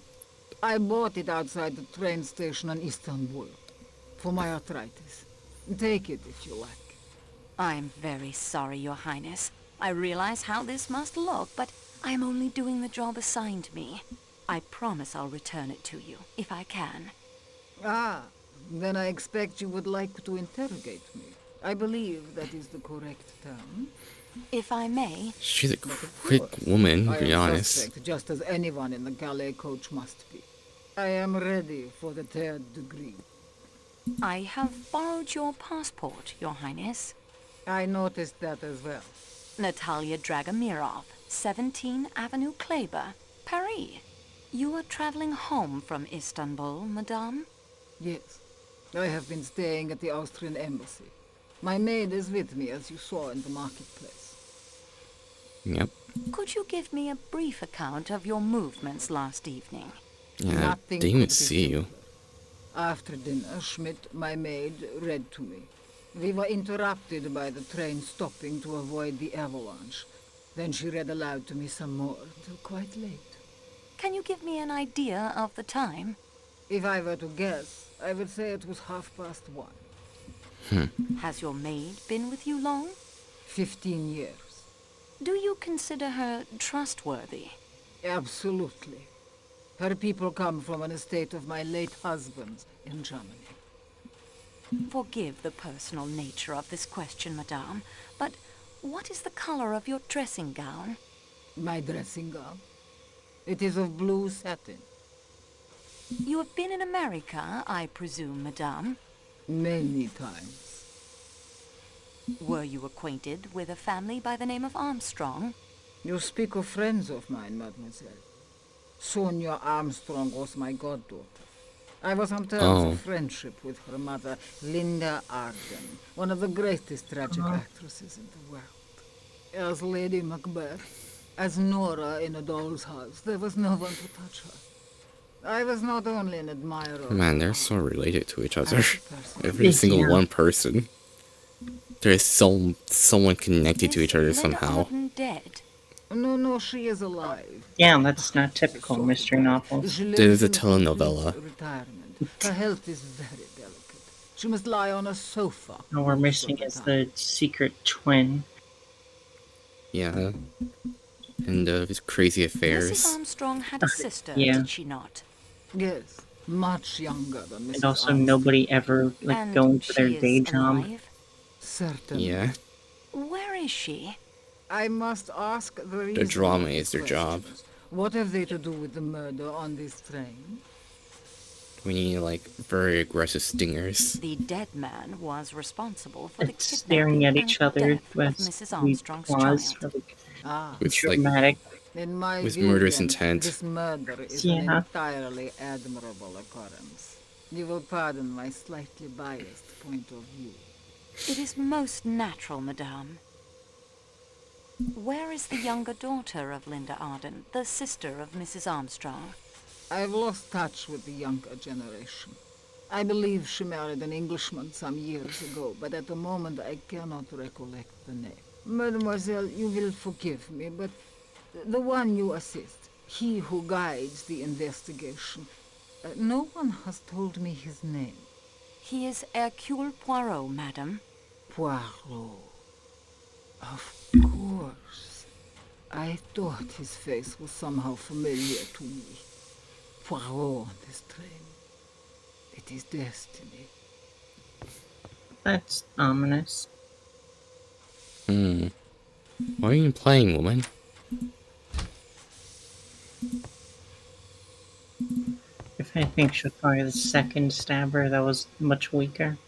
I bought it outside the train station in Istanbul. For my arthritis. Take it if you like. I'm very sorry, Your Highness. I realize how this must look, but I'm only doing the job assigned me. I promise I'll return it to you, if I can. Ah, then I expect you would like to interrogate me. I believe that is the correct term. If I may. She's a quick woman, to be I am honest. suspect, just as anyone in the Calais coach must be. I am ready for the 3rd degree. I have borrowed your passport, Your Highness. I noticed that as well. Natalia Dragomirov, 17 Avenue Kleber, Paris. You are traveling home from Istanbul, madame? Yes. I have been staying at the Austrian embassy. My maid is with me, as you saw in the marketplace. Yep. Could you give me a brief account of your movements last evening? Yeah, I didn't even see you. After dinner, Schmidt, my maid, read to me. We were interrupted by the train stopping to avoid the avalanche. Then she read aloud to me some more, till quite late. Can you give me an idea of the time? If I were to guess, I would say it was 1:30. Has your maid been with you long? 15 years. Do you consider her trustworthy? Absolutely. Her people come from an estate of my late husband's in Germany. Forgive the personal nature of this question, madame, but what is the color of your dressing gown? My dressing gown? It is of blue satin. You have been in America, I presume, madame? Many times. Were you acquainted with a family by the name of Armstrong? You speak of friends of mine, mademoiselle. Sonia Armstrong was my goddaughter. I was on terms of friendship with her mother, Linda Arden, one of the greatest tragic actresses in the world. As Lady Macbeth, as Nora in A Doll's House, there was no one to touch her. I was not only an admirer. Man, they're so related to each other. Every single one person. There's someone connected to each other somehow. Dead? No, she is alive. Yeah, that's not typical mystery novels. This is a telenovela. Her health is very delicate. She must lie on a sofa. All we're missing is the secret twin. Yeah. And his crazy affairs. Mrs. Armstrong had a sister, Yeah. did she not? Yes, much younger than Mrs. And also Armstrong. nobody ever, like, And going for their she is day job. alive? Certainly. Yeah. Where is she? I must ask the reason. The drama is their job. What have they to do with the murder on this train? We need, like, very aggressive stingers. The dead man was responsible for the It's staring at each other death of with Mrs. Armstrong's pause child. for, like, With, like, dramatic. In my with view, murderous then, intent. This murder is Yeah. an entirely admirable occurrence. You will pardon my slightly biased point of view. It is most natural, madame. Where is the younger daughter of Linda Arden, the sister of Mrs. Armstrong? I've lost touch with the younger generation. I believe she married an Englishman some years ago, but at the moment I cannot recollect the name. Mademoiselle, you will forgive me, but the one you assist, he who guides the investigation, no one has told me his name. He is Hercule Poirot, madame. Poirot. Of course. I thought his face was somehow familiar to me. Poirot on this train. It is destiny. That's ominous. Why are you playing, woman? If anything, should probably the second stabber that was much weaker.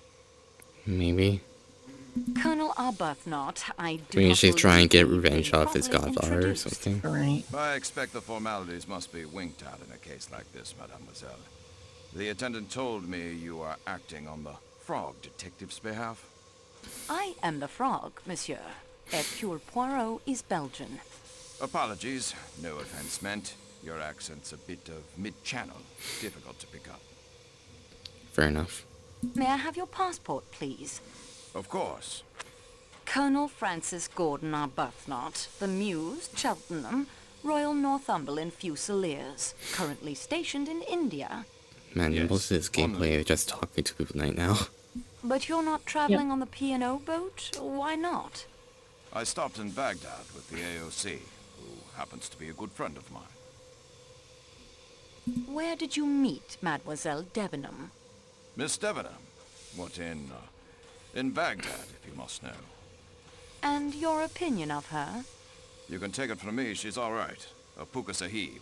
Maybe. Colonel Arbuthnot, I do Maybe not she's trying to get believe revenge been off his properly godfather or introduced. something. Right. I expect the formalities must be winked at in a case like this, mademoiselle. The attendant told me you are acting on the Frog Detective's behalf. I am the frog, monsieur. Hercule Poirot is Belgian. Apologies, no offense meant. Your accent's a bit of mid-channel, difficult to pick up. Fair enough. May I have your passport, please? Of course. Colonel Francis Gordon Arbuthnot, the Mews, Cheltenham, Royal Northumberland Fusiliers, currently stationed in India. Man, Yes, most of this gameplay is just talking to people right now. But you're not traveling on the P&O boat? Why not? I stopped in Baghdad with the AOC, who happens to be a good friend of mine. Where did you meet Mademoiselle Debenham? Miss Debenham? What, in In Baghdad, if you must know. And your opinion of her? You can take it from me, she's all right. A puka sahib.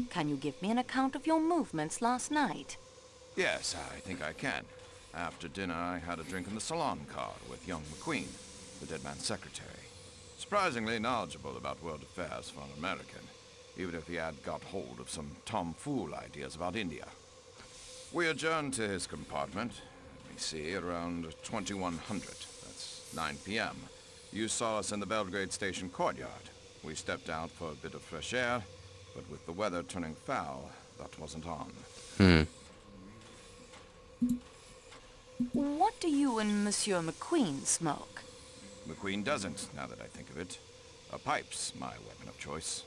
Can you give me an account of your movements last night? Yes, I think I can. After dinner, I had a drink in the salon car with young McQueen, the dead man's secretary. Surprisingly knowledgeable about world affairs for an American, even if he had got hold of some tomfool ideas about India. We adjourned to his compartment, let me see, at around 2100. That's 9 p.m. You saw us in the Belgrade station courtyard. We stepped out for a bit of fresh air, but with the weather turning foul, that wasn't on. What do you and Monsieur McQueen smoke? McQueen doesn't, now that I think of it. A pipe's my weapon of choice.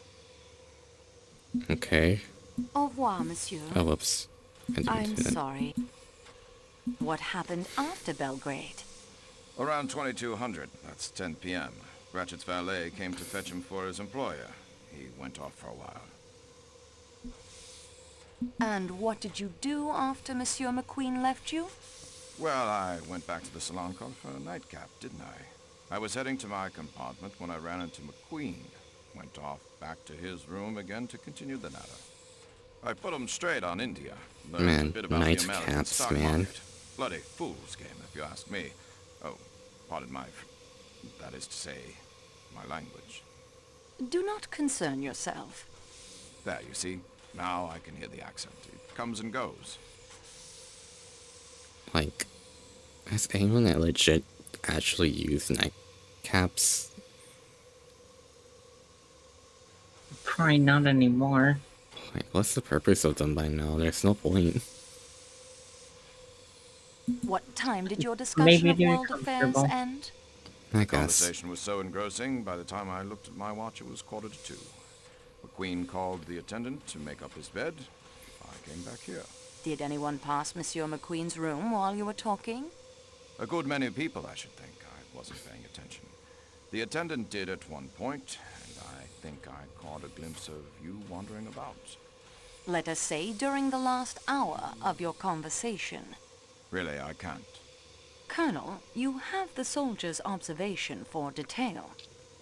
Okay. Au revoir, monsieur. Oh, whoops. I'm sorry. What happened after Belgrade? Around 2200, that's 10 p.m. Ratchet's valet came to fetch him for his employer. He went off for a while. And what did you do after Monsieur McQueen left you? Well, I went back to the salon car for a nightcap, didn't I? I was heading to my compartment when I ran into McQueen. Went off back to his room again to continue the matter. I put him straight on India. Man, a bit about the American nightcaps, stock man. market. Bloody fool's game, if you ask me. Oh, pardon my... that is to say, my language. Do not concern yourself. There, you see? Now I can hear the accent. It comes and goes. Like, has anyone that legit actually used nightcaps? Probably not anymore. Like, what's the purpose of them by now? There's no point. What time did your discussion Maybe of they're world affairs comfortable. end? I The guess. conversation was so engrossing, by the time I looked at my watch, it was 1:45. McQueen called the attendant to make up his bed. I came back here. Did anyone pass Monsieur McQueen's room while you were talking? A good many people, I should think. I wasn't paying attention. The attendant did at one point, and I think I caught a glimpse of you wandering about. Let us say during the last hour of your conversation. Really, I can't. Colonel, you have the soldier's observation for detail.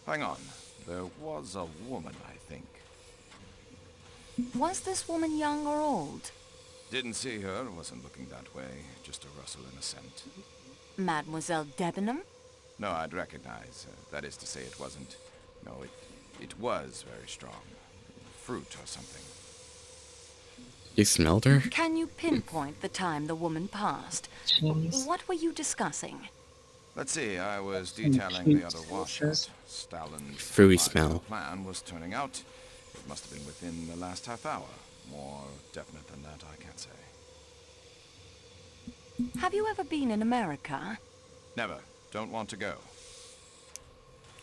Hang on. There was a woman, I think. Was this woman young or old? Didn't see her, wasn't looking that way. Just a rustle and a scent. Mademoiselle Debenham? No, I'd recognize. That is to say, it wasn't. No, it was very strong. Fruit or something. You smelled her? Can you pinpoint the time the woman passed? Jeez. What were you discussing? Let's see, I was detailing the other washout. Stalin's Fruity smell. plan was turning out. It must have been within the last half hour. More definite than that, I can't say. Have you ever been in America? Never. Don't want to go.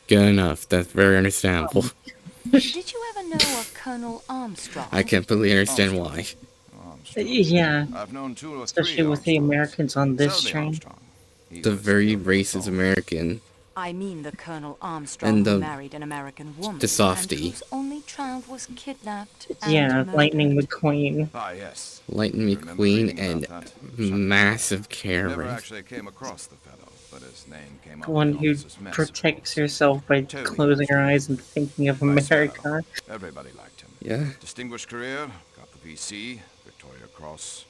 Good enough. That's very understandable. Did you ever know a Colonel Armstrong? I completely understand why. Yeah. I've known 2 or 3 Especially with the Americans on this Selby train. Armstrong. The very racist American. I mean the Colonel Armstrong And who the- married an American woman. the softie. And whose only child was kidnapped and Yeah, murdered. Lightning McQueen. Ah, yes. Lightning McQueen and massive Never Karen. actually came across the fellow, but his name came The up one in who Holmes's mess. protects herself by closing her eyes and thinking of America. Everybody liked him. Yeah. Distinguished career, got the VC, Victoria Cross.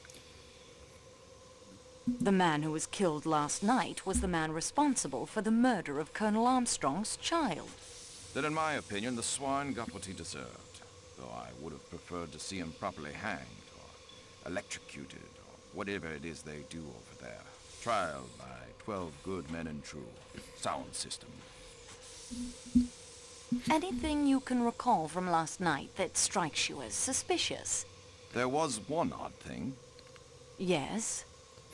The man who was killed last night was the man responsible for the murder of Colonel Armstrong's child. Then in my opinion, the swine got what he deserved. Though I would have preferred to see him properly hanged, or electrocuted, or whatever it is they do over there. Trial by 12 good men and true. Sound system. Anything you can recall from last night that strikes you as suspicious? There was one odd thing. Yes?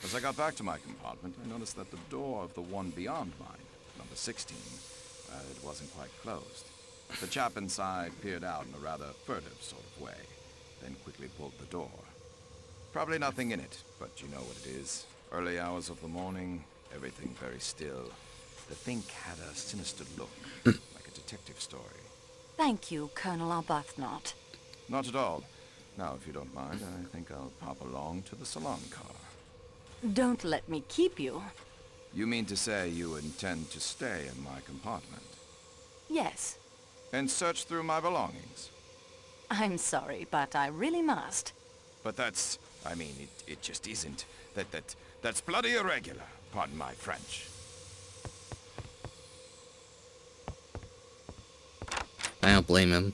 As I got back to my compartment, I noticed that the door of the one beyond mine, number 16, it wasn't quite closed. The chap inside peered out in a rather furtive sort of way, then quickly pulled the door. Probably nothing in it, but you know what it is. Early hours of the morning, everything very still. The thing had a sinister look, like a detective story. Thank you, Colonel Arbuthnot. Not at all. Now, if you don't mind, I think I'll pop along to the salon car. Don't let me keep you. You mean to say you intend to stay in my compartment? Yes. And search through my belongings? I'm sorry, but I really must. But that's... I mean, it just isn't. That's bloody irregular. Pardon my French. I don't blame him.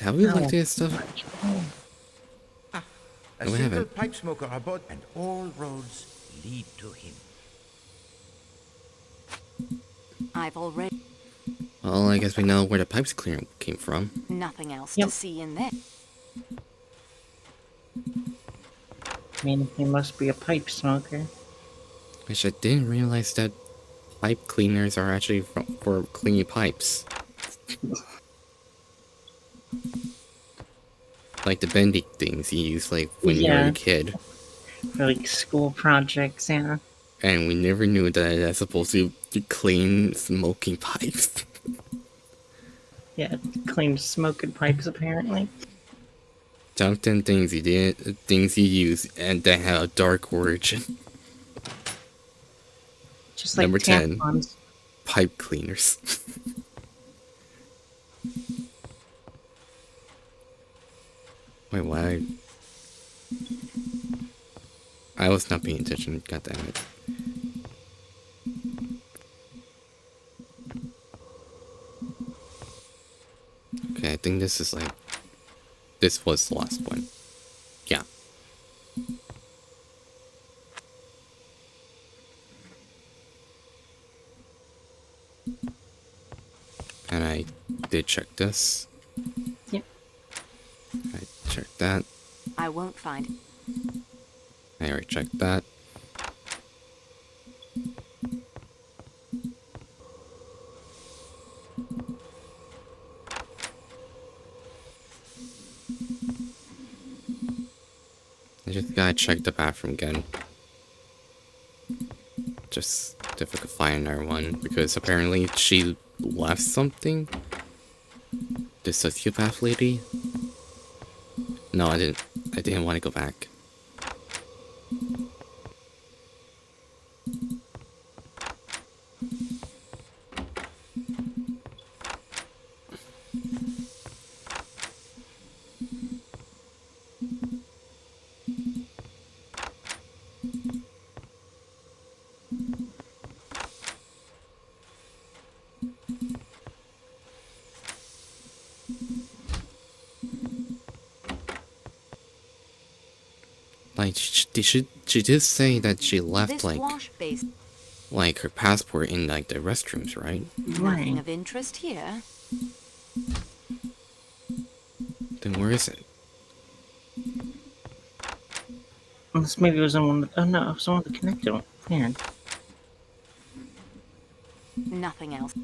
Have we looked at stuff? A No, we single haven't. pipe smoker aboard, and all roads lead to him. I've already... Well, I guess we know where the pipes clearing came from. Nothing else to see in there. I mean, he must be a pipe smoker. Which I didn't realize that pipe cleaners are actually for cleaning pipes. Like the bending things you use like when you were a kid. For like school projects, yeah. And we never knew that that's supposed to clean smoking pipes. Yeah, clean smoking pipes apparently. Top 10 things things you use and that have a dark origin. Just like Number 10, tampons. pipe cleaners. Wait, why? I was not paying attention, god damn it. Okay, I think this is like... This was the last one. Yeah. And I did check this. Yep. I checked that. I won't find it. I already checked that. I just gotta check the bathroom again. Just if I could find another one, because apparently she left something. The sociopath lady. No, I didn't want to go back. Like, she did say that she left, This like, wash base. like her passport in, like, the restrooms, right? Nothing of interest here. Then where is it? Unless maybe it was on one. Oh no, it was on the connected one. Weird. Nothing else.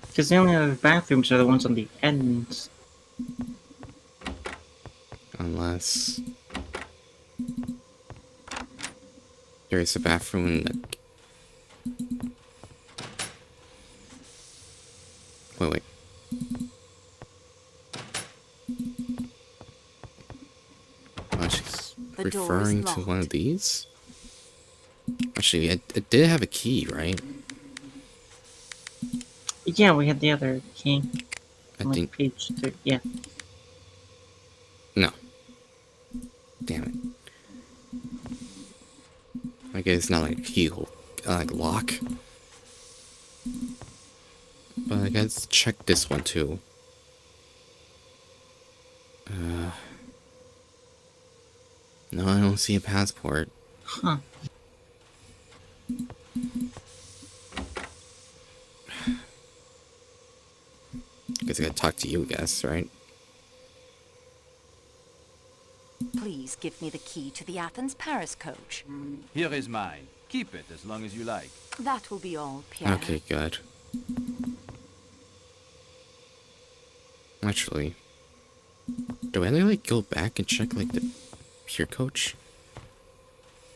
Because the only other bathrooms are the ones on the ends. Unless there is a bathroom in the... Wait. Oh, she's The door is referring to one of these? Actually, it did have a key, right? Yeah, we had the other key. I Like think... page 2, yeah. No. Damn it. I guess it's not like a keyhole, like lock. But I guess check this one too. No, I don't see a passport. Huh. Guess I gotta talk to you, I guess, right? Please give me the key to the Athens-Paris coach. Here is mine. Keep it as long as you like. That will be all, Pierre. Okay, good. Actually, do I like go back and check like the peer coach?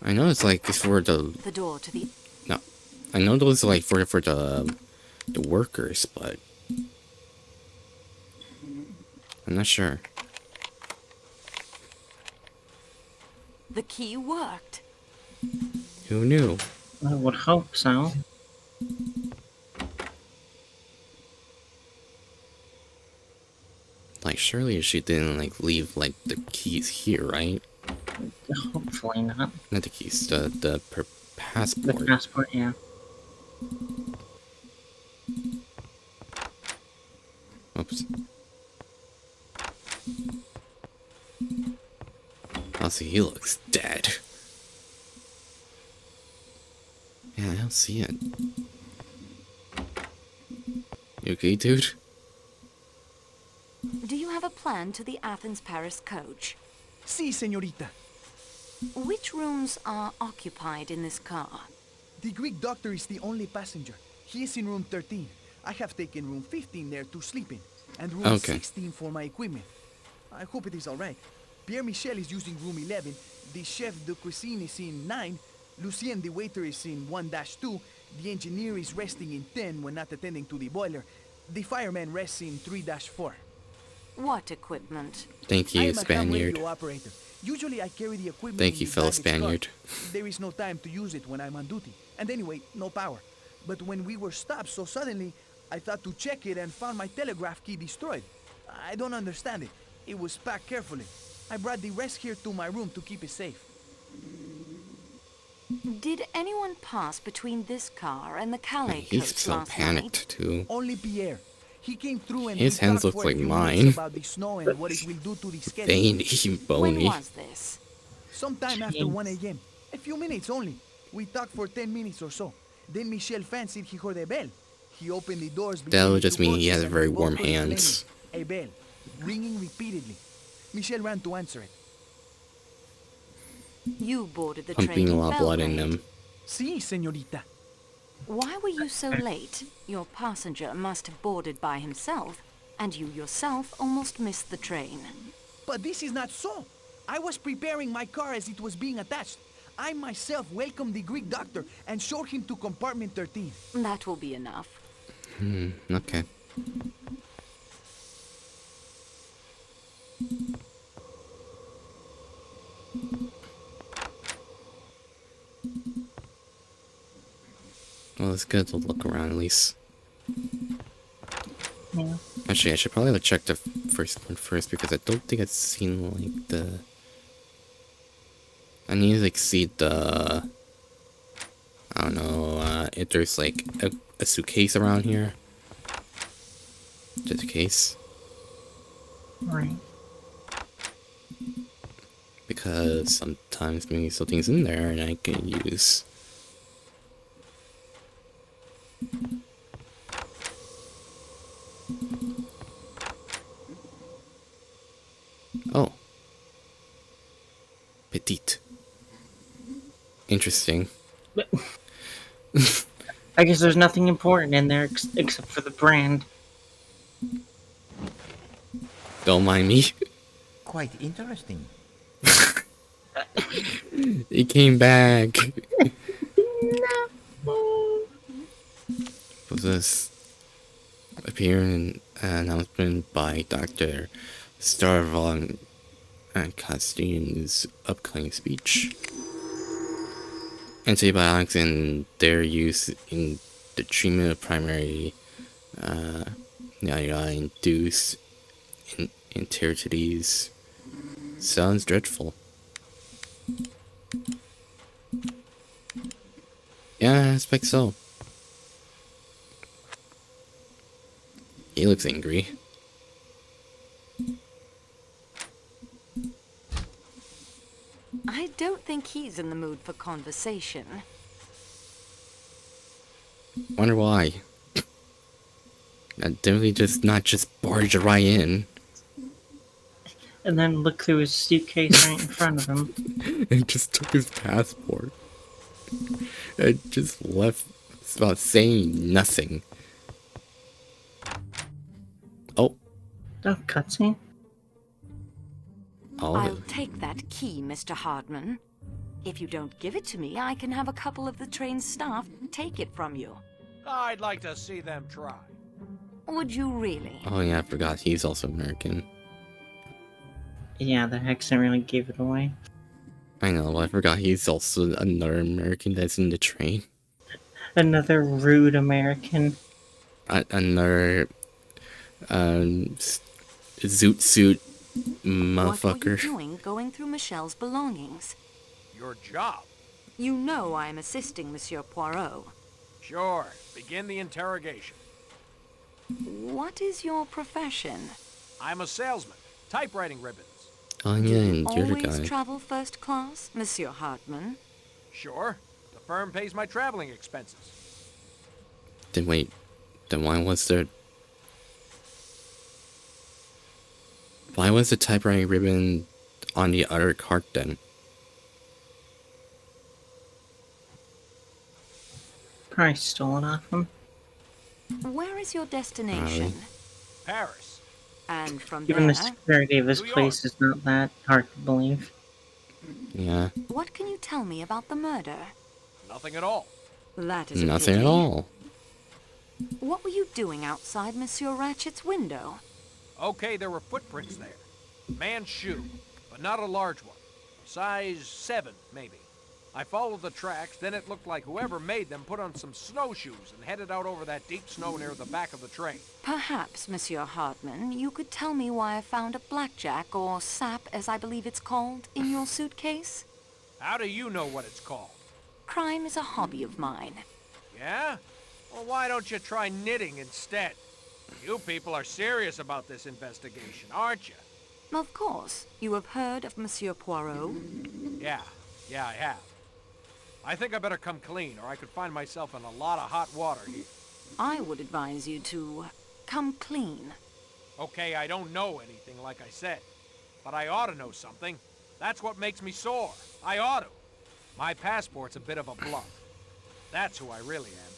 I know it's like it's for the door to the... No, I know those are like for the workers, but I'm not sure. The key key worked. Who knew? I would hope so. Like, surely she didn't, like, leave, like, the keys here, right? Hopefully not. Not the keys, the passport. The passport, yeah. Oops. Oh, see, he looks dead. Yeah, I don't see it. You okay, dude? Do you have a plan to the Athens-Paris coach? Si, señorita. Which rooms are occupied in this car? The Greek doctor is the only passenger. He is in room 13. I have taken room 15 there to sleep in, and room 16 for my equipment. I hope it is all right. Pierre Michel is using room 11. The chef de cuisine is in 9. Lucien, the waiter, is in 1-2. The engineer is resting in 10 when not attending to the boiler. The fireman rests in 3-4. What equipment? Thank you, Spaniard. Radio operator. Usually I carry the equipment. Thank you, fellow Spaniard. There is no time to use it when I'm on duty. And anyway, no power. But when we were stopped so suddenly, I thought to check it and found my telegraph key destroyed. I don't understand it. It was packed carefully. I brought the rest here to my room to keep it safe. Did anyone pass between this car and the Calais He's coach so last panicked, night? too. Only Pierre. He came through and His we hands talked look for a like few mine. minutes about the snow and what it will do to the schedule. Veiny, bony. When was this? Sometime after 1 a.m. A few minutes only. We talked for 10 minutes or so. Then Michel fancied he heard a bell. He opened the doors. That would just mean he has very warm hands. A bell, ringing repeatedly. Michel ran to answer it. You boarded the train Pumping a in lot of blood in Belgrade. them. Si, señorita. Why were you so late? Your passenger must have boarded by himself, and you yourself almost missed the train. But this is not so. I was preparing my car as it was being attached. I myself welcomed the Greek doctor and showed him to compartment 13. That will be enough. Okay. Well, it's good to look around at least. Yeah. Actually, I should probably check the first one first because I don't think I've seen like the. I need to like see the. I don't know if there's like a suitcase around here. Just in case. Right. Because sometimes maybe something's in there and I can use. Oh. Petite. Interesting. I guess there's nothing important in there except for the brand. Don't mind me. Quite interesting. He came back. Was this appearing announcement by Dr. Starvon and Costine's upcoming speech? Antibiotics and their use in the treatment of primary induced enteritis sounds dreadful. Yeah, I expect so. He looks angry. I don't think he's in the mood for conversation. Wonder why. I'd definitely just not just barge right in. And then look through his suitcase right in front of him. And just took his passport. And just left without saying nothing. Oh. Oh, cutscene. Oh. I'll take that key, Mr. Hardman. If you don't give it to me, I can have a couple of the train's staff take it from you. I'd like to see them try. Would you really? Oh yeah, I forgot he's also American. Yeah, the accent really gave it away. I know, I forgot he's also another American that's in the train. Another rude American. Another zoot suit motherfucker. What were you doing going through Michelle's belongings? Your job. You know I am assisting Monsieur Poirot. Sure. Begin the interrogation. What is your profession? I'm a salesman. Typewriting ribbons. Oh yeah, and you're the Always guy. travel first class, Monsieur Hartman? Sure. The firm pays my traveling expenses. Then wait, then why was the typewriting ribbon on the other cart then? Probably stolen off him. Where is your destination? Paris. And from Given there... the security of this place is not that hard to believe. Yeah. What can you tell me about the murder? Nothing at all. That is a Nothing pity. at all. What were you doing outside Monsieur Ratchet's window? Okay, there were footprints there. Man's shoe, but not a large one. Size 7, maybe. I followed the tracks, then it looked like whoever made them put on some snowshoes and headed out over that deep snow near the back of the train. Perhaps, Monsieur Hartman, you could tell me why I found a blackjack, or sap as I believe it's called, in your suitcase? How do you know what it's called? Crime is a hobby of mine. Yeah? Well, why don't you try knitting instead? You people are serious about this investigation, aren't you? Of course. You have heard of Monsieur Poirot? Yeah, I have. I think I better come clean, or I could find myself in a lot of hot water here. I would advise you to come clean. Okay, I don't know anything, like I said. But I ought to know something. That's what makes me sore. I ought to. My passport's a bit of a bluff. That's who I really am.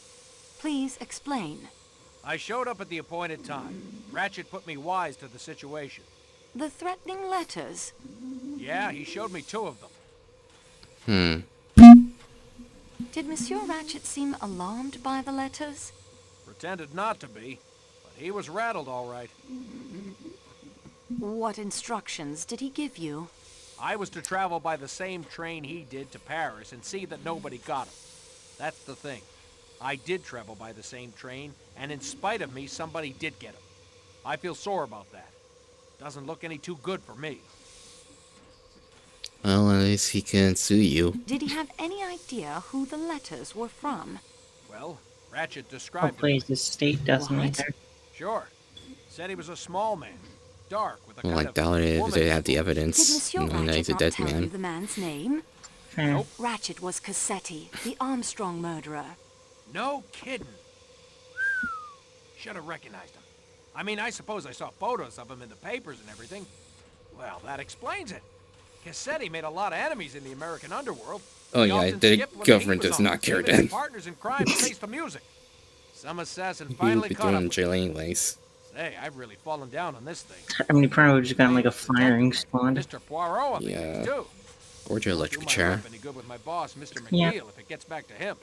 Please explain. I showed up at the appointed time. Ratchet put me wise to the situation. The threatening letters? Yeah, he showed me 2 of them. Did Monsieur Ratchet seem alarmed by the letters? Pretended not to be, but he was rattled all right. What instructions did he give you? I was to travel by the same train he did to Paris and see that nobody got him. That's the thing. I did travel by the same train, and in spite of me, somebody did get him. I feel sore about that. Doesn't look any too good for me. Well, at least he can sue you. Did he have any idea who the letters were from? Well, Ratchet described Hopefully him. his state doesn't What? either. Sure. Said he was a small man. Dark, with a Well, I kind doubt of it if woman. they have the Did evidence. Monsieur Knowing that Ratchet he's a not dead tell you man. the man's name? Fair. Ratchet was Cassetti, the Armstrong murderer. No kidding. Should have recognized him. I mean, I suppose I saw photos of him in the papers and everything. Well, that explains it. Cassetti made a lot of enemies in the American underworld. Oh He yeah, often the skipped when the government heat was does on. not care Even his then. partners in crime faced the music. Some assassin He would finally be caught thrown up in with jail him. anyways. Say, I've really fallen down on this thing. I mean, he probably would have just gotten like a firing squad. Mr. Poirot, I'm Yeah. too. Or your Do electric my chair. life any good with my boss, Mr. McNeil, Yeah. if it gets back to him.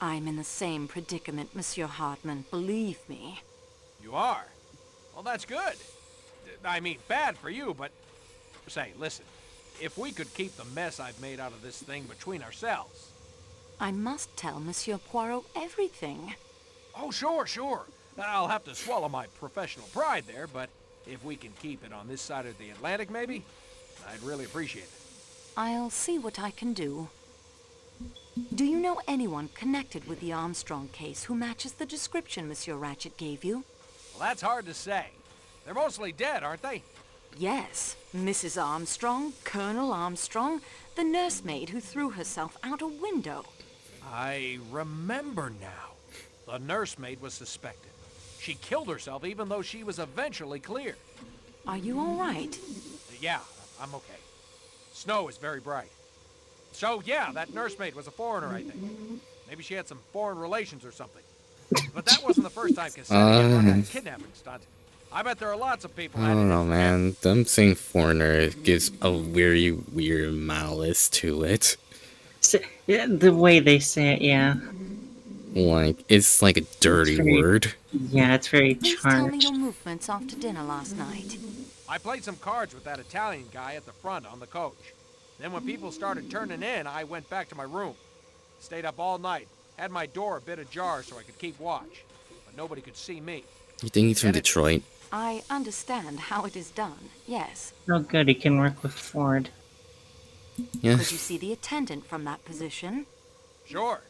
I'm in the same predicament, Monsieur Hartman. Believe me. You are? Well, that's good. I mean, bad for you, but... Say, listen. If we could keep the mess I've made out of this thing between ourselves... I must tell Monsieur Poirot everything. Oh, sure. I'll have to swallow my professional pride there, but if we can keep it on this side of the Atlantic, maybe, I'd really appreciate it. I'll see what I can do. Do you know anyone connected with the Armstrong case who matches the description Monsieur Ratchet gave you? Well, that's hard to say. They're mostly dead, aren't they? Yes. Mrs. Armstrong, Colonel Armstrong, the nursemaid who threw herself out a window. I remember now. The nursemaid was suspected. She killed herself even though she was eventually cleared. Are you all right? Yeah, I'm okay. Snow is very bright. So, yeah, that nursemaid was a foreigner, I think. Maybe she had some foreign relations or something. But that wasn't the first time Cassetti had run that kidnapping stunt. I bet there are lots of people... I don't know, man. Them saying foreigner gives a very weird malice to it. Yeah, the way they say it, yeah. Like, it's like a dirty word. Yeah, it's very Please tell me charged. your movements after dinner last night. I played some cards with that Italian guy at the front on the coach. Then when people started turning in, I went back to my room. Stayed up all night. Had my door a bit ajar so I could keep watch. But nobody could see me. You think he's from Detroit? I understand how it is done, yes. Oh good, he can work with Ford. Yeah. Could you see the attendant from that position? Sure.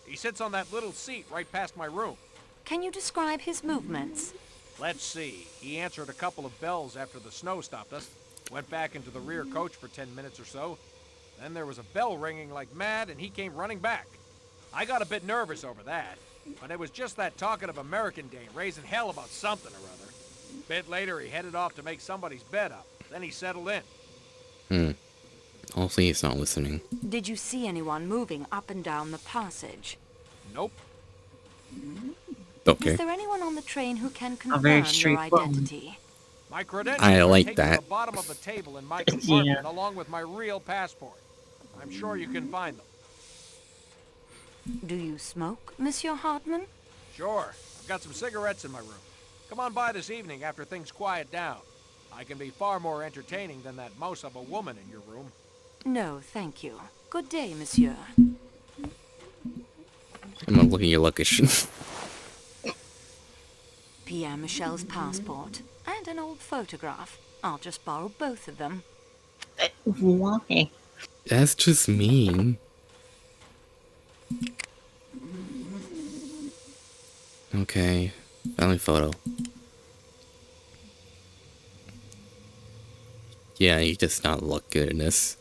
He sits on that little seat right past my room. Can you describe his movements? Let's see. He answered a couple of bells after the snow stopped us. Went back into the rear coach for 10 minutes or so. Then there was a bell ringing like mad, and he came running back. I got a bit nervous over that, but it was just that talkative American dame raising hell about something or other. A bit later, he headed off to make somebody's bed up. Then he settled in. Hopefully he's not listening. Did you see anyone moving up and down the passage? Nope. Okay. Is there anyone on the train who can very confirm your straightforward. identity? My credentials I are like taken that. to the bottom of the table in my compartment, along with my real passport. I'm sure you can find them. Do you smoke, Monsieur Hartman? Sure. I've got some cigarettes in my room. Come on by this evening after things quiet down. I can be far more entertaining than that mouse of a woman in your room. No, thank you. Good day, Monsieur. I'm gonna look at your luggage. Pierre Michel's passport and an old photograph. I'll just borrow both of them. Why? That's just mean. Okay. Family photo. Yeah, he does not look good in this.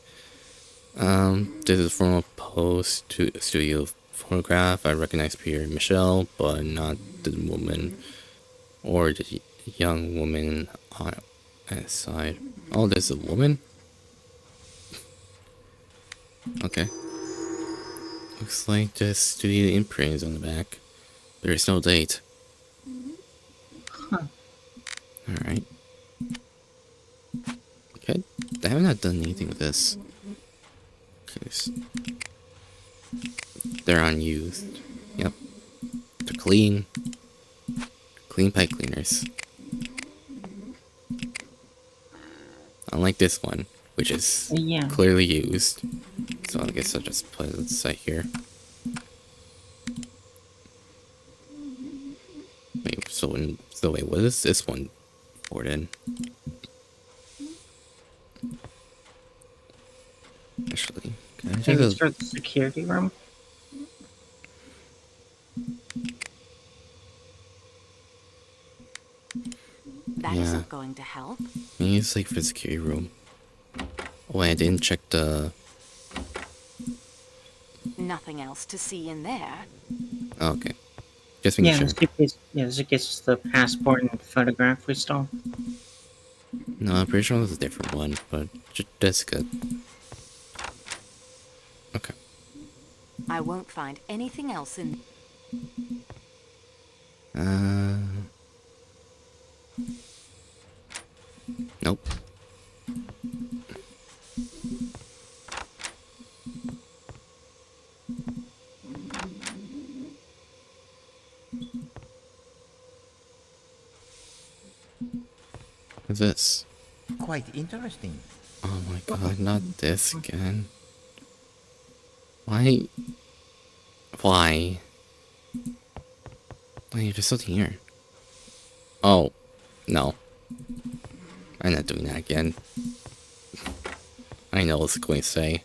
This is from a studio photograph. I recognize Pierre Michel, but not the woman or the young woman on his side. Oh, there's a woman? Okay. Looks like the studio imprint is on the back. There is no date. Huh. Alright. Okay. I have not done anything with this. Okay. They're unused. Yep. They're clean. Clean pipe cleaners. Unlike this one, which is clearly used. So I guess I'll just put it aside here. Wait, so wait, what is this one poured in? Actually, can I Maybe just it's for the security room? That isn't going to help. Maybe it's like for the security room. Oh, wait, I didn't check the... Nothing else to see in there. Oh, okay. Just making sure. This is the passport and photograph we stole. No, I'm pretty sure this is a different one, but that's good. Okay. I won't find anything else in... Nope. What's this? Quite interesting. Oh my god, not this again. Why? Why? Wait, there's something here. Oh, no. I'm not doing that again. I know what it's going to say.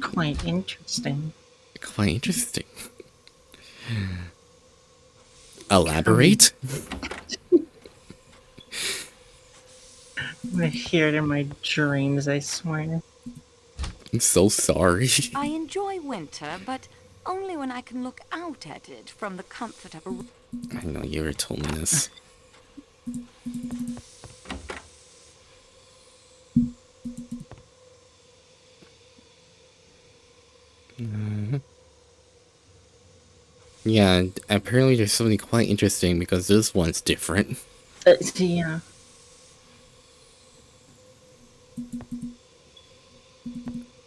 Quite interesting. Quite interesting. Elaborate? I hear it in my dreams, I swear. I'm so sorry. I enjoy winter, but only when I can look out at it from the comfort of a... I know you ever told me this. Yeah, apparently there's something quite interesting because this one's different. Yeah.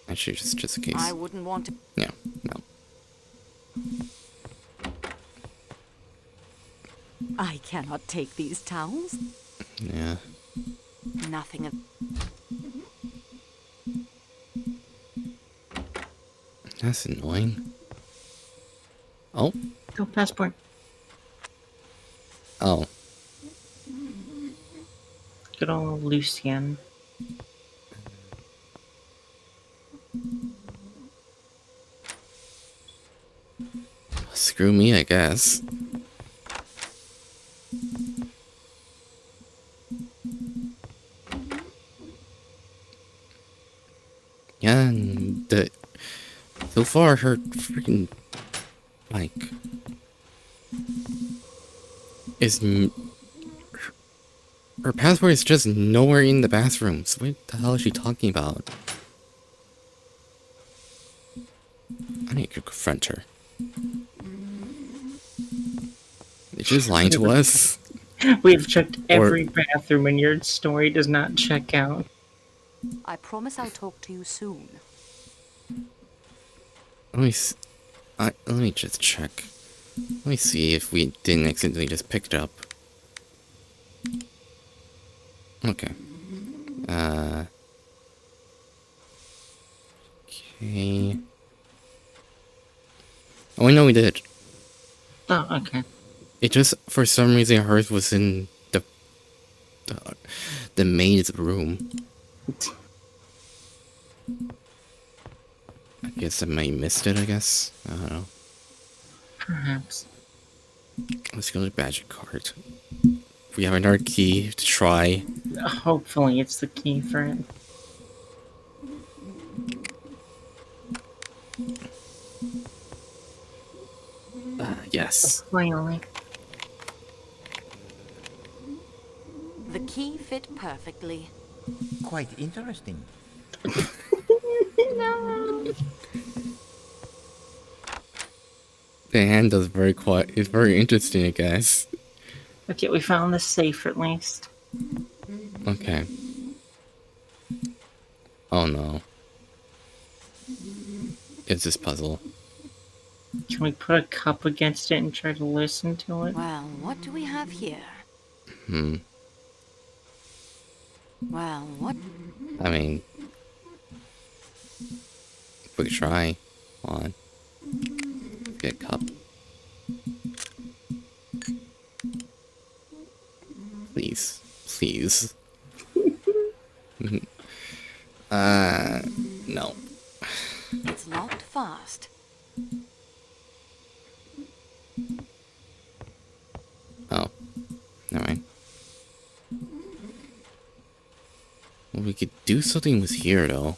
Actually, just in case. I wouldn't want to... Yeah, no. I cannot take these towels. Yeah. Nothing of... That's annoying. Oh. Go passport. Oh. Good old Lucien. Screw me, I guess. Yeah, and so far her freaking like her passport is just nowhere in the bathrooms. What the hell is she talking about? I need to confront her. Is she just lying to us? We've checked every bathroom and your story does not check out. I promise I'll talk to you soon. Let me just check. Let me see if we didn't accidentally just pick it up. Okay. Okay. Oh, I know we did. Oh, okay. It just, for some reason, hers was in the maid's room. I guess I might have missed it, I guess. I don't know. Perhaps. Let's go to the magic card. We have another key to try. Hopefully it's the key for it. Yes. Finally. The key fit perfectly. Quite interesting. No. The hand does very quiet. It's very interesting, I guess. Okay, we found the safe at least. Okay. Oh no. It's this puzzle. Can we put a cup against it and try to listen to it? Well, what do we have here? Well, what? I mean, we could try. Hold on. Get a cup. Please. Please. No. It's locked fast. Oh. Alright. Well, we could do something with here, though.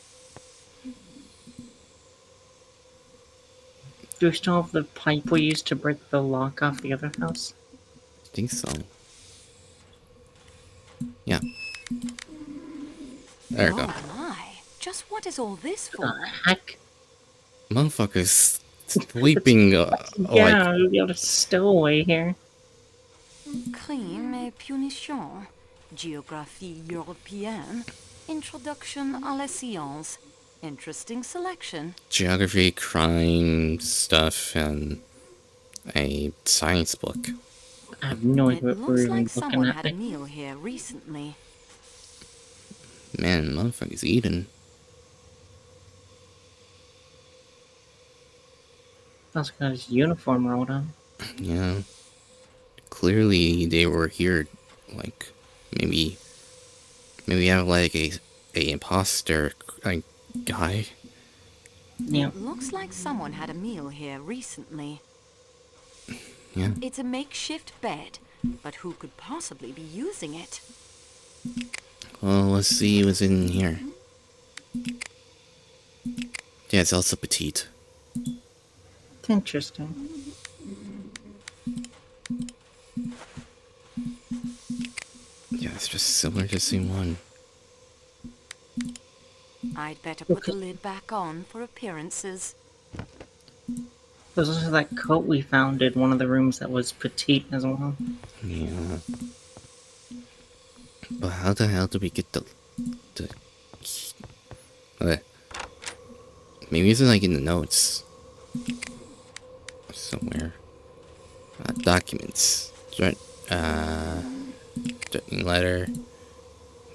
Do we still have the pipe we used to break the lock off the other house? I think so. Yeah. There we go. Oh my! Just what is all this for? Heck? Motherfucker's sleeping. Yeah, we'll be able to stow away here. Crime et punition. Géographie européenne. Introduction à la science. Interesting selection. Geography, crime stuff, and a science book. I have no idea It what we're looks even like looking someone at. had a meal here recently. Man, motherfucker's eating. That's got his uniform rolled on. Yeah. Clearly they were here, like, maybe have like a imposter like guy. Yeah. It looks like someone had a meal here recently. Yeah. It's a makeshift bed, but who could possibly be using it? Well, let's see what's in here. Yeah, it's also petite. It's interesting. Yeah, it's just similar to scene one. I'd better put the lid back on for appearances. There's also that coat we found in one of the rooms that was petite as well. Yeah. But how the hell do we get the maybe it's like in the notes somewhere. Documents. Letter.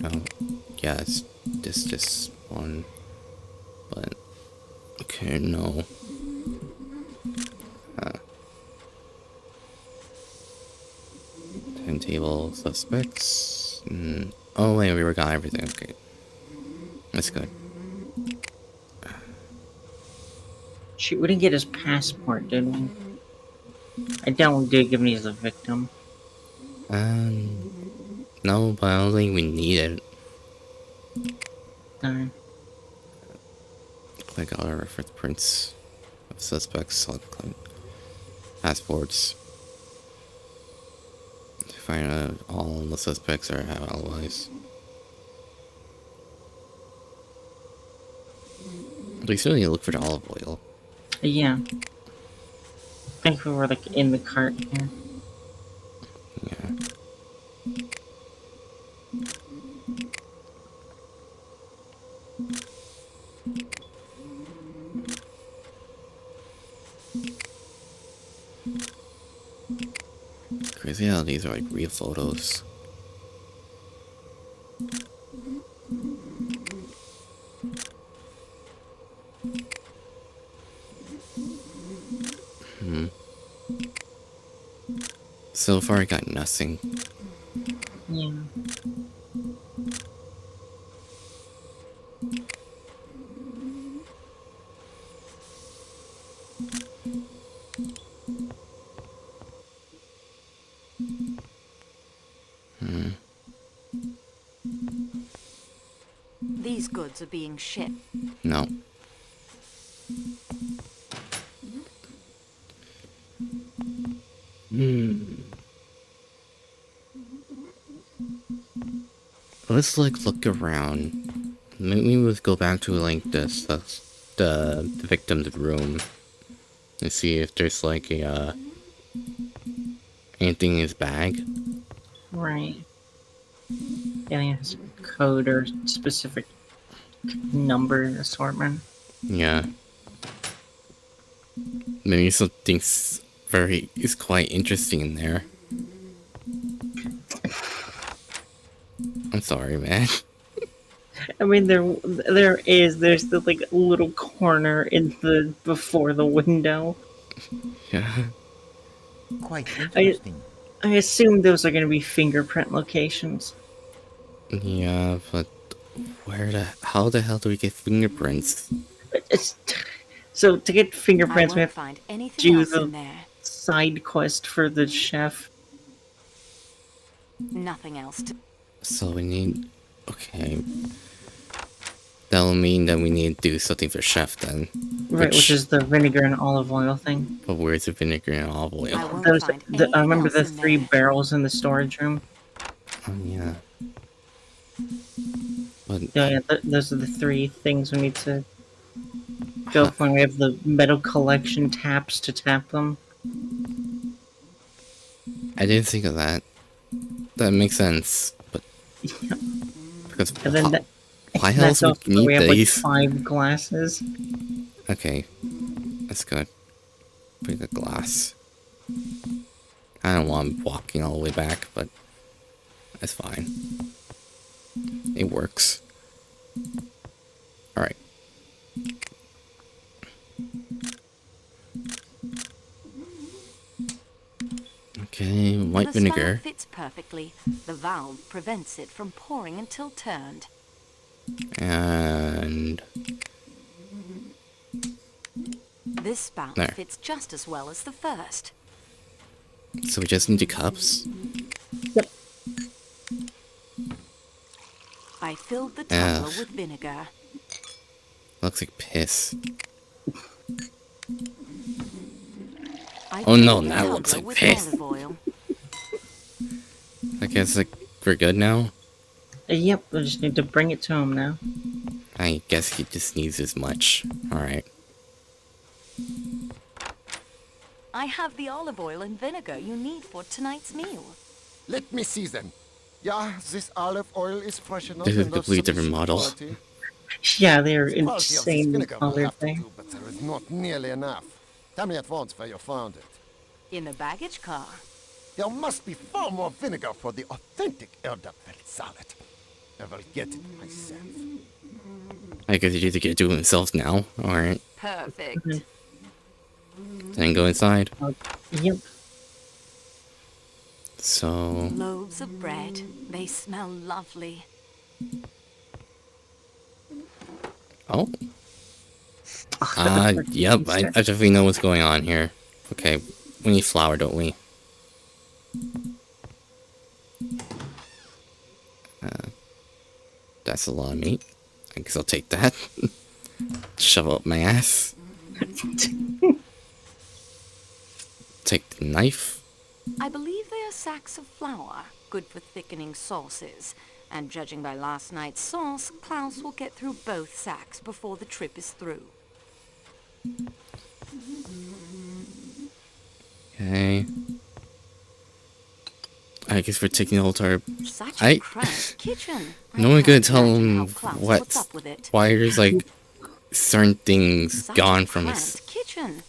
No. Yeah, it's this one. But Okay, no. Table suspects. Oh wait, we got everything. Okay, that's good. Shoot, we didn't get his passport, did we? I don't dig him as a victim. No, but I don't think we need it. Darn. Click all our footprints of suspects. Click passports. To find out all the suspects are have alibis. We still need to look for the olive oil. Yeah. I think we were like in the cart here. Yeah. Crazy how these are like real photos. So far I got nothing. Yeah. These goods are being shipped. No. Let's like look around. Maybe we'll go back to like the victim's room and see if there's like a anything in his bag. Right. Yeah, he has a code or specific number assortment. Yeah. Maybe something's is quite interesting in there. I'm sorry, man. I mean, there's the like little corner in the before the window. Yeah. Quite interesting. I assume those are going to be fingerprint locations. Yeah, but how the hell do we get fingerprints? So to get fingerprints, we have find to anything do else in the there. side quest for the chef. Nothing else to. So we need. Okay. That'll mean that we need to do something for chef then. Right, which is the vinegar and olive oil thing. But where's the vinegar and olive oil? I remember the 3 barrels in the storage room. Oh yeah. But Yeah, those are the 3 things we need to go for. We have the metal collection taps to tap them. I didn't think of that. That makes sense, but because And then why else would we need we have these? like 5 glasses. Okay, that's good. Bring the glass. I don't want walking all the way back, but that's fine. It works. All right. Okay, white the vinegar. spout fits perfectly. The valve prevents it from pouring until turned. And This spout there. fits just as well as the first. So we just need the cups. Yep. I filled the tumbler Ugh. with vinegar. Looks like piss. I Oh no, filled the that tumbler looks like with piss. olive oil. I guess like we're good now. Yep, we just need to bring it to him now. I guess he just needs as much. Alright. I have the olive oil and vinegar you need for tonight's meal. Let me see them. Yeah, this olive oil is fresh enough. This is a and of completely different sufficient model. quality. Yeah, they're The quality of this insane vinegar will color have to thing. do, but there is not nearly enough. Tell me at once where you found it. In the baggage car. There must be far more vinegar for the authentic Erdapfeld salad. I will get it myself. I guess he needs to get to himself now. Alright. Perfect. Then go inside. Yep. So... Loaves of bread. They smell lovely. Oh. Yep, I definitely know what's going on here. Okay, we need flour, don't we? That's a lot of meat. I guess I'll take that. Shove it up my ass. Take the knife. I believe they are sacks of flour, good for thickening sauces. And judging by last night's sauce, Klaus will get through both sacks before the trip is through. Okay. I guess we're taking the whole entire... Such a cramped kitchen. No one gonna tell him why there's like certain things gone from his kitchen.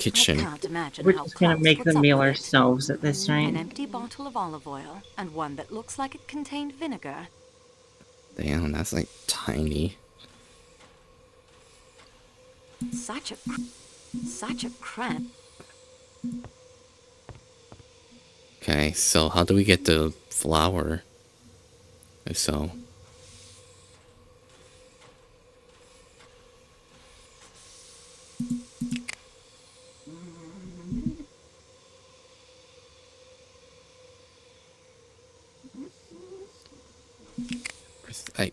We're just gonna make the meal ourselves at this An rate. empty bottle of olive oil and one that looks like it contained vinegar. Damn, that's like tiny. Such a cramp. Okay, so how do we get the flour? If so.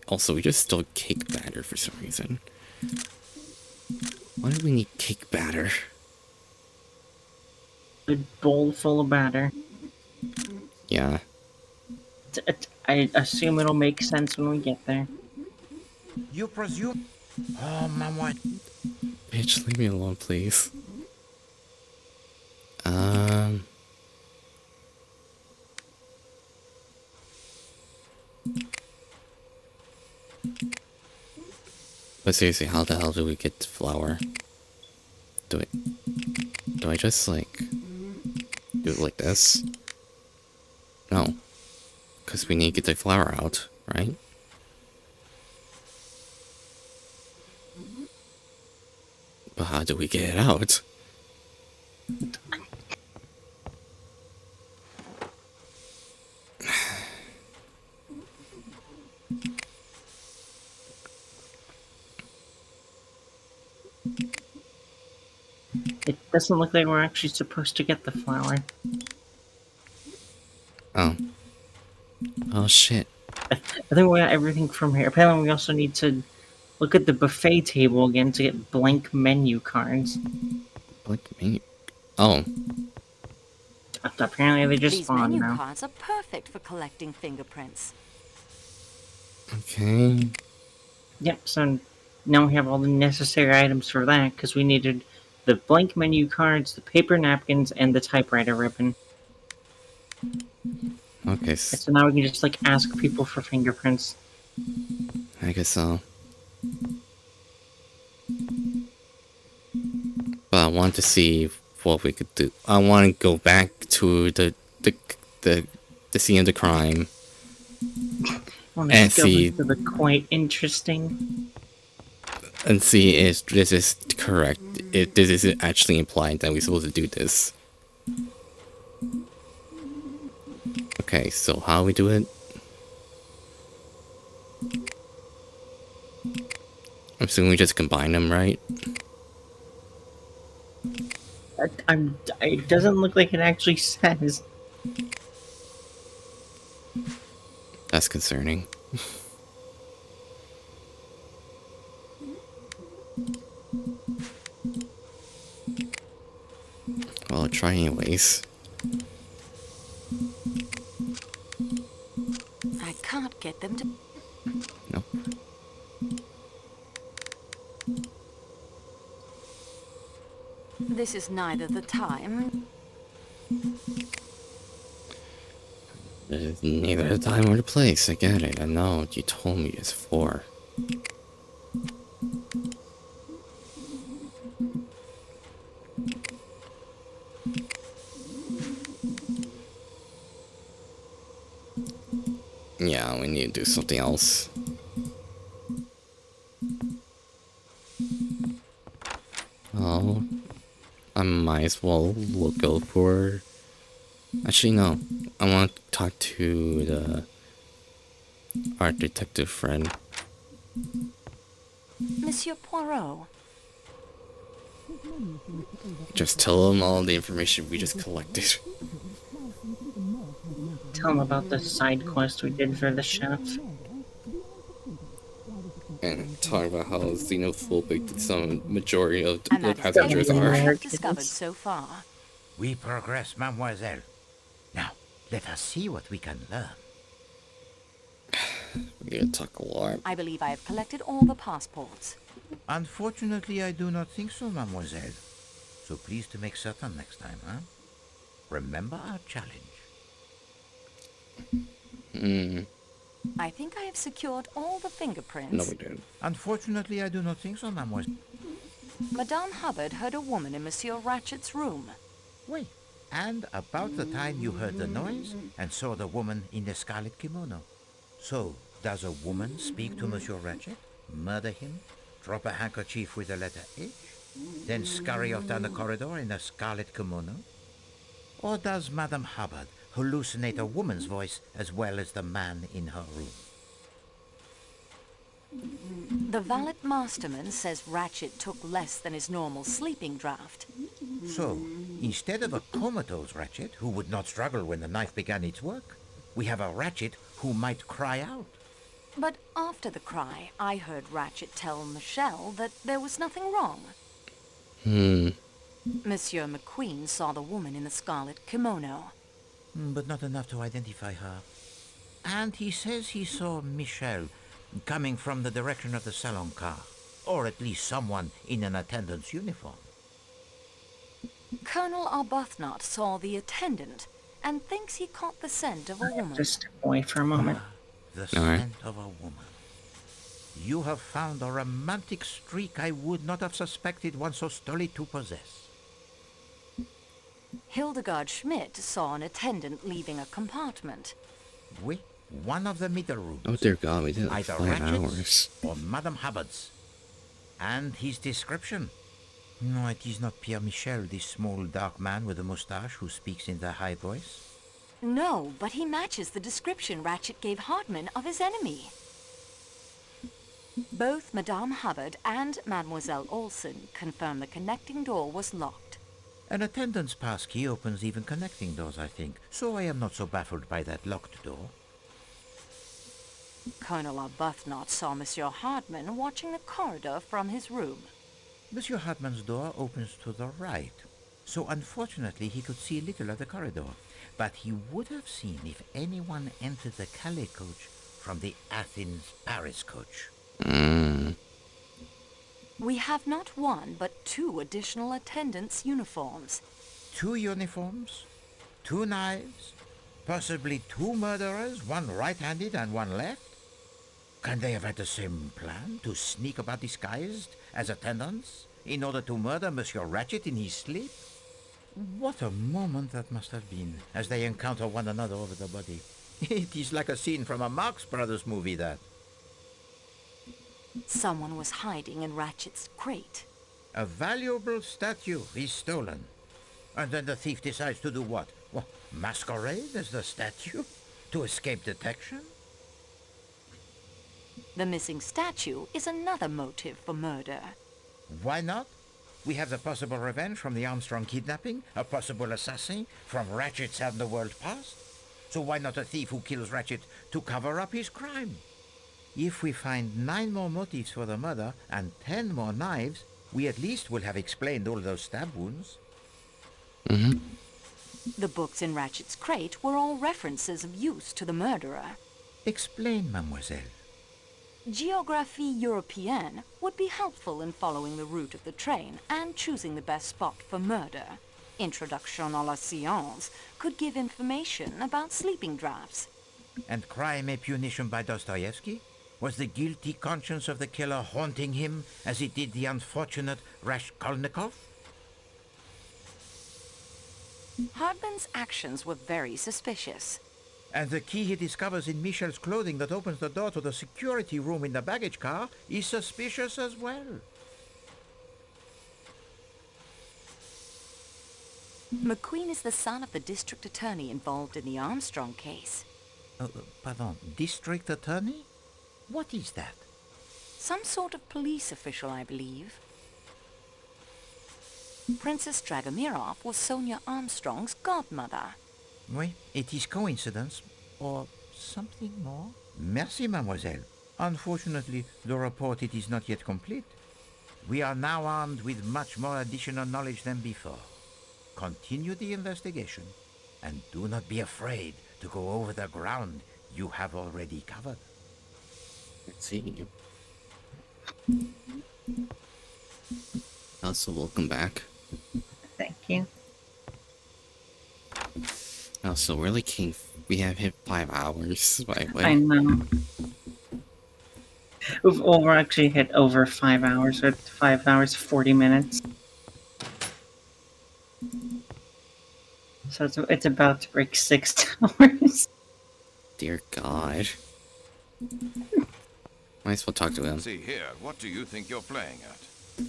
Also, we just stole cake batter for some reason. Why do we need cake batter? A bowl full of batter. Yeah. I assume it'll make sense when we get there. You presume? Oh, Mama. Bitch, leave me alone, please. But seriously, how the hell do we get flour? Do I just like do it like this? No, because we need to get the flour out, right? But how do we get it out? It doesn't look like we're actually supposed to get the flour. Oh. Oh shit. I think we got everything from here. Apparently we also need to look at the buffet table again to get blank menu cards. Blank menu? Oh. Apparently they just spawned These now. menu cards are perfect for collecting fingerprints. Okay. Yep, so now we have all the necessary items for that, because we needed the blank menu cards, the paper napkins, and the typewriter ribbon. Okay. So now we can just, like, ask people for fingerprints. I guess so. But I want to see what we could do. I want to go back to the scene of the crime and see the quite interesting. And see if this is correct. If this is actually implied that we're supposed to do this. Okay, so how we do it? I'm assuming we just combine them, right? It doesn't look like it actually says. That's concerning. Well, I'll try anyways. I can't get them to... Nope. This is neither the time... There's neither the time or the place. I get it. I know what you told me it's for. Yeah, we need to do something else. Oh, I might as well go for... Actually, no. I want to talk to the art detective friend. Monsieur Poirot. Just tell him all the information we just collected. Tell him about the side quest we did for the chef. And talk about how xenophobic some majority of And the that is passengers everything are. I have discovered so far. We progress, mademoiselle. Now, let us see what we can learn. We're gonna talk a lot. I believe I have collected all the passports. Unfortunately, I do not think so, mademoiselle. So please to make certain next time, huh? Remember our challenge. I think I have secured all the fingerprints. No, we didn't. Unfortunately, I do not think so, mademoiselle. Madame Hubbard heard a woman in Monsieur Ratchet's room. Wait, and about the time you heard the noise and saw the woman in the scarlet kimono. So, does a woman speak to Monsieur Ratchet, murder him, drop a handkerchief with the letter H, then scurry off down the corridor in a scarlet kimono? Or does Madame Hubbard hallucinate a woman's voice as well as the man in her room? The valet masterman says Ratchet took less than his normal sleeping draft. So, instead of a comatose Ratchet who would not struggle when the knife began its work, we have a Ratchet who might cry out. But after the cry, I heard Ratchet tell Michelle that there was nothing wrong. Monsieur McQueen saw the woman in the scarlet kimono. But not enough to identify her. And he says he saw Michelle coming from the direction of the salon car, or at least someone in an attendant's uniform. Colonel Arbuthnot saw the attendant and thinks he caught the scent of a woman. Just step away for a moment. The scent of a woman. You have found a romantic streak I would not have suspected one so stolid to possess. Hildegard Schmidt saw an attendant leaving a compartment. Oui, one of the middle rooms. Oh dear God, we did like Either 5 Ratchet's hours. or Madame Hubbard's. And his description. No, it is not Pierre Michel, this small dark man with a moustache who speaks in the high voice. No, but he matches the description Ratchet gave Hardman of his enemy. Both Madame Hubbard and Mademoiselle Olsen confirm the connecting door was locked. An attendant's pass key opens even connecting doors, I think, so I am not so baffled by that locked door. Colonel Arbuthnot saw Monsieur Hardman watching the corridor from his room. Monsieur Hartmann's door opens to the right, so unfortunately he could see little of the corridor, but he would have seen if anyone entered the Calais coach from the Athens-Paris coach. We have not one, but 2 additional attendants' uniforms. 2 uniforms, 2 knives, possibly 2 murderers, one right-handed and one left? Can they have had the same plan, to sneak about disguised as attendants in order to murder Monsieur Ratchet in his sleep? What a moment that must have been, as they encounter one another over the body. It is like a scene from a Marx Brothers movie, that. Someone was hiding in Ratchet's crate. A valuable statue is stolen. And then the thief decides to do what? Well, masquerade as the statue? To escape detection? The missing statue is another motive for murder. Why not? We have the possible revenge from the Armstrong kidnapping, a possible assassin from Ratchet's underworld past. So why not a thief who kills Ratchet to cover up his crime? If we find 9 more motives for the murder and 10 more knives, we at least will have explained all those stab wounds. The books in Ratchet's crate were all references of use to the murderer. Explain, mademoiselle. Géographie Européenne would be helpful in following the route of the train and choosing the best spot for murder. Introduction à la Science could give information about sleeping drafts. And Crime and Punition by Dostoevsky? Was the guilty conscience of the killer haunting him as it did the unfortunate Raskolnikov? Hardman's actions were very suspicious. And the key he discovers in Michel's clothing that opens the door to the security room in the baggage car is suspicious as well. McQueen is the son of the district attorney involved in the Armstrong case. Pardon, district attorney? What is that? Some sort of police official, I believe. Princess Dragomirov was Sonia Armstrong's godmother. Oui, it is coincidence, or something more. Merci, mademoiselle. Unfortunately, the report it is not yet complete. We are now armed with much more additional knowledge than before. Continue the investigation, and do not be afraid to go over the ground you have already covered. Let's see. Also, welcome back. Thank you. Also, we're like we have hit 5 hours, by the way. I know. We're actually hit over 5 hours, or 5 hours, 40 minutes. So it's about to break 6 hours. Dear God. Might as well talk to him. See here, what do you think you're playing at?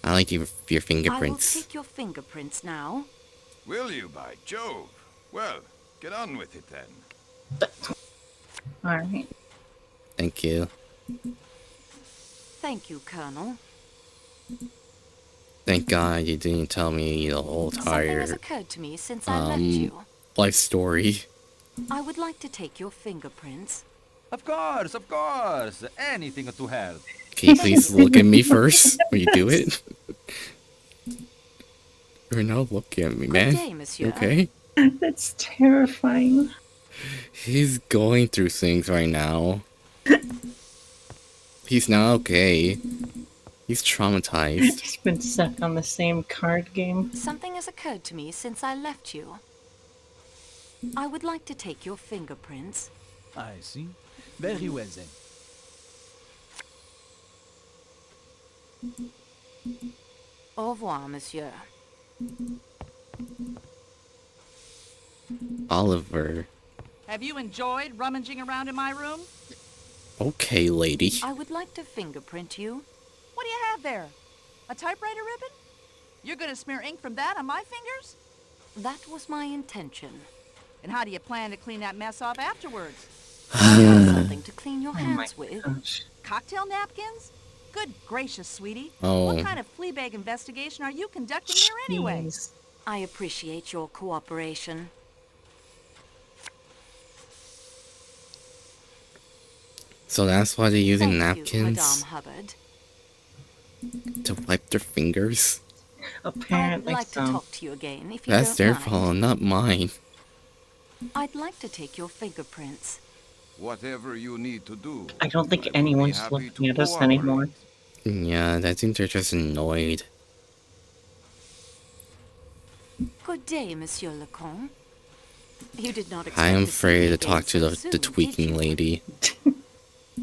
I like your I will fingerprints. take your fingerprints now. Will you, by Jove? Well, get on with it then. Alright. Thank you. Thank you, Colonel. Thank God you didn't tell me the whole Something has entire occurred to me since I left you. life story. I would like to take your fingerprints. Of course, of course. Anything to help. Can you please look at me first when you do it? You're not looking at me, man. day, monsieur. Okay? That's terrifying. He's going through things right now. He's not okay. He's traumatized. He's been stuck on the same card game. Something has occurred to me since I left you. I would like to take your fingerprints. I see. Very well then. Au revoir, monsieur. Oliver. Have you enjoyed rummaging around in my room? Okay, lady. I would like to fingerprint you. What do you have there? A typewriter ribbon? You're gonna smear ink from that on my fingers? That was my intention. And how do you plan to clean that mess off afterwards? Something to clean your hands with. Cocktail napkins? Good gracious, sweetie. Oh. What kind of fleabag investigation are you conducting here anyway? I appreciate your cooperation. So that's why they're using Thank you, napkins Madame Hubbard. to wipe their fingers. Apparently I'd like so. to talk to you again, if you That's don't their mind. problem, not mine. I'd like to take your fingerprints. Whatever you need to do. I don't think anyone's happy looking to at us cooperate. anymore. Yeah, I think they're just annoyed. Good day, Monsieur Lecomte. You did not expect I am to see afraid me to again talk to so the soon, did tweaking you? lady.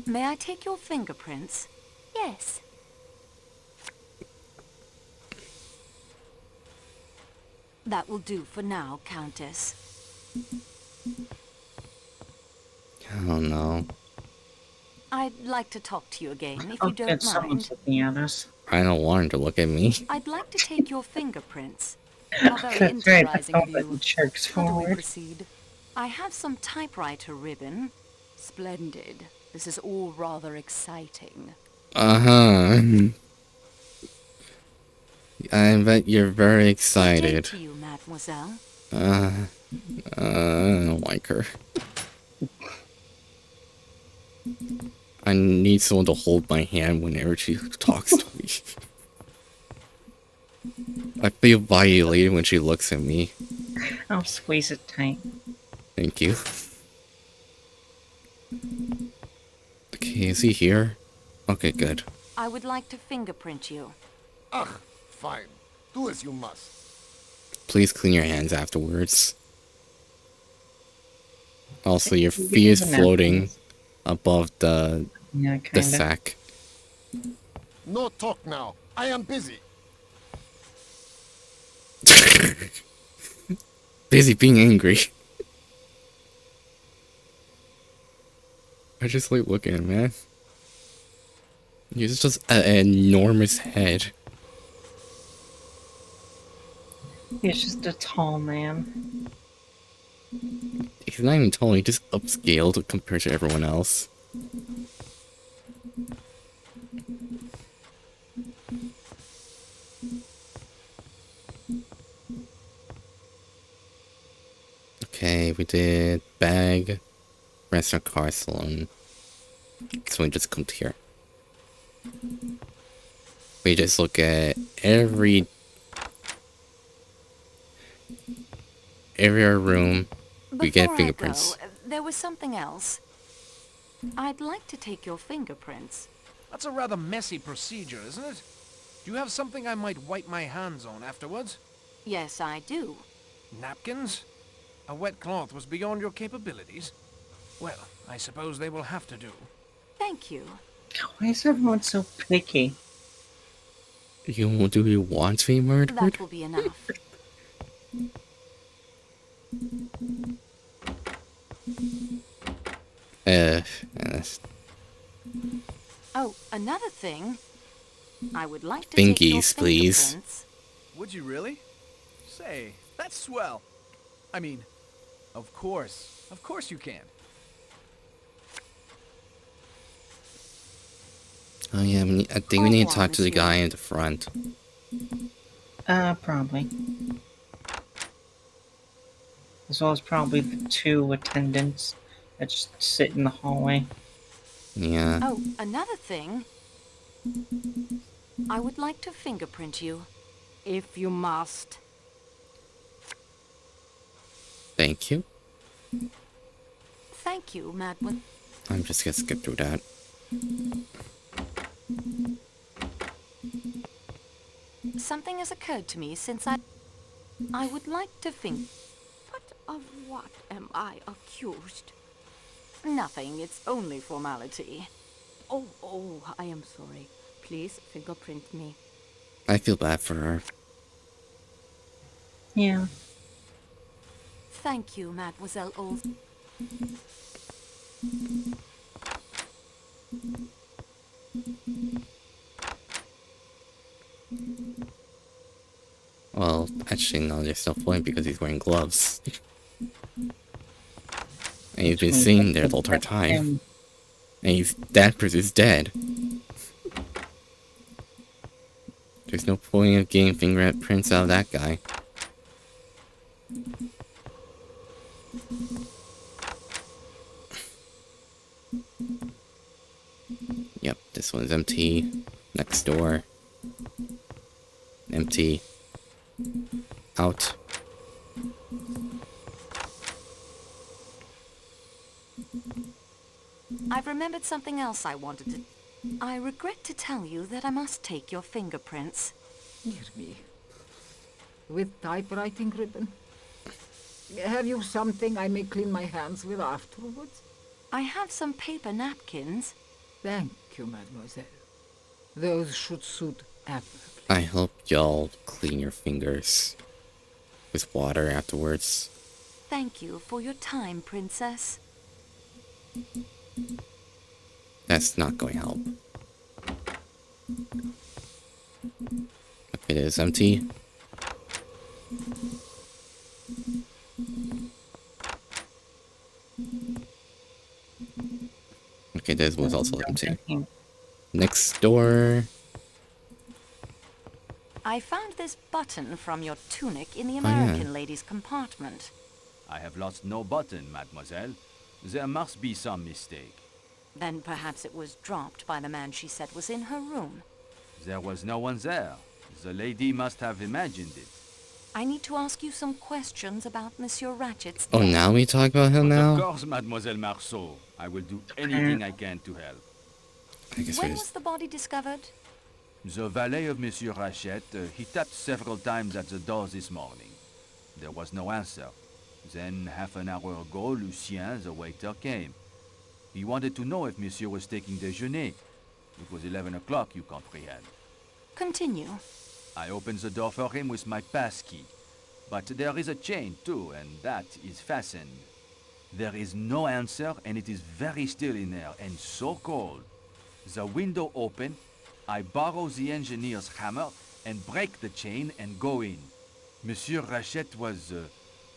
May I take your fingerprints? Yes. That will do for now, Countess. I don't know. I'd like to talk to you again, if Oh, you don't good, someone's mind. looking at us. I don't want her to look at me. I'd like to take your fingerprints. A very That's right, I enterprising thought view. that jerks How do we forward. proceed? I have some typewriter ribbon. Splendid. This is all rather exciting. Uh-huh. I bet you're very Good day excited. to you, mademoiselle. I don't like her. I need someone to hold my hand whenever she talks to me. I feel violated when she looks at me. I'll squeeze it tight. Thank you. Okay, is he here? Okay, good. I would like to fingerprint you. Ugh, fine. Do as you must. Please clean your hands afterwards. Also, your You feet is can use a floating napkin. above the Yeah, the kinda. sack. No talk now. I am busy. Busy being angry. I just like looking at him, man. He's just an enormous head. He's just a tall man. He's not even tall, he just upscaled compared to everyone else. Okay, we did bag, restaurant, car, salon. So we just come to here. We just look at every room. We get Before I fingerprints. go, there was something else. I'd like to take your fingerprints. That's a rather messy procedure, isn't it? Do you have something I might wipe my hands on afterwards? Yes, I do. Napkins? A wet cloth was beyond your capabilities? Well, I suppose they will have to do. Thank you. Why is everyone so picky? Do you want to be murdered? That will be enough. Yes. Oh, another thing. I would like to take your Fingies, please. fingerprints. Would you really? Say, that's swell. I mean, of course you can. Oh yeah, I think we need to talk to the guy in the front. Probably. As well as probably the 2 attendants that just sit in the hallway. Yeah. Oh, another thing. I would like to fingerprint you. If you must. Thank you. Thank you, Mademoiselle. I'm just gonna skip through that. Something has occurred to me since I would like to think. But of what am I accused? Nothing, it's only formality. Oh, I am sorry. Please fingerprint me. I feel bad for her. Yeah. Thank you, Mademoiselle Olsen. Well, actually, no, there's no point because he's wearing gloves. And he's been sitting there the entire time. And that person's dead. There's no point of getting fingerprints out of that guy. Yep, this one's empty. Next door. Empty. Out. I've remembered something else I wanted to... I regret to tell you that I must take your fingerprints. Dear me. With typewriting ribbon? Have you something I may clean my hands with afterwards? I have some paper napkins. Thank you, mademoiselle. Those should suit admirably. I hope y'all clean your fingers with water afterwards. Thank you for your time, princess. That's not going to help. Okay, it is empty. Okay, this was also empty. Next door. I found this button from your tunic in the American lady's compartment. I have lost no button, mademoiselle. There must be some mistake. Then perhaps it was dropped by the man she said was in her room. There was no one there. The lady must have imagined it. I need to ask you some questions about Monsieur Ratchet's Oh, now we talk about him now? Of course, Mademoiselle Marceau. I will do anything I can to help. I guess when was the body discovered? The valet of Monsieur Rachet, he tapped several times at the door this morning. There was no answer. Then, half an hour ago, Lucien, the waiter, came. He wanted to know if Monsieur was taking déjeuner. It was 11 o'clock, you comprehend. Continue. I opened the door for him with my pass key. But there is a chain, too, and that is fastened. There is no answer, and it is very still in there, and so cold. The window open, I borrow the engineer's hammer, and break the chain and go in. Monsieur Rachette was...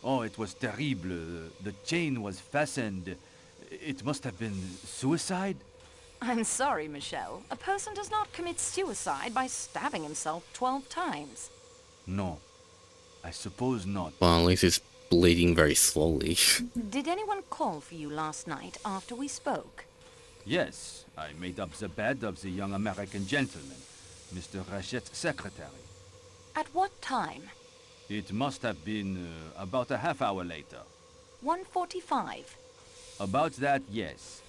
oh, it was terrible. The chain was fastened. It must have been suicide? I'm sorry, Michel. A person does not commit suicide by stabbing himself 12 times. No. I suppose not. Well, at least it's bleeding very slowly. Did anyone call for you last night after we spoke? Yes, I made up the bed of the young American gentleman, Mr. Rachette's secretary. At what time? It must have been about a half hour later. 1:45. About that, yes.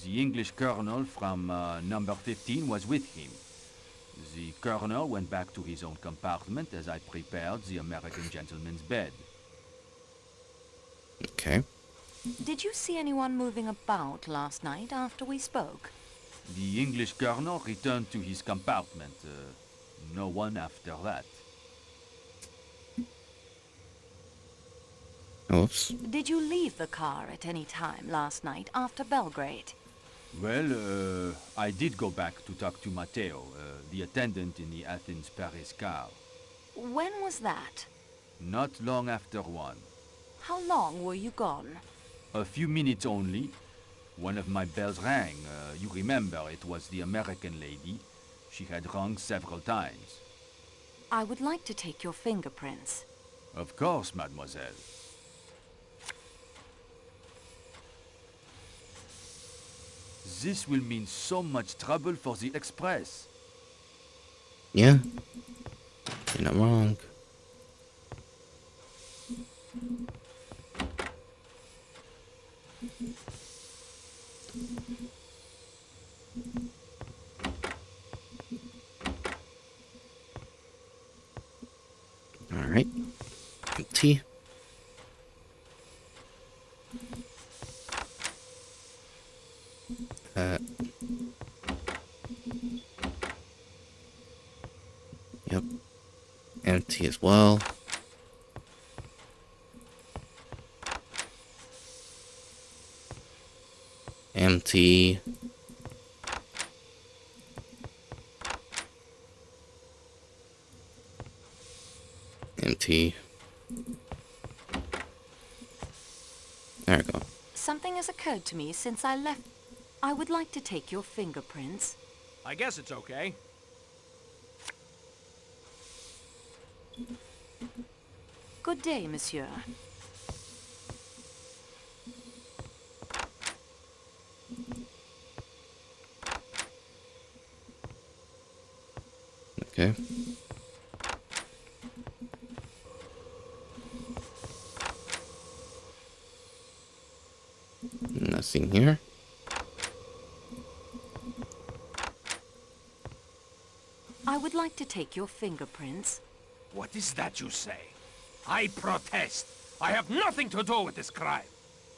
The English colonel from number 15 was with him. The colonel went back to his own compartment as I prepared the American gentleman's bed. Okay. Did you see anyone moving about last night after we spoke? The English colonel returned to his compartment. No one after that. Oops. Did you leave the car at any time last night after Belgrade? Well, I did go back to talk to Matteo, the attendant in the Athens-Paris car. When was that? Not long after 1. How long were you gone? A few minutes only. One of my bells rang. You remember, it was the American lady. She had rung several times. I would like to take your fingerprints. Of course, mademoiselle. This will mean so much trouble for the express. Yeah. You're not wrong. Alright. Empty. Yep. Empty as well. Empty. Empty. There we go. Something has occurred to me since I left. I would like to take your fingerprints. I guess it's okay. Good day, monsieur. Okay. Nothing here. I would like to take your fingerprints. What is that you say? I protest. I have nothing to do with this crime.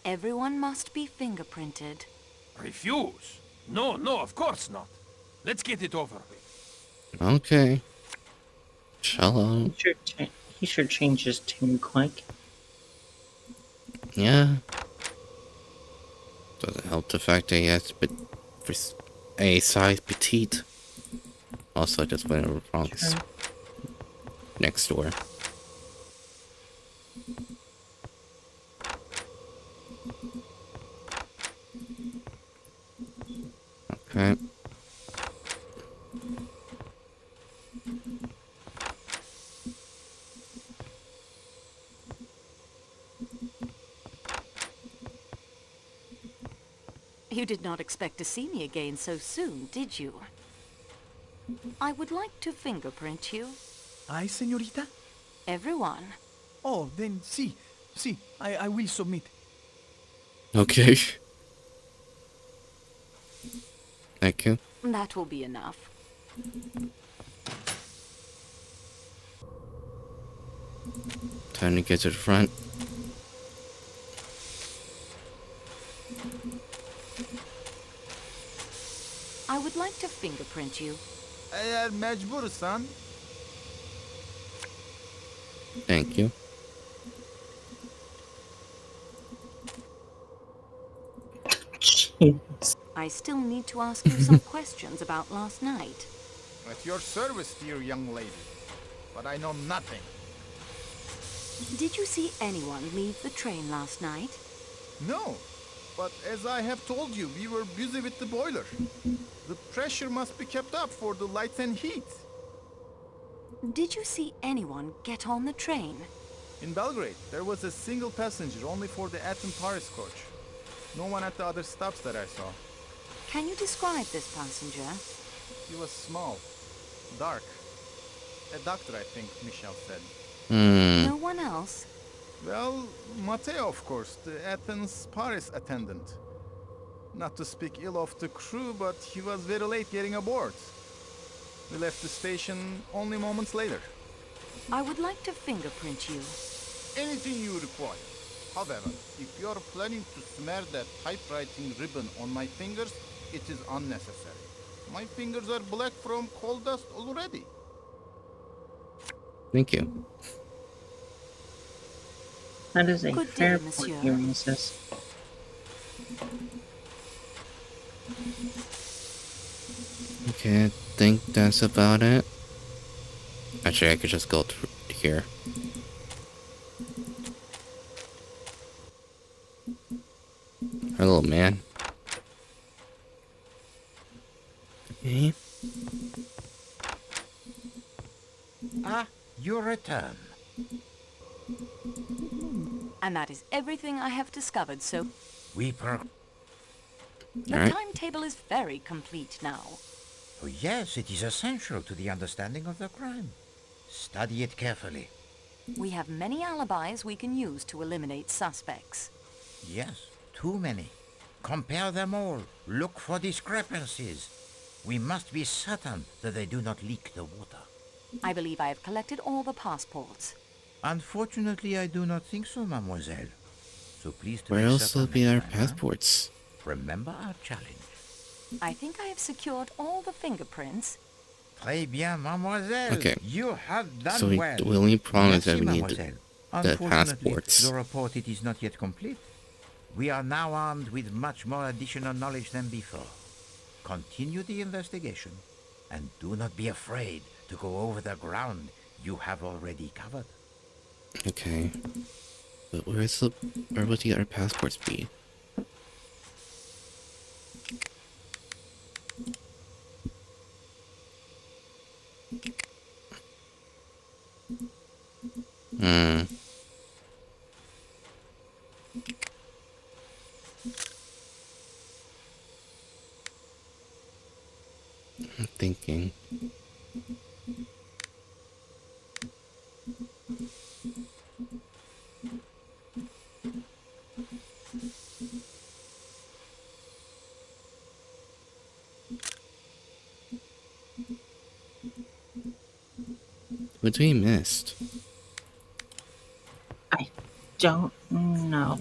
Everyone must be fingerprinted. Refuse? No, of course not. Let's get it over with. Okay. Shalom. He should change his tune quick. Yeah. Doesn't help the fact that he has a size petite. Also, I just went over wrong next door. Okay. You did not expect to see me again so soon, did you? I would like to fingerprint you. I, señorita? Everyone. Oh, then see, I will submit. Okay. Thank you. That will be enough. Time to get to the front. I would like to fingerprint you. مجبور son. Thank you. I still need to ask you some questions about last night. At your service, dear young lady. But I know nothing. Did you see anyone leave the train last night? No. But as I have told you, we were busy with the boiler. The pressure must be kept up for the lights and heat. Did you see anyone get on the train? In Belgrade, there was a single passenger only for the Athens-Paris coach. No one at the other stops that I saw. Can you describe this passenger? He was small, dark. A doctor, I think Michel said. No one else? Well, Matteo, of course, the Athens-Paris attendant. Not to speak ill of the crew, but he was very late getting aboard. We left the station only moments later. I would like to fingerprint you. Anything you require. However, if you are planning to smear that typewriting ribbon on my fingers, it is unnecessary. My fingers are black from coal dust already. Thank you. That is a Good fair day, point, monsieur. your missus. Okay, I think that's about it. Actually, I could just go through here. Hello, man. Okay. Ah, you return. And that is everything I have discovered, so We the Alright. timetable is very complete now. Oh, yes, it is essential to the understanding of the crime. Study it carefully. We have many alibis we can use to eliminate suspects. Yes, too many. Compare them all. Look for discrepancies. We must be certain that they do not leak the water. I believe I have collected all the passports. Unfortunately, I do not think so, mademoiselle. So please to Where make else will certain be next our time, huh? passports? Remember our challenge. I think I have secured all the fingerprints. Très bien, mademoiselle. Okay. You have done So we well. only promise that Merci, we need mademoiselle. the Unfortunately, passports. the report it is not yet complete. We are now armed with much more additional knowledge than before. Continue the investigation, and do not be afraid to go over the ground you have already covered. Okay. But where would the other passports be? Hmm. I'm thinking. What we missed? I don't know.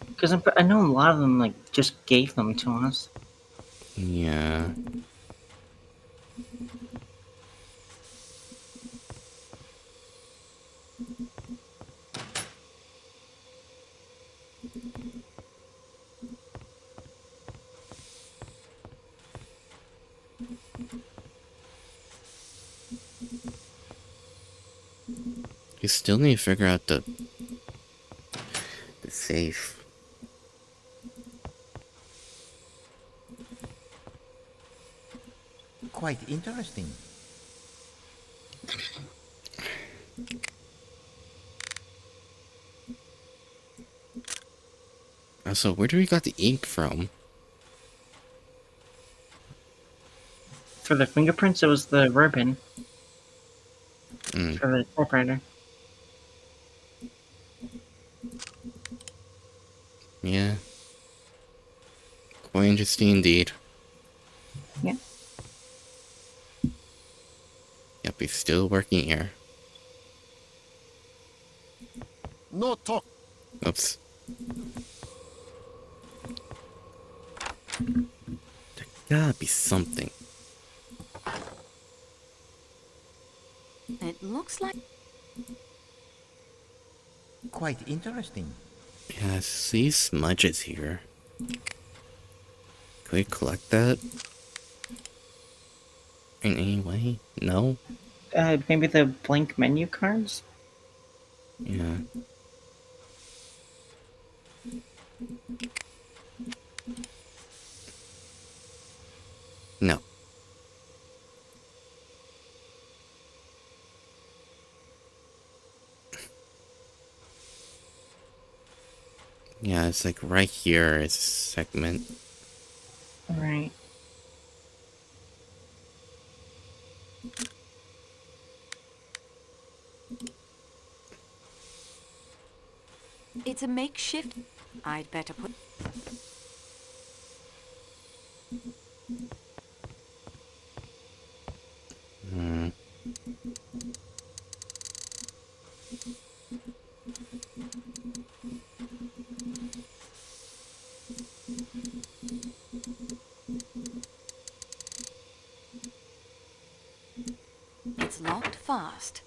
Because I know a lot of them, like, just gave them to us. Yeah. You still need to figure out the safe. Quite interesting. Also, where do we got the ink from? For the fingerprints, it was the ribbon. Mm. For the typewriter. Yeah. Quite interesting indeed. Yeah. Yep, he's still working here. No talk. Oops. There gotta be something. It looks like... quite interesting. Yeah, I see smudges here. Can we collect that? In any way? No? Maybe the blank menu cards? Yeah. No. Yeah, it's like right here is a segment. Right. It's a makeshift. I'd better put... Hmm. It's locked fast.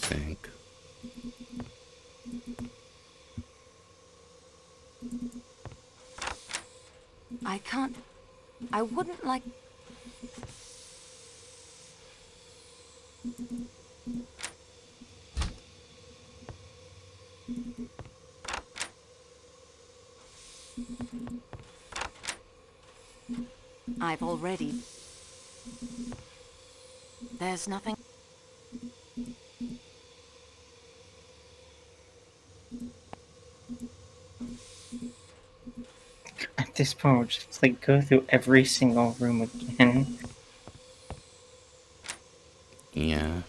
Think. I can't... I wouldn't like... I've already... There's nothing... At this point, we'll just like go through every single room again. Yeah.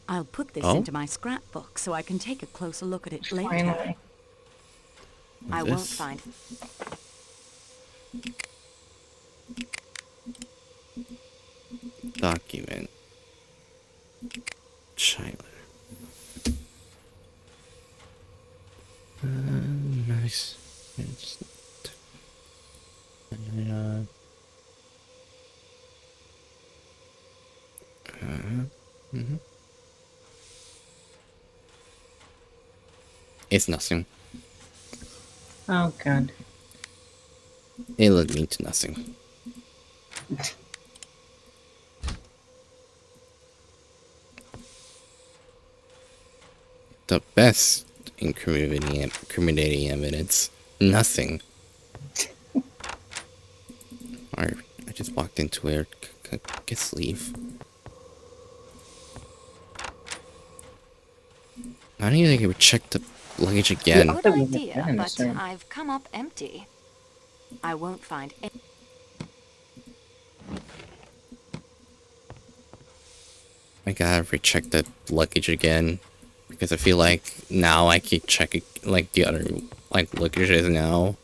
I'll put this Oh? into my scrapbook so I can take a closer look at it later. Finally. I won't This? find... Document. Child. Nice. It's... It's nothing. Oh god. It led me to nothing. The best incriminating evidence. Nothing. I just walked into it. Guess leave. I don't even think I would check the luggage again. Good idea, but I've come up empty. I won't find any... I gotta recheck the luggage again. Because I feel like now I keep checking like the other like luggages now.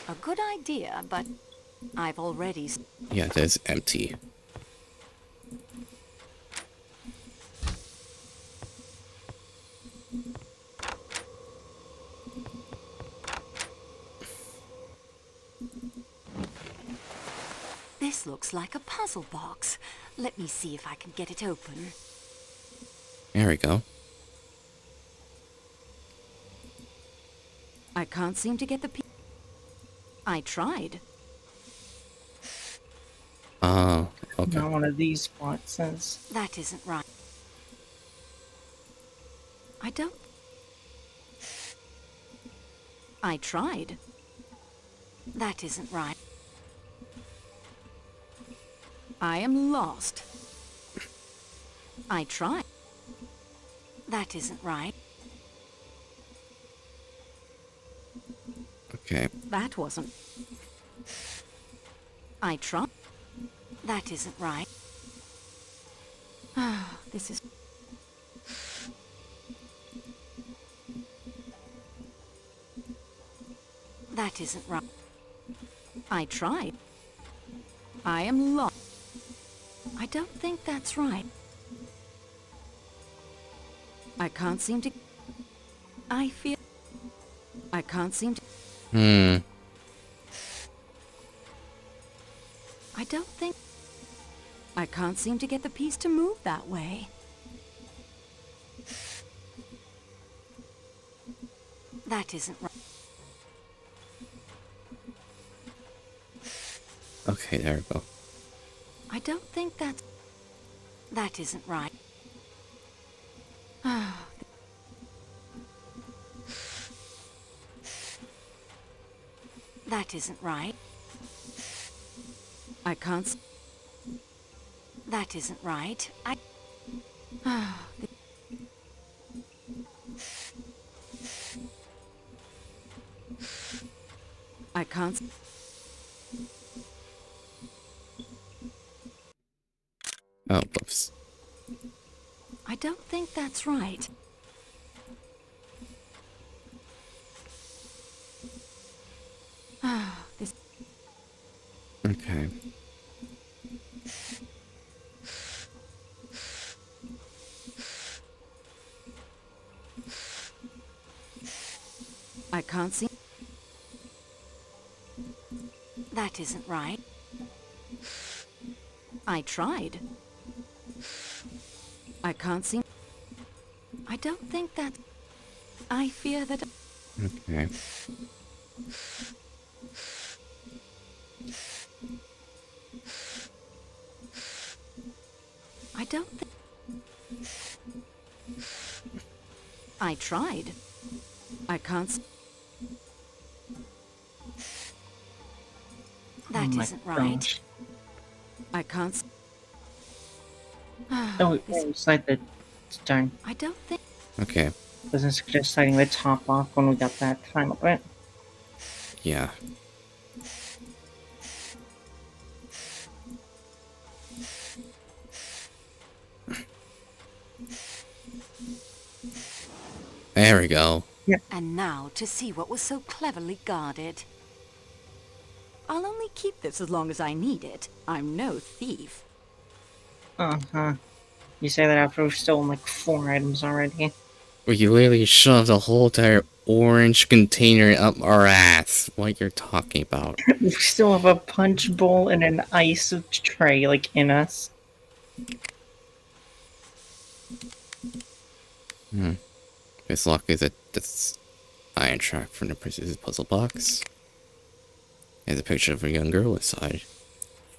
A good idea, but I've already... Yeah, it is empty. This looks like a puzzle box. Let me see if I can get it open. There we go. I can't seem to get the I tried. Oh, okay. Not one of these boxes. That isn't right. I don't... I tried. That isn't right. I am lost. I tried. That isn't right. Okay. That wasn't. I tried. That isn't right. Ah, this is... That isn't right. I tried. I am lost. I don't think that's right. I can't seem to... I feel... I can't seem to... I don't think... I can't seem to get the piece to move that way. That isn't right. Okay, there we go. I don't think that's... That isn't right. Ah. That isn't right. I can't... That isn't right. I... Ah. I can't... Oh, whoops. I don't think that's right. Ah, this... Okay. I can't see... That isn't right. I tried. I can't see... I don't think that... I fear that... Okay. I don't think... I tried. I can't... That isn't right. I can't... Oh, it's like the... Darn. I don't think... Okay. Wasn't just setting the top off when we got that final bit. Yeah. There we go. Yep. And now to see what was so cleverly guarded. I'll only keep this as long as I need it. I'm no thief. Uh-huh. You say that after we've stolen like 4 items already. We literally shoved a whole entire orange container up our ass. What you're talking about? We still have a punch bowl and an ice tray like in us. It's lucky that this iron track from the Princess's puzzle box. There's a picture of a young girl inside.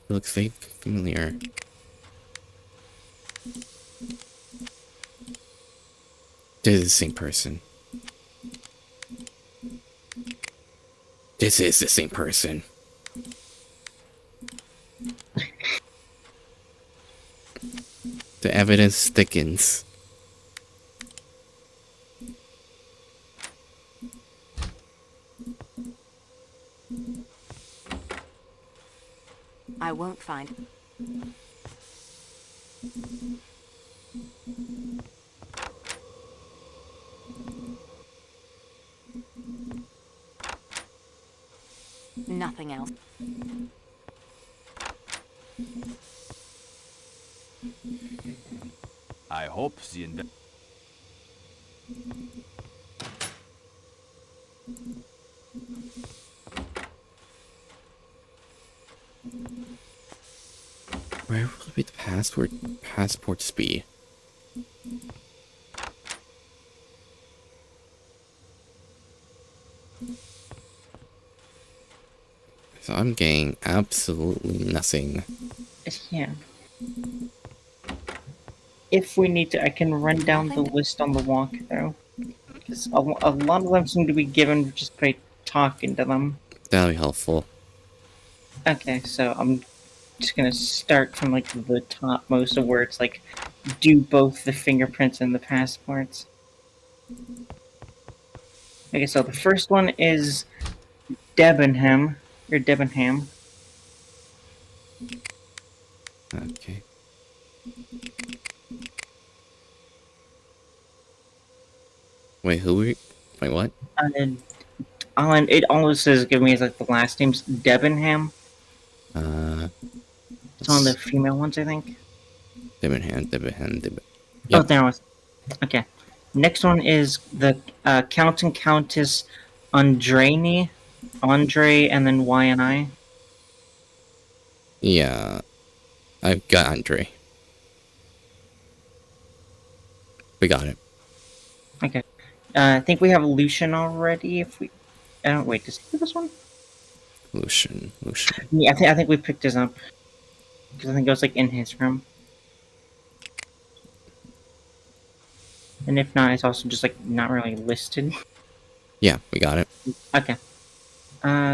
It looks very familiar. This is the same person. This is the same person. The evidence thickens. I won't find... Nothing else. I hope the Where will the passports be? So I'm getting absolutely nothing. Yeah. If we need to, I can run down the list on the walkthrough. Because a lot of them seem to be given just by talking to them. That'll be helpful. Okay, so I'm just gonna start from like the top most of where it's like do both the fingerprints and the passports. Okay, so the first one is Debenham or Debenham. Okay. Wait, wait, what? And it almost says give me like the last name's Debenham. It's one of the female ones, I think. Debenham. Yep. Oh, there it was. Okay. Next one is the Count and Countess Andre, and then Y and I. Yeah, I've got Andre. We got it. Okay. I think we have Lucian already. If we, wait, does he do this one? Lucian. Yeah, I think we picked his up because I think it was like in his room. And if not, it's also just like not really listed. Yeah, we got it. Okay.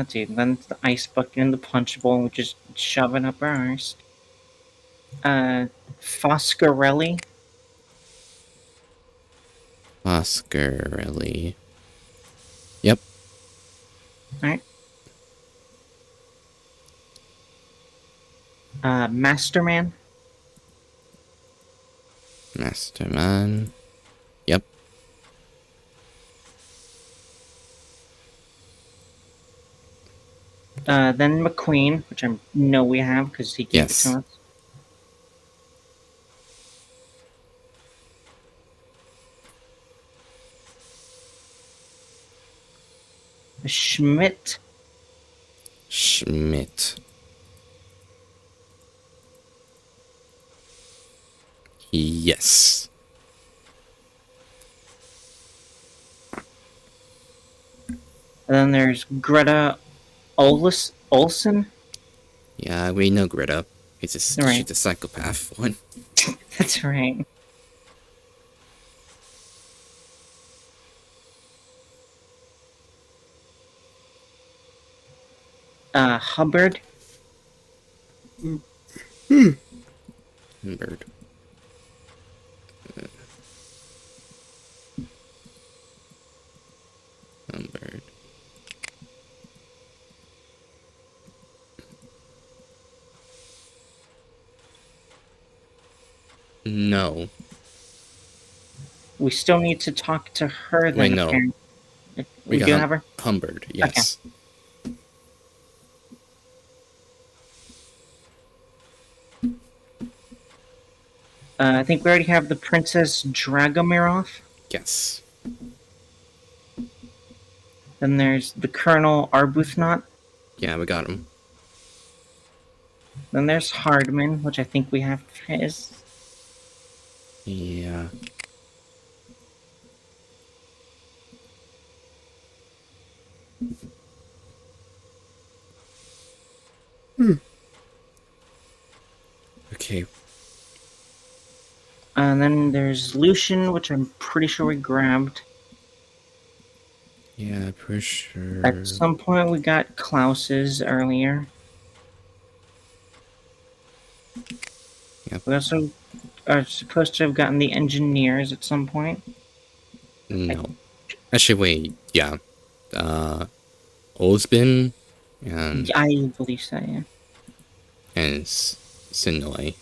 Dude, then it's the ice bucket and the punch bowl, which is shoving up our arse. Foscarelli. Foscarelli. Yep. Alright. Masterman. Masterman. Yep. Then McQueen, which I know we have because he gave it to us. Schmidt. Yes. And then there's Greta Olson. Yeah, we know Greta. She's a psychopath one. That's right. Hubbard. Hubbard. Hubbard. No. We still need to talk to her then. Wait, no. We do have her? Hubbard, yes. Okay. I think we already have the Princess Dragomirov. Yes. Then there's the Colonel Arbuthnot. Yeah, we got him. Then there's Hardman, which I think we have his. Yeah. Okay. And then there's Lucian, which I'm pretty sure we grabbed. Yeah, pretty sure. At some point we got Klaus's earlier. Yep. We also are supposed to have gotten the engineers at some point. No. Actually, wait. Yeah. Osbin and... I believe so, yeah. And Sinoi.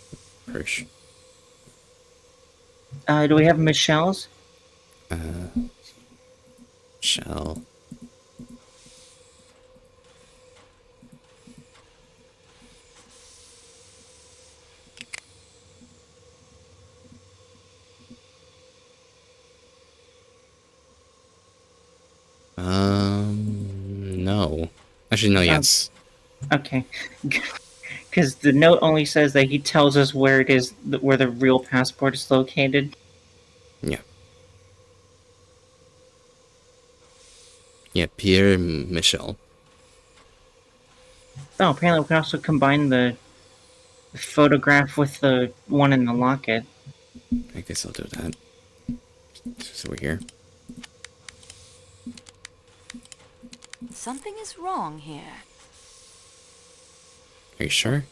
Hirsch. Do we have Michelle's? Michelle. No. Actually, no, yes. Okay. Because the note only says that he tells us where it is, where the real passport is located. Yeah. Yeah, Pierre Michel. Oh, apparently we can also combine the photograph with the one in the locket. I guess I'll do that. So we're here. Something is wrong here. Are you sure?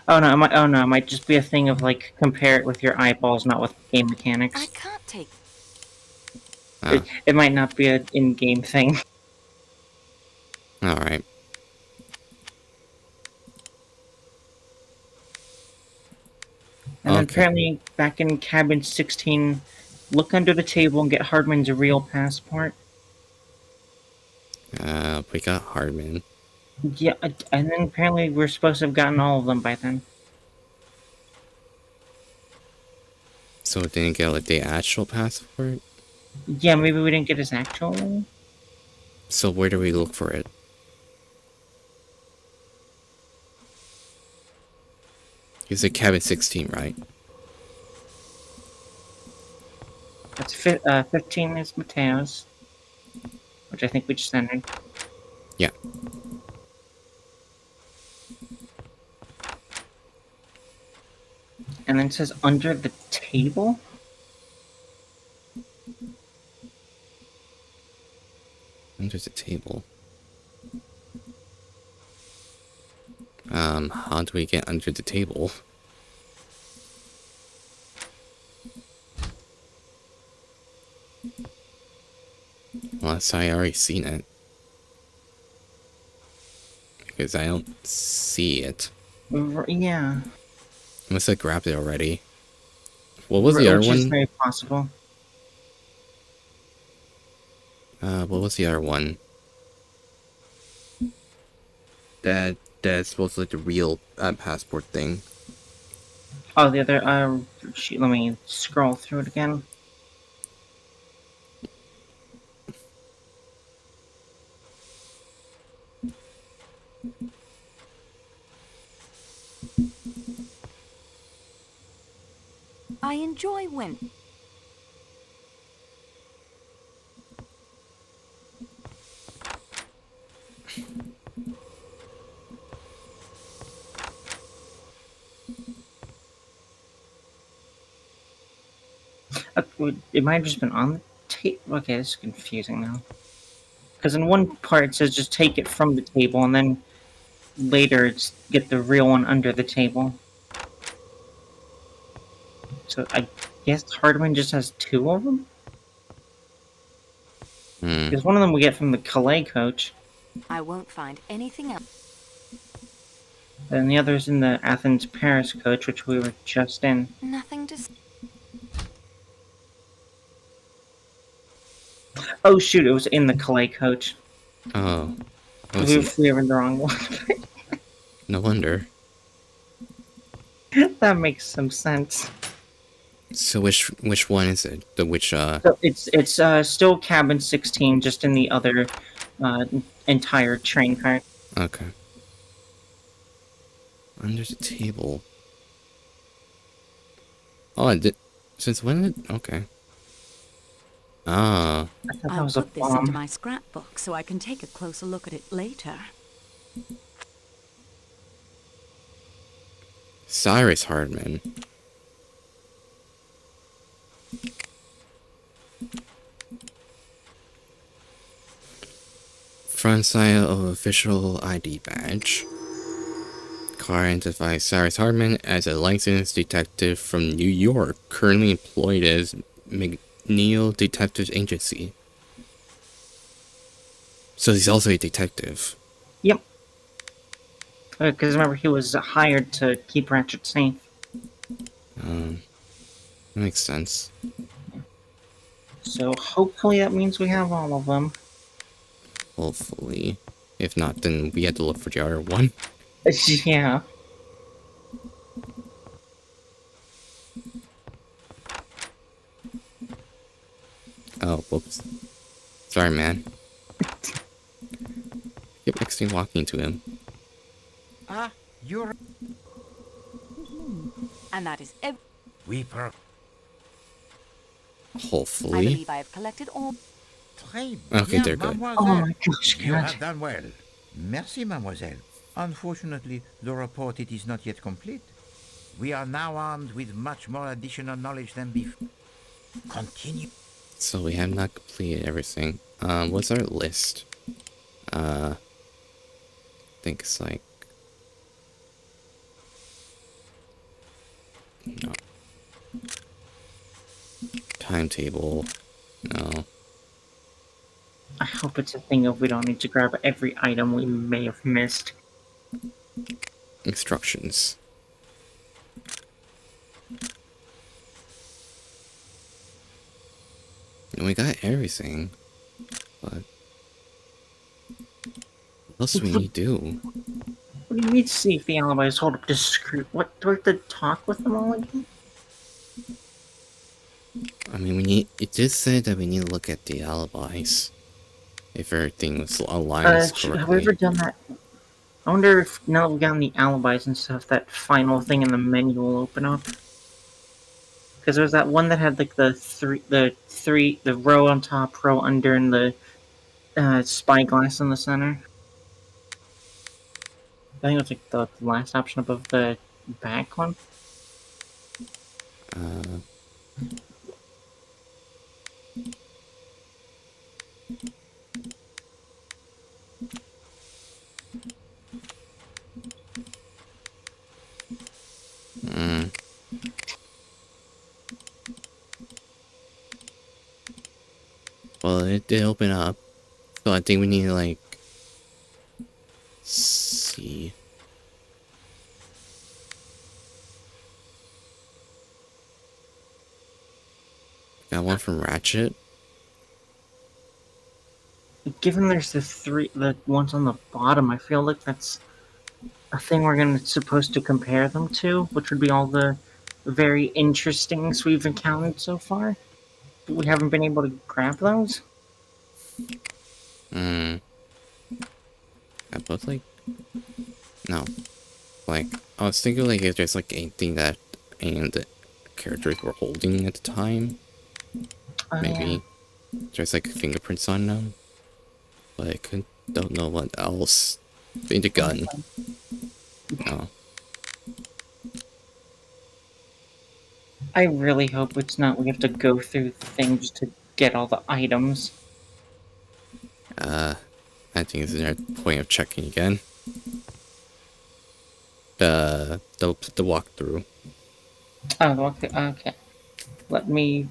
Oh no, it might just be a thing of like compare it with your eyeballs, not with game mechanics. I can't take. It might not be an in-game thing. All right. And then apparently, back in cabin 16, look under the table and get Hardman's real passport. We got Hardman. Yeah, and then apparently we're supposed to have gotten all of them by then. So it didn't get like the actual passport? Yeah, maybe we didn't get his actual one. So where do we look for it? He's at cabin 16, right? That's 15 is Mateo's, which I think we just entered. Yeah. And then it says under the table? Under the table. How do we get under the table? Well, I already seen it. Because I don't see it. Yeah. Unless I grabbed it already. What was the other one? Which is very possible. What was the other one? That's supposed to be like the real passport thing. Oh, the other, shoot, let me scroll through it again. I enjoy when. It might have just been on the table. Okay, this is confusing now. Because in one part it says just take it from the table, and then later it's get the real one under the table. So I guess Hardman just has two of them? Because one of them we get from the Calais coach. I won't find anything else. And the other's in the Athens-Paris coach, which we were just in. Nothing to. Oh shoot, it was in the Calais coach. Oh. We were in the wrong one. No wonder. That makes some sense. So which one is it? The which So it's still cabin 16, just in the other entire train cart. Okay. Under the table. Oh, I did. Since when did? Okay. Ah. I'll put this into my scrapbook so I can take a closer look at it later. Cyrus Hardman. Front side of official ID badge. Car identifies Cyrus Hardman as a licensed detective from New York, currently employed as McNeil Detective Agency. So he's also a detective. Yep. Because remember, he was hired to keep Ratchet safe. That makes sense. So hopefully that means we have all of them. Hopefully. If not, then we had to look for the other one. Yeah. Oh, whoops. Sorry, man. Keep next walking to him. Ah, you're... And that is We Hopefully. I believe I have collected all. Okay, they're good. Oh my gosh, You have done well. Merci, mademoiselle. Unfortunately, the report it is not yet complete. We are now armed with much more additional knowledge than before. Continue. So we have not completed everything. What's our list? I think it's like... No. Timetable. No. I hope it's a thing of we don't need to grab every item we may have missed. Instructions. And we got everything. But... what else do we need to do? What do you mean see if the alibis hold up discreet? What, do we have to talk with them all again? I mean, we need... it did say that we need to look at the alibis. If everything was aligned correctly. Have we ever done that? I wonder if now that we've gotten the alibis and stuff, that final thing in the menu will open up. Because there was that one that had like the row on top, row under, and the spyglass in the center. I think it was like the last option above the back one. Well, it did open up. So I think we need to, like... see... got one from Ratchet. Given there's the ones on the bottom, I feel like that's a thing supposed to compare them to, which would be all the very interestings we've encountered so far. But we haven't been able to grab those. I both like... no. Like, I was thinking like if there's like anything that any of the characters were holding at the time. Maybe. There's like fingerprints on them. But I don't know what else. In the gun. No. I really hope it's not we have to go through things to get all the items. I think it's their point of checking again. The walkthrough. Oh, the walkthrough. Okay. Let me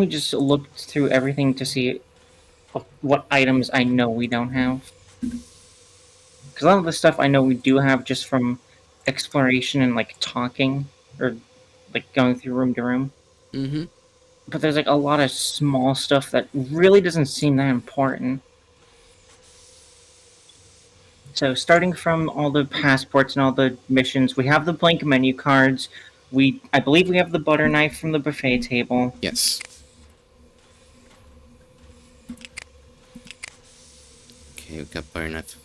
just look through everything to see what items I know we don't have. Because a lot of the stuff I know we do have just from exploration and like talking or like going through room to room. Mm-hmm. But there's like a lot of small stuff that really doesn't seem that important. So starting from all the passports and all the missions, we have the blank menu cards. I believe we have the butter knife from the buffet table. Yes. Okay, we got butter knife.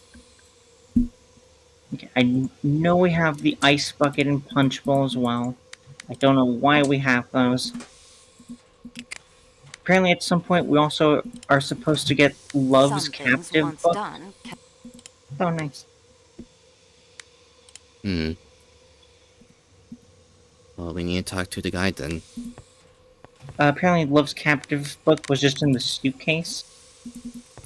Okay, I know we have the ice bucket and punch bowl as well. I don't know why we have those. Apparently at some point we also are supposed to get Love's captive book. Oh, nice. Well, we need to talk to the guy then. Apparently Love's captive book was just in the suitcase.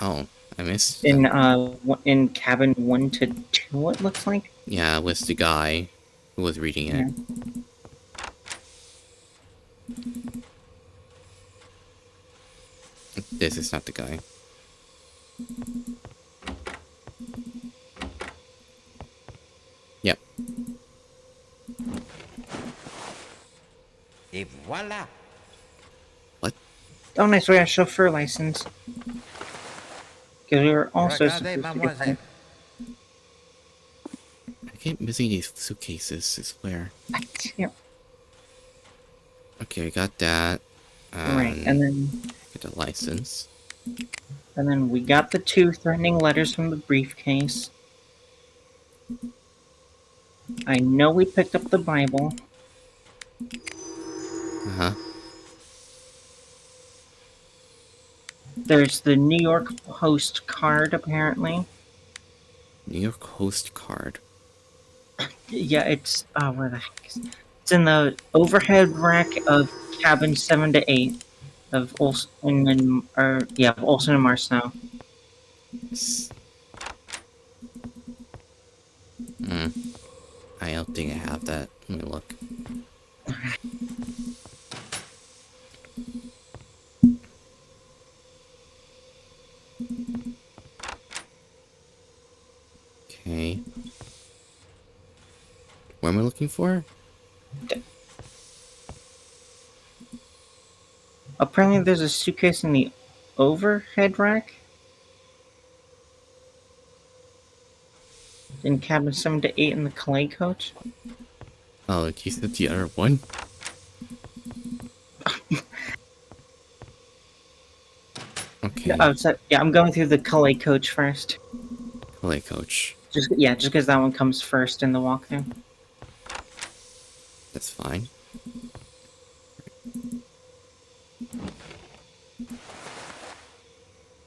Oh, I missed. In cabin 1 to 2, it looks like. Yeah, with the guy who was reading it. This is not the guy. Yep. Et voila. What? Oh, nice. We got a chauffeur license. Because we were also Regardez, mademoiselle. I keep missing these suitcases, I swear. Okay, we got that. Right, and then... get the license. And then we got the 2 threatening letters from the briefcase. I know we picked up the Bible. Uh-huh. There's the New York Post card, apparently. New York Post card. Yeah, it's... where the heck is it? It's in the overhead rack of cabin 7 to 8 of Olsen and of Olsen and Marceau. I don't think I have that. Let me look. Okay. What am I looking for? Apparently there's a suitcase in the overhead rack. In cabin 7 to 8 in the Calais coach. Oh, you said the other one? Okay. I'm going through the Calais coach first. Calais coach. Just because that one comes first in the walkthrough. That's fine.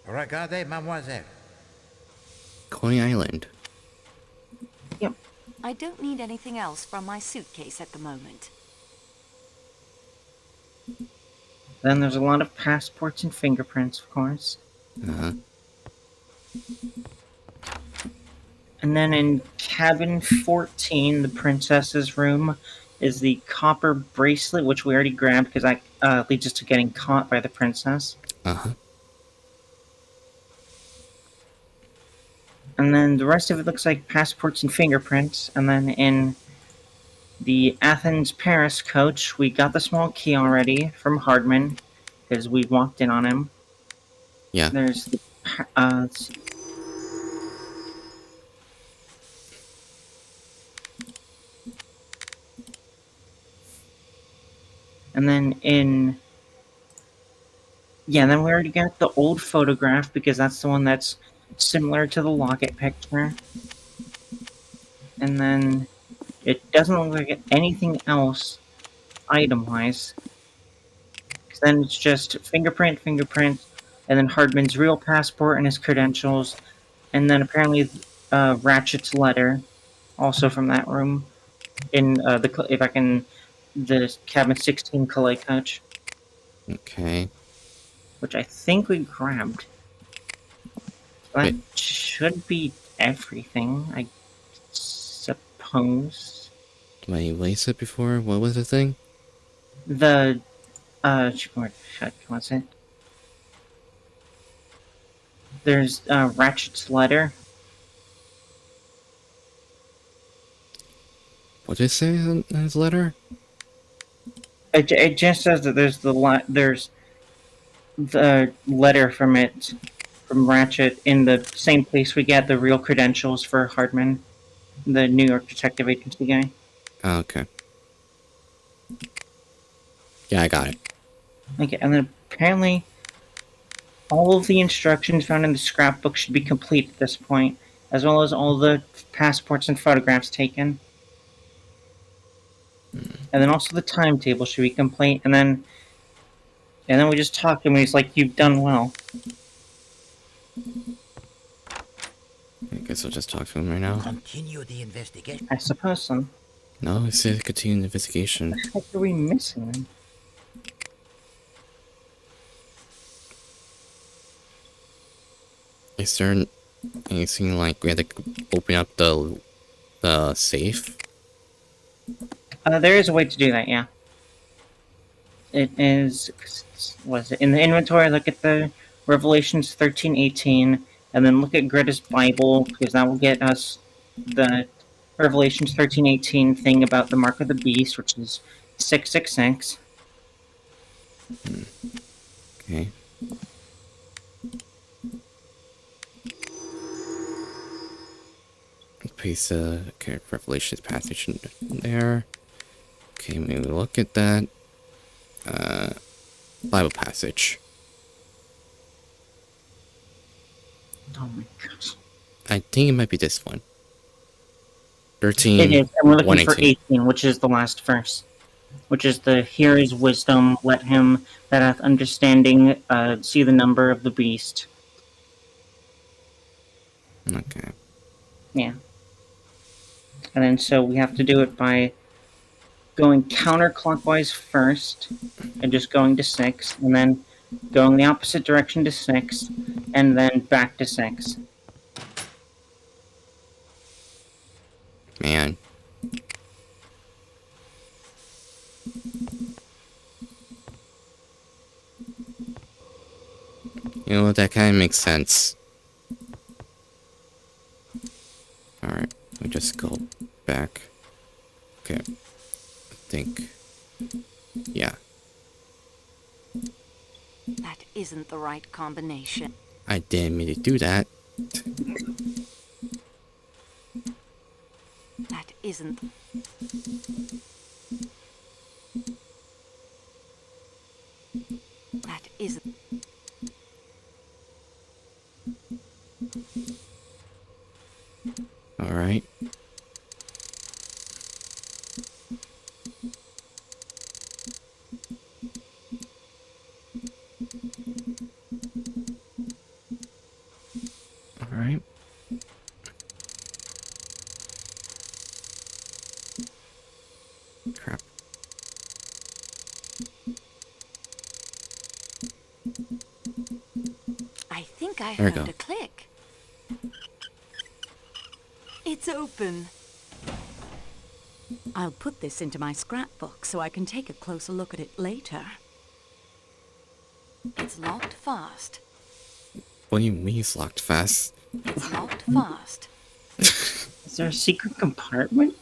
Regardez, mademoiselle. Coney Island. Yep. I don't need anything else from my suitcase at the moment. Then there's a lot of passports and fingerprints, of course. Uh-huh. And then in cabin 14, the princess's room, is the copper bracelet, which we already grabbed because that leads us to getting caught by the princess. Uh-huh. And then the rest of it looks like passports and fingerprints. And then in the Athens-Paris coach, we got the small key already from Hardman because we walked in on him. Yeah. There's the let's see. And then then we already got the old photograph because that's the one that's similar to the locket picture. And then it doesn't look like anything else item-wise. Then it's just fingerprint, and then Hardman's real passport and his credentials, and then apparently Ratchet's letter, also from that room, in the cabin 16 Calais coach. Okay. Which I think we grabbed. That should be everything, I suppose. Did I erase it before? What was the thing? The what's it? There's Ratchet's letter. What did it say in his letter? It just says that there's the letter from Ratchet in the same place we get the real credentials for Hardman, the New York Detective Agency guy. Oh, okay. Yeah, I got it. Okay, and then apparently all of the instructions found in the scrapbook should be complete at this point, as well as all the passports and photographs taken. And then also the timetable should be complete, and then we just talked to him and he's like, "You've done well." I guess I'll just talk to him right now. Continue the investigation. I suppose so. No, it says continue the investigation. What the heck are we missing then? Is there anything like we had to open up the safe? There is a way to do that, yeah. It is, what is it? In the inventory, look at the Revelations 13:18, and then look at Greta's Bible, because that will get us the Revelations 13:18 thing about the Mark of the Beast, which is 666. Okay. Paste okay, Revelations passage in there. Okay, maybe look at that. Bible passage. Oh my gosh. I think it might be this one. 13. It is, and we're looking for 118. 18, which is the last verse. Which is the, "Hear his wisdom, let him that hath understanding see the number of the beast." Okay. Yeah. And then so we have to do it by going counterclockwise first, and just going to 6, and then going the opposite direction to 6, and then back to 6. Man. You know what, that kind of makes sense. Alright, we just go back. Okay. I think. Yeah. That isn't the right combination. I didn't mean to do that. That isn't... That isn't... Alright. Alright. Crap. I think I There we heard go. a click. It's open. I'll put this into my scrapbook so I can take a closer look at it later. It's locked fast. What do you mean it's locked fast? It's locked fast. Is there a secret compartment?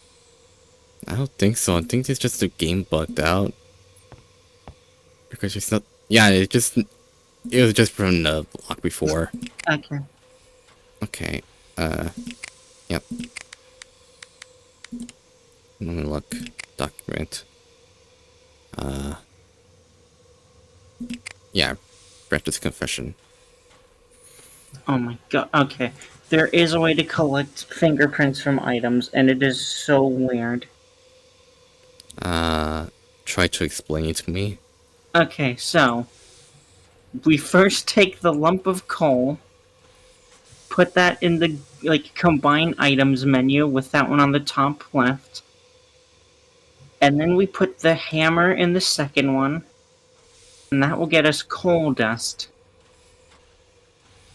I don't think so. I think it's just a game bugged out. Because it's not... Yeah, it was just from the block before. Okay. Okay, yep. Let me look. Document. Yeah, Brett's confession. Oh my god, okay. There is a way to collect fingerprints from items, and it is so weird. Try to explain it to me. Okay, so we first take the lump of coal, put that in the combine items menu with that one on the top left, and then we put the hammer in the second one, and that will get us coal dust.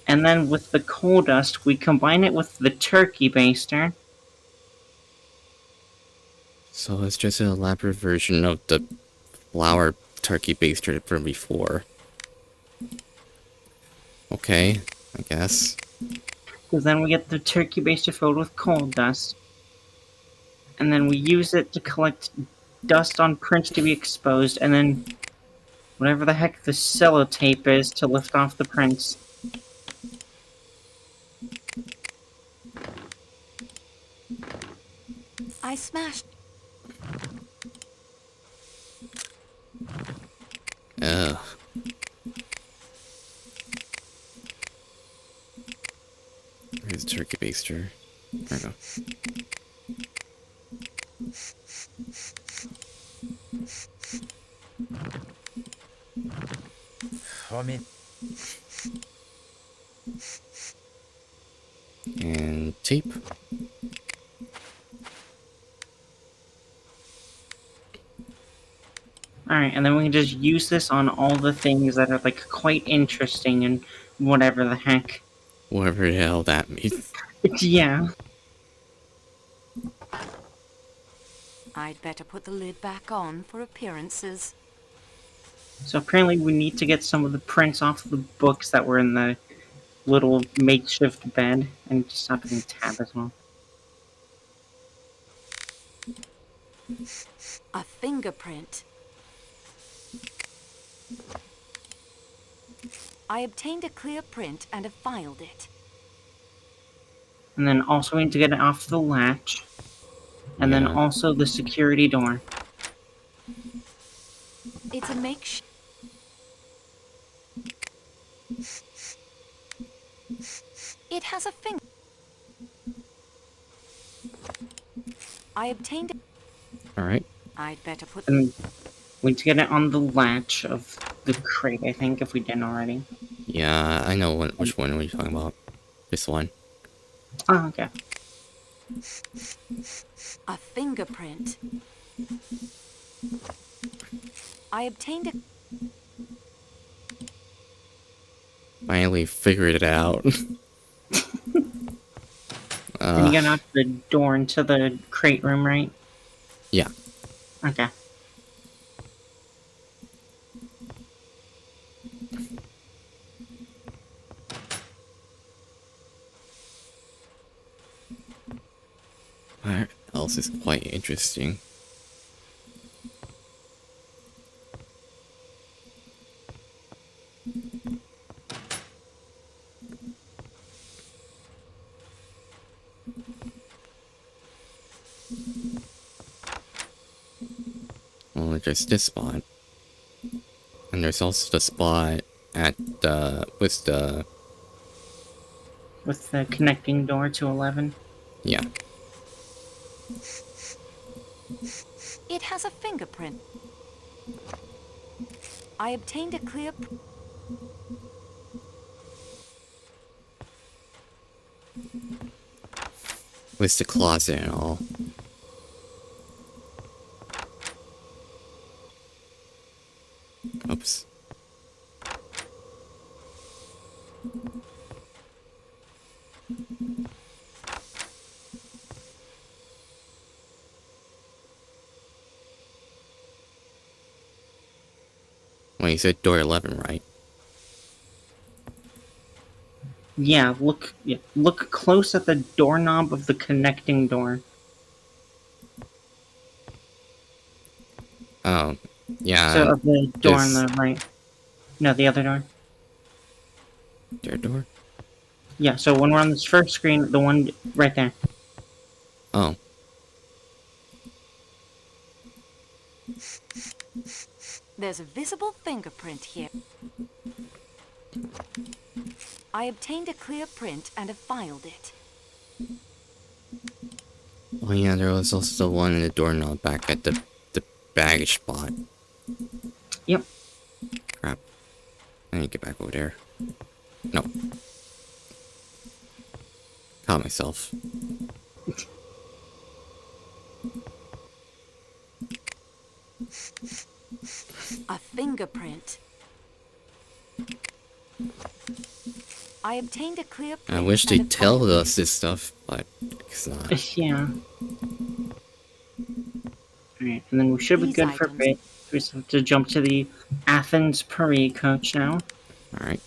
And then with the coal dust, we combine it with the turkey baster. So it's just an elaborate version of the flour turkey baster from before. Okay, I guess. Because then we get the turkey baster filled with coal dust. And then we use it to collect dust on prints to be exposed, and then whatever the heck the sellotape is to lift off the prints. I smashed... Ugh. Where's the turkey baster? There we go. For me. And tape. Alright, and then we can just use this on all the things that are, quite interesting and whatever the heck. Whatever the hell that means. Yeah. I'd better put the lid back on for appearances. So apparently we need to get some of the prints off the books that were in the little makeshift bed, and just have the tab as well. A fingerprint. I obtained a clear print and have filed it. And then also we need to get it off the latch. And then also the security door. It's a makeshift... It has a finger... I obtained... Alright. I'd better put... And we need to get it on the latch of the crate, I think, if we didn't already. Yeah, I know which one we're talking about. This one. Oh, okay. A fingerprint. I obtained a... Finally figured it out. And you got out the door into the crate room, right? Yeah. Okay. What else is quite interesting? Well, there's this spot. And there's also the spot at the... with the connecting door to 11. Yeah. It has a fingerprint. I obtained a clear... With the closet and all. Oops. Well, you said door 11, right? Yeah, look close at the doorknob of the connecting door. Oh, yeah. So of the door on the right. No, the other door. Their door? Yeah, so when we're on this first screen, the one right there. Oh. There's a visible fingerprint here. I obtained a clear print and have filed it. Oh yeah, there was also the one in the doorknob back at the baggage spot. Yep. Crap. I need to get back over there. No. Caught myself. A fingerprint. I obtained a clear print. I wish they'd tell us this stuff, but it's not. Yeah. Alright, and then we should be good for a bit. We just have to jump to the Athens Paris coach now. Alright.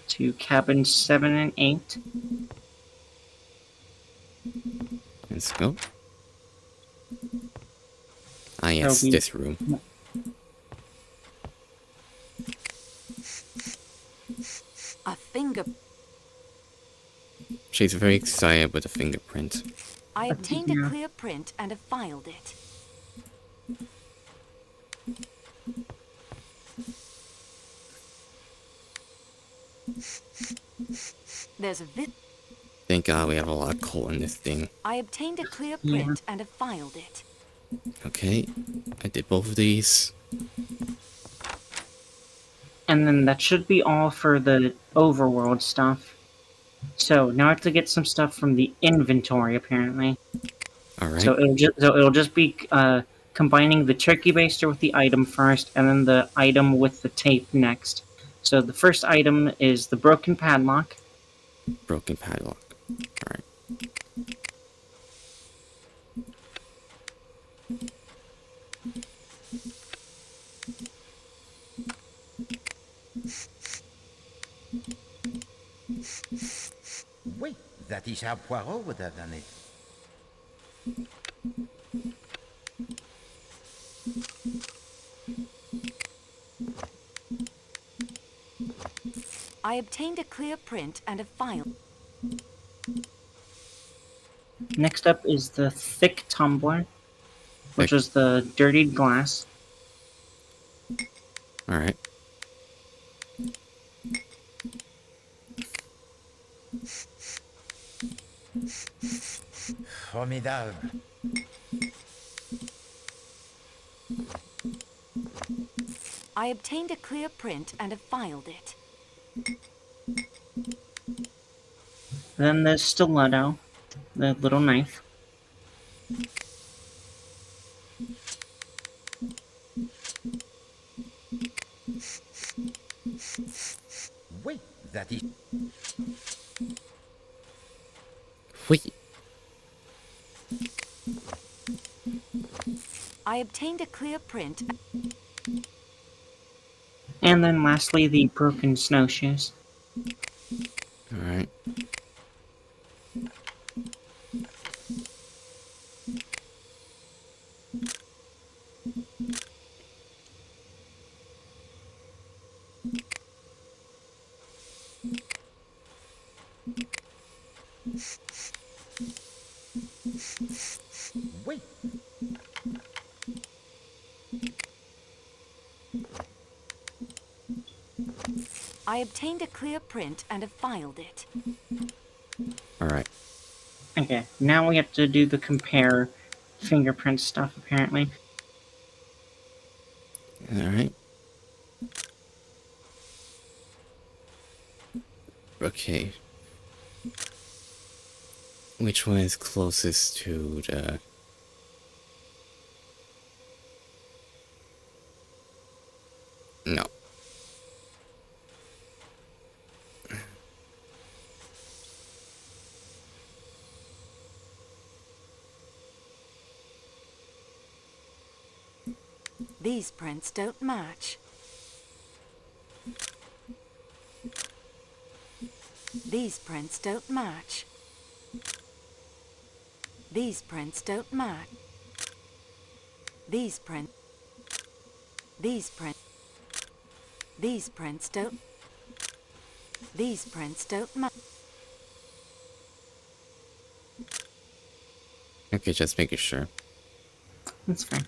To cabin 7 and 8. Let's go. Ah yes, this room. A finger. She's very excited with the fingerprint. I obtained a clear print and have filed it. There's a Thank God we have a lot of coal in this thing. I obtained a clear print and have filed it. Okay, I did both of these. And then that should be all for the overworld stuff. So now I have to get some stuff from the inventory, apparently. Alright. So it'll just be combining the turkey baster with the item first, and then the item with the tape next. So the first item is the broken padlock. Broken padlock. Alright. Wait, that is how Poirot would have done it. I obtained a clear print and have filed. Next up is the thick tumbler, which is the dirtied glass. Alright. Formidable. I obtained a clear print and have filed it. Then there's stiletto, the little knife. Wait. I obtained a clear print. And then lastly, the broken snowshoes. Alright. Wait. I obtained a clear print and have filed it. Alright. Okay, now we have to do the compare fingerprint stuff, apparently. Alright. Okay. Which one is closest to the... No. These prints don't match. These prints don't match. These prints don't match. These prints don't. These prints don't match. Okay, just making sure. That's fine.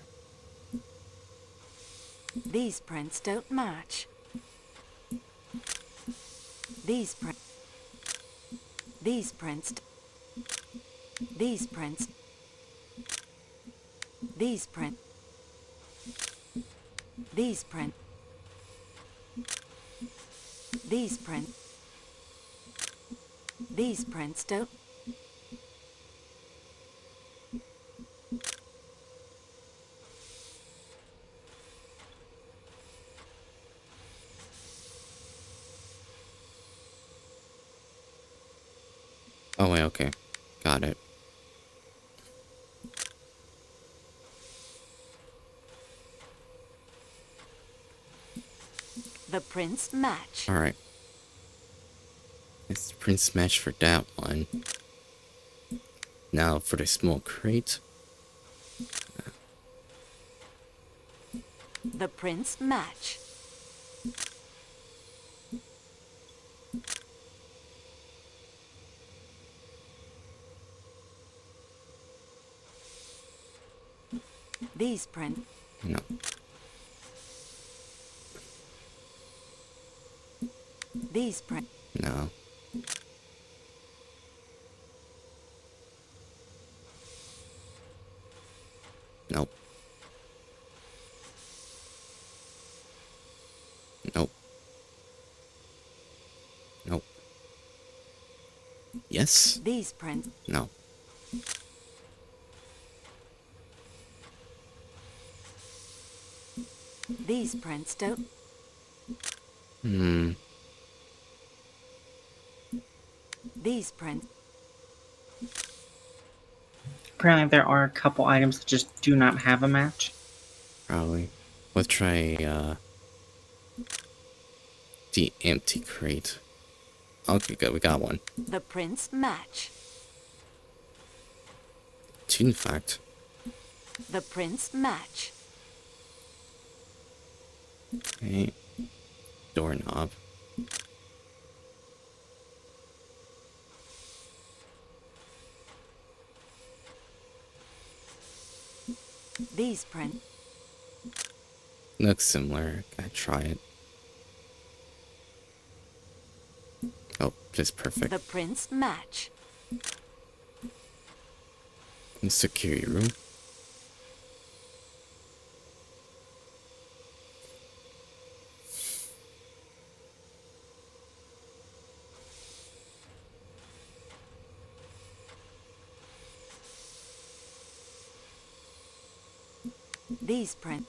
These prints don't match. These prints. These prints. These prints. These print. These print. These print. These prints don't. Oh, wait, okay. Got it. The prints match. Alright. It's the prints match for that one. Now for the small crate. The prints match. These print. No. These print. No. Nope. Nope. Nope. Yes? These print. No. These prints don't. Hmm. These prints. Apparently there are a couple items that just do not have a match. Probably. Let's try, the empty crate. Okay, good, we got one. The prints match. Two, in fact. The prints match. Okay. Doorknob. These print. Looks similar. Gotta try it. Oh, just perfect. The prints match. Security room. These print.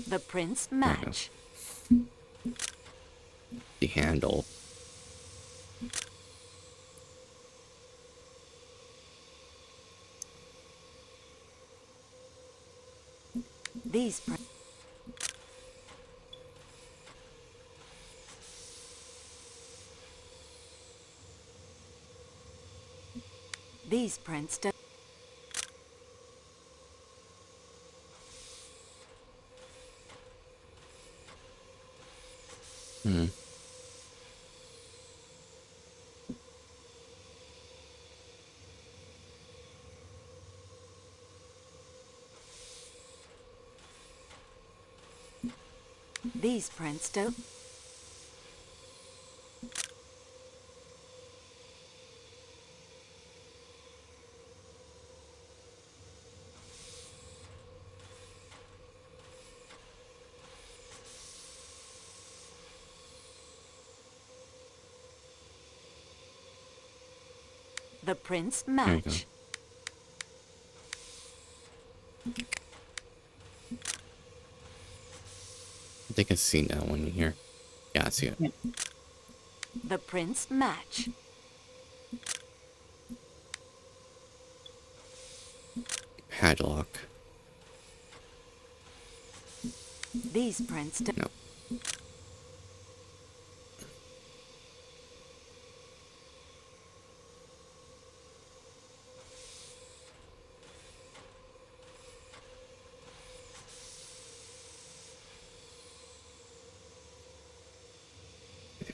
The prints match. the handle. These prints don't. These prints don't. The prints match. I think I've seen that one here. Yeah, I see it. The prints match. Padlock. These prints don't. No.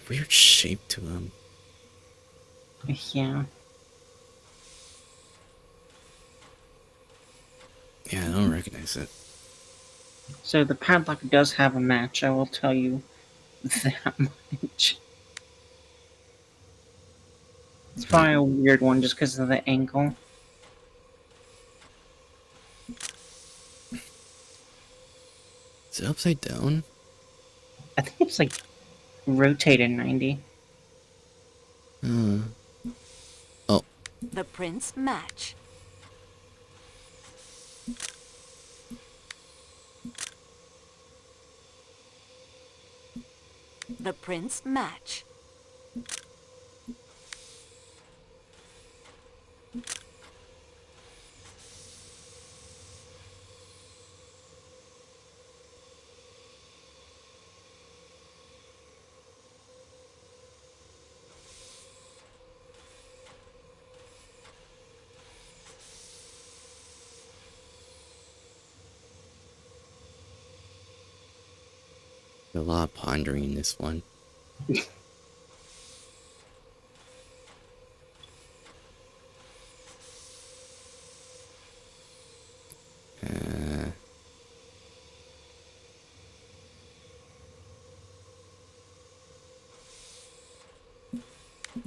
Weird shape to them. Yeah. Yeah, I don't recognize it. So the padlock does have a match, I will tell you that much. It's probably a weird one just because of the angle. Is it upside down? I think it's like rotated 90. Oh. The prints match. The prints match. A lot of pondering in this one.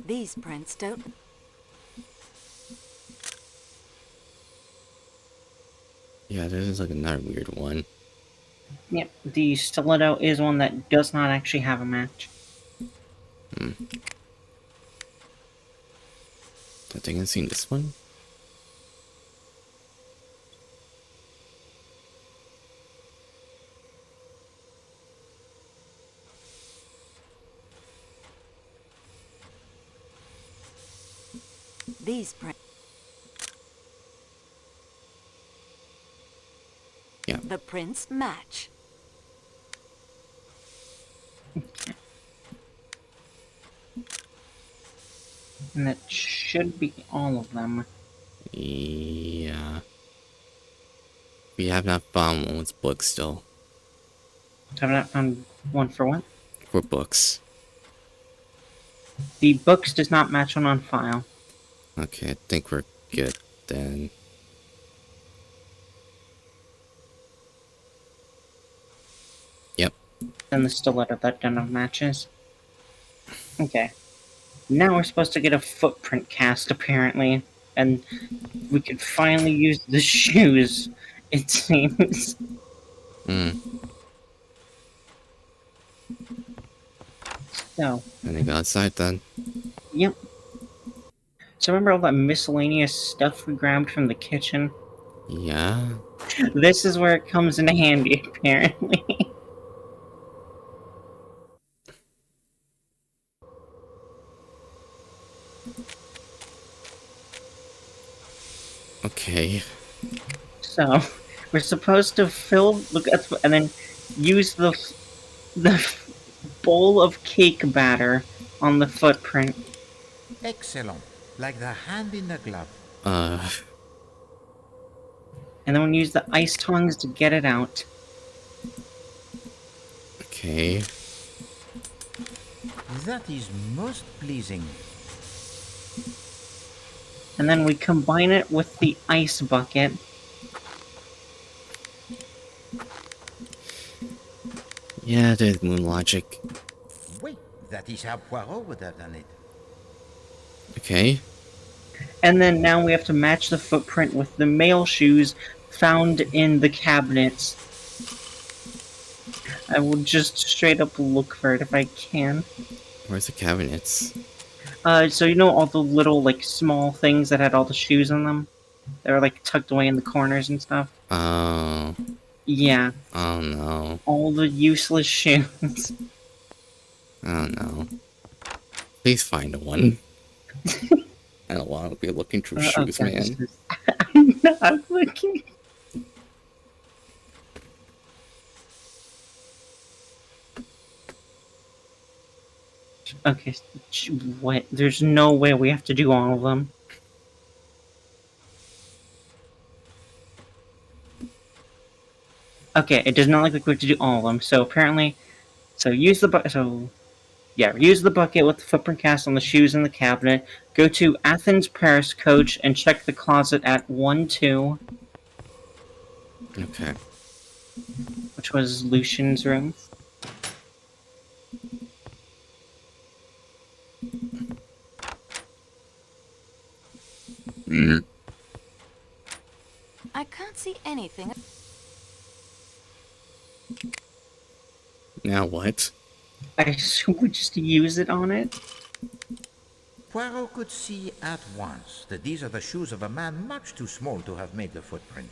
These prints don't. Yeah, this is like another weird one. Yep, the stiletto is one that does not actually have a match. I think I've seen this one. These prints. Yeah. The prints match. And that should be all of them. Yeah. We have not found one with books still. Have not found one for what? For books. The books does not match one on file. Okay, I think we're good then. Yep. And the stiletto that kind of matches. Okay. Now we're supposed to get a footprint cast, apparently. And we could finally use the shoes, it seems. So. And I go outside then. Yep. So remember all that miscellaneous stuff we grabbed from the kitchen? Yeah. This is where it comes in handy, apparently. Okay. So, we're supposed to fill and then use the bowl of cake batter on the footprint. Excellent. Like the hand in the glove. And then we'll use the ice tongs to get it out. Okay. That is most pleasing. And then we combine it with the ice bucket. Yeah, there's moon logic. Wait, that is how Poirot would have done it. Okay. And then now we have to match the footprint with the male shoes found in the cabinets. I will just straight up look for it if I can. Where's the cabinets? So you know all the little, like, small things that had all the shoes on them? They were, like, tucked away in the corners and stuff? Oh. Yeah. Oh no. All the useless shoes. Oh no. Please find one. I don't want to be looking through shoes, okay, man. I'm not looking. Okay, what? There's no way we have to do all of them. Okay, it does not look like we have to do all of them. So apparently, use the bucket with the footprint cast on the shoes in the cabinet. Go to Athens Paris coach and check the closet at 1-2. Okay. Which was Lucian's room. I can't see anything. Now what? I assume we just use it on it. Poirot could see at once that these are the shoes of a man much too small to have made the footprint.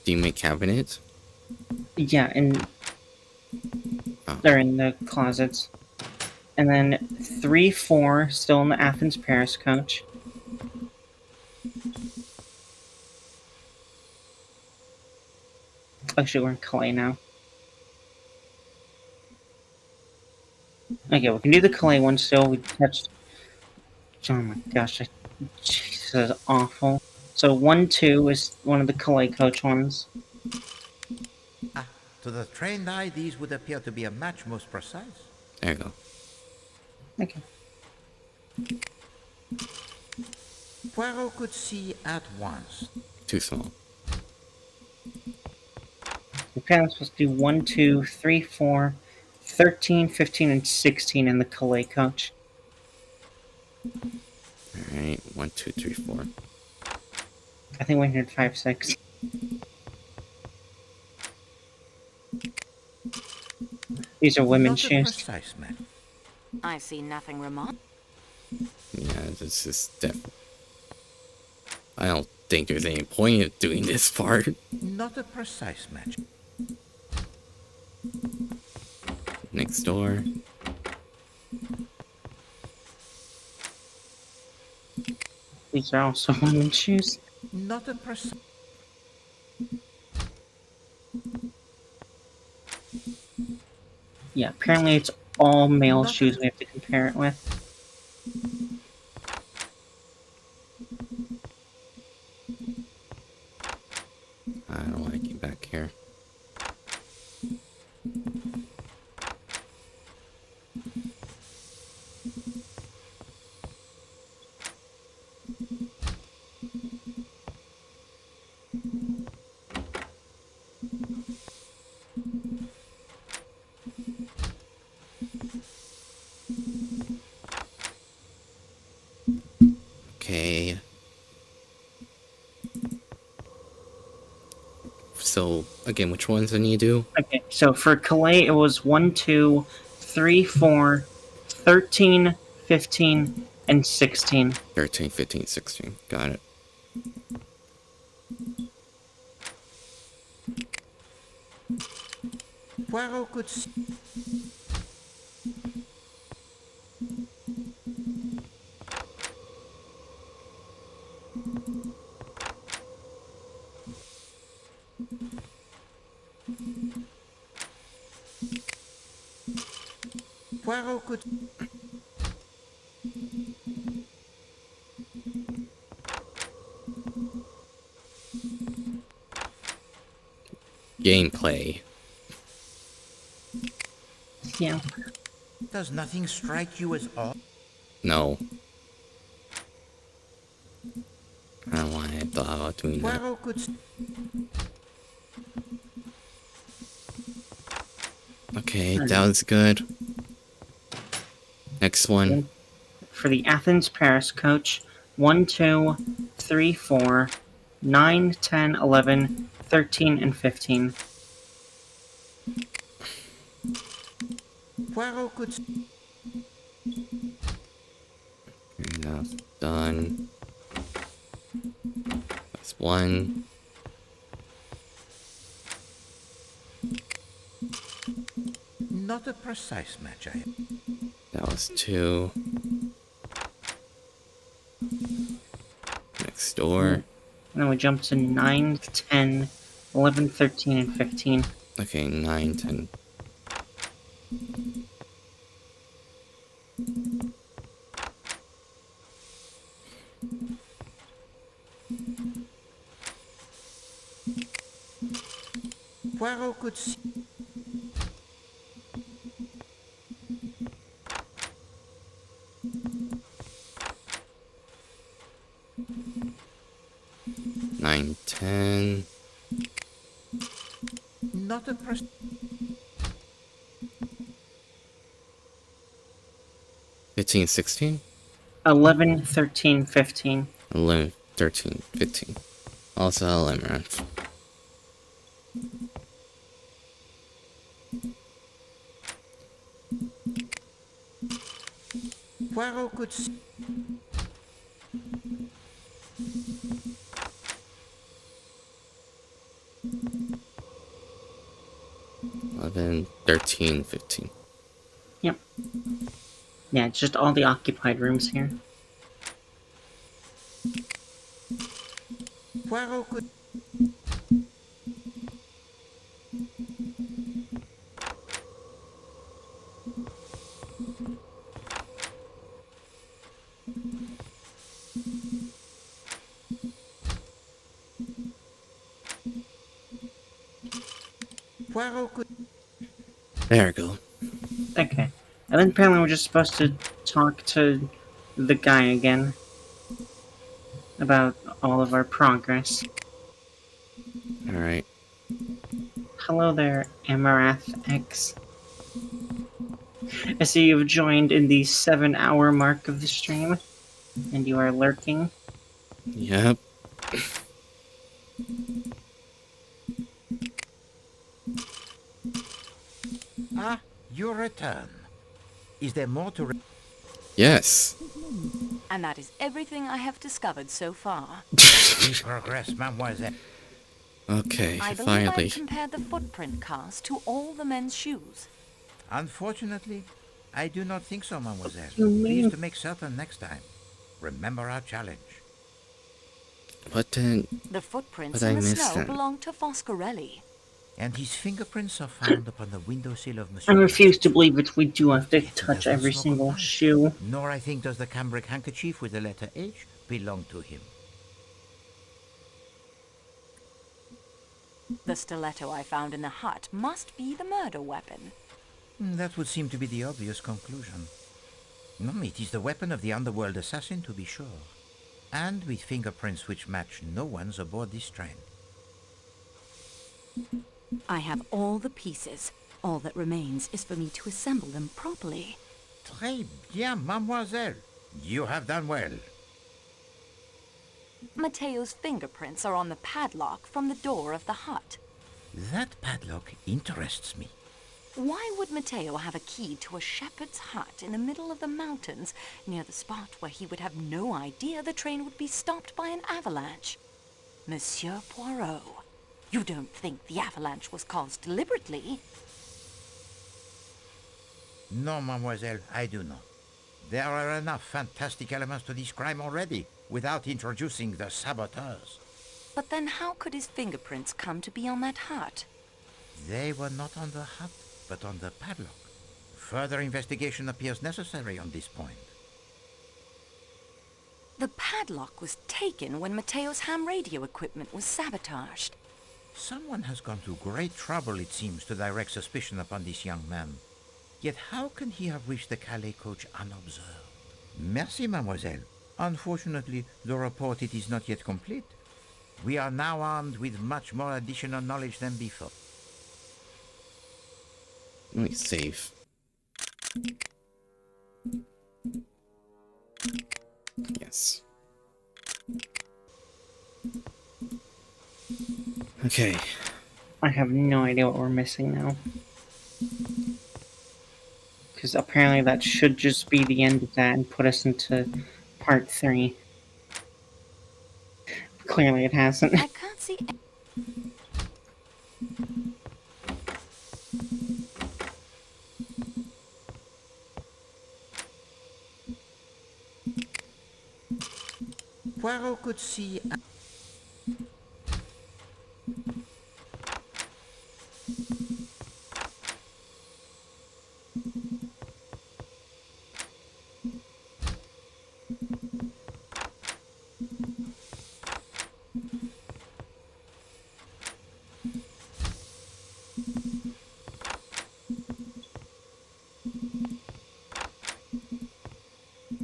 Do you make cabinets? Yeah, and they're in the closets. And then 3-4 still in the Athens Paris coach. Actually, we're in Calais now. Okay, we can do the Calais one still. We touched. Oh my gosh, Jesus, that is awful. So 1-2 is one of the Calais coach ones. To the trained eye, these would appear to be a match most precise. There you go. Okay. Poirot could see at once. Too small. Okay, I'm supposed to do 1, 2, 3, 4, 13, 15, and 16 in the Calais coach. Alright, 1, 2, 3, 4. I think we did 5, 6. These are women's shoes. I see nothing remarkable. Yeah, this is definitely. I don't think there's any point of doing this part. Not a precise match. Next door. These are also women's shoes. Not a precise. Yeah, apparently it's all male shoes we have to compare it with. I don't like you back here. Okay. So, again, which ones I need to do? Okay, so for Calais, it was 1, 2, 3, 4, 13, 15, and 16. 13, 15, 16. Got it. Poirot could see. Poirot could... Gameplay. Yeah. Does nothing strike you as odd? No. I don't know why I thought about doing that. Poirot could... Okay, that was good. Next one. For the Athens Paris coach, 1, 2, 3, 4, 9, 10, 11, 13, and 15. Poirot could... That's done. That's one. Not a precise match, I am. That was two. Next door. And then we jump to 9, 10, 11, 13, and 15. Okay, 9, 10. Poirot could see... Nine, 10. Not a precise... 15, 16. 11, 13, 15. 11, 13, 15. Also Limerence. Poirot could see... 11, 13, 15. Yep. Yeah, it's just all the occupied rooms here. Poirot could... Poirot could... There we go. Okay. And then apparently we're just supposed to talk to the guy again about all of our progress. Alright. Hello there, Amarath X. I see you've joined in the 7-hour mark of the stream, and you are lurking. Yep. Ah, your return. Is there more to... Yes. And that is everything I have discovered so far. We progress, mademoiselle. Okay, I believe finally. I've compared the footprint cast to all the men's shoes. Unfortunately, I do not think so, mademoiselle. You mean- Please to make certain next time. Remember our challenge. What then? The footprints But I in the missed snow them. belong to Foscarelli. And his fingerprints are found upon the windowsill of I Monsieur... refuse to believe it. We do have to touch every single shoe. Nor, I think, does the cambric handkerchief with the letter H belong to him. The stiletto I found in the hut must be the murder weapon. That would seem to be the obvious conclusion. No, it is the weapon of the underworld assassin, to be sure. And with fingerprints which match no one's aboard this train. I have all the pieces. All that remains is for me to assemble them properly. Très bien, mademoiselle. You have done well. Mateo's fingerprints are on the padlock from the door of the hut. That padlock interests me. Why would Mateo have a key to a shepherd's hut in the middle of the mountains, near the spot where he would have no idea the train would be stopped by an avalanche? Monsieur Poirot, you don't think the avalanche was caused deliberately? No, mademoiselle, I do not. There are enough fantastic elements to this crime already, without introducing the saboteurs. But then how could his fingerprints come to be on that hut? They were not on the hut, but on the padlock. Further investigation appears necessary on this point. The padlock was taken when Mateo's ham radio equipment was sabotaged. Someone has gone to great trouble, it seems, to direct suspicion upon this young man. Yet how can he have reached the Calais coach unobserved? Merci, mademoiselle. Unfortunately, the report it is not yet complete. We are now armed with much more additional knowledge than before. Let me save. Yes. Okay. I have no idea what we're missing now. Because apparently that should just be the end of that and put us into part 3. Clearly it hasn't. I can't see. Poirot could see...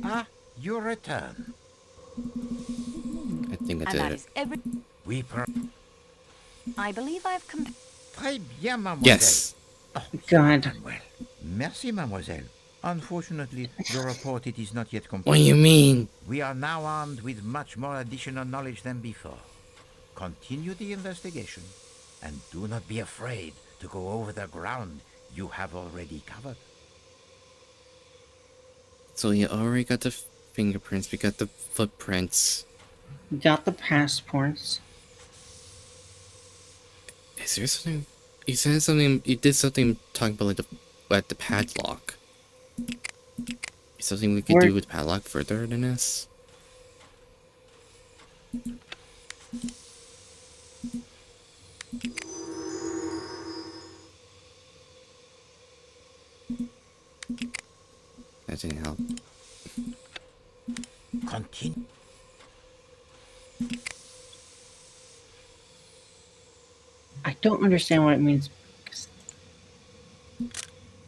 Ah, you return. I think I And did that it. is every. I believe I've come. Très bien, mademoiselle. Yes. God. Well, merci, mademoiselle. Unfortunately, the report it is not yet complete. What do you mean? We are now armed with much more additional knowledge than before. Continue the investigation, and do not be afraid to go over the ground you have already covered. So you already got the fingerprints, we got the footprints. Got the passports. Is there something? You said something. You did something talking about like the padlock. Is something we could do with padlock further than this? That didn't help. Continue. I don't understand what it means.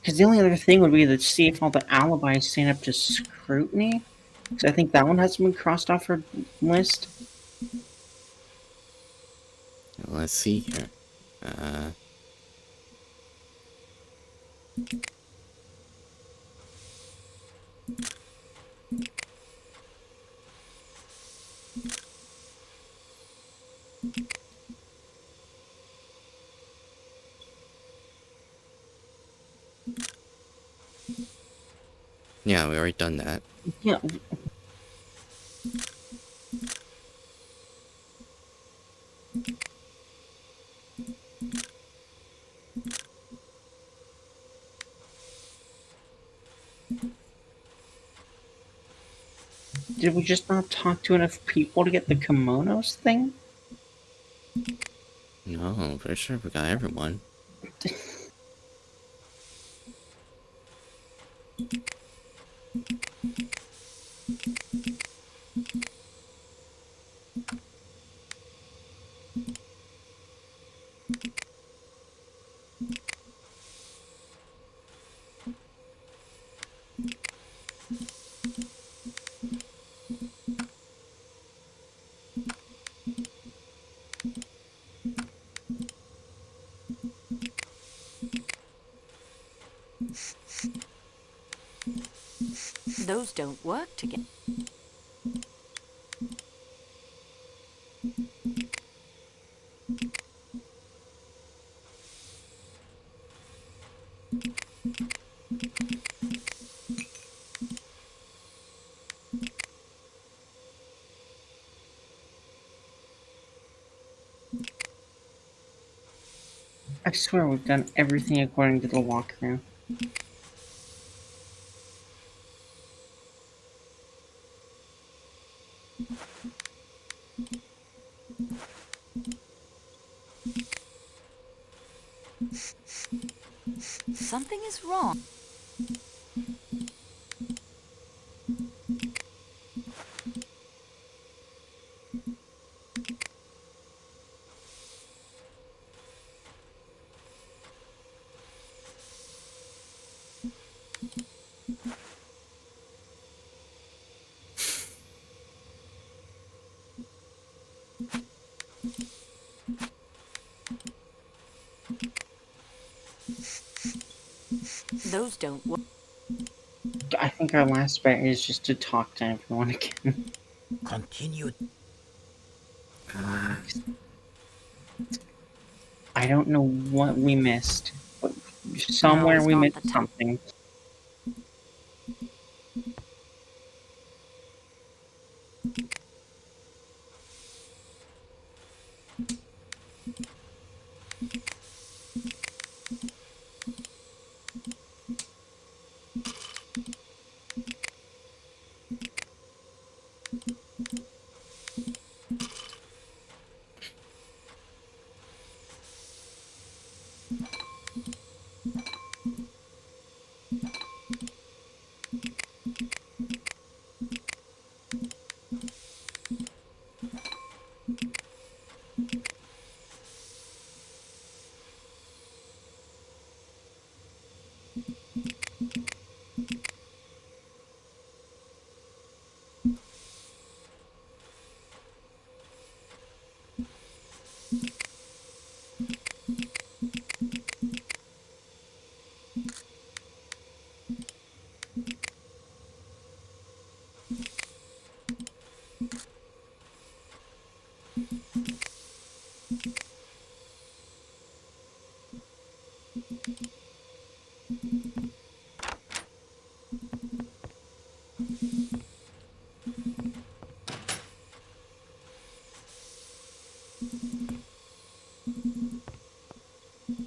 Because the only other thing would be to see if all the alibis stand up to scrutiny. Because I think that one hasn't been crossed off her list. Let's see here. Yeah, we already done that. Yeah. Did we just not talk to enough people to get the kimonos thing? No, I'm pretty sure we got everyone. Those don't work together. I swear we've done everything according to the walkthrough. Something is wrong. Those don't work. I think our last bet is just to talk to everyone again. Continue. I don't know what we missed, but somewhere No, we not missed the something.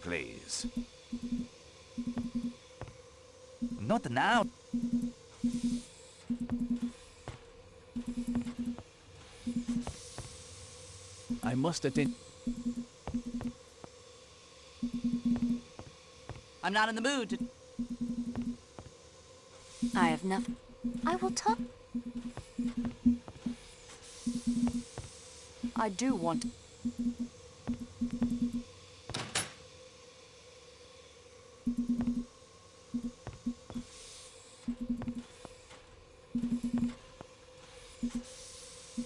Please. Not now. I must attend. I'm not in the mood to... I have nothing. I will talk. I do want.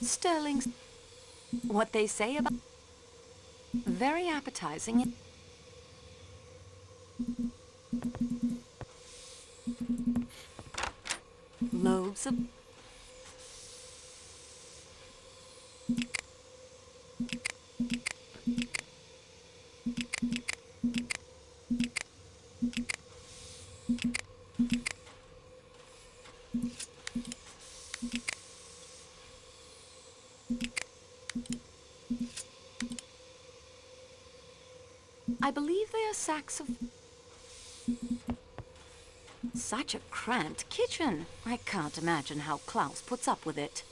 Sterling's. What they say about. Very appetizing. Loaves of. I believe they are sacks of... Such a cramped kitchen. I can't imagine how Klaus puts up with it.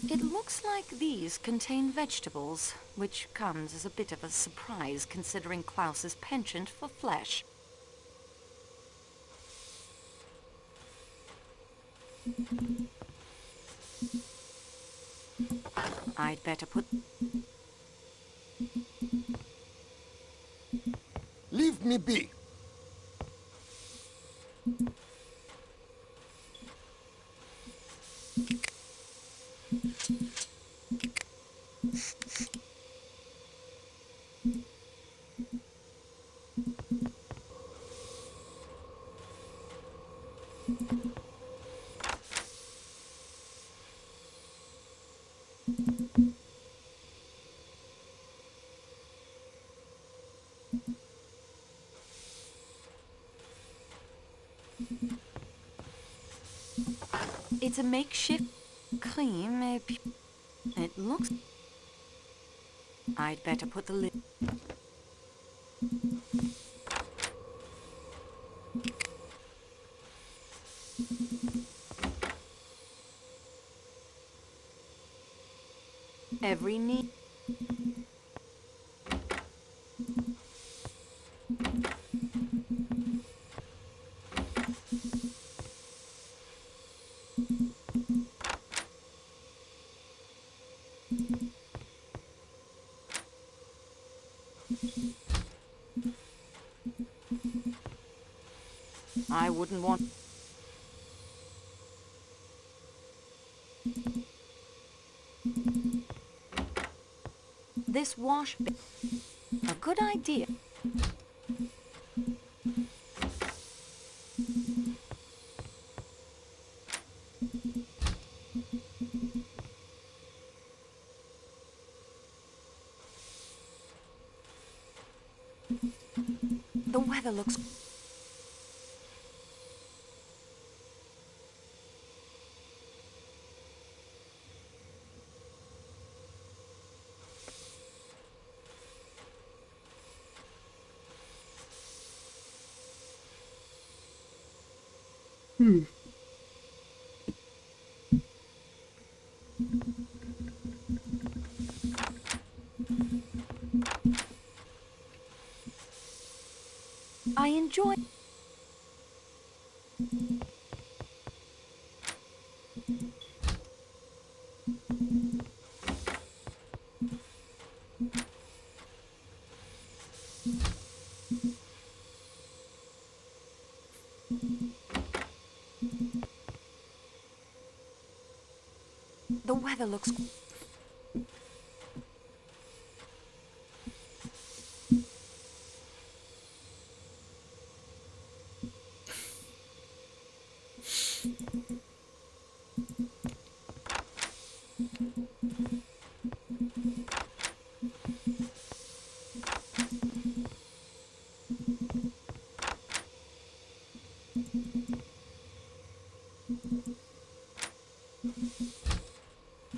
It looks like these contain vegetables, which comes as a bit of a surprise considering Klaus's penchant for flesh. I'd better put... Leave me be. It's a makeshift... Cream, maybe. It looks... I'd better put the lid... Every need... I wouldn't want... This wash bin... A good idea. The weather looks... I enjoy... The weather looks...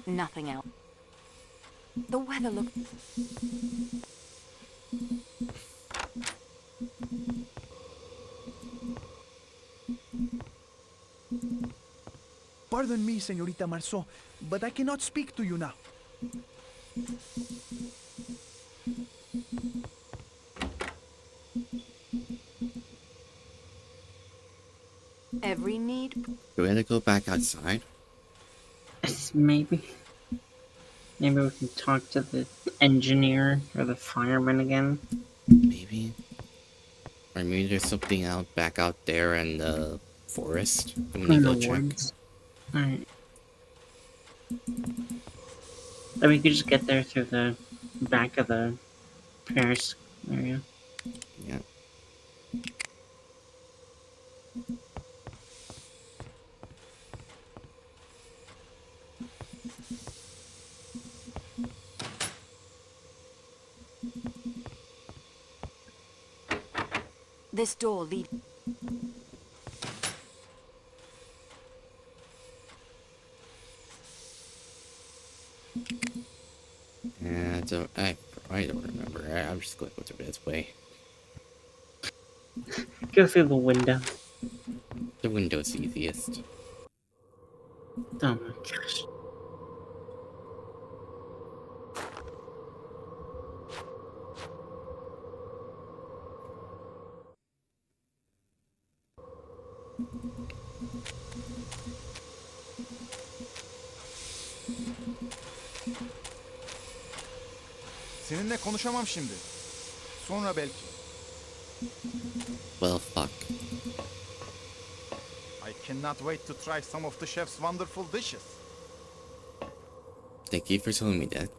Nothing else. The weather looks... Pardon me, Señorita Marceau, but I cannot speak to you now. Every need... Do we have to go back outside? Maybe. Maybe we can talk to the engineer or the fireman again. Maybe. Or maybe there's something back out there in the forest. I'm gonna go check. Alright. Then we could just get there through the back of the Paris area. Yeah. This door leads... Yeah, so I don't remember. I'm just going to go through this way. Go through the window. The window's easiest. Oh my gosh. Seninle konuşamam şimdi. Sonra belki. Well, fuck. I cannot wait to try some of the chef's wonderful dishes. Thank you for telling me that.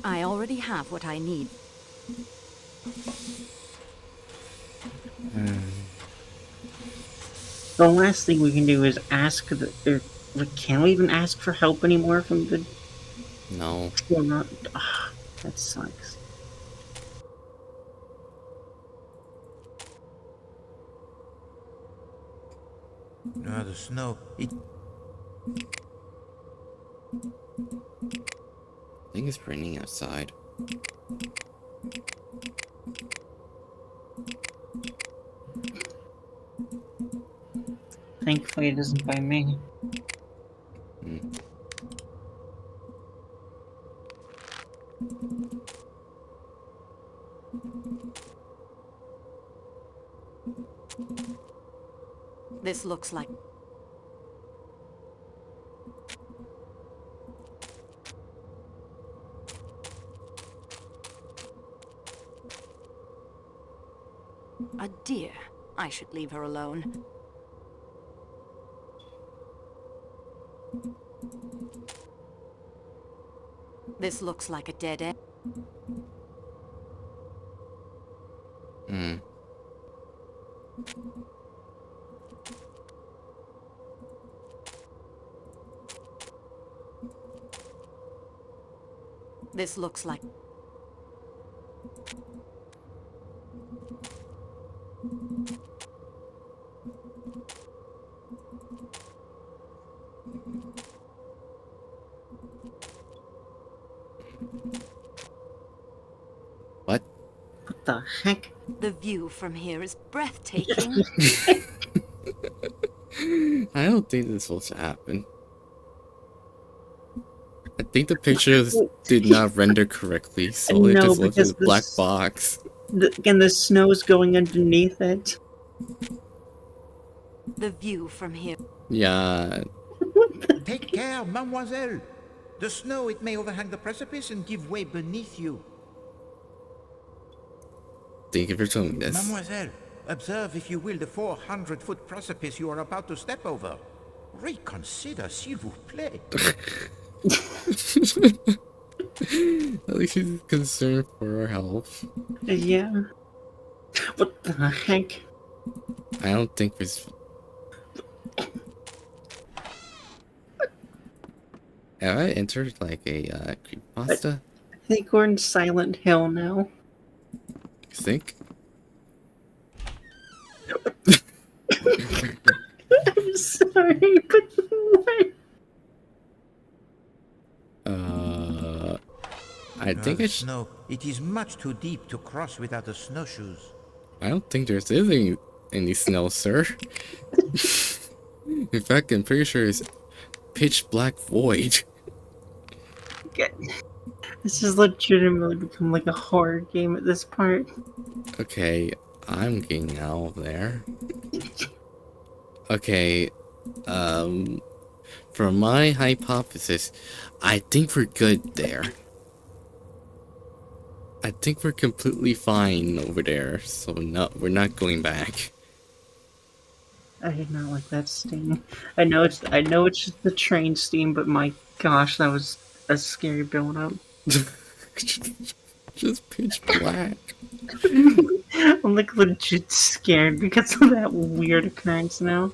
I already have what I need. The last thing we can do is ask the... can we even ask for help anymore from the... No. Well, not... Oh, that sucks. No, the snow... I think it's raining outside. Thankfully, it isn't by me. This looks like... a deer. I should leave her alone. This looks like a dead end. This looks like... What? What the heck? The view from here is breathtaking. I don't think this is supposed to happen. I think the pictures did not render correctly, so it just looks like a black box. And the snow's going underneath it. The view from here... Yeah. Take care, mademoiselle! The snow, it may overhang the precipice and give way beneath you. Thank you for telling me this. Mademoiselle, observe, if you will, the 400-foot precipice you are about to step over. Reconsider, s'il vous plaît. At least she's concerned for our health. Yeah. What the heck? I don't think there's... Have I entered like a creepypasta? I think we're in Silent Hill now. You think? I'm sorry, but what? I think it's snow. It is much too deep to cross without the snowshoes. I don't think there's any snow, sir. In fact, I'm pretty sure it's pitch black void. This has legitimately become like a horror game at this part. Okay, I'm getting out of there. Okay, for my hypothesis, I think we're good there. I think we're completely fine over there, so no, we're not going back. I did not like that steam. I know it's just the train steam, but my gosh, that was a scary build up. Just pitch black. I'm like legit scared because of that weird occurrence now.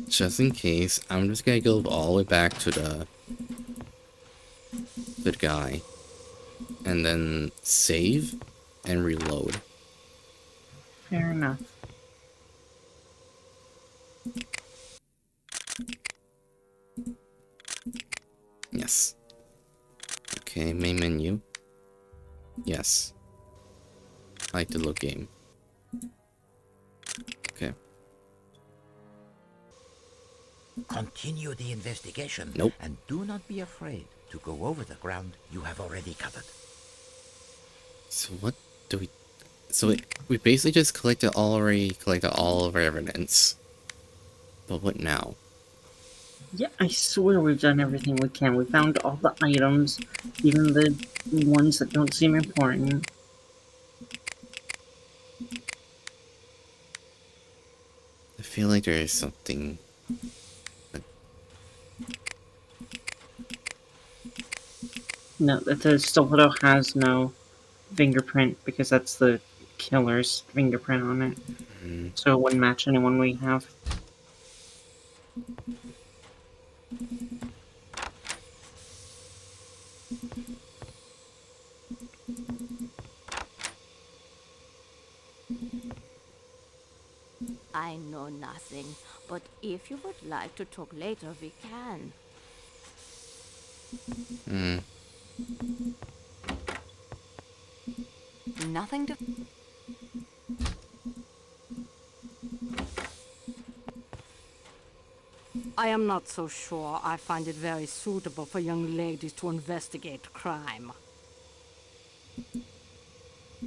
Just in case, I'm just gonna go all the way back to the guy, and then save and reload. Fair enough. Yes. Okay, main menu. Yes. I like the look game. Okay. Continue the investigation. Nope. And do not be afraid to go over the ground you have already covered. So what do we... So we basically just collected all of our evidence. But what now? Yeah, I swear we've done everything we can. We found all the items, even the ones that don't seem important. I feel like there is something... No, the stiletto has no fingerprint because that's the killer's fingerprint on it. So it wouldn't match anyone we have. I know nothing, but if you would like to talk later, we can. Nothing to... I am not so sure I find it very suitable for young ladies to investigate crime.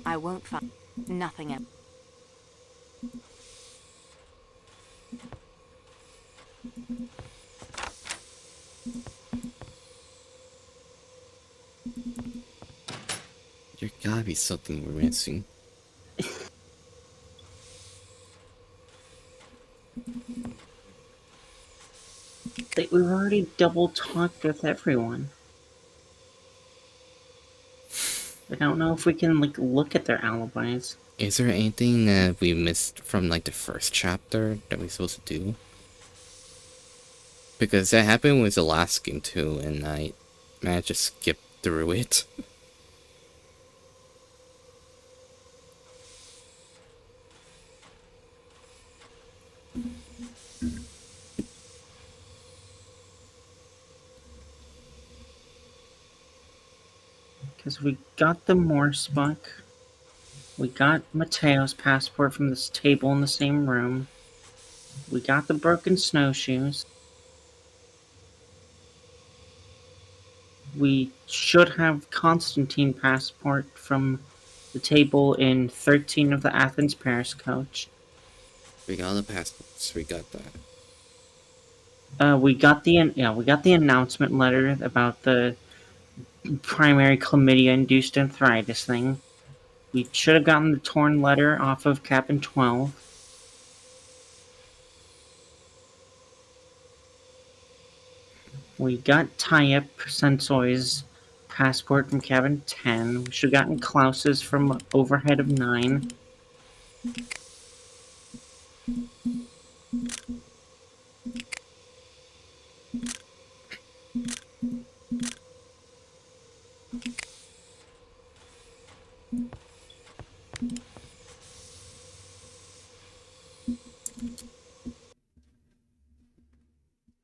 I won't find nothing else. There gotta be something we're missing. We've already double talked with everyone. I don't know if we can like look at their alibis. Is there anything that we missed from like the first chapter that we're supposed to do? Because that happened with the last game too, and I managed to skip through it. Because we got the Morse book. We got Mateo's passport from this table in the same room. We got the broken snowshoes. We should have Constantine's passport from the table in 13 of the Athens-Paris coach. We got the passports. We got that. We got the announcement letter about the primary chlamydia-induced arthritis thing. We should have gotten the torn letter off of Cabin 12. We got Tyep Sensoi's passport from Cabin 10. We should have gotten Klaus's from Overhead of 9.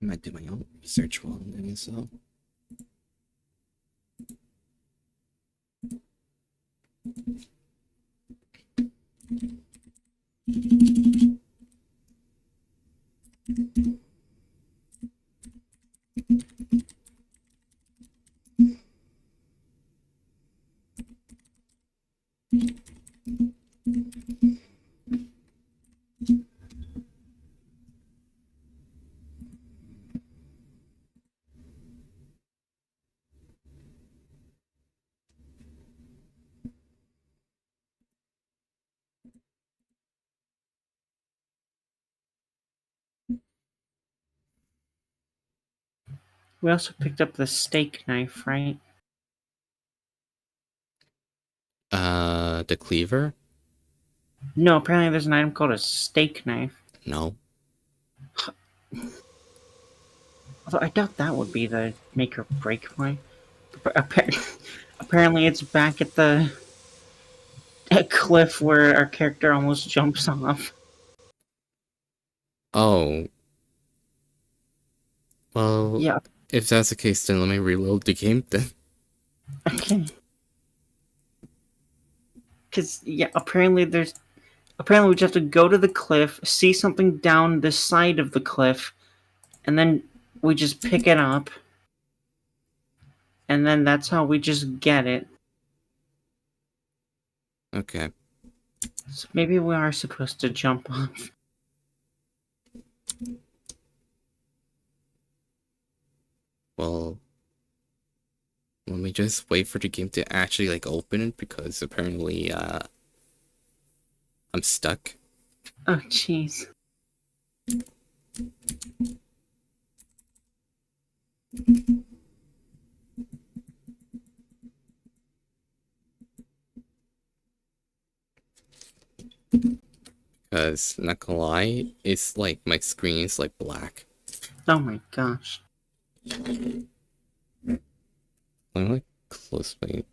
I might do my own research while I'm doing so. We also picked up the steak knife, right? The cleaver? No, apparently there's an item called a steak knife. No. Although I doubt that would be the make or break point. Apparently it's back at the cliff where our character almost jumps off. Oh. Well, yeah. If that's the case, then let me reload the game then. Okay. Because, yeah, apparently we just have to go to the cliff, see something down the side of the cliff, and then we just pick it up. And then that's how we just get it. Okay. So maybe we are supposed to jump off. Well, let me just wait for the game to actually like open it because apparently I'm stuck. Oh jeez. Because not gonna lie, it's like my screen is like black. Oh my gosh. Let me closely.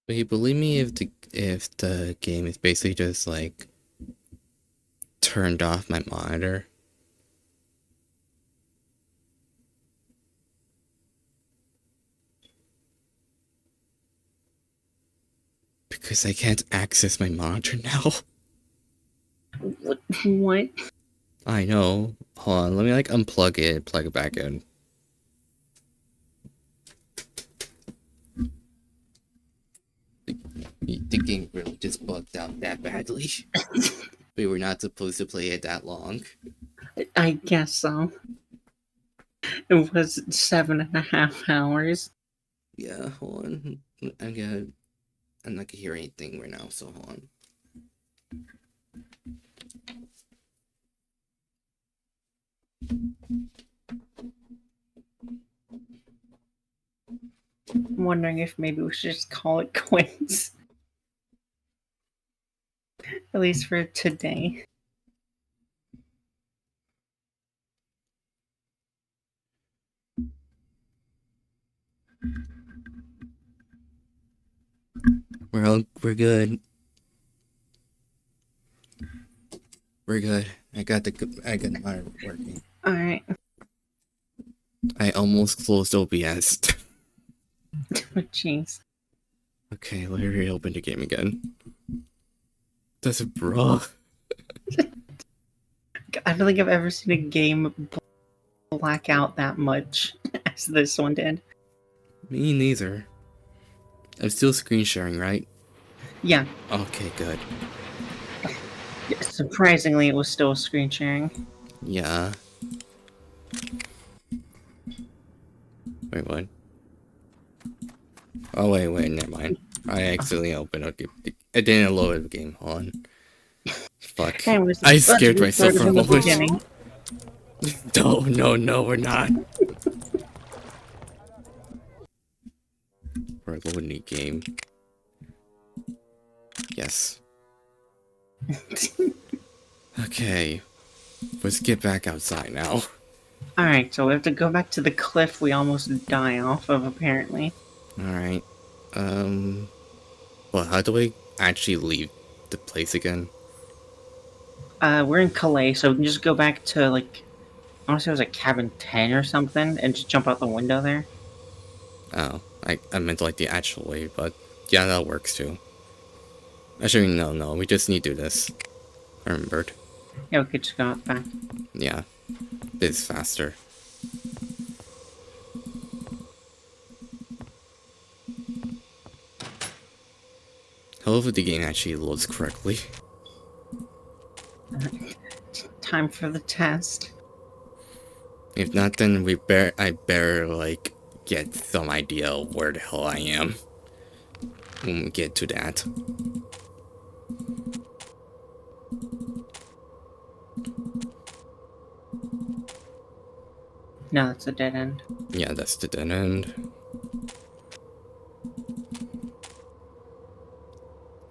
But you believe me if the game is basically just like turned off my monitor? Because I can't access my monitor now. What? I know. Hold on, let me like unplug it, plug it back in. The game really just bugged out that badly. We were not supposed to play it that long. I guess so. It was 7.5 hours. Yeah, hold on. I'm not gonna hear anything right now, so hold on. I'm wondering if maybe we should just call it quits. At least for today. We're good. We're good. I got the monitor working. Alright. I almost closed OBS. Oh, jeez. Okay, let me reopen the game again. That's a bro. I don't think I've ever seen a game black out that much as this one did. Me neither. I'm still screen sharing, right? Yeah. Okay, good. Surprisingly, it was still screen sharing. Yeah. Wait, what? Oh, wait, never mind. I accidentally opened up. I didn't load the game. Hold on. Fuck. I scared myself for a moment. No, we're not. We're loading the game. Yes. Okay. Let's get back outside now. Alright, so we have to go back to the cliff we almost die off of, apparently. Alright. Well, how do we actually leave the place again? We're in Calais, so we can just go back to, like, I want to say it was like cabin 10 or something, and just jump out the window there. Oh, I meant like the actual way, but yeah, that works too. Actually, no, we just need to do this. I remembered. Yeah, we could just go out back. Yeah, this is faster. Hopefully the game actually loads correctly. Time for the test. If not, then I better like get some idea of where the hell I am when we get to that. No, that's a dead end. Yeah, that's the dead end.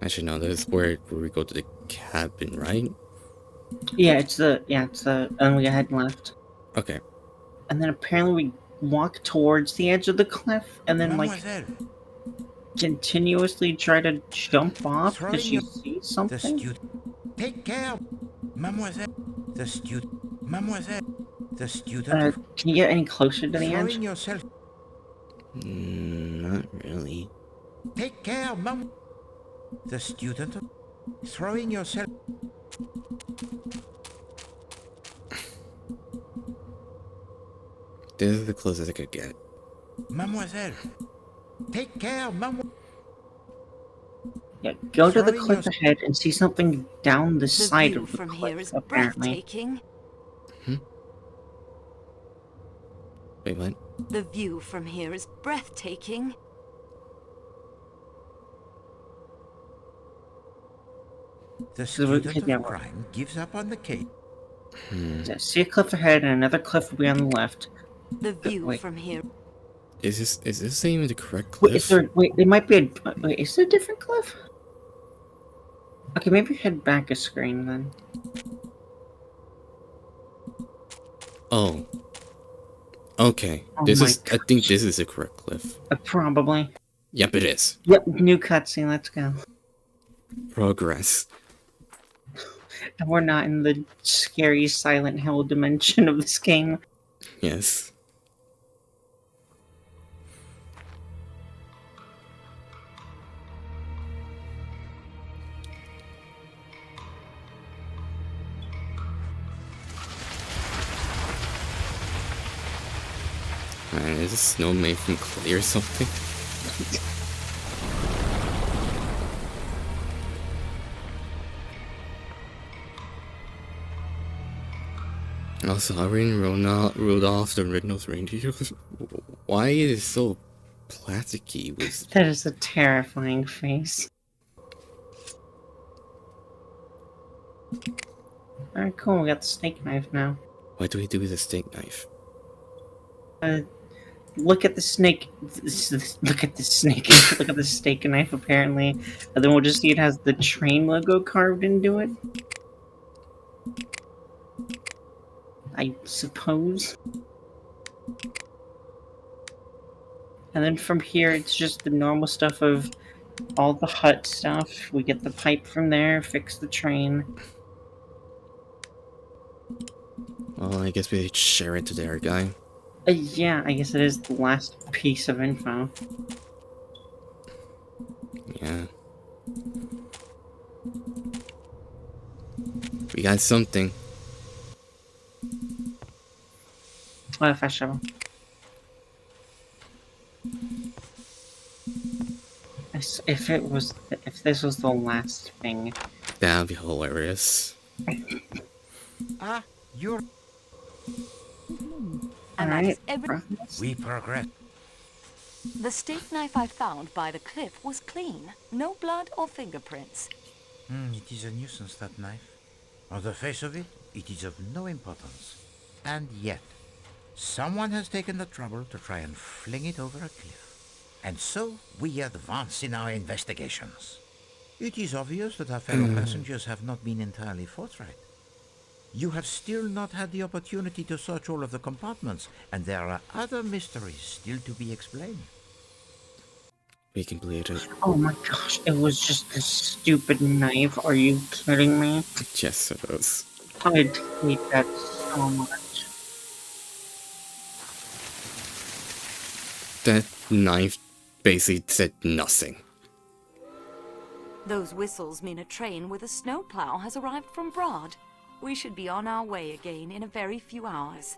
Actually, no, this is where we go to the cabin, right? Yeah, and we head left. Okay. And then apparently we walk towards the edge of the cliff, and then like continuously try to jump off because she sees something. Take care, mademoiselle. The student. Can you get any closer to the edge? Yourself. Not really. Take care, ma'am. The student throwing yourself. This is the closest I could get. Mademoiselle. Take care, mademoiselle. Yeah, go to the Throwing cliff your- ahead and see something down the side view of the from cliff, here is apparently. breathtaking. Wait, what? The view from here is breathtaking. The So we- student yeah, of crime gives up on the case. yeah, see a cliff ahead and another cliff will be on the left. The view Wait. from here. Is this even the correct Wait, cliff? it might be a... Wait, is it a different cliff? Okay, maybe head back a screen then. Oh. Okay. Oh This my is... I think this is the correct cliff. Probably. Yep, it is. Yep, new cutscene, let's go. Progress. And we're not in the scary Silent Hill dimension of this game. Yes. Man, is this snow made from clay or something? Also, I really Rudolph the Red-Nosed Reindeer. Why is it so plasticky with... That is a terrifying face. Alright, cool, we got the steak knife now. What do we do with a steak knife? Look at the snake. Look at the snake. Look at the steak knife, apparently. And then we'll just see it has the train logo carved into it. I suppose. And then from here, it's just the normal stuff of all the hut stuff. We get the pipe from there, fix the train. Well, I guess we share it to their guy. Yeah, I guess it is the last piece of info. Yeah. We got something. Fast shovel. If this was the last thing, That'd be hilarious. You're... And that is every... We progress. The steak knife I found by the cliff was clean. No blood or fingerprints. It is a nuisance, that knife. On the face of it, it is of no importance. And yet, someone has taken the trouble to try and fling it over a cliff. And so, we advance in our investigations. It is obvious that our fellow passengers have not been entirely forthright. You have still not had the opportunity to search all of the compartments, and there are other mysteries still to be explained. We completed. oh my gosh, it was just a stupid knife. Are you kidding me? Yes, it is. I'd hate that so much. That knife basically said nothing. Those whistles mean a train with a snowplow has arrived from Broad. We should be on our way again in a very few hours.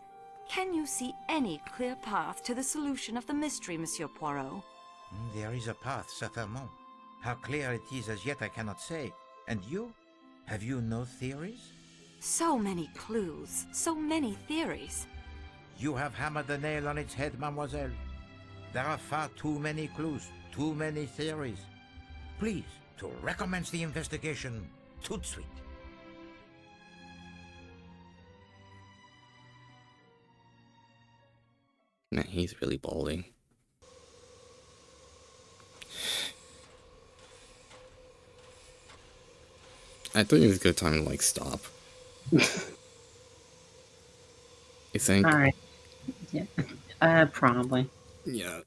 Can you see any clear path to the solution of the mystery, Monsieur Poirot? There is a path, certainement. How clear it is as yet I cannot say. And you? Have you no theories? So many clues, so many theories. You have hammered the nail on its head, mademoiselle. There are far too many clues, too many theories. Please, to recommence the investigation, tout de suite. Man, he's really balding. I thought it was a good time to, like, stop. You think? Alright. Yeah. Probably. Yeah.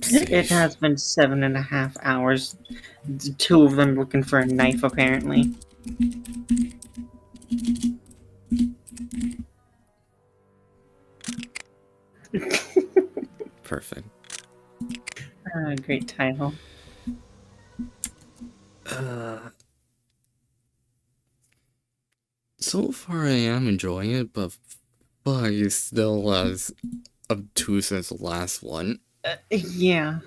It has been 7.5 hours. 2 of them looking for a knife, apparently. Perfect. Great title. So far I am enjoying it, but fuck, it's still as obtuse as the last one. Yeah.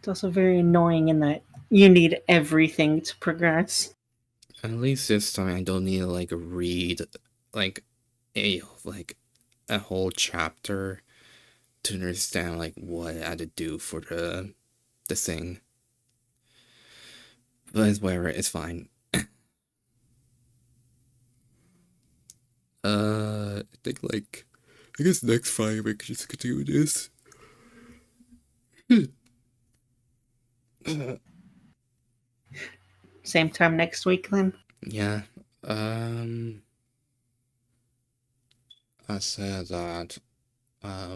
It's also very annoying in that you need everything to progress. At least this time I don't need to like read like a whole chapter to understand like what I had to do for the thing. But it's whatever, it's fine. I think like I guess next Friday we could just continue this. Same time next week then? Yeah. I said that I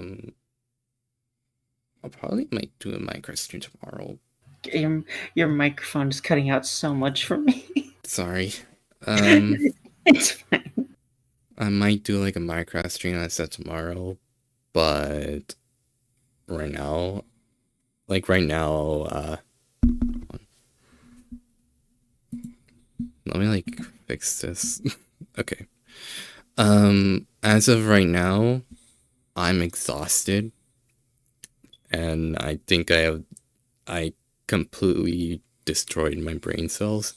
probably might do a Minecraft stream tomorrow. Your microphone is cutting out so much for me. Sorry. It's fine. I might do like a Minecraft stream I said tomorrow, but right now let me like fix this. Okay. As of right now, I'm exhausted. And I think I completely destroyed my brain cells.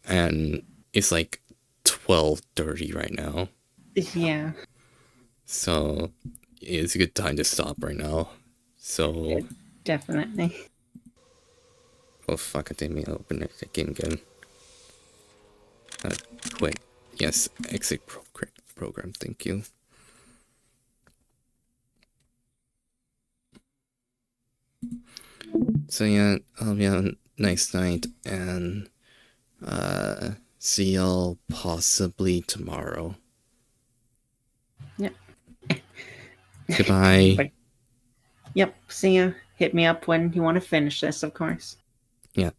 And it's like 12:30 right now. Yeah. So it's a good time to stop right now. So definitely. Oh fuck, I didn't mean to open the game again. Quit. Yes, exit program, thank you. So yeah, I'll be on nice night and see y'all possibly tomorrow. Yep. Goodbye. Yep, see ya. Hit me up when you want to finish this, of course. Yeah.